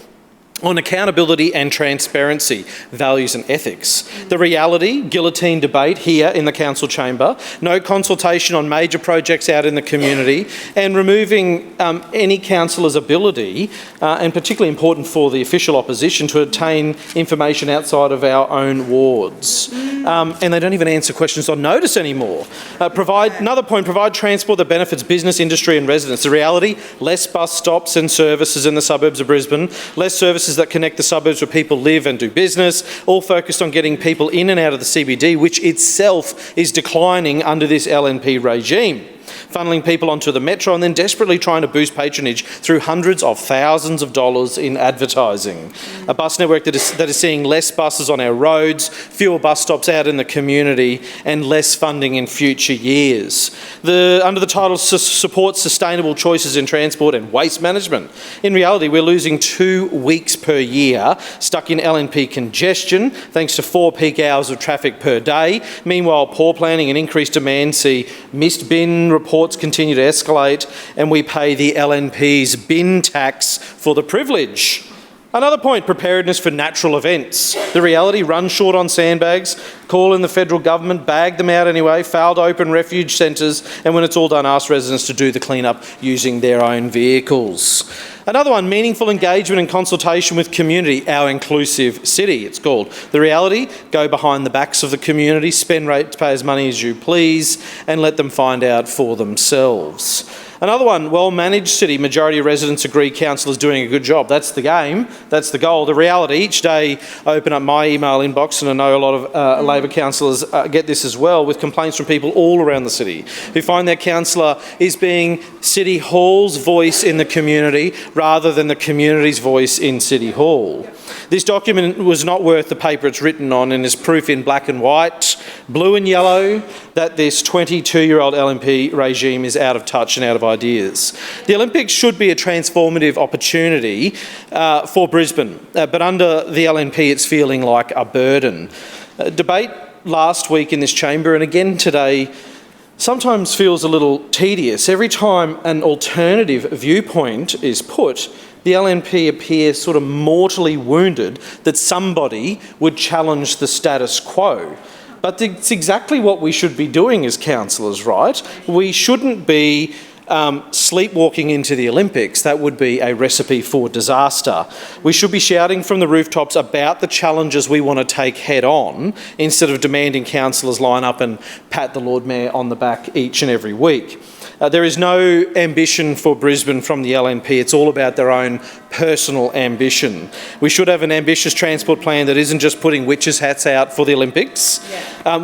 on accountability and transparency, values and ethics. The reality, guillotine debate here in the council chamber, no consultation on major projects out in the community, and removing any councillor's ability, and particularly important for the official opposition, to obtain information outside of our own wards. And they don't even answer questions on notice anymore. Another point, provide transport that benefits business, industry and residents. The reality, less bus stops and services in the suburbs of Brisbane, less services that connect the suburbs where people live and do business, all focused on getting people in and out of the CBD, which itself is declining under this LNP regime. Funneling people onto the metro and then desperately trying to boost patronage through hundreds of thousands of dollars in advertising. A bus network that is seeing less buses on our roads, fewer bus stops out in the community, and less funding in future years. Under the title Support Sustainable Choices in Transport and Waste Management. In reality, we're losing 2 weeks per year stuck in LNP congestion thanks to 4 peak hours of traffic per day. Meanwhile, poor planning and increased demand see missed bin reports continue to escalate, and we pay the LNP's bin tax for the privilege. Another point, preparedness for natural events. The reality, run short on sandbags, call in the federal government, bag them out anyway, fail to open refuge centres, and when it's all done, ask residents to do the clean-up using their own vehicles. Another one, meaningful engagement and consultation with community, our inclusive city, it's called. The reality, go behind the backs of the community, spend ratepayers' money as you please, and let them find out for themselves. Another one, well-managed city. Majority of residents agree council is doing a good job. That's the game. That's the goal. The reality, each day I open up my email inbox, and I know a lot of Labor councillors get this as well, with complaints from people all around the city who find their councillor is being City Hall's voice in the community rather than the community's voice in City Hall. This document was not worth the paper it's written on, and is proof in black and white, blue and yellow, that this 22-year-old LNP regime is out of touch and out of ideas. The Olympics should be a transformative opportunity for Brisbane, but under the LNP it's feeling like a burden. Debate last week in this chamber and again today sometimes feels a little tedious. Every time an alternative viewpoint is put, the LNP appears sort of mortally wounded that somebody would challenge the status quo. But it's exactly what we should be doing as councillors, right? We shouldn't be sleepwalking into the Olympics. That would be a recipe for disaster. We should be shouting from the rooftops about the challenges we want to take head on, instead of demanding councillors line up and pat the Lord Mayor on the back each and every week. There is no ambition for Brisbane from the LNP. It's all about their own personal ambition. We should have an ambitious transport plan that isn't just putting witches' hats out for the Olympics.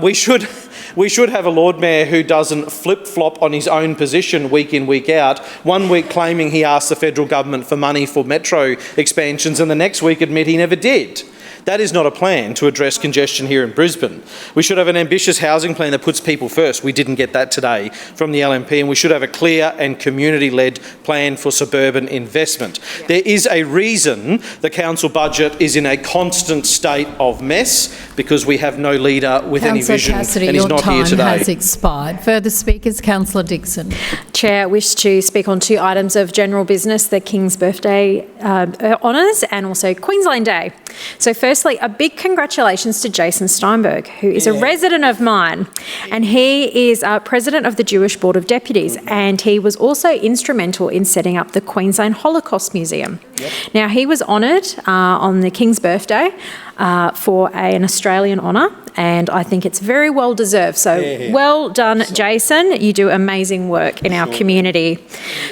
We should We should have a Lord Mayor who doesn't flip-flop on his own position week in, week out, one week claiming he asked the federal government for money for metro expansions and the next week admit he never did. That is not a plan to address congestion here in Brisbane. We should have an ambitious housing plan that puts people first. We didn't get that today from the LNP, and we should have a clear and community-led plan for suburban investment. There is a reason the council budget is in a constant state of mess, because we have no leader with any vision, Cassidy, and he's not here today. your time has expired. Further speakers, Councillor Dixon. Chair, I wish to speak on 2 items of general business, the King's Birthday honours and also Queensland Day. So firstly, a big congratulations to Jason Steinberg, who is a resident of mine, and he is president of the Jewish Board of Deputies, and he was also instrumental in setting up the Queensland Holocaust Museum. Now, he was honoured on the King's Birthday for an Australian honour, and I think it's very well deserved. So well done, Jason. You do amazing work in our community.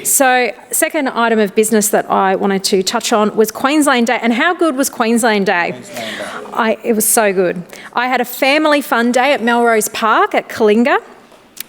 So second item of business that I wanted to touch on was Queensland Day. And how good was Queensland Day? It was so good. I had a family fun day at Melrose Park at Kalinga.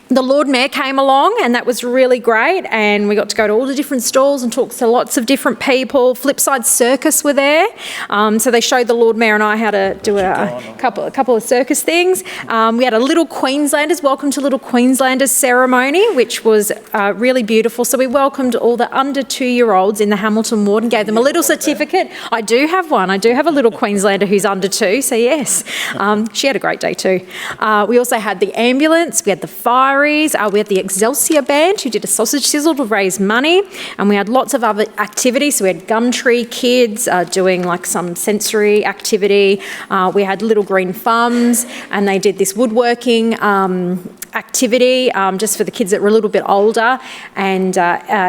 The Lord Mayor came along, and that was really great, and we got to go to all the different stalls and talk to lots of different people. Flipside Circus were there, so they showed the Lord Mayor and I how to do a couple of circus things. We had a Little Queenslanders, Welcome to Little Queenslanders ceremony, which was really beautiful. So we welcomed all the under 2-year-olds in the Hamilton ward and gave them a little certificate. I do have one. I do have a Little Queenslander who's under 2, so yes. She had a great day too. We also had the ambulance, we had the fire. We had the Excelsior Band who did a sausage sizzle to raise money, and we had lots of other activities. So we had Gumtree kids doing like some sensory activity. We had Little Green Thumbs, and they did this woodworking activity just for the kids that were a little bit older, and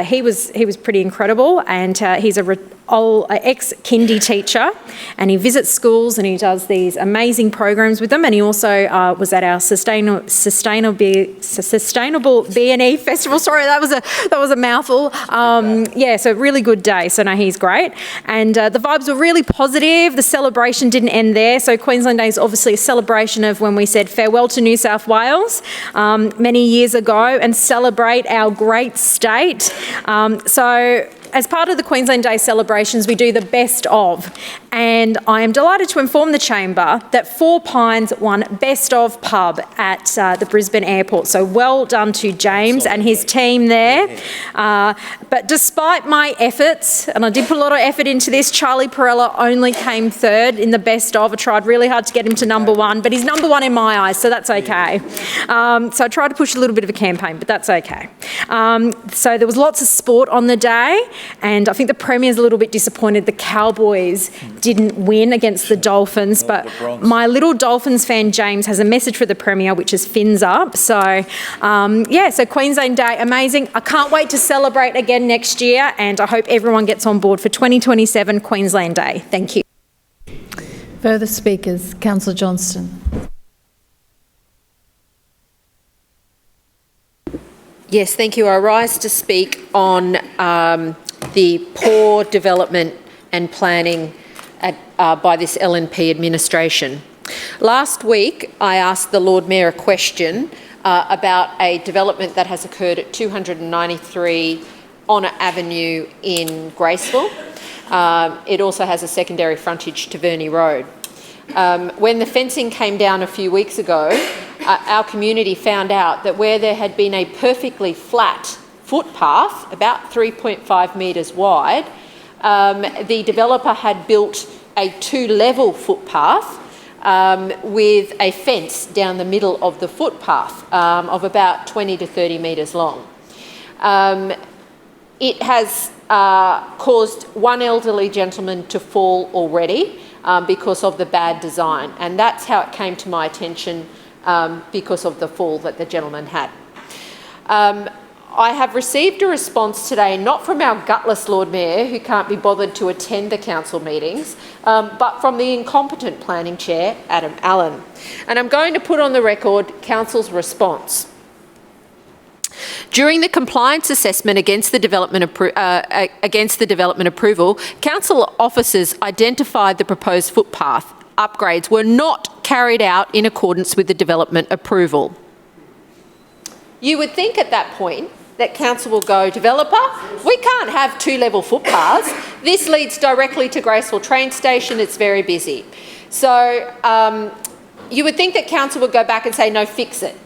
he was pretty incredible, and he's a ex-kindy teacher, and he visits schools and he does these amazing programs with them, and he also was at our sustainable B&E festival. Sorry, that was a mouthful. So really good day. So no, he's great, and the vibes were really positive. The celebration didn't end there. So Queensland Day is obviously a celebration of when we said farewell to New South Wales many years ago and celebrate our great state. So as part of the Queensland Day celebrations, we do the best of, and I am delighted to inform the Chamber that 4 Pines won Best of Pub at the Brisbane Airport. So well done to James and his team there. But despite my efforts, and I did put a lot of effort into this, Charlie Perella only came 3rd in the Best of. I tried really hard to get him to number 1, but he's number 1 in my eyes, so that's okay. So I tried to push a little bit of a campaign, but that's okay. So there was lots of sport on the day. And I think the Premier's a little bit disappointed the Cowboys didn't win against the Dolphins, but my little Dolphins fan James has a message for the Premier, which is fins up. So so Queensland Day, amazing. I can't wait to celebrate again next year, and I hope everyone gets on board for 2027 Queensland Day. Thank you. Further speakers, Councillor Johnston. Yes, thank you. I rise to speak on the poor development and planning by this LNP administration. Last week, I asked the Lord Mayor a question about a development that has occurred at 293 Honour Avenue in Graceville. It also has a secondary frontage to Verney Road. When the fencing came down a few weeks ago, our community found out that where there had been a perfectly flat footpath, about 3.5 metres wide, the developer had built a 2-level footpath with a fence down the middle of the footpath of about 20 to 30 metres long. It has caused one elderly gentleman to fall already because of the bad design, and that's how it came to my attention because of the fall that the gentleman had. I have received a response today, not from our gutless Lord Mayor, who can't be bothered to attend the council meetings, but from the incompetent planning chair, Adam Allen. And I'm going to put on the record council's response. During the compliance assessment against the development approval, council officers identified the proposed footpath upgrades were not carried out in accordance with the development approval. You would think at that point that council will go, developer, we can't have two-level footpaths. This leads directly to Graceville train station. It's very busy. So you would think that council would go back and say, no, fix it.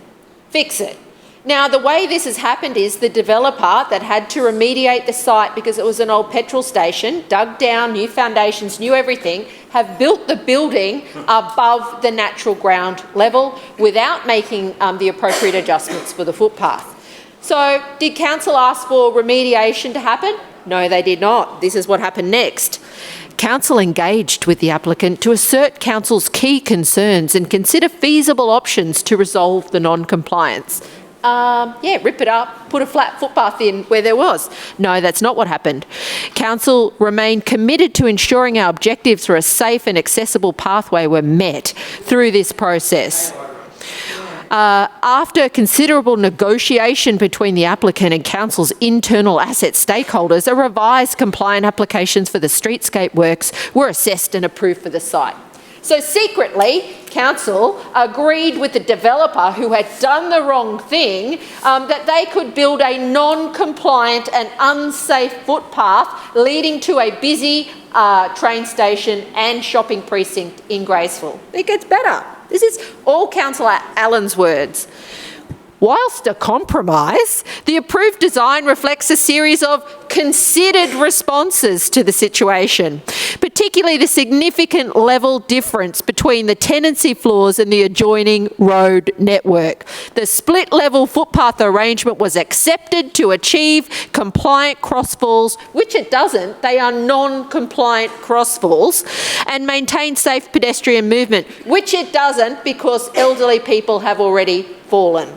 Fix it. Now, the way this has happened is the developer that had to remediate the site because it was an old petrol station, dug down, new foundations, new everything, have built the building above the natural ground level without making the appropriate adjustments for the footpath. So, did council ask for remediation to happen? No, they did not. This is what happened next. Council engaged with the applicant to assert council's key concerns and consider feasible options to resolve the non-compliance. Rip it up, put a flat footpath in where there was. No, that's not what happened. Council remained committed to ensuring our objectives for a safe and accessible pathway were met through this process. After considerable negotiation between the applicant and council's internal asset stakeholders, a revised compliant applications for the streetscape works were assessed and approved for the site. So secretly, council agreed with the developer who had done the wrong thing that they could build a non-compliant and unsafe footpath leading to a busy train station and shopping precinct in Graceville. It gets better. This is all Councillor Allen's words. Whilst a compromise, the approved design reflects a series of considered responses to the situation, particularly the significant level difference between the tenancy floors and the adjoining road network. The split level footpath arrangement was accepted to achieve compliant crossfalls, which it doesn't, they are non-compliant crossfalls, and maintain safe pedestrian movement, which it doesn't because elderly people have already fallen.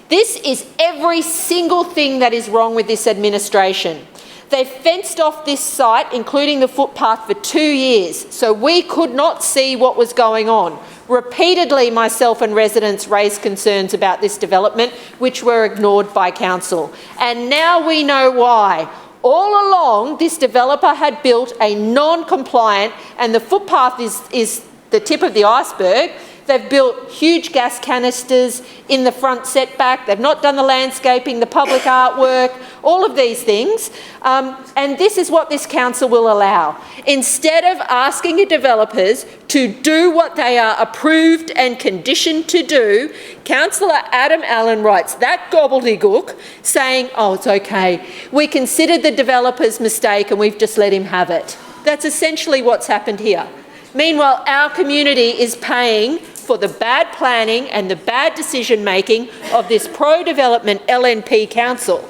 This is every single thing that is wrong with this administration. They fenced off this site, including the footpath, for 2 years, so we could not see what was going on. Repeatedly, myself and residents raised concerns about this development, which were ignored by council. And now we know why. All along, this developer had built a non-compliant, and the footpath is the tip of the iceberg. They've built huge gas canisters in the front setback. They've not done the landscaping, the public artwork, all of these things. And this is what this council will allow. Instead of asking the developers to do what they are approved and conditioned to do, Councillor Adam Allen writes that gobbledygook saying, oh, it's okay. We considered the developer's mistake and we've just let him have it. That's essentially what's happened here. Meanwhile, our community is paying for the bad planning and the bad decision-making of this pro-development LNP council.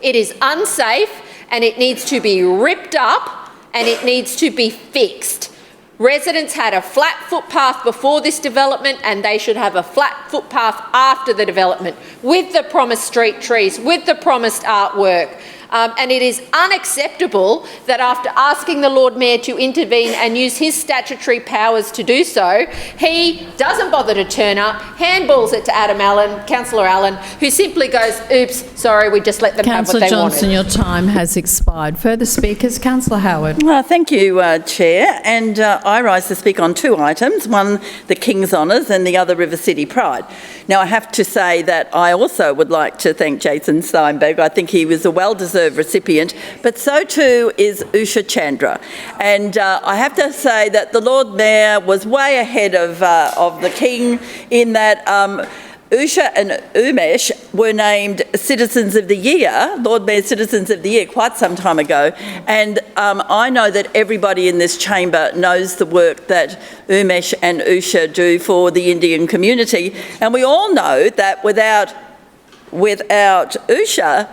It is unsafe and it needs to be ripped up and it needs to be fixed. Residents had a flat footpath before this development and they should have a flat footpath after the development with the promised street trees, with the promised artwork. And it is unacceptable that after asking the Lord Mayor to intervene and use his statutory powers to do so, he doesn't bother to turn up, handballs it to Adam Allen, Councillor Allen, who simply goes, oops, sorry, we just let them have what they wanted. Councillor Johnston, your time has expired. Further speakers, Councillor Howard. Thank you, Chair. And I rise to speak on two items, one the King's Honours and the other River City Pride. Now, I have to say that I also would like to thank Jason Steinberg. I think he was a well-deserved recipient, but so too is Usha Chandra. And I have to say that the Lord Mayor was way ahead of the King in that Usha and Umesh were named Citizens of the Year, Lord Mayor Citizens of the Year, quite some time ago. And I know that everybody in this chamber knows the work that Umesh and Usha do for the Indian community. And we all know that without Usha,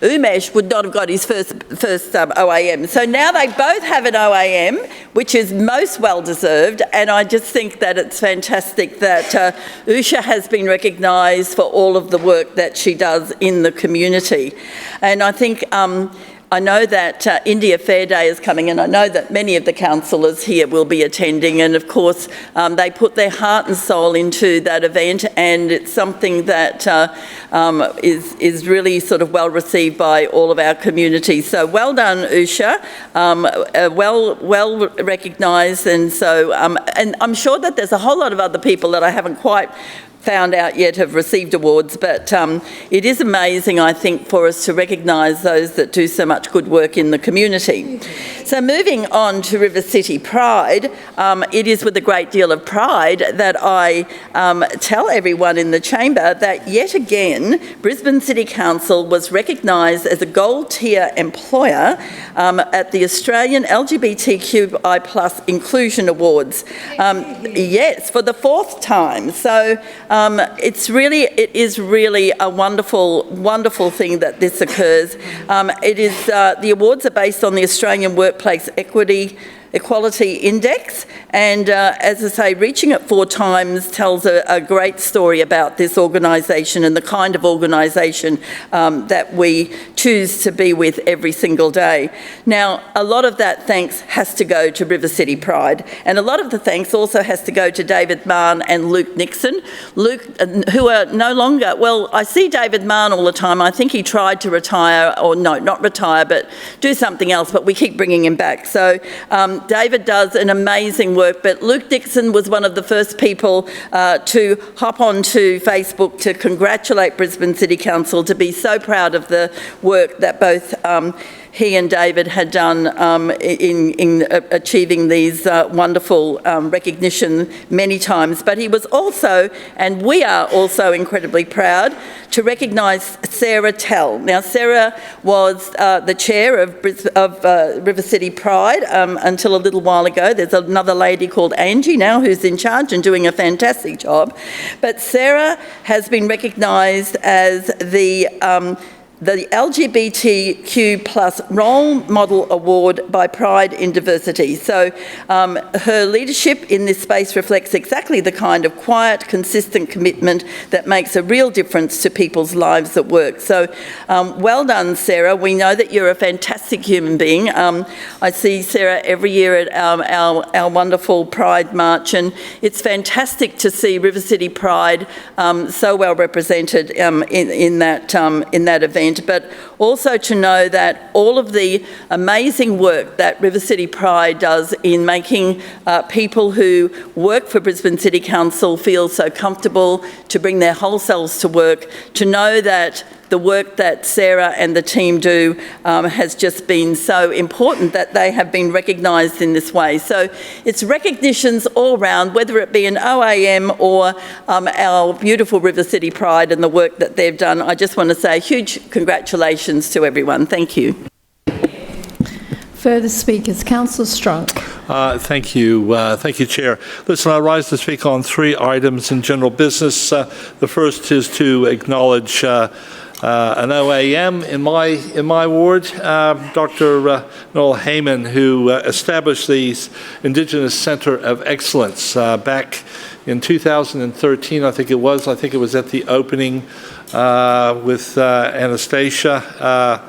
Umesh would not have got his first OAM. So now they both have an OAM, which is most well-deserved, and I just think that it's fantastic that Usha has been recognised for all of the work that she does in the community. And I think I know that India Fair Day is coming, and I know that many of the councillors here will be attending, and of course they put their heart and soul into that event, and it's something that is really sort of well received by all of our community. So well done, Usha, well recognised, and so and I'm sure that there's a whole lot of other people that I haven't quite found out yet have received awards, but it is amazing, I think, for us to recognise those that do so much good work in the community. So moving on to River City Pride, it is with a great deal of pride that I tell everyone in the chamber that yet again Brisbane City Council was recognised as a gold tier employer at the Australian LGBTQI+ Inclusion Awards. Yes, for the 4th time. So it is really a wonderful thing that this occurs. The awards are based on the Australian Workplace Equality Index, and as I say, reaching it 4 times tells a great story about this organisation and the kind of organisation that we choose to be with every single day. Now, a lot of that thanks has to go to River City Pride, and a lot of the thanks also has to go to David Mann and Luke Nixon. Luke, who are no longer, well, I see David Mann all the time. I think he tried to retire, or no, not retire, but do something else, but we keep bringing him back. So David does an amazing work, but Luke Dixon was one of the first people to hop onto Facebook to congratulate Brisbane City Council, to be so proud of the work that both he and David had done in achieving these wonderful recognition many times. But he was also, and we are also incredibly proud, to recognise Sarah Tell. Now, Sarah was the chair of River City Pride until a little while ago. There's another lady called Angie now who's in charge and doing a fantastic job. But Sarah has been recognised as the LGBTQ+ Role Model Award by Pride in Diversity. So her leadership in this space reflects exactly the kind of quiet, consistent commitment that makes a real difference to people's lives at work. So well done, Sarah. We know that you're a fantastic human being. I see Sarah every year at our wonderful Pride March, and it's fantastic to see River City Pride so well represented in that event. But also to know that all of the amazing work that River City Pride does in making people who work for Brisbane City Council feel so comfortable to bring their whole selves to work, to know that the work that Sarah and the team do has just been so important that they have been recognised in this way. So it's recognitions all round, whether it be an OAM or our beautiful River City Pride and the work that they've done. I just want to say huge congratulations to everyone. Thank you. Further speakers, Councillor Strunk. Thank you, Chair. Listen, I rise to speak on 3 items in general business. The first is to acknowledge an OAM in my ward, Dr. Noel Heyman, who established the Indigenous Centre of Excellence back in 2013, I think it was. I think it was at the opening with Anastasia,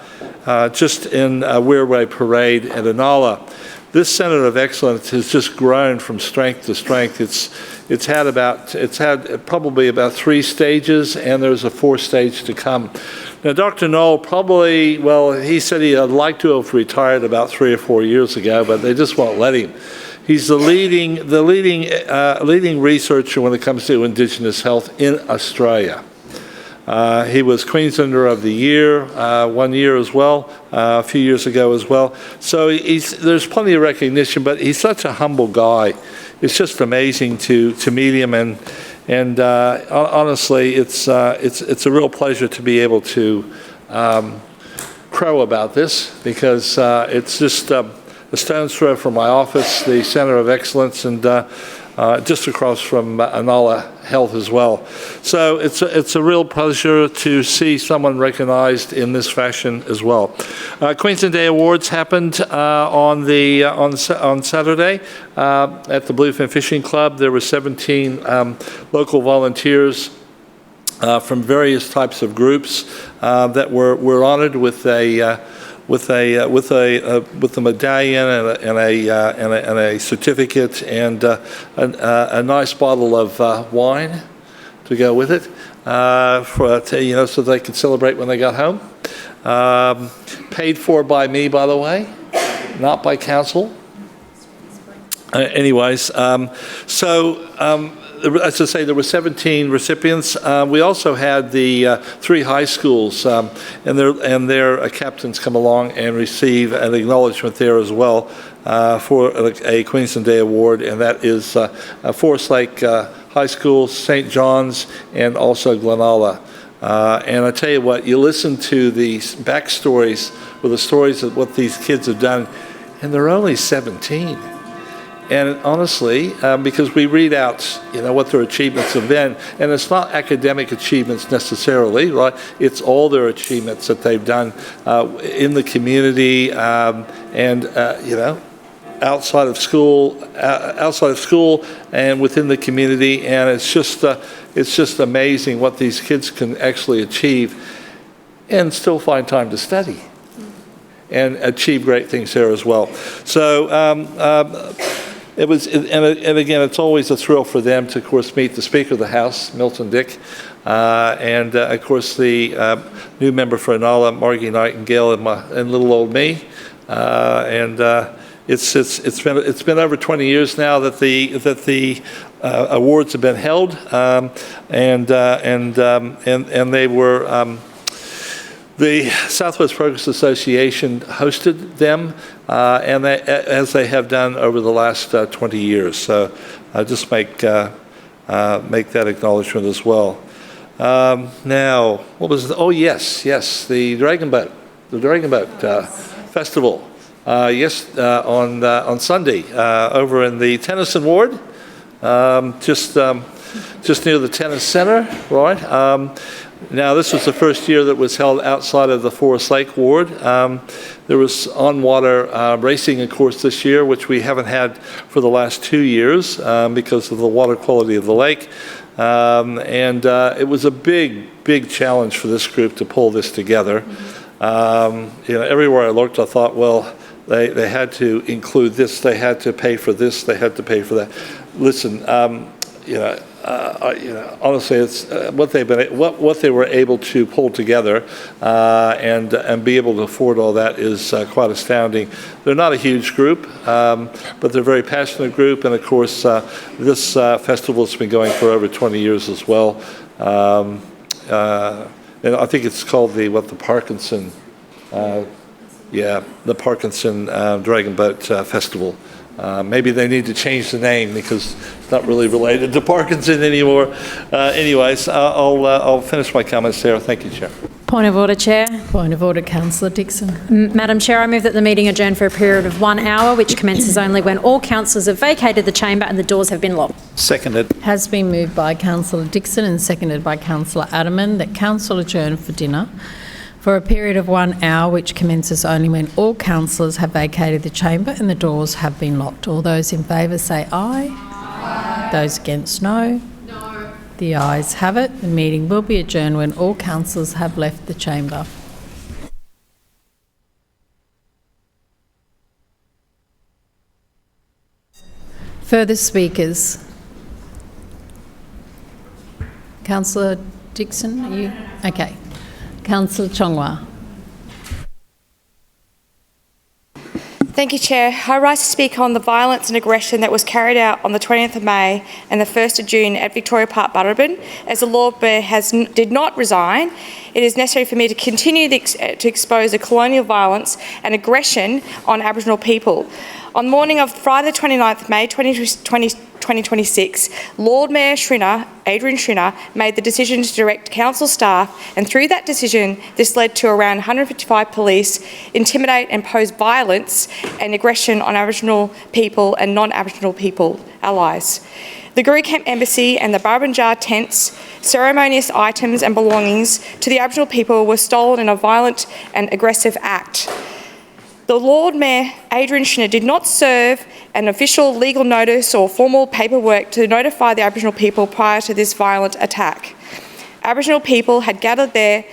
just in Weirway Parade at Inala. This Centre of Excellence has just grown from strength to strength. It's had probably about 3 stages, and there's a 4th stage to come. Now, Dr. Noel he said he'd like to have retired about 3 or 4 years ago, but they just won't let him. He's the leading researcher when it comes to Indigenous health in Australia. He was Queenslander of the Year 1 year as well, a few years ago as well. So there's plenty of recognition, but he's such a humble guy. It's just amazing to meet him, and honestly, it's a real pleasure to be able to crow about this, because it's just a stone's throw from my office, the Centre of Excellence, and just across from Inala Health as well. So it's a real pleasure to see someone recognised in this fashion as well. Queensland Day Awards happened on Saturday at the Bluefin Fishing Club. There were 17 local volunteers from various types of groups that were honoured with a medallion and a certificate and a nice bottle of wine to go with it, so they could celebrate when they got home. Paid for by me, by the way, not by council. As I say, there were 17 recipients. We also had the 3 high schools and their captains come along and receive an acknowledgement there as well for a Queensland Day Award, and that is Forest Lake High School, St. John's, and also Glenalla. And I tell you what, you listen to these backstories or the stories of what these kids have done, and they're only 17. And honestly, because we read out, what their achievements have been, and it's not academic achievements necessarily, right? It's all their achievements that they've done in the community and outside of school and within the community. And it's just amazing what these kids can actually achieve and still find time to study and achieve great things there as well. So. And again, it's always a thrill for them to, of course, meet the Speaker of the House, Milton Dick, and of course the new member for Inala, Margie Nightingale, and little old me. It's been over 20 years now that the awards have been held, and they were. The Southwest Progress Association hosted them, and as they have done over the last 20 years. So I just make that acknowledgement as well. Now, what was it? Oh yes, the Dragon Boat Festival. On Sunday over in the Tennyson Ward, just near the tennis centre, right? Now, this was the first year that was held outside of the Forest Lake Ward. There was on-water racing, of course, this year, which we haven't had for the last 2 years because of the water quality of the lake. It was a big challenge for this group to pull this together. Everywhere I looked, I thought, well, they had to include this, they had to pay for this, they had to pay for that. Listen, honestly, it's what they were able to pull together and be able to afford all that is quite astounding. They're not a huge group, but they're a very passionate group, and of course, this festival has been going for over 20 years as well. And I think it's called the Parkinson. The Parkinson Dragon Boat Festival. Maybe they need to change the name because it's not really related to Parkinson anymore. Anyways, I'll finish my comments there. Thank you, Chair. Point of order, Chair. Point of order, Councillor Dixon. Madam Chair, I move that the meeting adjourn for a period of 1 hour, which commences only when all councillors have vacated the chamber and the doors have been locked. Seconded. Has been moved by Councillor Dixon and seconded by Councillor Adderman that council adjourn for dinner for a period of 1 hour, which commences only when all councillors have vacated the chamber and the doors have been locked. All those in favour say aye. Aye. Those against, no. No. The ayes have it. The meeting will be adjourned when all councillors have left the chamber. Further speakers? Councillor Dixon, are you? Okay. Councillor Chongwa. Thank you, Chair. I rise to speak on the violence and aggression that was carried out on the 20th of May and the 1st of June at Victoria Park, Brisbane. As the Lord Mayor did not resign, it is necessary for me to continue to expose the colonial violence and aggression on Aboriginal people. On the morning of Friday the 29th of May 2026, Lord Mayor Adrian Schrinner, made the decision to direct council staff, and through that decision, this led to around 155 police intimidate and pose violence and aggression on Aboriginal people and non-Aboriginal people allies. The Guru Camp Embassy and the Barbanjar tents, ceremonious items and belongings to the Aboriginal people were stolen in a violent and aggressive act. The Lord Mayor, Adrian Schrinner, did not serve an official legal notice or formal paperwork to notify the Aboriginal people prior to this violent attack. Aboriginal people had gathered there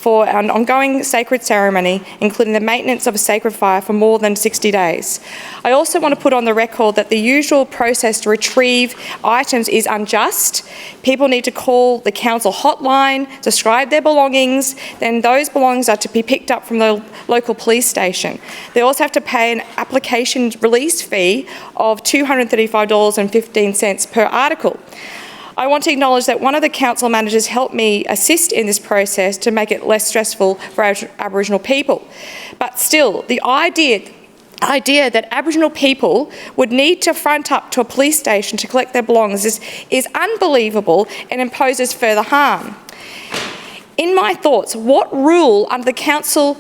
for an ongoing sacred ceremony, including the maintenance of a sacred fire for more than 60 days. I also want to put on the record that the usual process to retrieve items is unjust. People need to call the council hotline, describe their belongings, then those belongings are to be picked up from the local police station. They also have to pay an application release fee of $235.15 per article. I want to acknowledge that one of the council managers helped me assist in this process to make it less stressful for Aboriginal people. But still, the idea that Aboriginal people would need to front up to a police station to collect their belongings is unbelievable and imposes further harm. In my thoughts, what rule under the council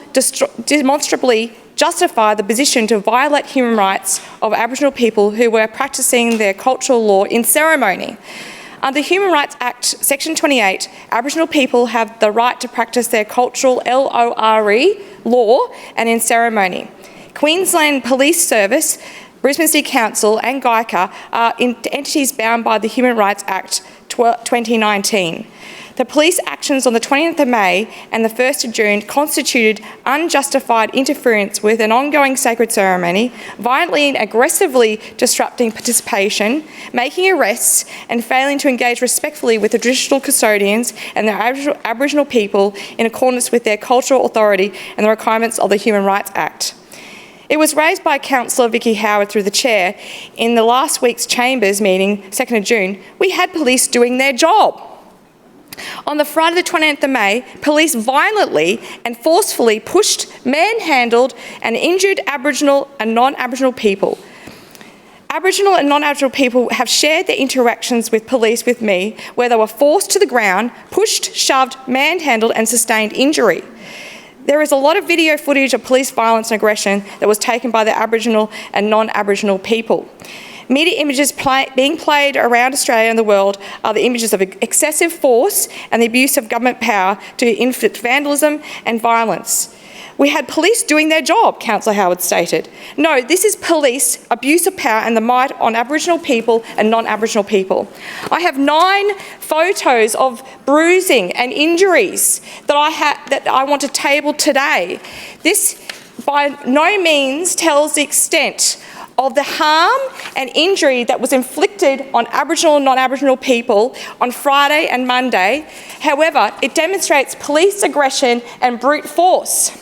demonstrably justify the position to violate human rights of Aboriginal people who were practising their cultural law in ceremony? Under the Human Rights Act, Section 28, Aboriginal people have the right to practice their cultural LORE law and in ceremony. Queensland Police Service, Brisbane City Council and GICA are entities bound by the Human Rights Act 2019. The police actions on the 20th of May and the 1st of June constituted unjustified interference with an ongoing sacred ceremony, violently and aggressively disrupting participation, making arrests and failing to engage respectfully with the traditional custodians and their Aboriginal people in accordance with their cultural authority and the requirements of the Human Rights Act. It was raised by Councillor Vicky Howard through the chair in the last week's Chambers meeting, 2nd of June. We had police doing their job. On the Friday the 20th of May, police violently and forcefully pushed, manhandled and injured Aboriginal and non-Aboriginal people. Aboriginal and non-Aboriginal people have shared their interactions with police with me, where they were forced to the ground, pushed, shoved, manhandled and sustained injury. There is a lot of video footage of police violence and aggression that was taken by the Aboriginal and non-Aboriginal people. Media images being played around Australia and the world are the images of excessive force and the abuse of government power to inflict vandalism and violence. We had police doing their job, Councillor Howard stated. No, this is police abuse of power and the might on Aboriginal people and non-Aboriginal people. I have 9 photos of bruising and injuries that I want to table today. This by no means tells the extent of the harm and injury that was inflicted on Aboriginal and non-Aboriginal people on Friday and Monday. However, it demonstrates police aggression and brute force.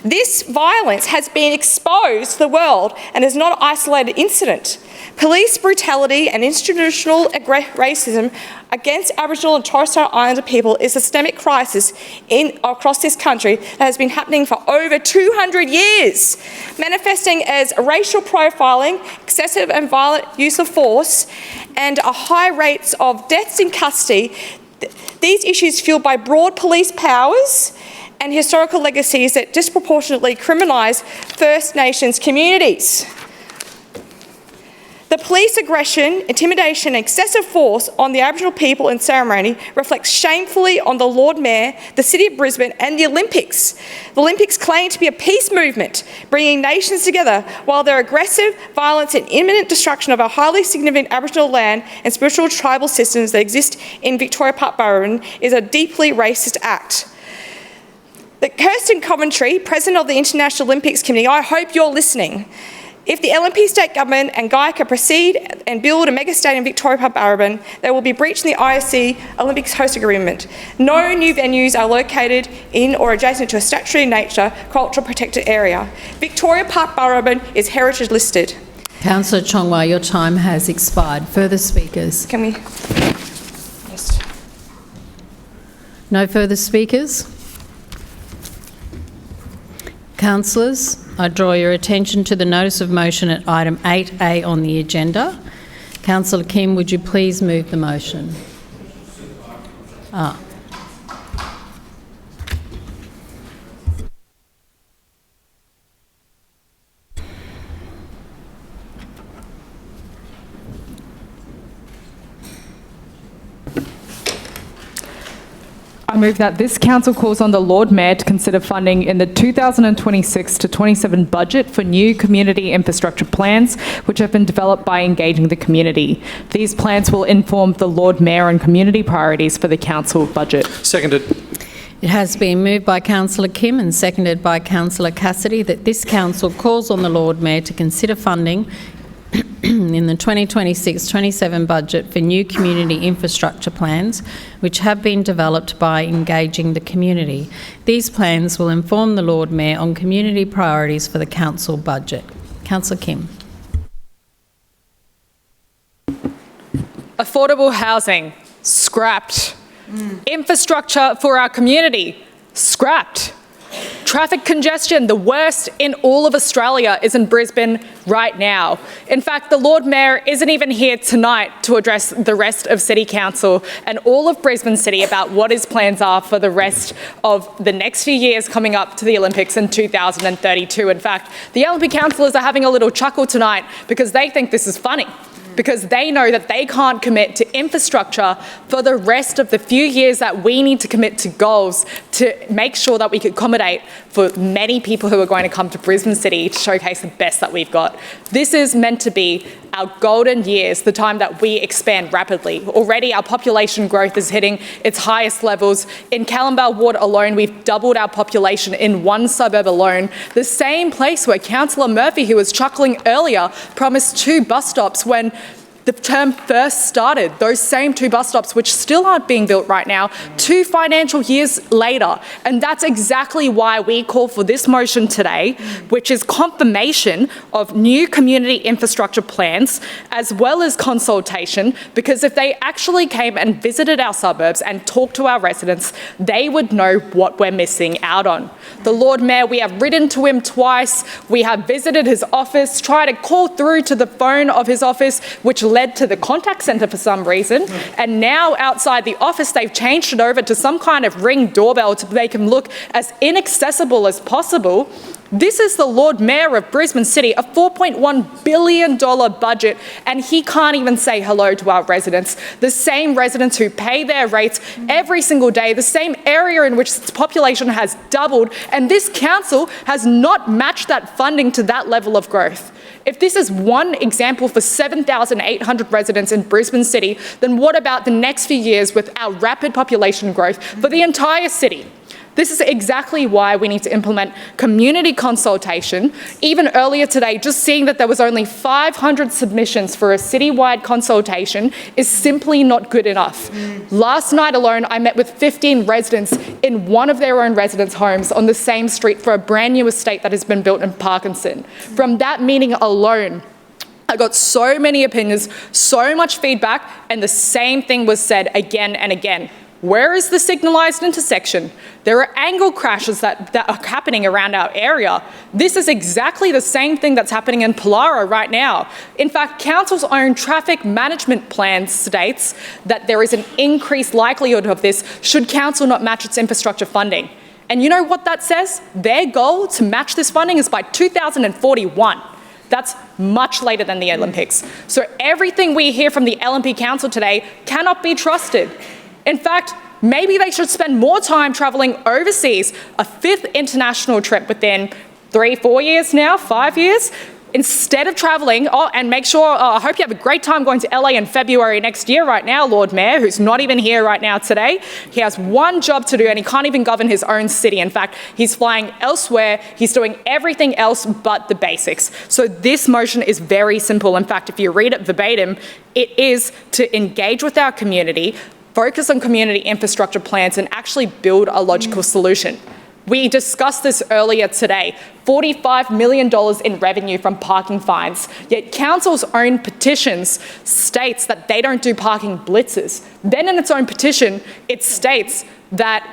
This violence has been exposed to the world and is not an isolated incident. Police brutality and institutional racism against Aboriginal and Torres Strait Islander people is a systemic crisis across this country that has been happening for over 200 years, manifesting as racial profiling, excessive and violent use of force, and high rates of deaths in custody. These issues fueled by broad police powers and historical legacies that disproportionately criminalise First Nations communities. The police aggression, intimidation and excessive force on the Aboriginal people in ceremony reflects shamefully on the Lord Mayor, the City of Brisbane and the Olympics. The Olympics claim to be a peace movement, bringing nations together, while their aggressive violence and imminent destruction of our highly significant Aboriginal land and spiritual tribal systems that exist in Victoria Park Borough is a deeply racist act. The Kirsten Coventry, President of the International Olympics Committee, I hope you're listening. If the LNP state government and GICA proceed and build a mega stadium in Victoria Park Borough, they will be breaching the IOC Olympics host agreement. No new venues are located in or adjacent to a statutory nature cultural protected area. Victoria Park Borough is heritage listed. Councillor Chongwei, your time has expired. Further speakers? Can we? Yes. No further speakers? Councillors, I draw your attention to the notice of motion at item 8A on the agenda. Councillor Kim, would you please move the motion? I move that this council calls on the Lord Mayor to consider funding in the 2026 to 27 budget for new community infrastructure plans which have been developed by engaging the community. These plans will inform the Lord Mayor on community priorities for the council budget. Seconded. It has been moved by Councillor Kim and seconded by Councillor Cassidy that this council calls on the Lord Mayor to consider funding in the 2026-27 budget for new community infrastructure plans which have been developed by engaging the community. These plans will inform the Lord Mayor on community priorities for the council budget. Councillor Kim. Affordable housing, scrapped. Infrastructure for our community, scrapped. Traffic congestion, the worst in all of Australia, is in Brisbane right now. In fact, the Lord Mayor isn't even here tonight to address the rest of City Council and all of Brisbane City about what his plans are for the rest of the next few years coming up to the Olympics in 2032. In fact, the LNP councillors are having a little chuckle tonight because they think this is funny, because they know that they can't commit to infrastructure for the rest of the few years that we need to commit to goals to make sure that we can accommodate for many people who are going to come to Brisbane City to showcase the best that we've got. This is meant to be our golden years, the time that we expand rapidly. Already our population growth is hitting its highest levels. In Callambale Ward alone, we've doubled our population in one suburb alone. The same place where Councillor Murphy, who was chuckling earlier, promised 2 bus stops when the term first started. Those same 2 bus stops, which still aren't being built right now, 2 financial years later. And that's exactly why we call for this motion today, which is confirmation of new community infrastructure plans, as well as consultation, because if they actually came and visited our suburbs and talked to our residents, they would know what we're missing out on. The Lord Mayor, we have written to him twice, we have visited his office, tried to call through to the phone of his office, which led to the contact centre for some reason, and now outside the office they've changed it over to some kind of Ring doorbell to make him look as inaccessible as possible. This is the Lord Mayor of Brisbane City, a $4.1 billion budget, and he can't even say hello to our residents. The same residents who pay their rates every single day, the same area in which its population has doubled, and this council has not matched that funding to that level of growth. If this is one example for 7,800 residents in Brisbane City, then what about the next few years with our rapid population growth for the entire city? This is exactly why we need to implement community consultation. Even earlier today, just seeing that there was only 500 submissions for a citywide consultation is simply not good enough. Last night alone, I met with 15 residents in one of their own residence homes on the same street for a brand new estate that has been built in Parkinson. From that meeting alone, I got so many opinions, so much feedback, and the same thing was said again and again. Where is the signalised intersection? There are angle crashes that are happening around our area. This is exactly the same thing that's happening in Polaro right now. In fact, Council's own traffic management plan states that there is an increased likelihood of this should Council not match its infrastructure funding. And you know what that says? Their goal to match this funding is by 2041. That's much later than the Olympics. So everything we hear from the LNP Council today cannot be trusted. In fact, maybe they should spend more time travelling overseas, a 5th international trip within 3-4 years now, 5 years, instead of travelling. Oh, and make sure, I hope you have a great time going to LA in February next year right now, Lord Mayor, who's not even here right now today. He has one job to do and he can't even govern his own city. In fact, he's flying elsewhere. He's doing everything else but the basics. So this motion is very simple. In fact, if you read it verbatim, it is to engage with our community, focus on community infrastructure plans and actually build a logical solution. We discussed this earlier today, $45 million in revenue from parking fines, yet Council's own petitions states that they don't do parking blitzes. Then in its own petition, it states that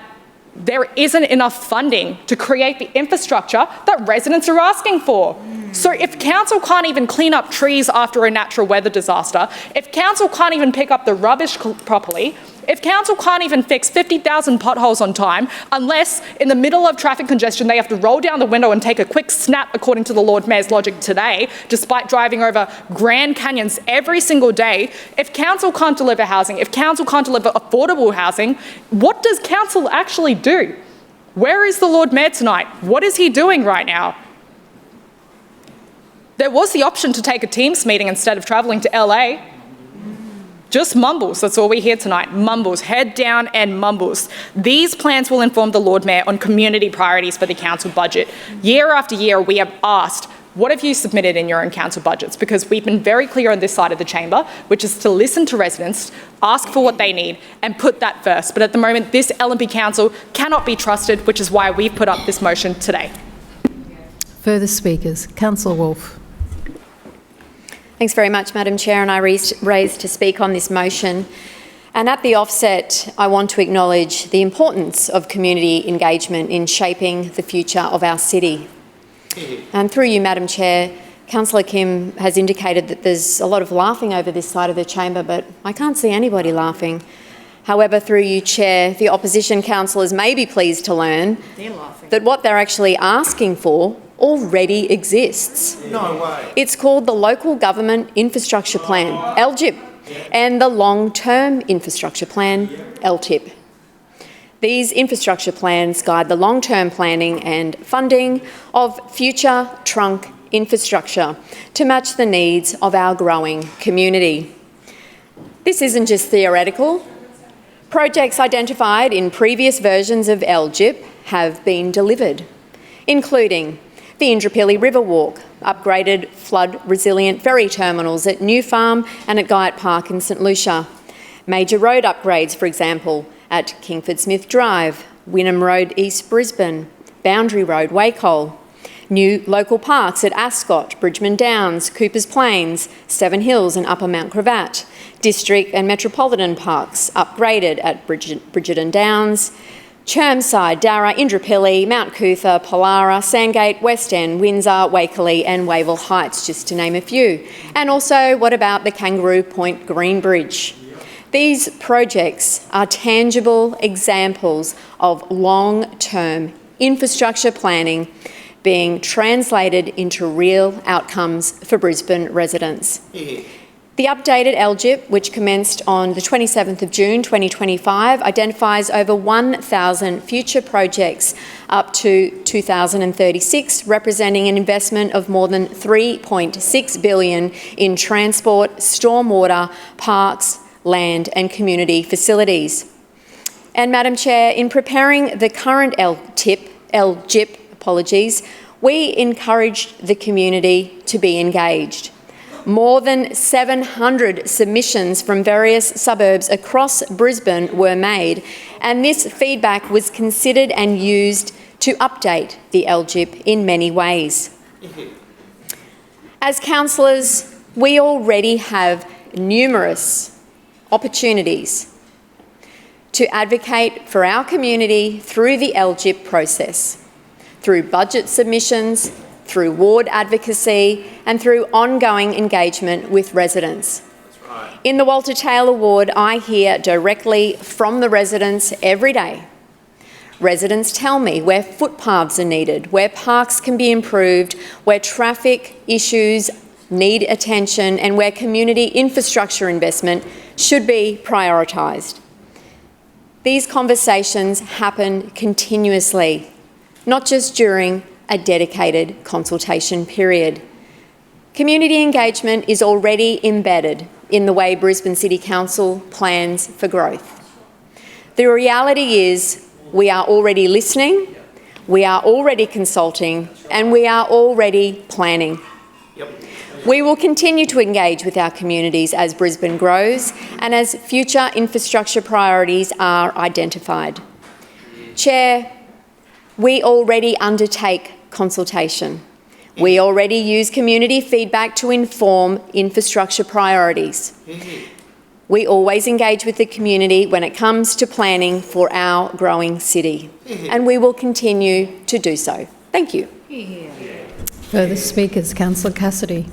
there isn't enough funding to create the infrastructure that residents are asking for. So if Council can't even clean up trees after a natural weather disaster, if Council can't even pick up the rubbish properly, if Council can't even fix 50,000 potholes on time, unless in the middle of traffic congestion they have to roll down the window and take a quick snap according to the Lord Mayor's logic today, despite driving over Grand Canyons every single day, if Council can't deliver housing, if Council can't deliver affordable housing, what does Council actually do? Where is the Lord Mayor tonight? What is he doing right now? There was the option to take a Teams meeting instead of travelling to LA. Just mumbles. That's all we hear tonight. Mumbles. Head down and mumbles. These plans will inform the Lord Mayor on community priorities for the council budget. Year after year, we have asked, what have you submitted in your own council budgets? Because we've been very clear on this side of the chamber, which is to listen to residents, ask for what they need, and put that first. But at the moment, this LNP council cannot be trusted, which is why we've put up this motion today. Further speakers. Councillor Wolf. Thanks very much, Madam Chair, and I raised to speak on this motion. And at the offset, I want to acknowledge the importance of community engagement in shaping the future of our city. And through you, Madam Chair, Councillor Kim has indicated that there's a lot of laughing over this side of the chamber, but I can't see anybody laughing. However, through you, Chair, the opposition councillors may be pleased to learn that what they're actually asking for already exists. No way. It's called the Local Government Infrastructure Plan, LGIP, and the Long-Term Infrastructure Plan, LTIP. These infrastructure plans guide the long-term planning and funding of future trunk infrastructure to match the needs of our growing community. This isn't just theoretical. Projects identified in previous versions of LGIP have been delivered, including the Indooroopilly River Walk, upgraded flood-resilient ferry terminals at New Farm and at Guyot Park in St Lucia, major road upgrades, for example, at Kingford Smith Drive, Wynnum Road East Brisbane, Boundary Road Wacol, new local parks at Ascot, Bridgeman Downs, Coopers Plains, Seven Hills and Upper Mount Cravat, district and metropolitan parks upgraded at Bridgeton Downs, Chermside, Darra, Indooroopilly, Mount Cootha, Pollara, Sandgate, West End, Windsor, Wakerley and Wavell Heights, just to name a few. And also, what about the Kangaroo Point Green Bridge? These projects are tangible examples of long-term infrastructure planning being translated into real outcomes for Brisbane residents. The updated LGIP, which commenced on the 27th of June 2025, identifies over 1,000 future projects up to 2036, representing an investment of more than $3.6 billion in transport, stormwater, parks, land and community facilities. And Madam Chair, in preparing the current LGIP, we encouraged the community to be engaged. More than 700 submissions from various suburbs across Brisbane were made, and this feedback was considered and used to update the LGIP in many ways. As councillors, we already have numerous opportunities to advocate for our community through the LGIP process, through budget submissions, through ward advocacy and through ongoing engagement with residents. Right. In the Walter Taylor ward, I hear directly from the residents every day. Residents tell me where footpaths are needed, where parks can be improved, where traffic issues need attention and where community infrastructure investment should be prioritised. These conversations happen continuously, not just during a dedicated consultation period. Community engagement is already embedded in the way Brisbane City Council plans for growth. The reality is we are already listening, we are already consulting, and we are already planning. We will continue to engage with our communities as Brisbane grows and as future infrastructure priorities are identified. Chair, we already undertake consultation. We already use community feedback to inform infrastructure priorities. We always engage with the community when it comes to planning for our growing city, and we will continue to do so. Thank you. Further speakers, Councillor Cassidy.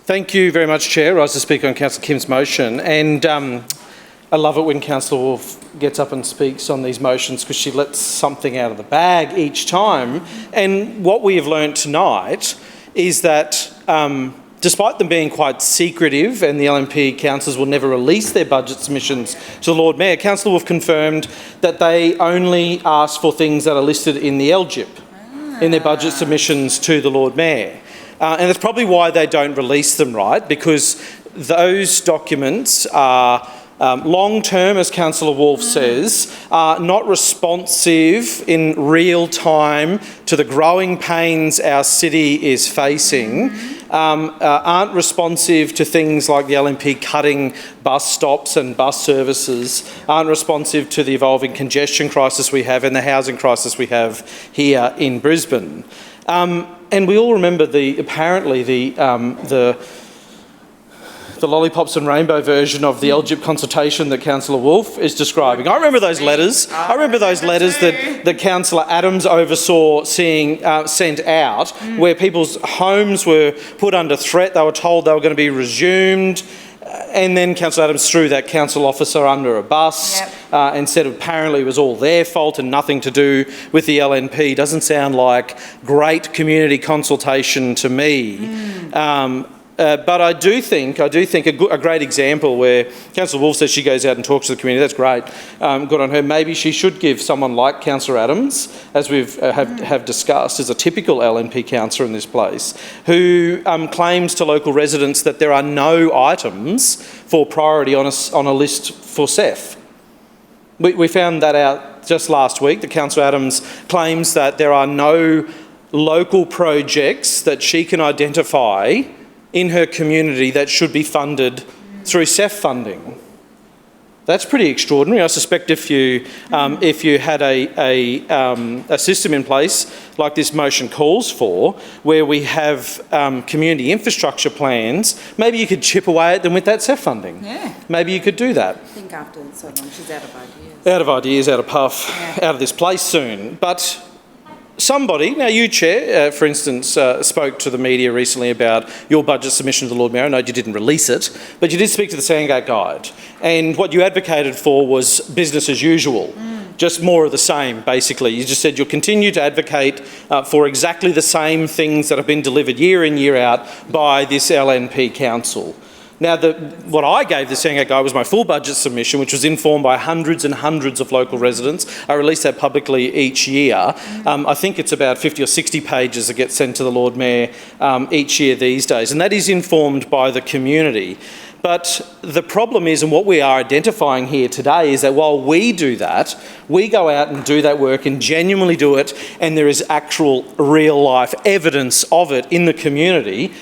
Thank you very much, Chair. I rise to speak on Councillor Kim's motion, and I love it when Councillor Wolf gets up and speaks on these motions because she lets something out of the bag each time. And what we have learned tonight is that despite them being quite secretive and the LNP councillors will never release their budget submissions to the Lord Mayor, Councillor Wolf confirmed that they only ask for things that are listed in the LGIP in their budget submissions to the Lord Mayor. And that's probably why they don't release them, right? Because those documents are long-term, as Councillor Wolfe says, are not responsive in real time to the growing pains our city is facing, aren't responsive to things like the LNP cutting bus stops and bus services, aren't responsive to the evolving congestion crisis we have and the housing crisis we have here in Brisbane. And we all remember apparently the lollipops and rainbow version of the LGIP consultation that Councillor Wolfe is describing. I remember those letters. I remember those letters that Councillor Adams oversaw sent out, where people's homes were put under threat. They were told they were going to be resumed. And then Councillor Adams threw that council officer under a bus and said apparently it was all their fault and nothing to do with the LNP. Doesn't sound like great community consultation to me. But I do think a great example where Councillor Wolfe says she goes out and talks to the community. That's great. Good on her. Maybe she should give someone like Councillor Adams, as we've have discussed, as a typical LNP councillor in this place, who claims to local residents that there are no items for priority on a list for CEF. We found that out just last week. That Councillor Adams claims that there are no local projects that she can identify in her community that should be funded through CEF funding. That's pretty extraordinary. I suspect if you had a system in place like this motion calls for, where we have community infrastructure plans, maybe you could chip away at them with that CEF funding. Yeah. Maybe you could do that. I think after so long, she's out of ideas. Out of ideas, out of puff, out of this place soon. But somebody, now you, Chair, for instance, spoke to the media recently about your budget submission to the Lord Mayor. I know you didn't release it, but you did speak to the Sandgate Guide. And what you advocated for was business as usual, just more of the same, basically. You just said you'll continue to advocate for exactly the same things that have been delivered year in, year out by this LNP council. Now, what I gave the Sandgate Guide was my full budget submission, which was informed by hundreds and hundreds of local residents. I release that publicly each year. I think it's about 50 or 60 pages that get sent to the Lord Mayor each year these days, and that is informed by the community. But the problem is, and what we are identifying here today, is that while we do that, we go out and do that work and genuinely do it, and there is actual real-life evidence of it in the community,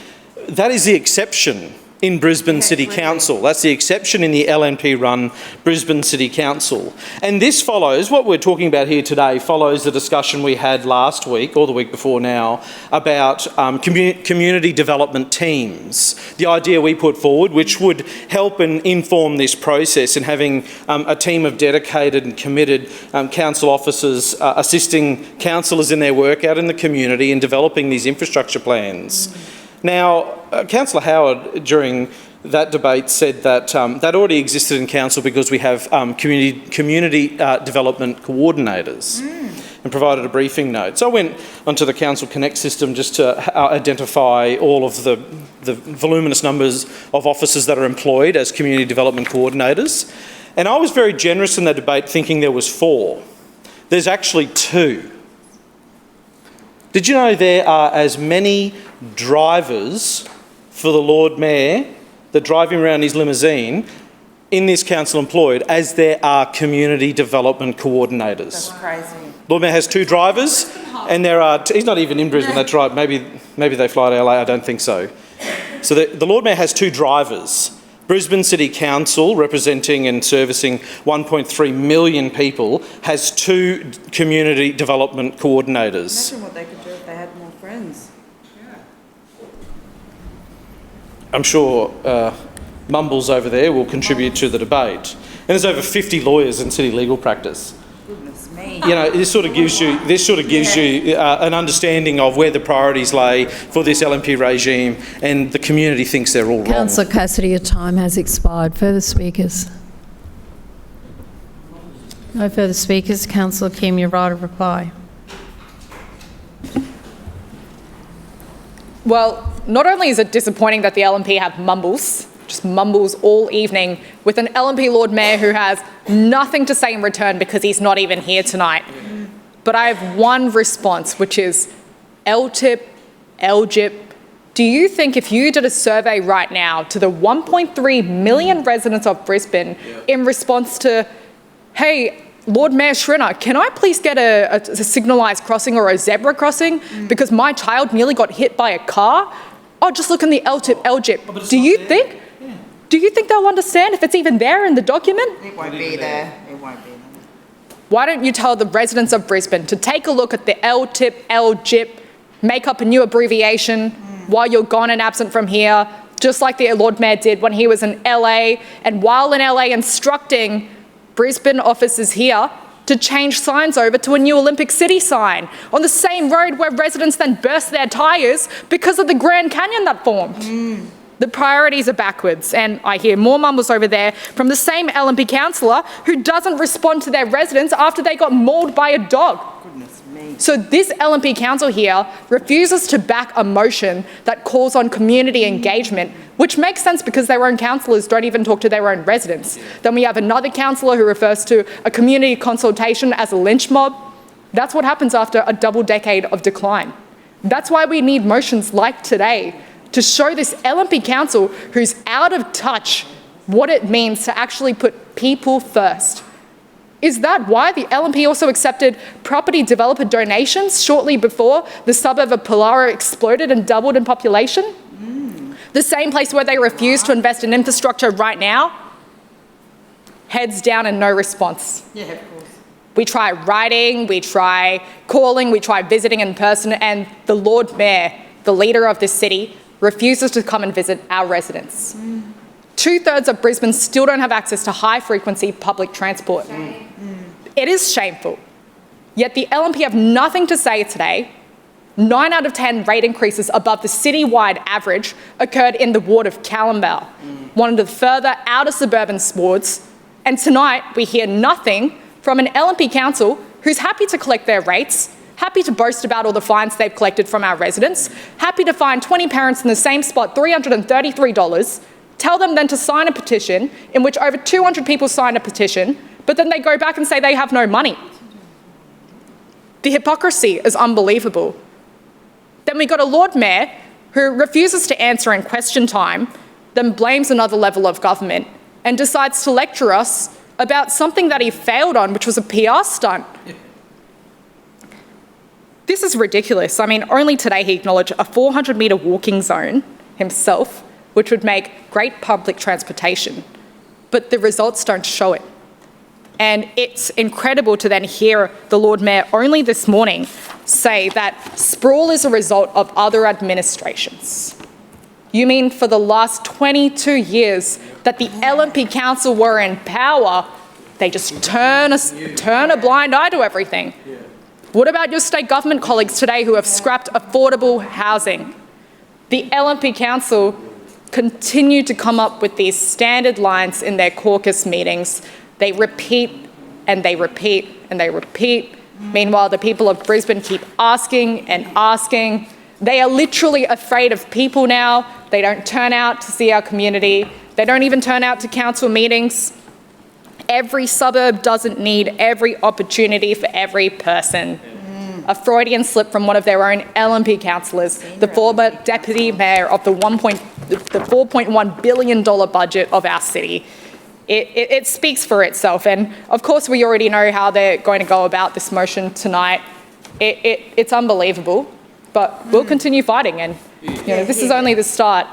that is the exception in Brisbane City Council. That's the exception in the LNP-run Brisbane City Council. And this follows, what we're talking about here today, follows the discussion we had last week, or the week before now, about community development teams. The idea we put forward, which would help and inform this process, and having a team of dedicated and committed council officers assisting councillors in their work out in the community in developing these infrastructure plans. Now, Councillor Howard, during that debate, said that that already existed in council because we have community development coordinators, and provided a briefing note. So I went onto the Council Connect system just to identify all of the voluminous numbers of officers that are employed as community development coordinators. And I was very generous in that debate, thinking there was 4. There's actually 2. Did you know there are as many drivers for the Lord Mayor that drive him around his limousine in this council employed as there are community development coordinators? That's crazy. Lord Mayor has 2 drivers, and there are... he's not even in Brisbane, that's right. Maybe they fly to LA, I don't think so. So the Lord Mayor has 2 drivers. Brisbane City Council, representing and servicing 1.3 million people, has 2 community development coordinators. Imagine what they could do if they had more friends. I'm sure Mumbles over there will contribute to the debate. And there's over 50 lawyers in city legal practice. Goodness me. You know, this sort of gives you an understanding of where the priorities lay for this LNP regime, and the community thinks they're all wrong. Councillor Cassidy, your time has expired. Further speakers? No further speakers. Councillor Kim, your right of reply. Well, not only is it disappointing that the LNP have mumbles, just mumbles all evening, with an LNP Lord Mayor who has nothing to say in return because he's not even here tonight, but I have one response, which is LTIP, LGIP, Do you think if you did a survey right now to the 1.3 million residents of Brisbane in response to, hey, Lord Mayor Schrinner, can I please get a signalised crossing or a zebra crossing because my child nearly got hit by a car? Oh, just look in the LGIP. Do you think they'll understand if it's even there in the document? It won't be there. It won't be there. Why don't you tell the residents of Brisbane to take a look at the LGIP, make up a new abbreviation while you're gone and absent from here, just like the Lord Mayor did when he was in LA, and while in LA instructing Brisbane officers here to change signs over to a new Olympic City sign on the same road where residents then burst their tyres because of the Grand Canyon that formed. The priorities are backwards, and I hear more mumbles over there from the same LNP councillor who doesn't respond to their residents after they got mauled by a dog. So this LNP council here refuses to back a motion that calls on community engagement, which makes sense because their own councillors don't even talk to their own residents. Then we have another councillor who refers to a community consultation as a lynch mob. That's what happens after a double decade of decline. That's why we need motions like today to show this LNP council who's out of touch what it means to actually put people first. Is that why the LNP also accepted property developer donations shortly before the suburb of Pollara exploded and doubled in population? The same place where they refuse to invest in infrastructure right now? Heads down and no response. Yeah, of course. We try writing, we try calling, we try visiting in person, and the Lord Mayor, the leader of this city, refuses to come and visit our residents. 2/3 of Brisbane still don't have access to high-frequency public transport. It is shameful. Yet the LNP have nothing to say today. 9 out of 10 rate increases above the citywide average occurred in the ward of Callambell, one of the further outer suburban wards. And tonight we hear nothing from an LNP council who's happy to collect their rates, happy to boast about all the fines they've collected from our residents, happy to fine 20 parents in the same spot $333, tell them then to sign a petition in which over 200 people signed a petition, but then they go back and say they have no money. The hypocrisy is unbelievable. Then we got a Lord Mayor who refuses to answer in question time, then blames another level of government and decides to lecture us about something that he failed on, which was a PR stunt. This is ridiculous. I mean, only today he acknowledged a 400-metre walking zone himself, which would make great public transportation, but the results don't show it. And it's incredible to then hear the Lord Mayor only this morning say that sprawl is a result of other administrations. You mean for the last 22 years that the LNP council were in power, they just turn a blind eye to everything? What about your state government colleagues today who have scrapped affordable housing? The LNP council continue to come up with these standard lines in their caucus meetings. They repeat and they repeat and they repeat. Meanwhile, the people of Brisbane keep asking and asking. They are literally afraid of people now. They don't turn out to see our community. They don't even turn out to council meetings. Every suburb doesn't need every opportunity for every person. A Freudian slip from one of their own LNP councillors, the former deputy mayor of the $4.1 billion budget of our city. It speaks for itself, and of course we already know how they're going to go about this motion tonight. It's unbelievable, but we'll continue fighting, and this is only the start.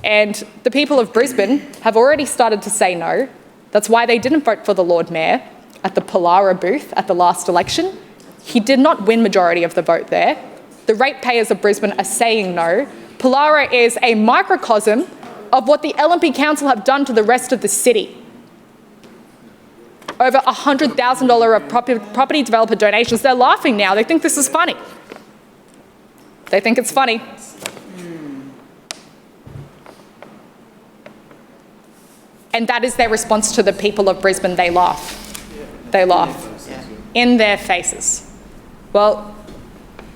And the people of Brisbane have already started to say no. That's why they didn't vote for the Lord Mayor at the Pollara booth at the last election. He did not win majority of the vote there. The ratepayers of Brisbane are saying no. Pollara is a microcosm of what the LNP council have done to the rest of the city. Over $100,000 of property developer donations. They're laughing now. They think this is funny. They think it's funny. And that is their response to the people of Brisbane. They laugh. They laugh in their faces. Well,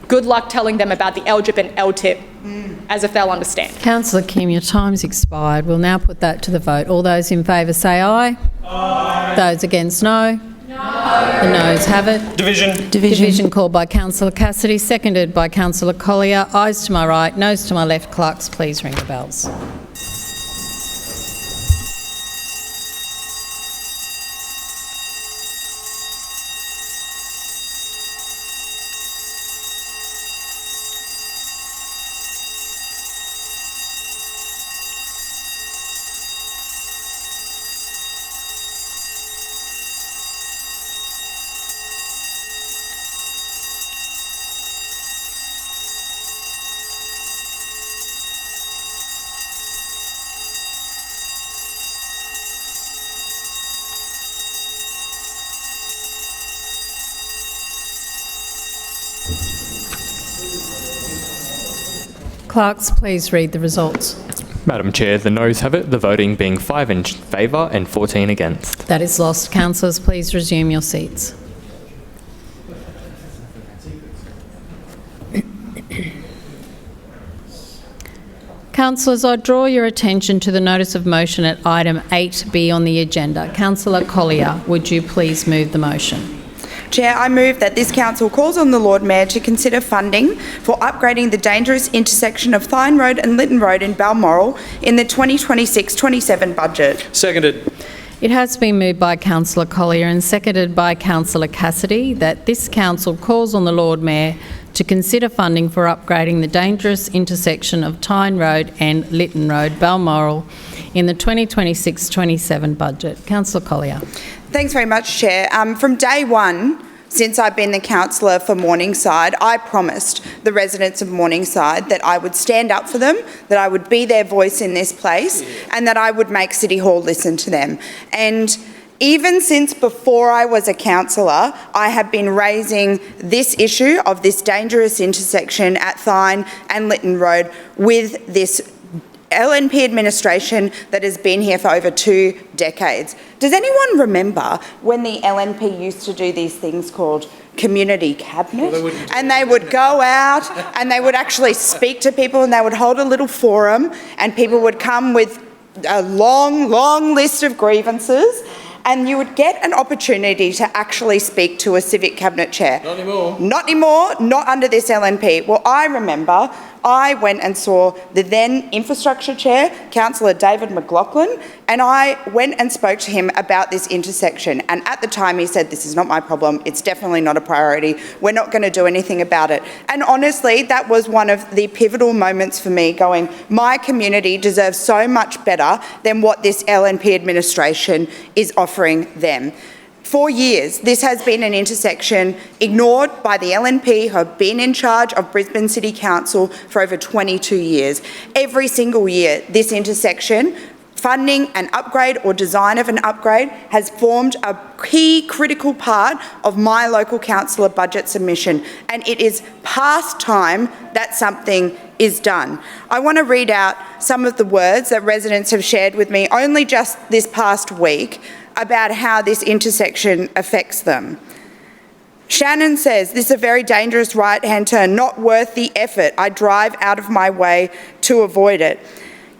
good luck telling them about the LGIP and LTIP as if they'll understand. Councillor Kim, your time's expired. We'll now put that to the vote. All those in favour say aye. Aye. Those against, no. No. The noes have it. Division. Division called by Councillor Cassidy, seconded by Councillor Collier. Ayes to my right, noes to my left. Clerks, please ring the bells. Clerks, please read the results. Madam Chair, the noes have it, the voting being 5 in favour and 14 against. That is lost. Councillors, please resume your seats. Councillors, I draw your attention to the notice of motion at item 8B on the agenda. Councillor Collier, would you please move the motion? Chair, I move that this council calls on the Lord Mayor to consider funding for upgrading the dangerous intersection of Thine Road and Lytton Road in Balmoral in the 2026-27 budget. Seconded. It has been moved by Councillor Collier and seconded by Councillor Cassidy that this council calls on the Lord Mayor to consider funding for upgrading the dangerous intersection of Tyne Road and Lytton Road, Balmoral, in the 2026-27 budget. Councillor Collier. Thanks very much, Chair. From day one, since I've been the councillor for Morningside, I promised the residents of Morningside that I would stand up for them, that I would be their voice in this place, and that I would make City Hall listen to them. And even since before I was a councillor, I have been raising this issue of this dangerous intersection at Thine and Lytton Road with this LNP administration that has been here for over 2 decades. Does anyone remember when the LNP used to do these things called community cabinet? And they would go out and they would actually speak to people and they would hold a little forum and people would come with a long, long list of grievances and you would get an opportunity to actually speak to a civic cabinet chair. Not anymore. Not anymore, not under this LNP. Well, I remember I went and saw the then infrastructure chair, Councillor David McLaughlin, and I went and spoke to him about this intersection. And at the time he said, this is not my problem, it's definitely not a priority, we're not going to do anything about it. And honestly, that was one of the pivotal moments for me going, my community deserves so much better than what this LNP administration is offering them. For years, this has been an intersection ignored by the LNP who have been in charge of Brisbane City Council for over 22 years. Every single year, this intersection, funding an upgrade or design of an upgrade, has formed a key critical part of my local councillor budget submission, and it is past time that something is done. I want to read out some of the words that residents have shared with me only just this past week about how this intersection affects them. Shannon says, this is a very dangerous right-hand turn, not worth the effort. I drive out of my way to avoid it.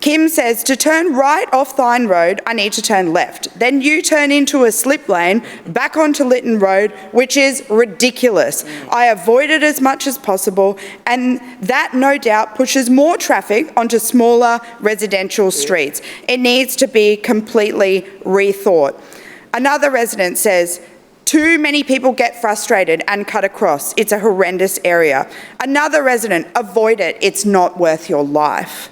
Kim says, to turn right off Thine Road, I need to turn left. Then you turn into a slip lane back onto Lytton Road, which is ridiculous. I avoid it as much as possible, and that no doubt pushes more traffic onto smaller residential streets. It needs to be completely rethought. Another resident says, too many people get frustrated and cut across. It's a horrendous area. Another resident, avoid it. It's not worth your life.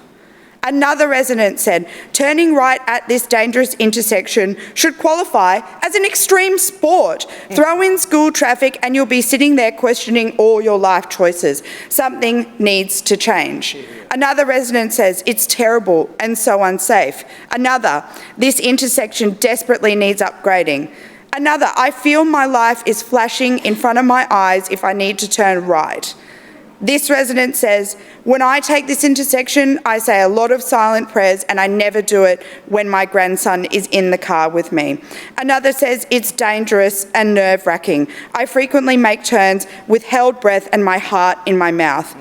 Another resident said, turning right at this dangerous intersection should qualify as an extreme sport. Throw in school traffic and you'll be sitting there questioning all your life choices. Something needs to change. Another resident says, it's terrible and so unsafe. Another, this intersection desperately needs upgrading. Another, I feel my life is flashing in front of my eyes if I need to turn right. This resident says, when I take this intersection, I say a lot of silent prayers and I never do it when my grandson is in the car with me. Another says, it's dangerous and nerve-wracking. I frequently make turns with held breath and my heart in my mouth.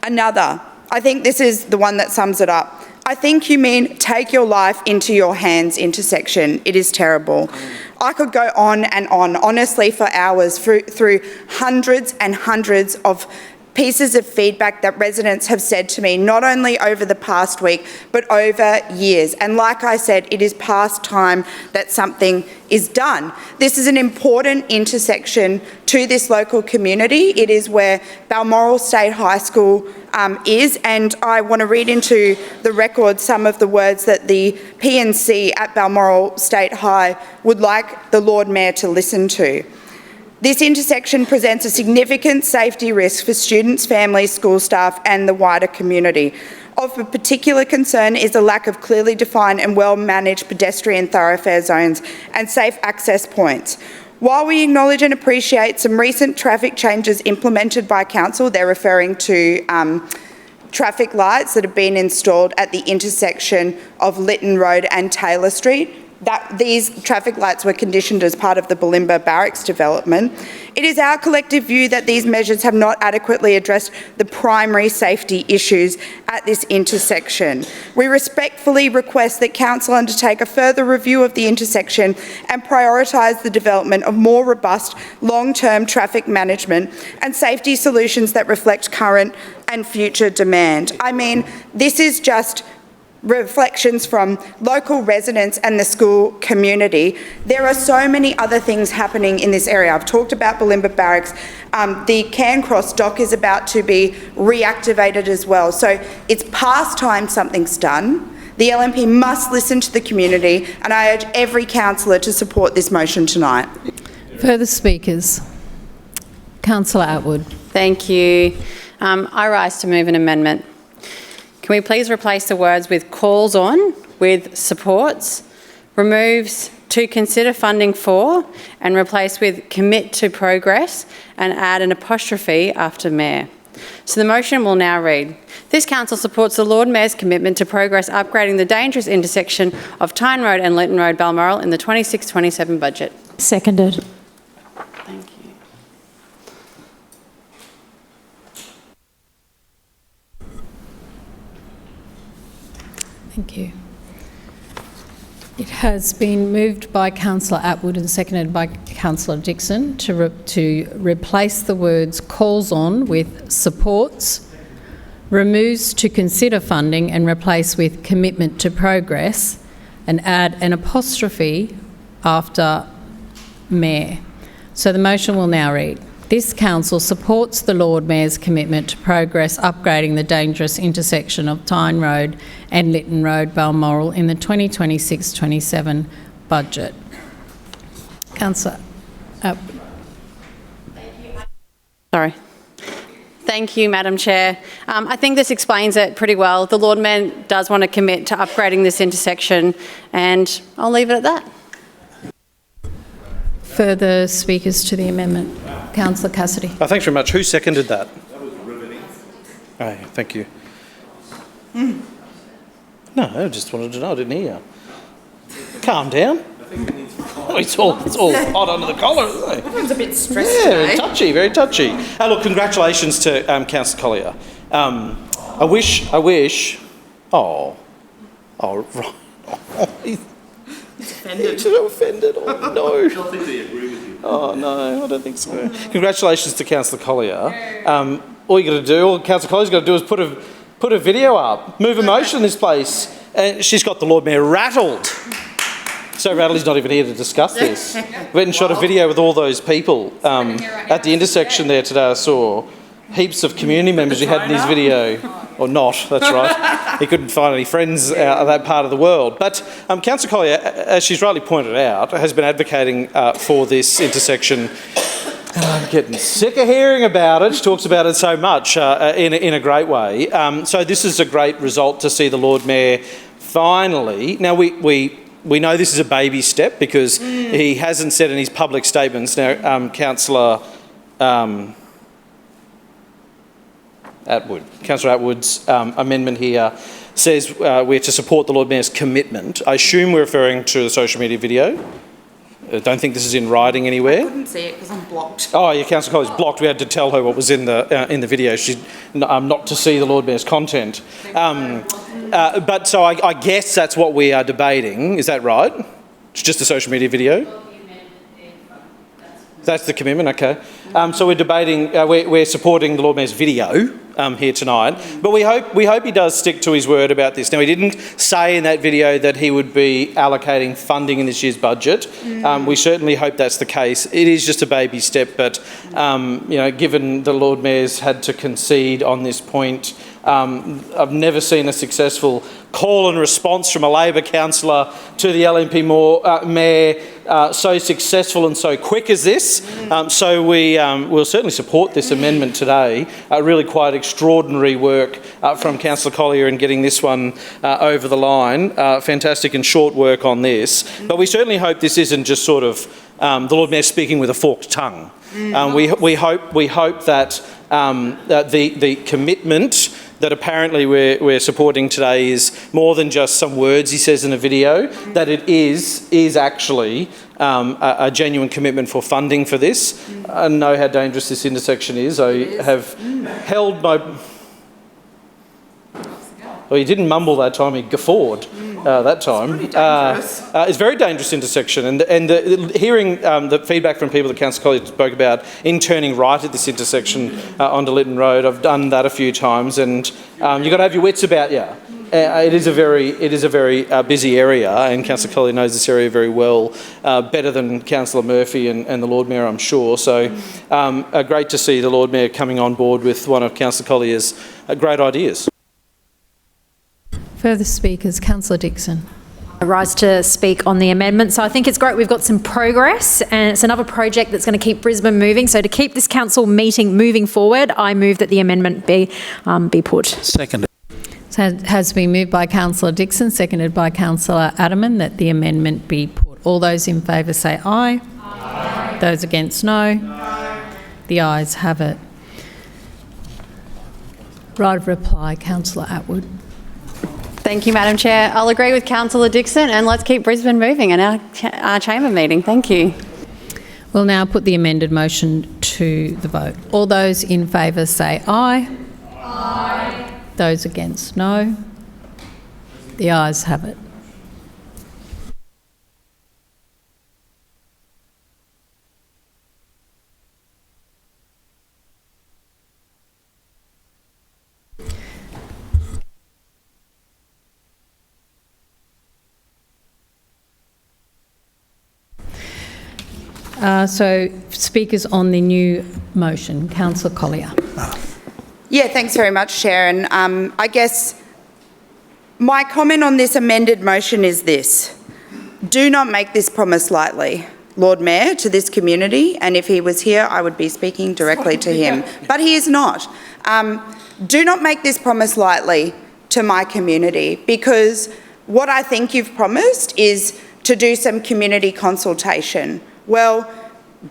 Another, I think this is the one that sums it up. I think you mean take your life into your hands intersection. It is terrible. I could go on and on, honestly, for hours through hundreds and hundreds of pieces of feedback that residents have said to me, not only over the past week, but over years. And like I said, it is past time that something is done. This is an important intersection to this local community. It is where Balmoral State High School is, and I want to read into the record some of the words that the P&C at Balmoral State High would like the Lord Mayor to listen to. This intersection presents a significant safety risk for students, families, school staff and the wider community. Of a particular concern is the lack of clearly defined and well-managed pedestrian thoroughfare zones and safe access points. While we acknowledge and appreciate some recent traffic changes implemented by Council, they're referring to traffic lights that have been installed at the intersection of Lytton Road and Taylor Street. These traffic lights were conditioned as part of the Bulimba Barracks development. It is our collective view that these measures have not adequately addressed the primary safety issues at this intersection. We respectfully request that Council undertake a further review of the intersection and prioritise the development of more robust long-term traffic management and safety solutions that reflect current and future demand. I mean, this is just reflections from local residents and the school community. There are so many other things happening in this area. I've talked about Bulimba Barracks. The Cairncross dock is about to be reactivated as well. So it's past time something's done. The LNP must listen to the community, and I urge every councillor to support this motion tonight. Further speakers? Councillor Atwood. Thank you. I rise to move an amendment. Can we please replace the words with calls on with supports, removes to consider funding for, and replace with commit to progress, and add an apostrophe after Mayor. So the motion will now read, this council supports the Lord Mayor's commitment to progress upgrading the dangerous intersection of Tyne Road and Lytton Road, Balmoral in the 26-27 budget. Seconded. Thank you. Thank you. It has been moved by Councillor Atwood and seconded by Councillor Dixon to replace the words calls on with supports, removes to consider funding and replace with commitment to progress, and add an apostrophe after Mayor. So the motion will now read, this council supports the Lord Mayor's commitment to progress upgrading the dangerous intersection of Tyne Road and Lytton Road, Balmoral in the 2026-27 budget. Councillor. Sorry. Thank you, Madam Chair. I think this explains it pretty well. The Lord Mayor does want to commit to upgrading this intersection, and I'll leave it at that. Further speakers to the amendment? Councillor Cassidy. Thanks very much. Who seconded that? That was riveting. Oh, thank you. No, I just wanted to know. I didn't hear. Calm down. Oh, it's all hot under the collar, isn't it? Everyone's a bit stressed today. today. Very touchy. Look, congratulations to Councillor Collier. I wish. Oh, right. He's offended. So offended. Oh no. I don't think they agree with you. Oh no, I don't think so. Congratulations to Councillor Collier. All you got to do, all Councillor Collier's got to do, is put a video up, move a motion in this place, and she's got the Lord Mayor rattled. So rattled he's not even here to discuss this. Went and shot a video with all those people at the intersection there today. I saw heaps of community members who had in his video. Or not, that's right. He couldn't find any friends out of that part of the world. But Councillor Collier, as she's rightly pointed out, has been advocating for this intersection. I'm getting sick of hearing about it. She talks about it so much in a great way. So this is a great result to see the Lord Mayor finally. Now, we know this is a baby step because he hasn't said in his public statements. Now, Councillor Councillor Atwood's amendment here says we're to support the Lord Mayor's commitment. I assume we're referring to the social media video. I don't think this is in writing anywhere. I couldn't see it because I'm blocked. Oh, yeah, Councillor Collier's blocked. We had to tell her what was in the video. She's not to see the Lord Mayor's content. But so I guess that's what we are debating. Is that right? It's just a social media video? That's the commitment, okay. So we're debating, we're supporting the Lord Mayor's video here tonight, but we hope he does stick to his word about this. Now, he didn't say in that video that he would be allocating funding in this year's budget. We certainly hope that's the case. It is just a baby step, but given the Lord Mayor's had to concede on this point, I've never seen a successful call and response from a Labor councillor to the LNP Mayor so successful and so quick as this. So we'll certainly support this amendment today. Really quite extraordinary work from Councillor Collier in getting this one over the line. Fantastic and short work on this. But we certainly hope this isn't just sort of the Lord Mayor speaking with a forked tongue. We hope that the commitment that apparently we're supporting today is more than just some words he says in a video, that it is actually a genuine commitment for funding for this. I know how dangerous this intersection is. I have held my... Well, he didn't mumble that time, he guffawed that time. It's a very dangerous intersection, and hearing the feedback from people that Councillor Collier spoke about in turning right at this intersection onto Lytton Road, I've done that a few times, and you've got to have your wits about you. It is a very busy area, and Councillor Collier knows this area very well, better than Councillor Murphy and the Lord Mayor, I'm sure. So great to see the Lord Mayor coming on board with one of Councillor Collier's great ideas. Further speakers, Councillor Dixon. I rise to speak on the amendment. So I think it's great we've got some progress, and it's another project that's going to keep Brisbane moving. So to keep this council meeting moving forward, I move that the amendment be put. Seconded. So it has been moved by Councillor Dixon, seconded by Councillor Adderman, that the amendment be put. All those in favour say aye. Aye. Those against, no. No. The ayes have it. Right of reply, Councillor Atwood. Thank you, Madam Chair. I'll agree with Councillor Dixon, and let's keep Brisbane moving in our chamber meeting. Thank you. We'll now put the amended motion to the vote. All those in favour say aye. Aye. Those against, no. The ayes have it. So, speakers on the new motion. Councillor Collier. Yeah, thanks very much, Chair. And I guess my comment on this amended motion is this. Do not make this promise lightly, Lord Mayor, to this community. And if he was here, I would be speaking directly to him. But he is not. Do not make this promise lightly to my community, because what I think you've promised is to do some community consultation. Well,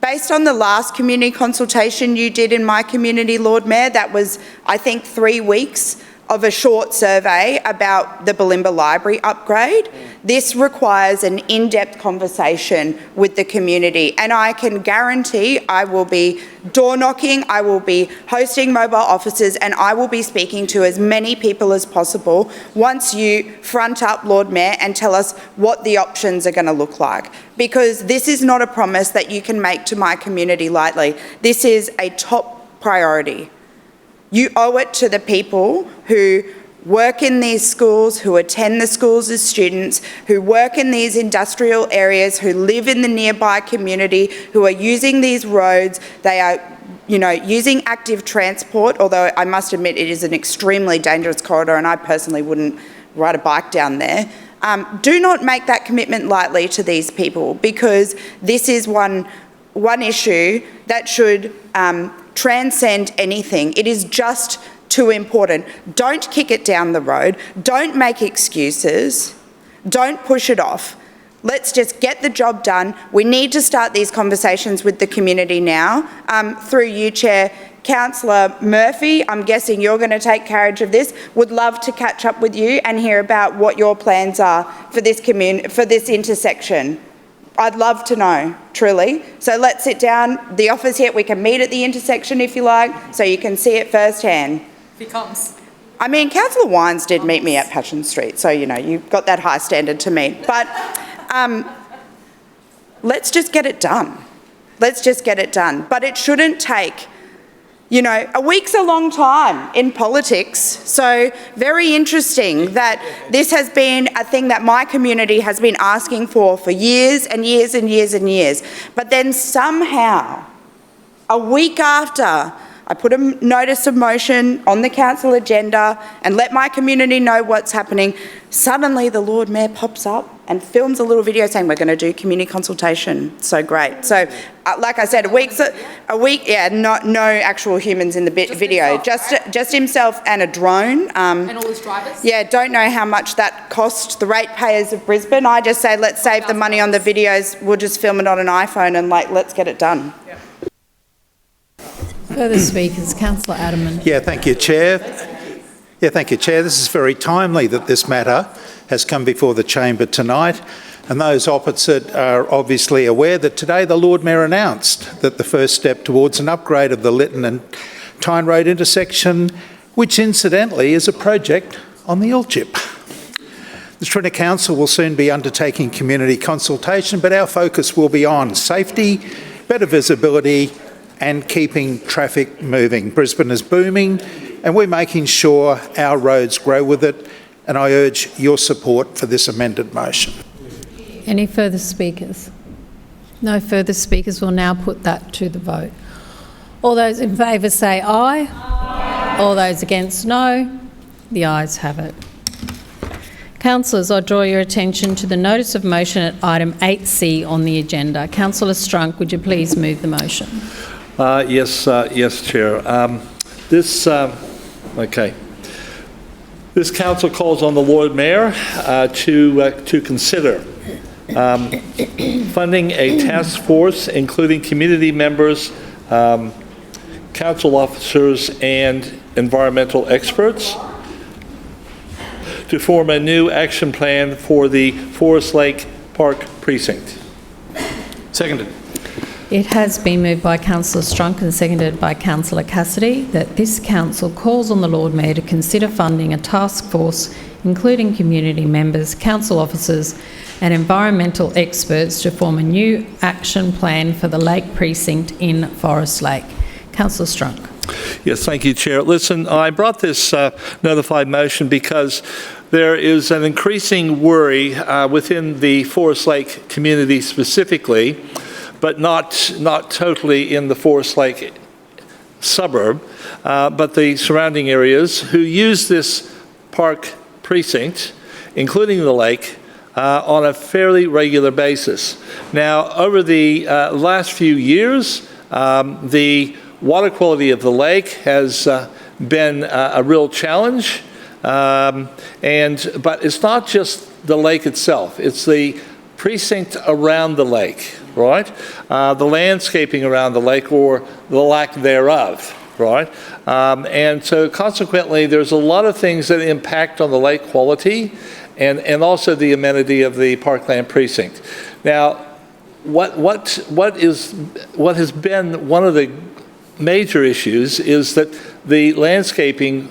based on the last community consultation you did in my community, Lord Mayor, that was, I think, 3 weeks of a short survey about the Bulimba Library upgrade. This requires an in-depth conversation with the community, and I can guarantee I will be door knocking, I will be hosting mobile offices, and I will be speaking to as many people as possible once you front up, Lord Mayor, and tell us what the options are going to look like. Because this is not a promise that you can make to my community lightly. This is a top priority. You owe it to the people who work in these schools, who attend the schools as students, who work in these industrial areas, who live in the nearby community, who are using these roads. They are, using active transport, although I must admit it is an extremely dangerous corridor and I personally wouldn't ride a bike down there. Do not make that commitment lightly to these people, because this is one issue that should transcend anything. It is just too important. Don't kick it down the road. Don't make excuses. Don't push it off. Let's just get the job done. We need to start these conversations with the community now. Through you, Chair, Councillor Murphy, I'm guessing you're going to take carriage of this. Would love to catch up with you and hear about what your plans are for this intersection. I'd love to know, truly. So let's sit down. The office here, we can meet at the intersection if you like, so you can see it firsthand. If he comes. I mean, Councillor Wines did meet me at Passion Street, so, you've got that high standard to meet. But let's just get it done. Let's just get it done. But it shouldn't take, you know, a week's a long time in politics. So very interesting that this has been a thing that my community has been asking for years and years and years and years. But then somehow, a week after I put a notice of motion on the council agenda and let my community know what's happening, suddenly the Lord Mayor pops up and films a little video saying we're going to do community consultation. So great. So, like I said, a week, yeah, no actual humans in the video, just himself and a drone. And all his drivers? Yeah, don't know how much that cost the ratepayers of Brisbane. I just say let's save the money on the videos. We'll just film it on an iPhone and let's get it done. Yep. Further speakers, Councillor Adamant. Yeah, thank you, Chair. Yeah, thank you, Chair. This is very timely that this matter has come before the chamber tonight, and those opposite are obviously aware that today the Lord Mayor announced that the first step towards an upgrade of the Lytton and Tyne Road intersection, which incidentally is a project on the LGIP. The Trinity Council will soon be undertaking community consultation, but our focus will be on safety, better visibility and keeping traffic moving. Brisbane is booming and we're making sure our roads grow with it, and I urge your support for this amended motion. Any further speakers? No further speakers. Will now put that to the vote. All those in favour say aye. Aye. All those against no. The ayes have it. Councillors, I draw your attention to the notice of motion at item 8C on the agenda. Councillor Strunk, would you please move the motion? Yes, Chair. This council calls on the Lord Mayor to consider funding a task force, including community members, council officers, and environmental experts, to form a new action plan for the Forest Lake Park precinct. Seconded. It has been moved by Councillor Strunk and seconded by Councillor Cassidy that this council calls on the Lord Mayor to consider funding a task force, including community members, council officers and environmental experts, to form a new action plan for the Lake Precinct in Forest Lake. Councillor Strunk. Yes, thank you, Chair. Listen, I brought this notified motion because there is an increasing worry within the Forest Lake community specifically, but not totally in the Forest Lake suburb, but the surrounding areas, who use this park precinct, including the lake, on a fairly regular basis. Now, over the last few years, the water quality of the lake has been a real challenge, but it's not just the lake itself, it's the precinct around the lake, right? The landscaping around the lake, or the lack thereof, right? And so consequently, there's a lot of things that impact on the lake quality and also the amenity of the parkland precinct. Now, what has been one of the major issues is that the landscaping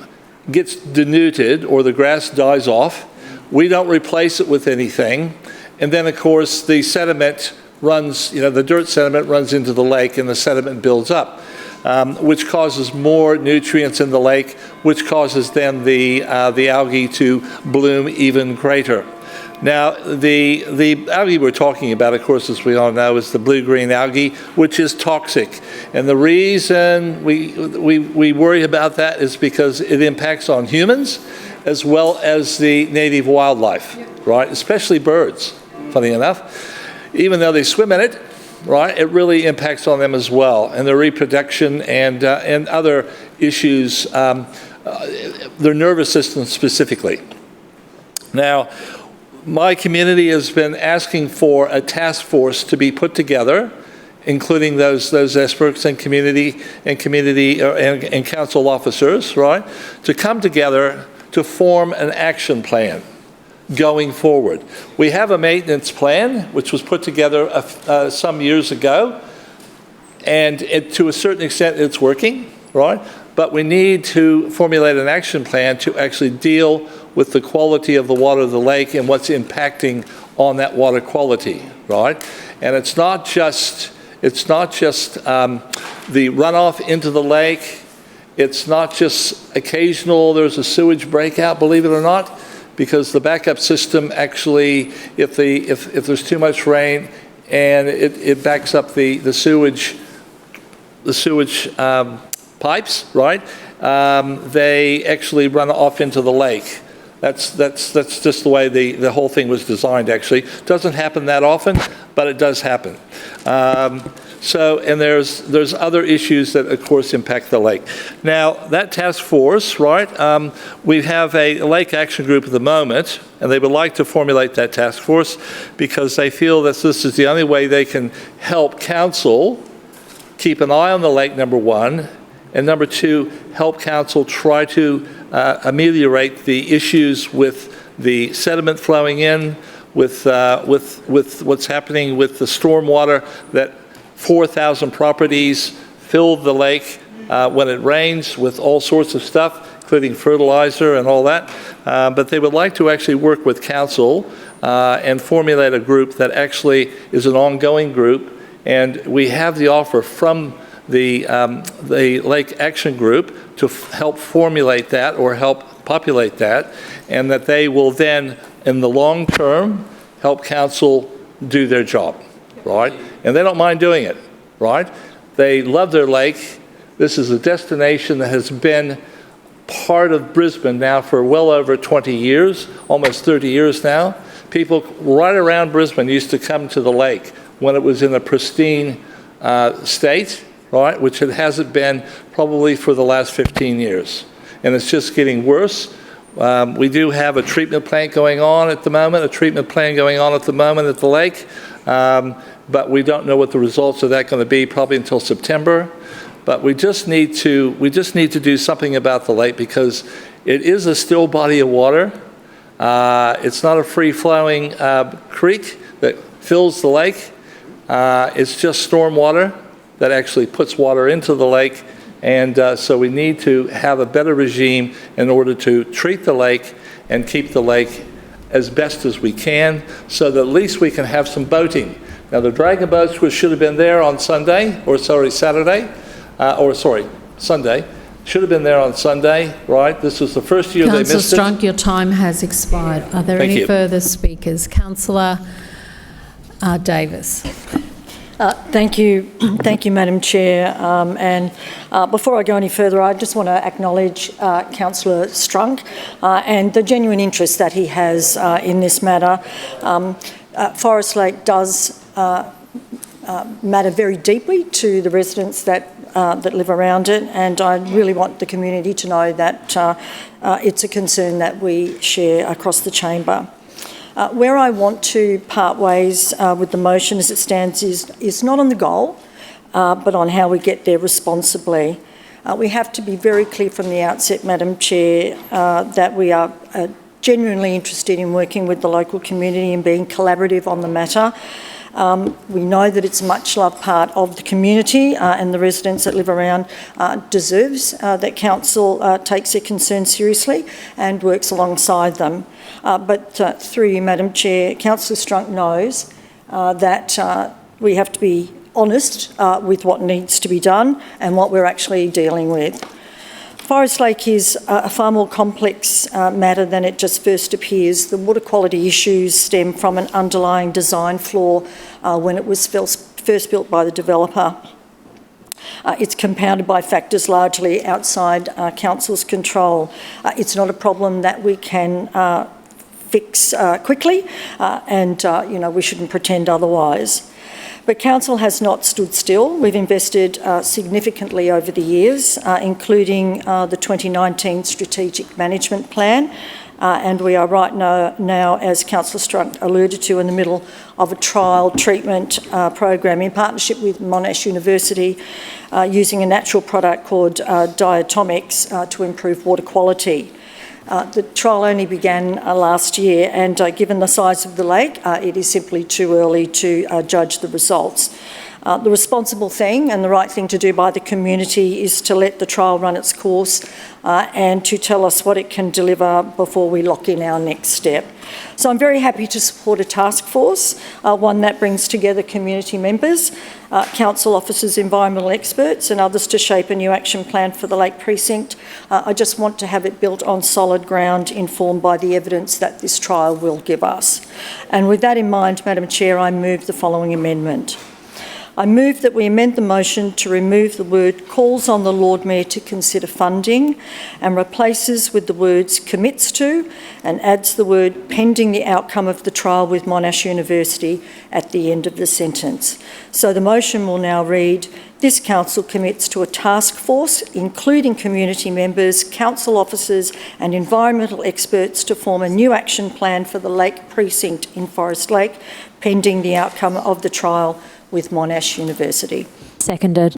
gets denuded, or the grass dies off. We don't replace it with anything. And then, of course, the sediment runs, the dirt sediment runs into the lake, and the sediment builds up, which causes more nutrients in the lake, which causes then the algae to bloom even greater. Now, the algae we're talking about, of course, as we all know, is the blue-green algae, which is toxic. And the reason we worry about that is because it impacts on humans as well as the native wildlife, right? Especially birds, funny enough. Even though they swim in it, right, it really impacts on them as well, and their reproduction and other issues, their nervous system specifically. Now, my community has been asking for a task force to be put together, including those experts and community and council officers, right, to come together to form an action plan going forward. We have a maintenance plan which was put together some years ago, and to a certain extent it's working, right? But we need to formulate an action plan to actually deal with the quality of the water of the lake and what's impacting on that water quality, right? And it's not just It's not just the runoff into the lake. It's not just occasional, there's a sewage breakout, believe it or not, because the backup system actually, if there's too much rain and it backs up the sewage pipes, right? They actually run off into the lake. That's just the way the whole thing was designed, actually. Doesn't happen that often, but it does happen. And there's other issues that, of course, impact the lake. Now, that task force, right, we have a lake action group at the moment, and they would like to formulate that task force because they feel that this is the only way they can help council keep an eye on the lake, number one, and number two, help council try to ameliorate the issues with the sediment flowing in, with what's happening with the stormwater that 4,000 properties fill the lake when it rains with all sorts of stuff, including fertilizer and all that. But they would like to actually work with council and formulate a group that actually is an ongoing group. And we have the offer from the Lake Action Group to help formulate that or help populate that, and that they will then, in the long term, help council do their job, right? And they don't mind doing it, right? They love their lake. This is a destination that has been part of Brisbane now for well over 20 years, almost 30 years now. People right around Brisbane used to come to the lake when it was in a pristine state, right, which it hasn't been probably for the last 15 years. And it's just getting worse. We do have a treatment plant going on at the moment, at the lake, but we don't know what the results of that are going to be probably until September. But we just need to do something about the lake because it is a still body of water. It's not a free-flowing creek that fills the lake. It's just storm water that actually puts water into the lake. And so we need to have a better regime in order to treat the lake and keep the lake as best as we can so that at least we can have some boating. Now the dragon boats should have been there on Sunday, Sunday. Should have been there on Sunday, right? This was the first year they missed it. Councillor Strunk, your time has expired. Are there any further speakers? Councillor Davis. Thank you, Madam Chair. Before I go any further, I just want to acknowledge Councillor Strunk and the genuine interest that he has in this matter. Forest Lake does matter very deeply to the residents that live around it, and I really want the community to know that it's a concern that we share across the chamber. Where I want to part ways with the motion as it stands is not on the goal, but on how we get there responsibly. We have to be very clear from the outset, Madam Chair, that we are genuinely interested in working with the local community and being collaborative on the matter. We know that it's a much-loved part of the community and the residents that live around deserves that council takes their concerns seriously and works alongside them. But through you, Madam Chair, Councillor Strunk knows that we have to be honest with what needs to be done and what we're actually dealing with. Forest Lake is a far more complex matter than it just first appears. The water quality issues stem from an underlying design flaw when it was first built by the developer. It's compounded by factors largely outside council's control. It's not a problem that we can fix quickly, and we shouldn't pretend otherwise. But council has not stood still. We've invested significantly over the years, including the 2019 Strategic Management Plan, and we are right now, as Councillor Strunk alluded to, in the middle of a trial treatment program in partnership with Monash University, using a natural product called diatomics to improve water quality. The trial only began last year, and given the size of the lake, it is simply too early to judge the results. The responsible thing and the right thing to do by the community is to let the trial run its course and to tell us what it can deliver before we lock in our next step. So I'm very happy to support a task force, one that brings together community members, council officers, environmental experts and others to shape a new action plan for the Lake Precinct. I just want to have it built on solid ground, informed by the evidence that this trial will give us. And with that in mind, Madam Chair, I move the following amendment. I move that we amend the motion to remove the word calls on the Lord Mayor to consider funding and replaces with the words commits to and adds the word pending the outcome of the trial with Monash University at the end of the sentence. So the motion will now read, this council commits to a task force, including community members, council officers and environmental experts to form a new action plan for the Lake Precinct in Forest Lake, pending the outcome of the trial with Monash University. Seconded.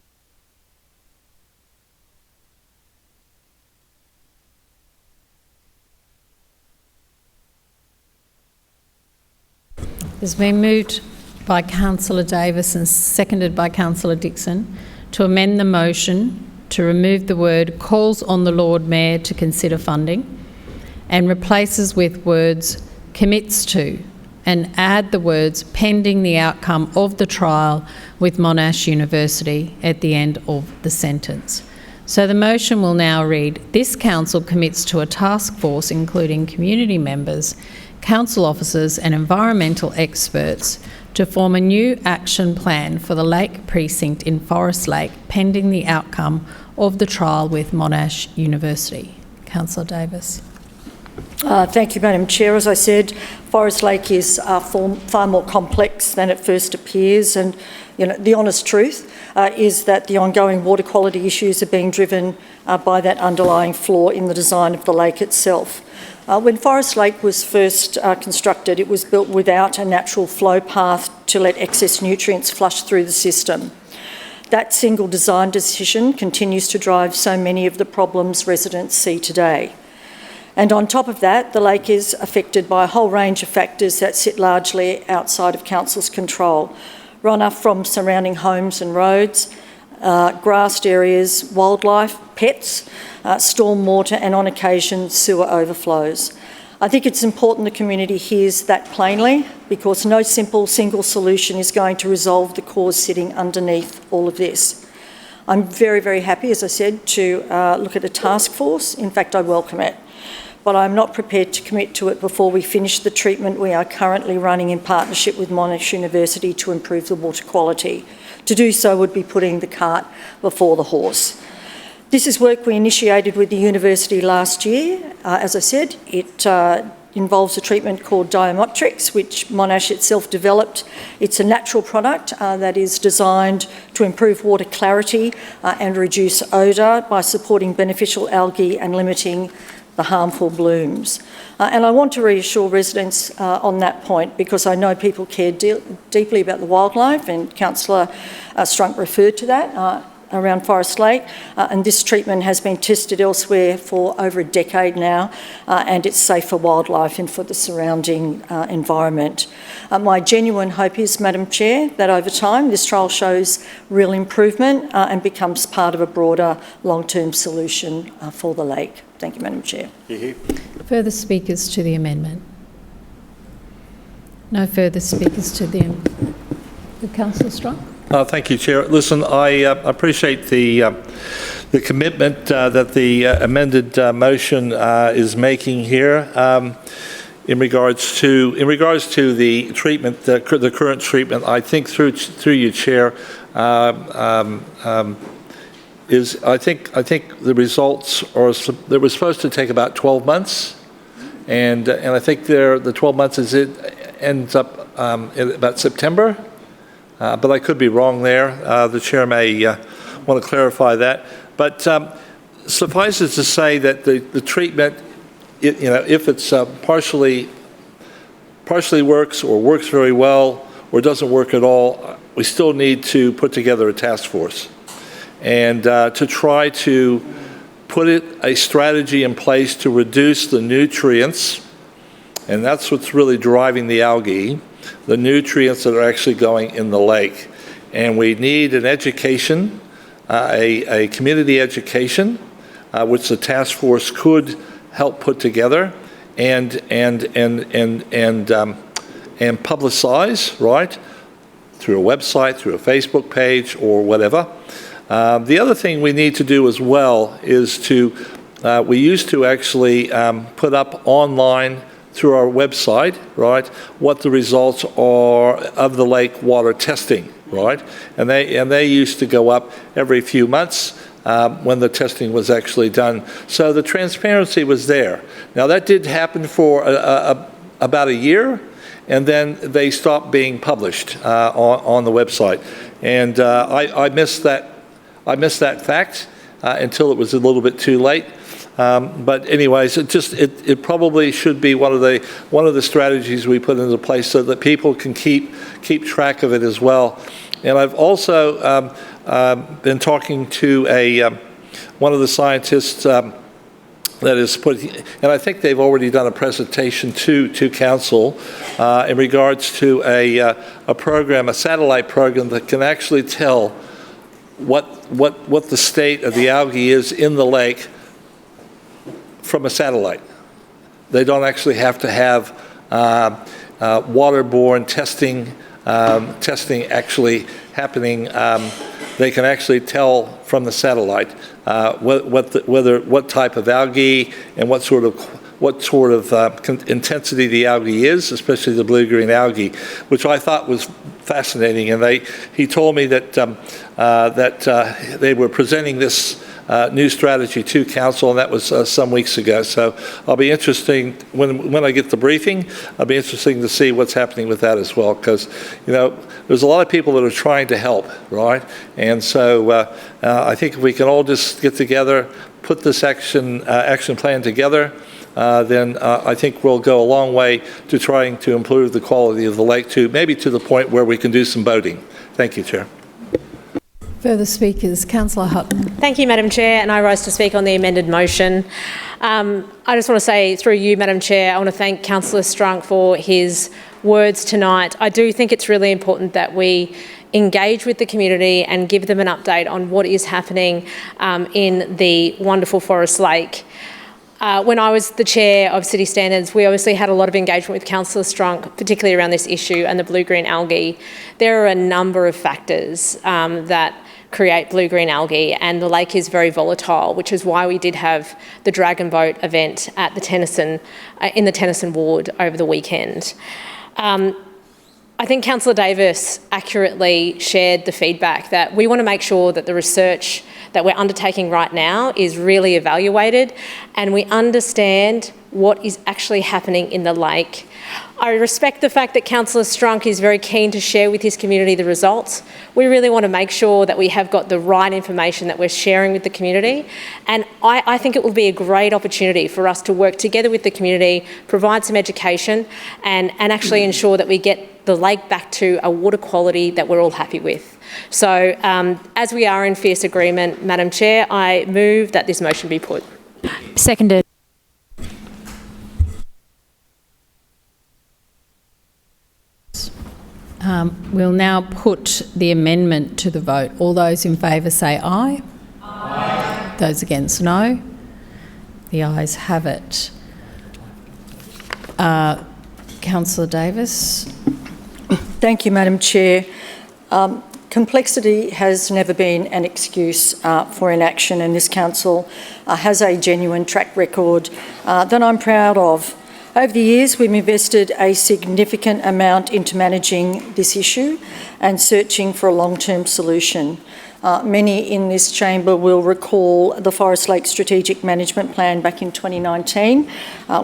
It's been moved by Councillor Davis and seconded by Councillor Dixon to amend the motion to remove the word calls on the Lord Mayor to consider funding and replaces with words commits to and add the words pending the outcome of the trial with Monash University at the end of the sentence. So the motion will now read, this council commits to a task force including community members, council officers and environmental experts to form a new action plan for the Lake Precinct in Forest Lake pending the outcome of the trial with Monash University. Councillor Davis. Thank you, Madam Chair. As I said, Forest Lake is far more complex than it first appears, and the honest truth is that the ongoing water quality issues are being driven by that underlying flaw in the design of the lake itself. When Forest Lake was first constructed, it was built without a natural flow path to let excess nutrients flush through the system. That single design decision continues to drive so many of the problems residents see today. And on top of that, the lake is affected by a whole range of factors that sit largely outside of Council's control. Runoff from surrounding homes and roads, grassed areas, wildlife, pets, stormwater and on occasion sewer overflows. I think it's important the community hears that plainly because no simple single solution is going to resolve the cause sitting underneath all of this. I'm very, very happy, as I said, to look at a task force. In fact, I welcome it. But I'm not prepared to commit to it before we finish the treatment we are currently running in partnership with Monash University to improve the water quality. To do so would be putting the cart before the horse. This is work we initiated with the university last year. As I said, it involves a treatment called Diamotrix, which Monash itself developed. It's a natural product that is designed to improve water clarity and reduce odour by supporting beneficial algae and limiting the harmful blooms. And I want to reassure residents on that point because I know people care deeply about the wildlife, and Councillor Strunk referred to that around Forest Lake, and this treatment has been tested elsewhere for over a decade now, and it's safe for wildlife and for the surrounding environment. My genuine hope is, Madam Chair, that over time this trial shows real improvement and becomes part of a broader long-term solution for the lake. Thank you, Madam Chair. Further speakers to the amendment? No further speakers to the amendment. Councillor Strong. Thank you, Chair. Listen, I appreciate the commitment that the amended motion is making here in regards to the treatment, the current treatment. I think through you, Chair, I think the results they were supposed to take about 12 months, and I think the 12 months ends up in about September. But I could be wrong there. The Chair may want to clarify that. But suffice it to say that the treatment, if it's partially works or works very well or doesn't work at all, we still need to put together a task force and to try to put a strategy in place to reduce the nutrients, and that's what's really driving the algae, the nutrients that are actually going in the lake. and we need an education, a community education, which the task force could help put together and publicize, right, through a website, through a Facebook page, or whatever. The other thing we need to do as well is we used to actually put up online through our website, right, what the results are of the lake water testing, right, and they used to go up every few months when the testing was actually done. So the transparency was there. Now that did happen for about a year, and then they stopped being published on the website, and I missed that fact until it was a little bit too late. But anyways, it probably should be one of the strategies we put into place so that people can keep track of it as well. And I've also been talking to one of the scientists that is and I think they've already done a presentation to council in regards to a program, a satellite program that can actually tell what the state of the algae is in the lake from a satellite. They don't actually have to have waterborne testing actually happening. They can actually tell from the satellite what type of algae and what sort of intensity the algae is, especially the blue-green algae, which I thought was fascinating. And he told me that they were presenting this new strategy to council, and that was some weeks ago. So I'll be interesting when I get the briefing. I'll be interesting to see what's happening with that as well, because there's a lot of people that are trying to help, right? And so I think if we can all just get together, put this action plan together, then I think we'll go a long way to trying to improve the quality of the lake, maybe to the point where we can do some boating. Thank you, Chair. Further speakers, Councillor Hutton. Thank you, Madam Chair, and I rise to speak on the amended motion. I just want to say, through you, Madam Chair, I want to thank Councillor Strunk for his words tonight. I do think it's really important that we engage with the community and give them an update on what is happening in the wonderful Forest Lake. When I was the chair of City Standards, we obviously had a lot of engagement with Councillor Strunk, particularly around this issue and the blue-green algae. There are a number of factors that create blue-green algae, and the lake is very volatile, which is why we did have the Dragon Boat event at the Tennyson, in the Tennyson ward over the weekend. I think Councillor Davis accurately shared the feedback that we want to make sure that the research that we're undertaking right now is really evaluated and we understand what is actually happening in the lake. I respect the fact that Councillor Strunk is very keen to share with his community the results. We really want to make sure that we have got the right information that we're sharing with the community, and I think it will be a great opportunity for us to work together with the community, provide some education and actually ensure that we get the lake back to a water quality that we're all happy with. So as we are in fierce agreement, Madam Chair, I move that this motion be put. Seconded. We'll now put the amendment to the vote. All those in favour say aye. Aye. Those against, no. The ayes have it. Councillor Davis. Thank you, Madam Chair. Complexity has never been an excuse for inaction, and this council has a genuine track record that I'm proud of. Over the years, we've invested a significant amount into managing this issue and searching for a long-term solution. Many in this chamber will recall the Forest Lake Strategic Management Plan back in 2019.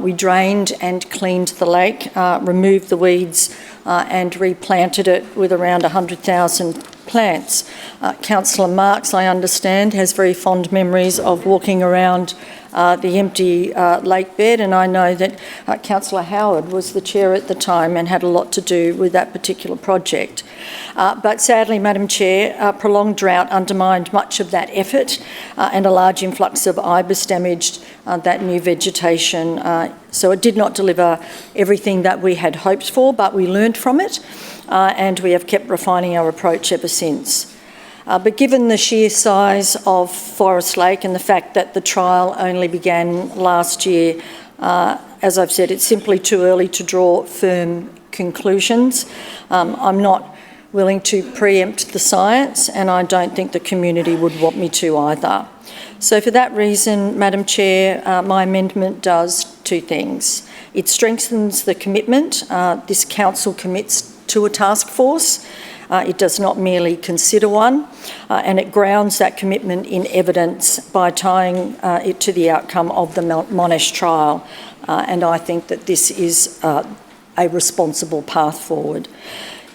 We drained and cleaned the lake, removed the weeds and replanted it with around 100,000 plants. Councillor Marx, I understand, has very fond memories of walking around the empty lake bed, and I know that Councillor Howard was the chair at the time and had a lot to do with that particular project. But sadly, Madam Chair, prolonged drought undermined much of that effort and a large influx of ibis damaged that new vegetation. So it did not deliver everything that we had hoped for, but we learned from it. and we have kept refining our approach ever since. But given the sheer size of Forest Lake and the fact that the trial only began last year, as I've said, it's simply too early to draw firm conclusions. I'm not willing to preempt the science, and I don't think the community would want me to either. So for that reason, Madam Chair, my amendment does two things. It strengthens the commitment this council commits to a task force. It does not merely consider one, and it grounds that commitment in evidence by tying it to the outcome of the Monash trial. And I think that this is a responsible path forward.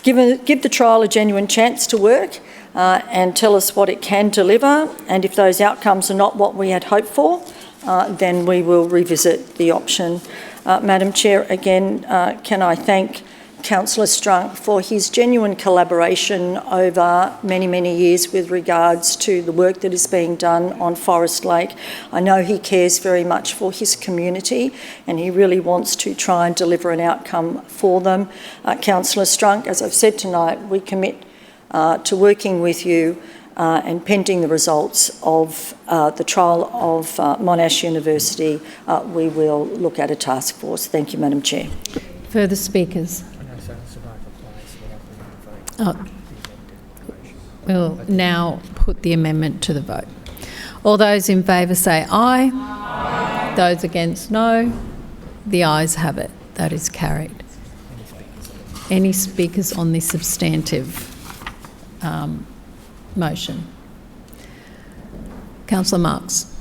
Give the trial a genuine chance to work and tell us what it can deliver, and if those outcomes are not what we had hoped for, then we will revisit the option. Madam Chair, again, can I thank Councillor Strunk for his genuine collaboration over many, many years with regards to the work that is being done on Forest Lake. I know he cares very much for his community and he really wants to try and deliver an outcome for them. Councillor Strunk, as I've said tonight, we commit to working with you and pending the results of the trial of Monash University, we will look at a task force. Thank you, Madam Chair. Further speakers? We'll now put the amendment to the vote. All those in favour say aye. Aye. Those against, no. The ayes have it. That is carried. Any speakers on the substantive motion? Councillor Marx.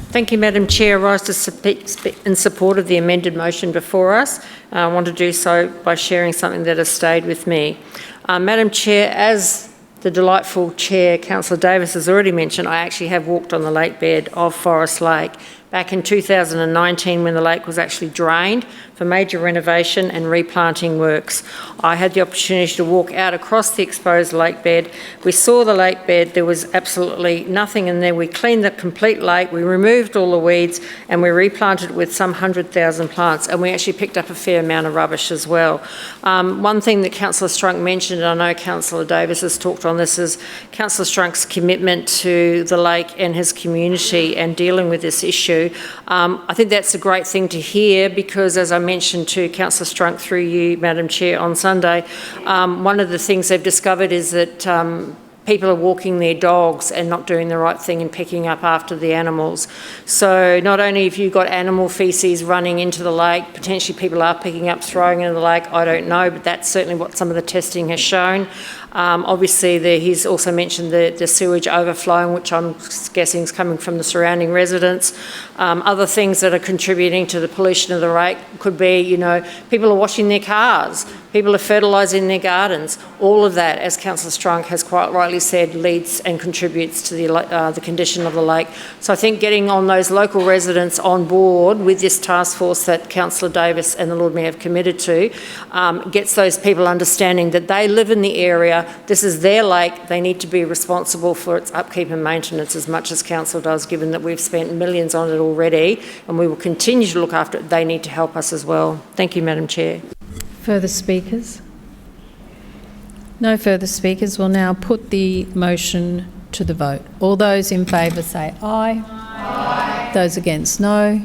Thank you, Madam Chair. I rise to speak in support of the amended motion before us. I want to do so by sharing something that has stayed with me. Madam Chair, as the delightful Chair, Councillor Davis, has already mentioned, I actually have walked on the lake bed of Forest Lake back in 2019 when the lake was actually drained for major renovation and replanting works. I had the opportunity to walk out across the exposed lake bed. We saw the lake bed, there was absolutely nothing in there. We cleaned the complete lake, we removed all the weeds and we replanted it with some 100,000 plants, and we actually picked up a fair amount of rubbish as well. One thing that Councillor Strunk mentioned, and I know Councillor Davis has talked on this, is Councillor Strunk's commitment to the lake and his community and dealing with this issue. I think that's a great thing to hear because, as I mentioned to Councillor Strunk through you, Madam Chair, on Sunday, one of the things they've discovered is that people are walking their dogs and not doing the right thing and picking up after the animals. So not only have you got animal faeces running into the lake, potentially people are picking up, throwing into the lake, I don't know, but that's certainly what some of the testing has shown. Obviously, he's also mentioned the sewage overflowing, which I'm guessing is coming from the surrounding residents. Other things that are contributing to the pollution of the lake could be, you know, people are washing their cars, people are fertilising their gardens. All of that, as Councillor Strunk has quite rightly said, leads and contributes to the condition of the lake. So I think getting on those local residents on board with this task force that Councillor Davis and the Lord Mayor have committed to gets those people understanding that they live in the area. This is their lake. They need to be responsible for its upkeep and maintenance as much as council does, given that we've spent millions on it already and we will continue to look after it. They need to help us as well. Thank you, Madam Chair. Further speakers? No further speakers. We'll now put the motion to the vote. All those in favour say aye. Aye. Those against, no.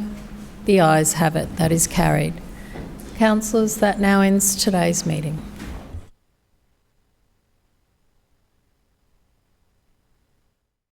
The ayes have it. That is carried. Councillors, that now ends today's meeting.